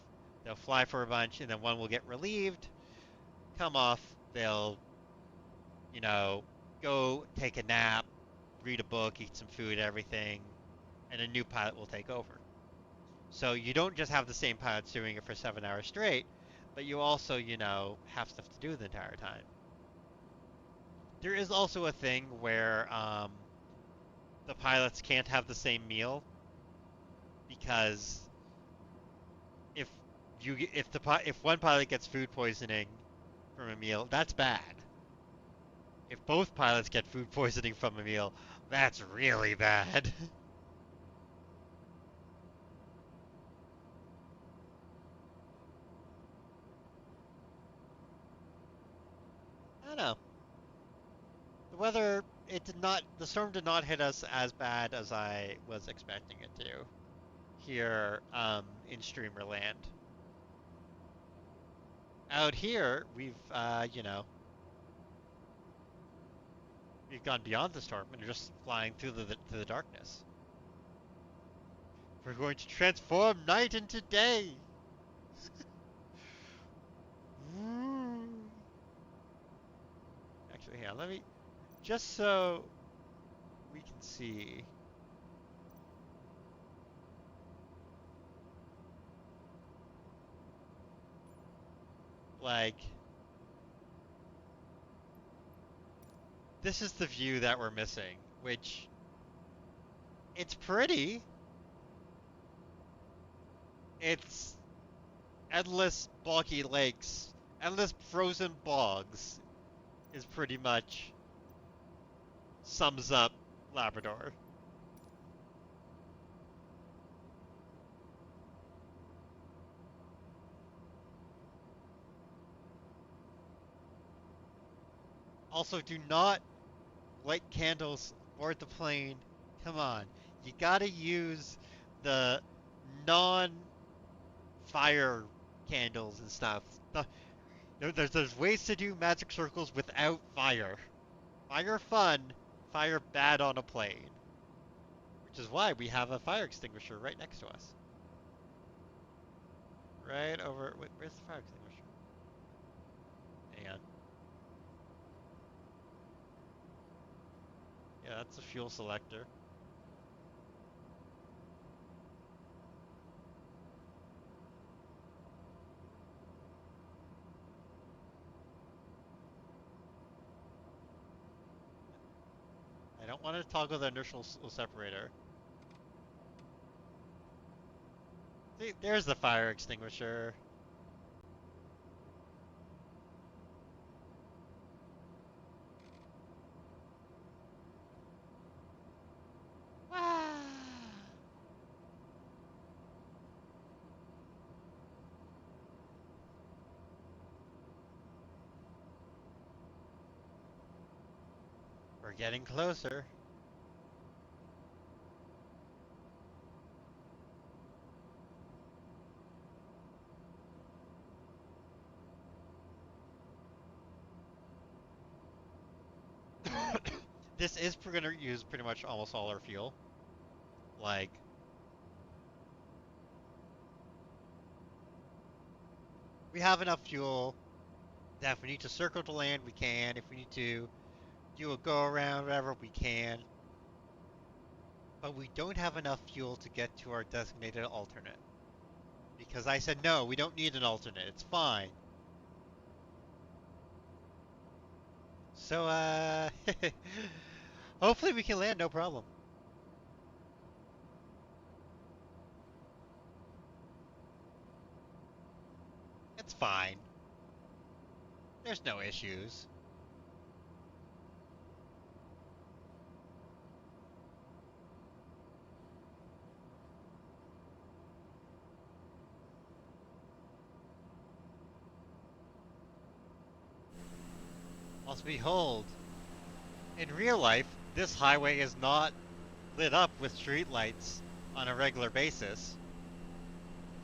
they'll fly for a bunch, and then one will get relieved, come off, they'll you know go take a nap, read a book, eat some food, everything, and a new pilot will take over. So you don't just have the same pilots doing it for 7 hours straight, but you also, have stuff to do the entire time. There is also a thing where the pilots can't have the same meal because if if one pilot gets food poisoning from a meal, that's bad. If both pilots get food poisoning from a meal, that's really bad. I don't know. The storm did not hit us as bad as I was expecting it to here in Streamerland. Out here, we've gone beyond the storm and are just flying through the darkness. We're going to transform night into day. Woo. Actually, yeah, let me just so we can see. Like, this is the view that we're missing, which it's pretty. It's endless boggy lakes, endless frozen bogs is pretty much sums up Labrador. Also, do not light candles aboard the plane. Come on. You gotta use the non-fire candles and stuff. There's ways to do magic circles without fire. Fire fun, fire bad on a plane. Which is why we have a fire extinguisher right next to us. Right over. Where's the fire extinguisher? Hang on. Yeah, that's a fuel selector. want to toggle the inertial separator. See, there's the fire extinguisher. Ah! We're getting closer. This is going to use pretty much almost all our fuel. Like, we have enough fuel that if we need to circle to land, we can. If we need to do a go around, whatever, we can. But we don't have enough fuel to get to our designated alternate. Because I said, no, we don't need an alternate. It's fine. So, hopefully we can land no problem. It's fine. There's no issues. Also, behold, in real life, this highway is not lit up with streetlights on a regular basis.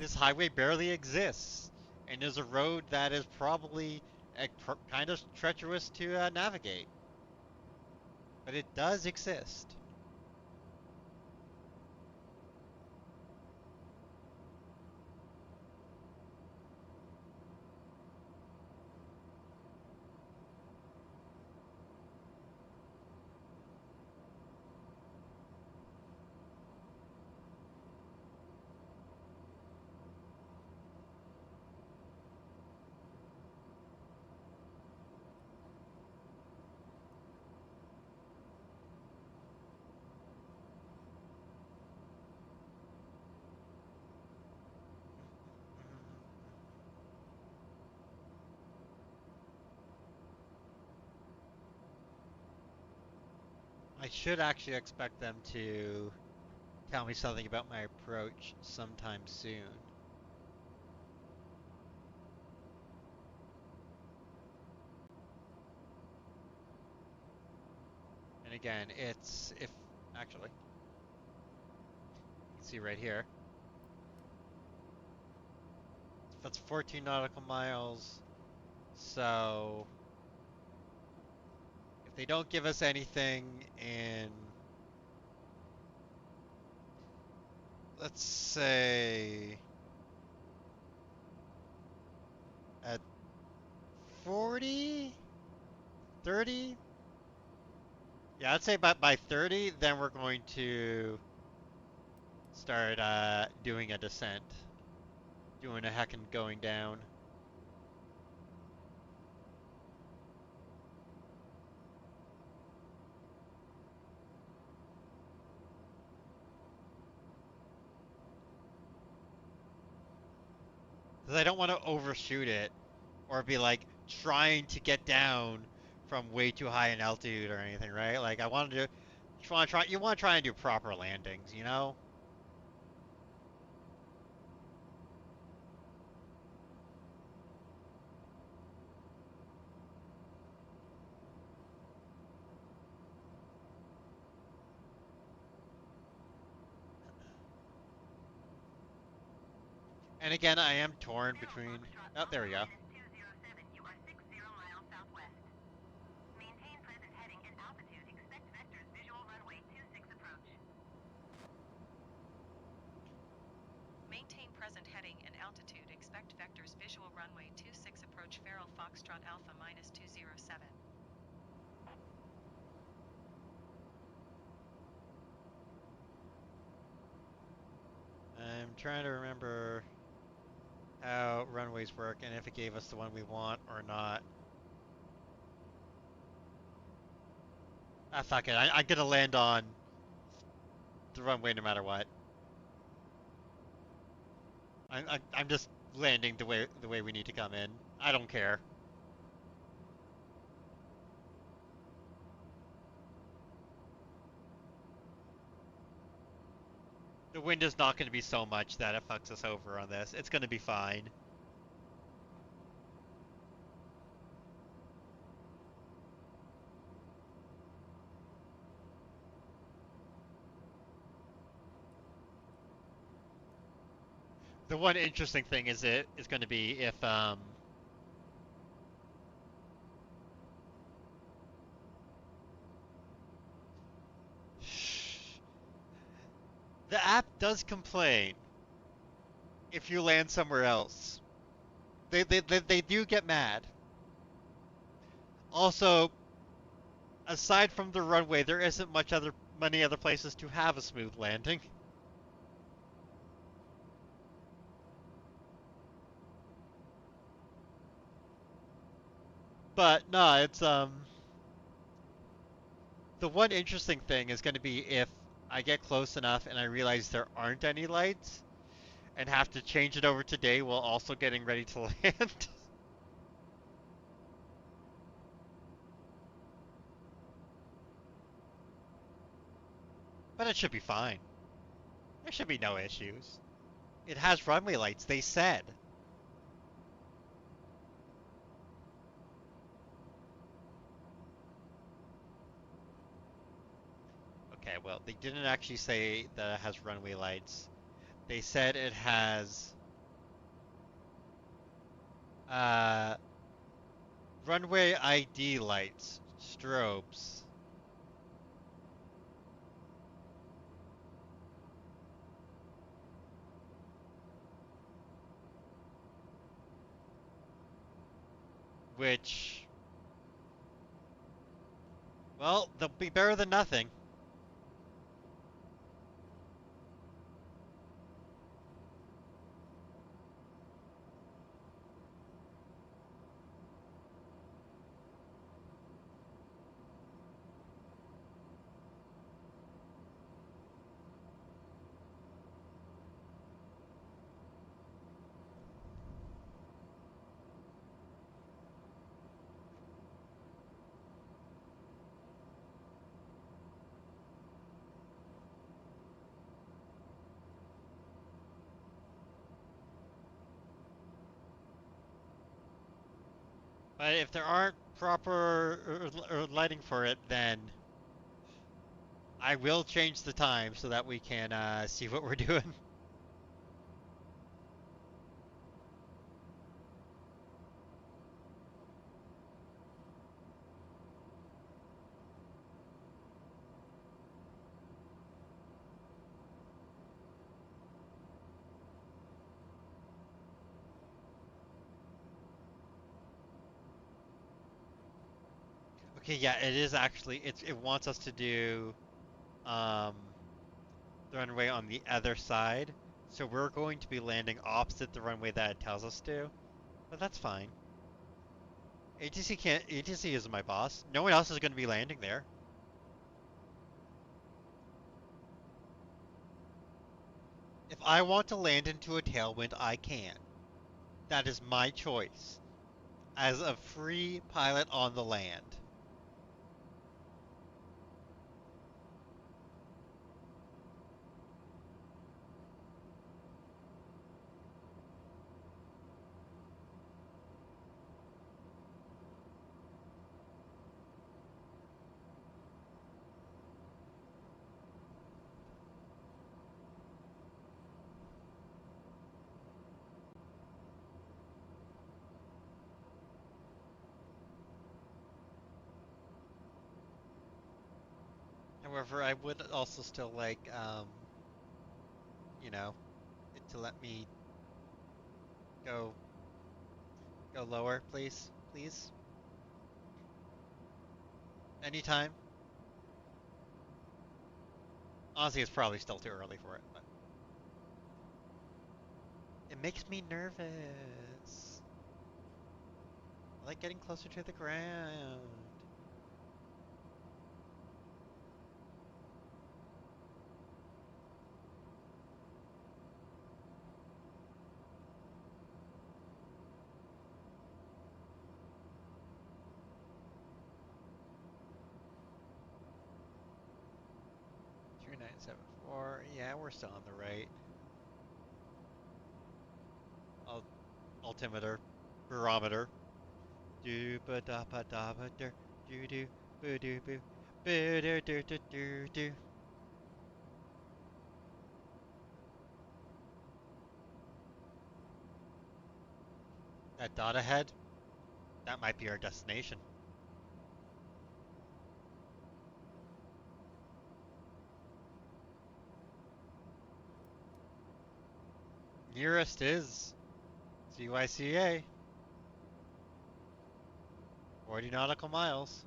This highway barely exists, and is a road that is probably kind of treacherous to navigate. But it does exist. I should actually expect them to tell me something about my approach sometime soon. And again, it's if actually, you can see right here. That's 14 nautical miles. So if they don't give us anything in, let's say, at 40, 30, yeah, I'd say by 30, then we're going to start doing a descent, doing a heckin' going down. 'Cause I don't want to overshoot it or be like trying to get down from way too high in altitude or anything, right? Like I want to do, you want to try and do proper landings, you know? And again, I am torn Zero between. Foxtrot Oh, there Alpha we go. minus 207, you are 60 miles southwest. Maintain present heading and altitude. Expect vectors visual runway 26 approach. Maintain present heading and altitude. Expect vectors visual runway 26 approach Feral Foxtrot Alpha minus 207. I'm trying to remember how runways work and if it gave us the one we want or not. Ah, fuck it. I'm gonna land on the runway no matter what. I'm just landing the way we need to come in. I don't care. The wind is not going to be so much that it fucks us over on this. It's going to be fine. The one interesting thing is going to be if the app does complain if you land somewhere else. They do get mad. Also, aside from the runway, there isn't many other places to have a smooth landing. But no, it's the one interesting thing is going to be if I get close enough and I realize there aren't any lights and have to change it over to day while also getting ready to land. But it should be fine. There should be no issues. It has runway lights, they said. Okay, well, they didn't actually say that it has runway lights. They said it has uh runway ID lights, strobes, which, well, they'll be better than nothing. But if there aren't proper lighting for it, then I will change the time so that we can see what we're doing. Okay, yeah, it is actually it wants us to do um the runway on the other side. So we're going to be landing opposite the runway that it tells us to. But that's fine. ATC is my boss. No one else is going to be landing there. If I want to land into a tailwind, I can. That is my choice as a free pilot on the land. However, I would also still like you know, it to let me go go lower, please. Please. Anytime. Honestly, it's probably still too early for it, but it makes me nervous. I like getting closer to the ground. 974. Yeah, we're still on the right. Al- Altimeter. Barometer. Do ba da ba da ba do do do boo do boo boo do do do do do. That dot ahead, that might be our destination. Nearest is CYCA, 40 nautical miles.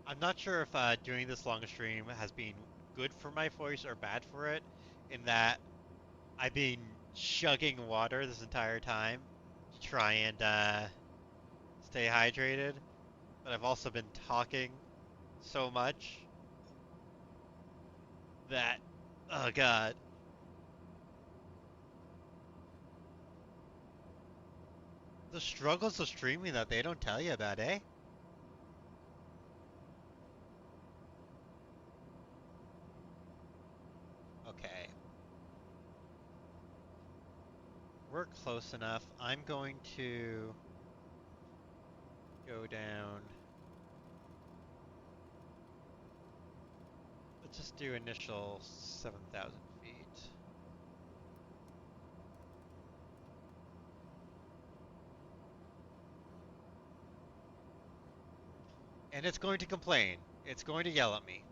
I'm not sure if doing this long stream has been good for my voice or bad for it, in that I've been chugging water this entire time to try and stay hydrated, but I've also been talking so much that, oh god, the struggles of streaming that they don't tell you about, eh? Okay, we're close enough. I'm going to go down. Let's just do initial 7,000 feet. And it's going to complain. It's going to yell at me.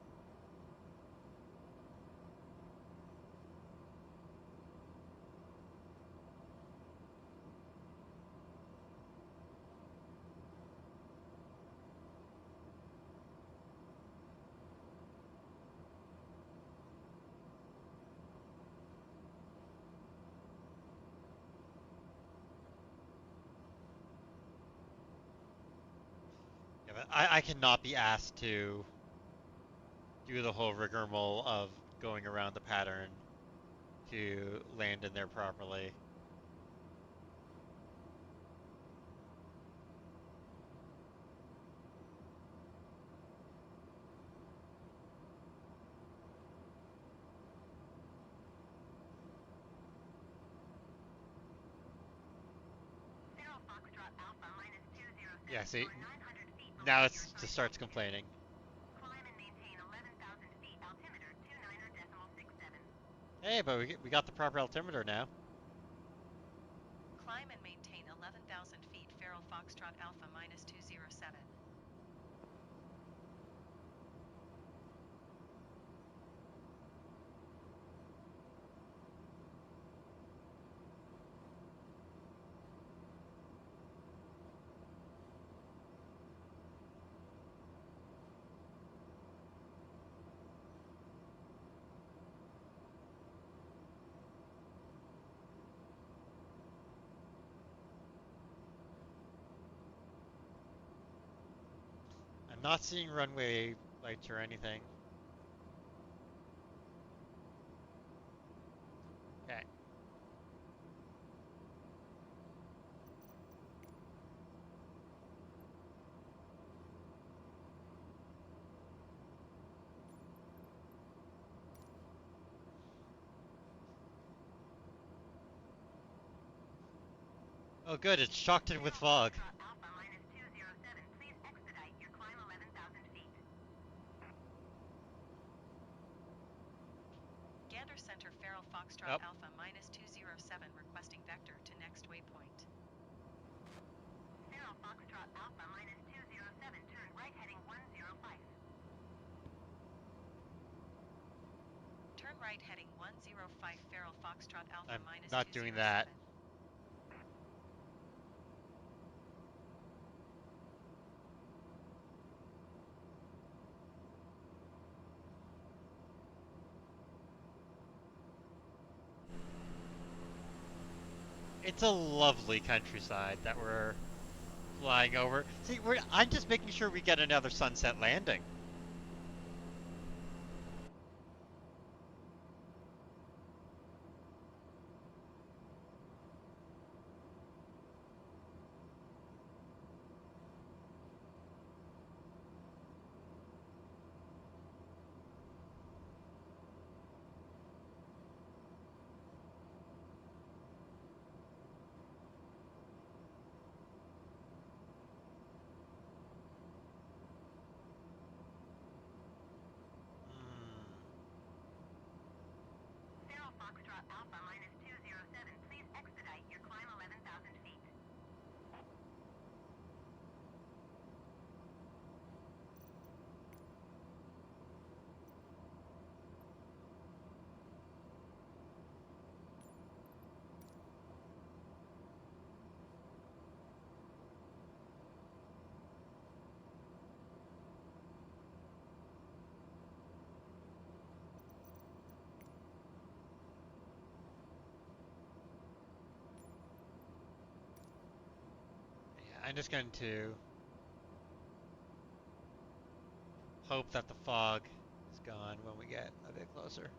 Yeah, but I cannot be asked to do the whole rigmarole of going around the pattern to land in there properly. Zero Foxtrot Alpha minus Yeah, 207 see, or 900 feet now below it your just assigned starts altitude. complaining. Climb and maintain 11,000 feet, altimeter 29.67. Hey, but we got the proper altimeter now. Climb and maintain 11,000 feet Feral Foxtrot Alpha minus 207. I'm not seeing runway lights or anything. Okay. Oh good, it's shocked in with fog. Foxtrot Alpha minus 207, please expedite your climb 11,000 feet. Gander Center Feral Foxtrot Nope. Alpha minus 207 requesting vector to next waypoint. Feral Foxtrot Alpha minus 207, turn right heading 105. Turn right heading 105 Feral Foxtrot Alpha I'm minus not doing 207. that. It's a lovely countryside that we're flying over. See, I'm just making sure we get another sunset landing. Hmm. Feral Foxtrot Alpha minus 207, please expedite your climb 11,000 feet. Yeah, I'm just going to hope that the fog is gone when we get a bit closer.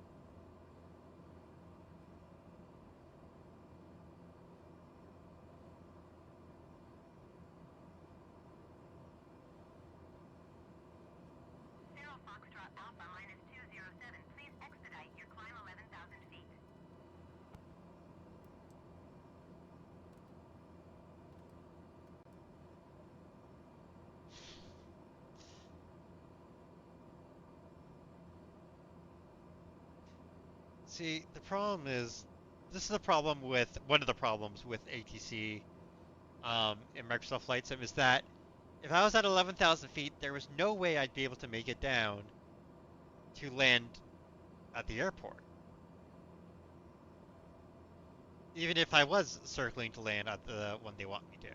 Feral Foxtrot Alpha minus 207, please expedite your climb 11,000 feet. See, the problem is, this is the problem with one of the problems with ATC in Microsoft Flight Sim is that if I was at 11,000 feet, there was no way I'd be able to make it down to land at the airport. Even if I was circling to land at the one they want me to.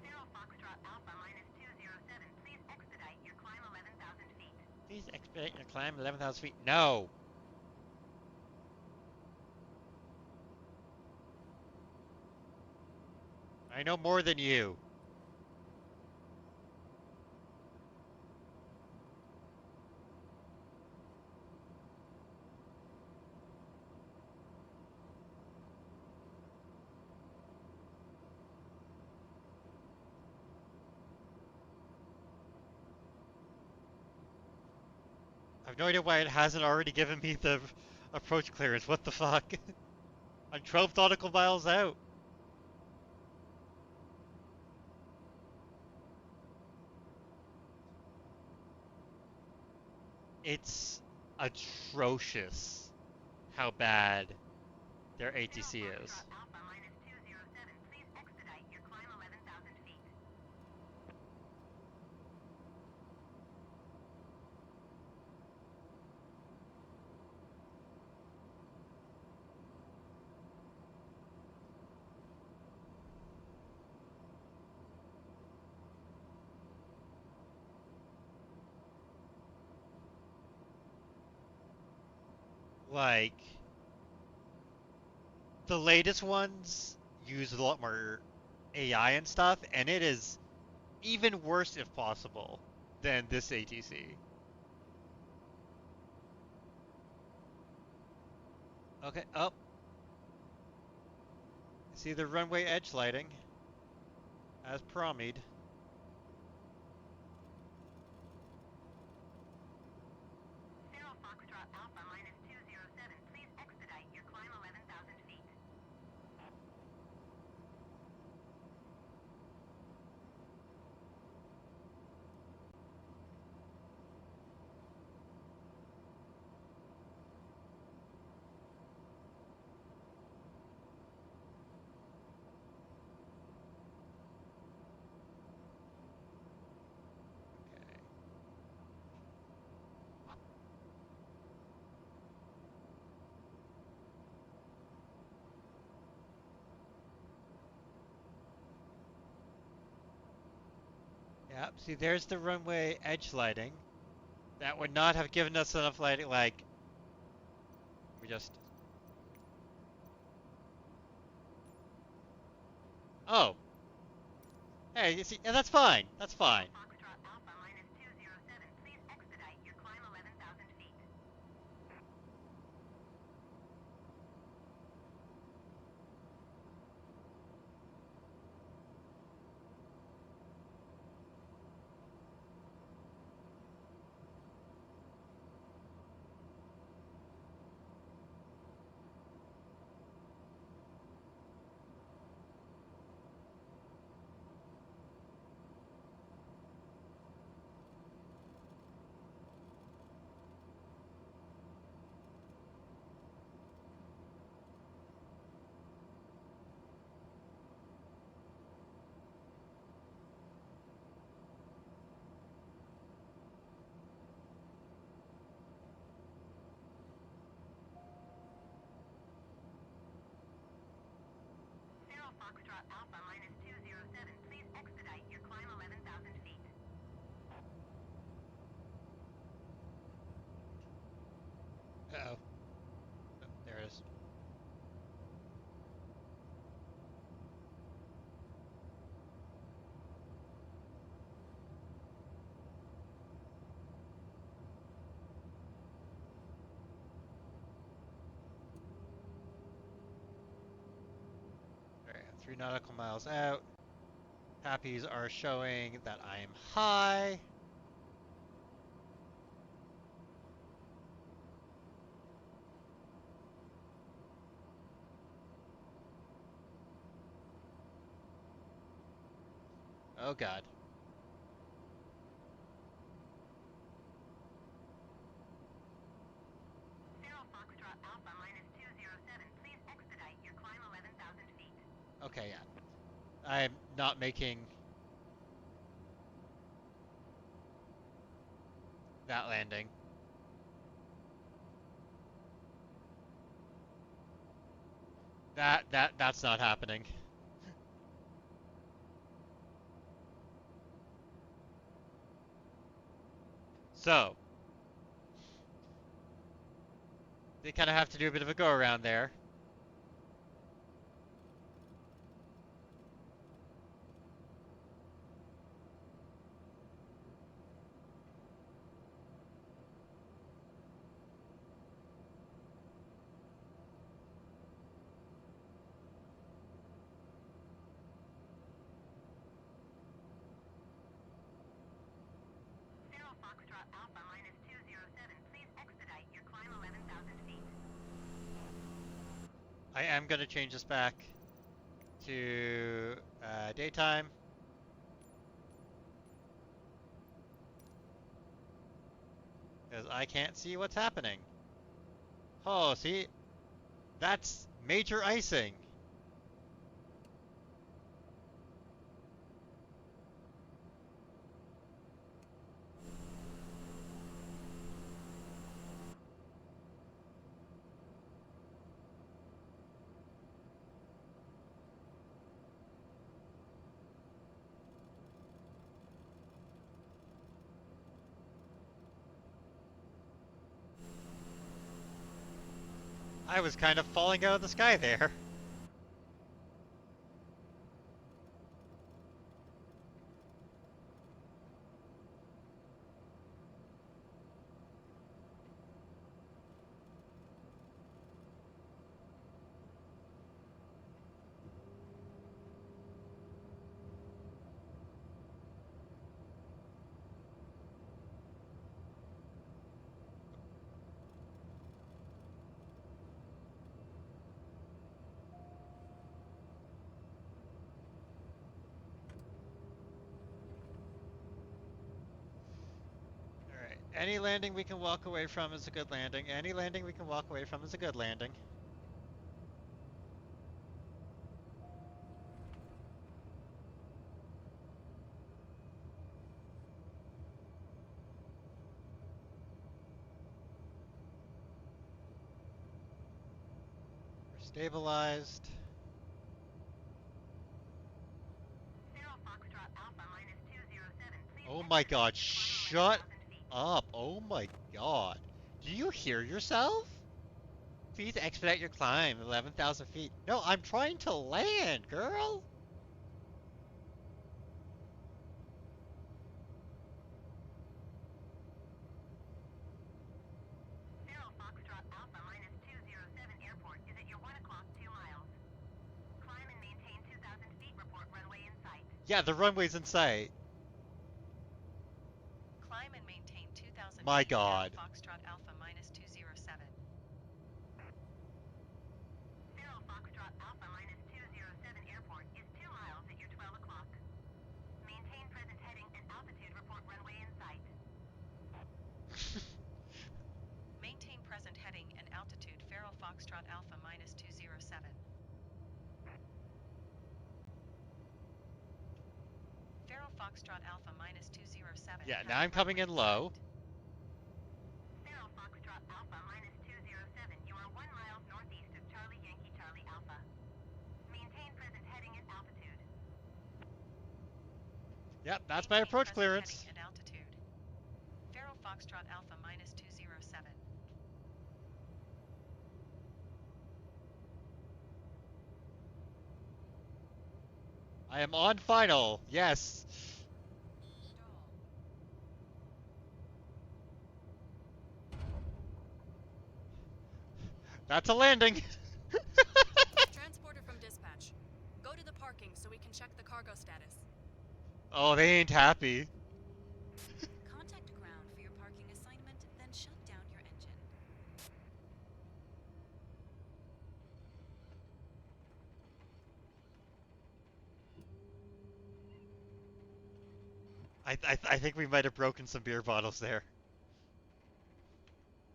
Feral Foxtrot Alpha minus 207, please expedite your climb 11,000 feet. Please expedite your climb 11,000 feet. No! I know more than you. I've no idea why it hasn't already given me the approach clearance. What the fuck? I'm 12 nautical miles out. It's atrocious how bad their Feral ATC Foxtrot is. Alpha minus 207, please expedite your climb 11,000 feet. Like the latest ones use a lot more AI and stuff, and it is even worse if possible than this ATC. Okay, up. See the runway edge lighting as promised. Zero Foxtrot Alpha minus 207. Please expedite your climb 11,000 feet. Okay. Yeah, see there's the runway edge lighting. That would not have given us enough lighting, like we just oh. Hey, you see, yeah, that's fine. That's Zero fine. Foxtrot Alpha minus 207. Please expedite your climb 11,000 feet. Zero Foxtrot Alpha minus 207. Please expedite your climb 11,000 feet. Uh-oh. Oh, there it is. Alright, 3 nautical miles out. Happies are showing that I am high. Oh god. Zero Foxtrot Alpha minus 207. Please expedite your climb 11,000 feet. Okay, yeah. I'm not making that landing. That's not happening. So, they kind of have to do a bit of a go around there. Zero Foxtrot Alpha minus 207. Please expedite your climb 11,000 feet. I am going to change this back to daytime because I can't see what's happening. Oh, see? That's major icing. I was kind of falling out of the sky there. Alright, any landing we can walk away from is a good landing. Any landing we can walk away from is a good landing. We're stabilized. Zero Foxtrot Alpha minus 207. Please Oh my expedite god, your final shut 11,000 feet. up. Oh my god. Do you hear yourself? Please expedite your climb, 11,000 feet. No, I'm trying to land, girl! Zero Foxtrot Alpha minus 207. Airport is at your 1 o'clock 2 miles. Climb and maintain 2,000 feet. Report runway in sight. Yeah, the runway's in sight. Climb and maintain 2,000 My feet. Zero god. Foxtrot Alpha minus 207. Zero Foxtrot Alpha minus 207. Airport is 2 miles at your 12 o'clock. Maintain present heading and altitude. Report runway in sight. Maintain present heading and altitude. Faro Foxtrot Alpha minus 207. Faro Foxtrot Alpha minus 207. Yeah, has now a I'm coming runway in low. sight. Zero Foxtrot Alpha minus 207. You are 1 mile northeast of Charlie Yankee Charlie Alpha. Maintain present heading and altitude. Yep, that's my Maintain approach present clearance. heading and altitude. Faro Foxtrot Alpha minus 207. I am on final. Yes. That's a landing. Transporter from dispatch. Go to the parking so we can check the cargo status. Oh, they ain't happy. Contact ground for your parking assignment, then shut down your engine. I think we might have broken some beer bottles there.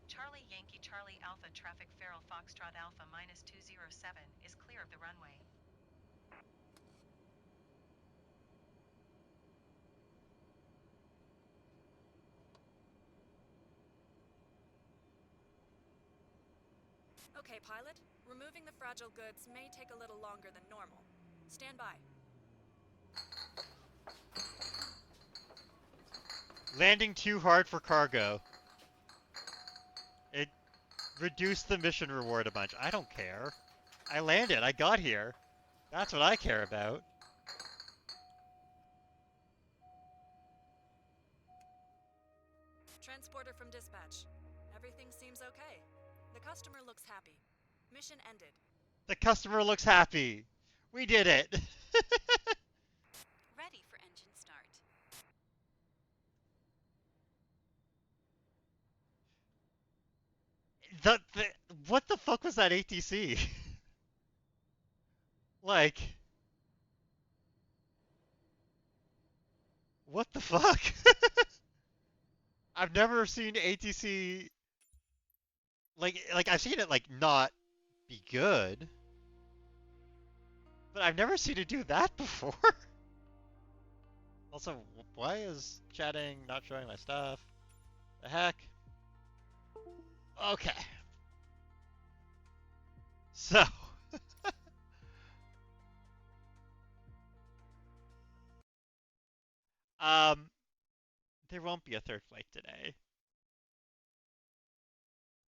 Charlie Yankee Charlie Alpha traffic Faro Foxtrot Alpha minus 207 is clear of the runway. Okay, pilot. Removing the fragile goods may take a little longer than normal. Stand by. Landing too hard for cargo. It reduced the mission reward a bunch. I don't care. I landed. I got here. That's what I care about. Transporter from dispatch. Everything seems okay. The customer looks happy. Mission ended. The customer looks happy. We did it. Ready for engine start. the what the fuck was that ATC? Like, what the fuck? I've never seen ATC like I've seen it like not be good, but I've never seen it do that before. Also, why is chatting not showing my stuff? The heck? Okay. So, um, there won't be a third flight today.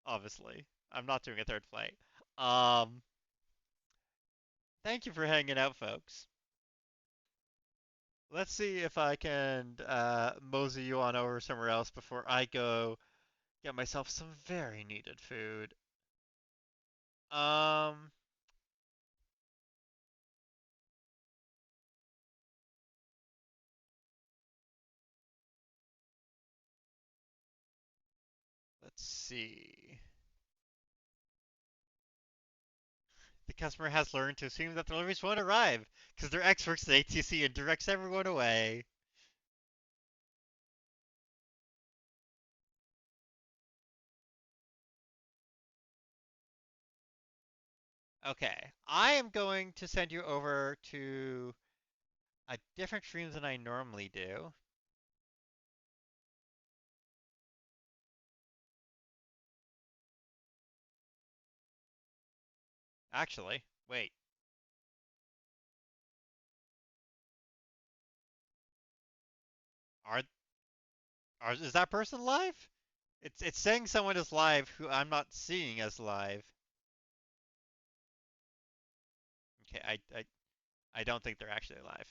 Obviously, I'm not doing a third flight. Um, Thank you for hanging out, folks. Let's see if I can mosey you on over somewhere else before I go get myself some very needed food. Um, let's see. The customer has learned to assume that deliveries won't arrive because their ex works at ATC and directs everyone away. Okay, I am going to send you over to a different stream than I normally do. Actually, wait, are is that person live? It's saying someone is live who I'm not seeing as live. Okay, I don't think they're actually live.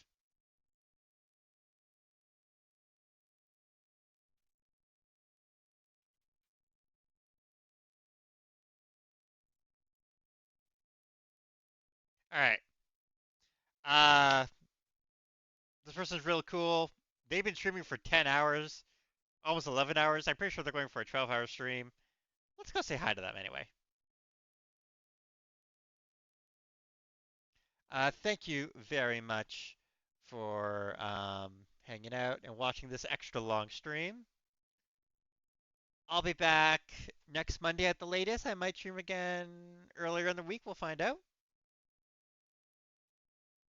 All right. Uh, this person's real cool. They've been streaming for 10 hours, almost 11 hours. I'm pretty sure they're going for a 12-hour stream. Let's go say hi to them anyway. Thank you very much for hanging out and watching this extra long stream. I'll be back next Monday at the latest. I might stream again earlier in the week. We'll find out.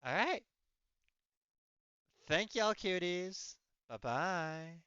All right. Thank y'all, cuties. Bye bye.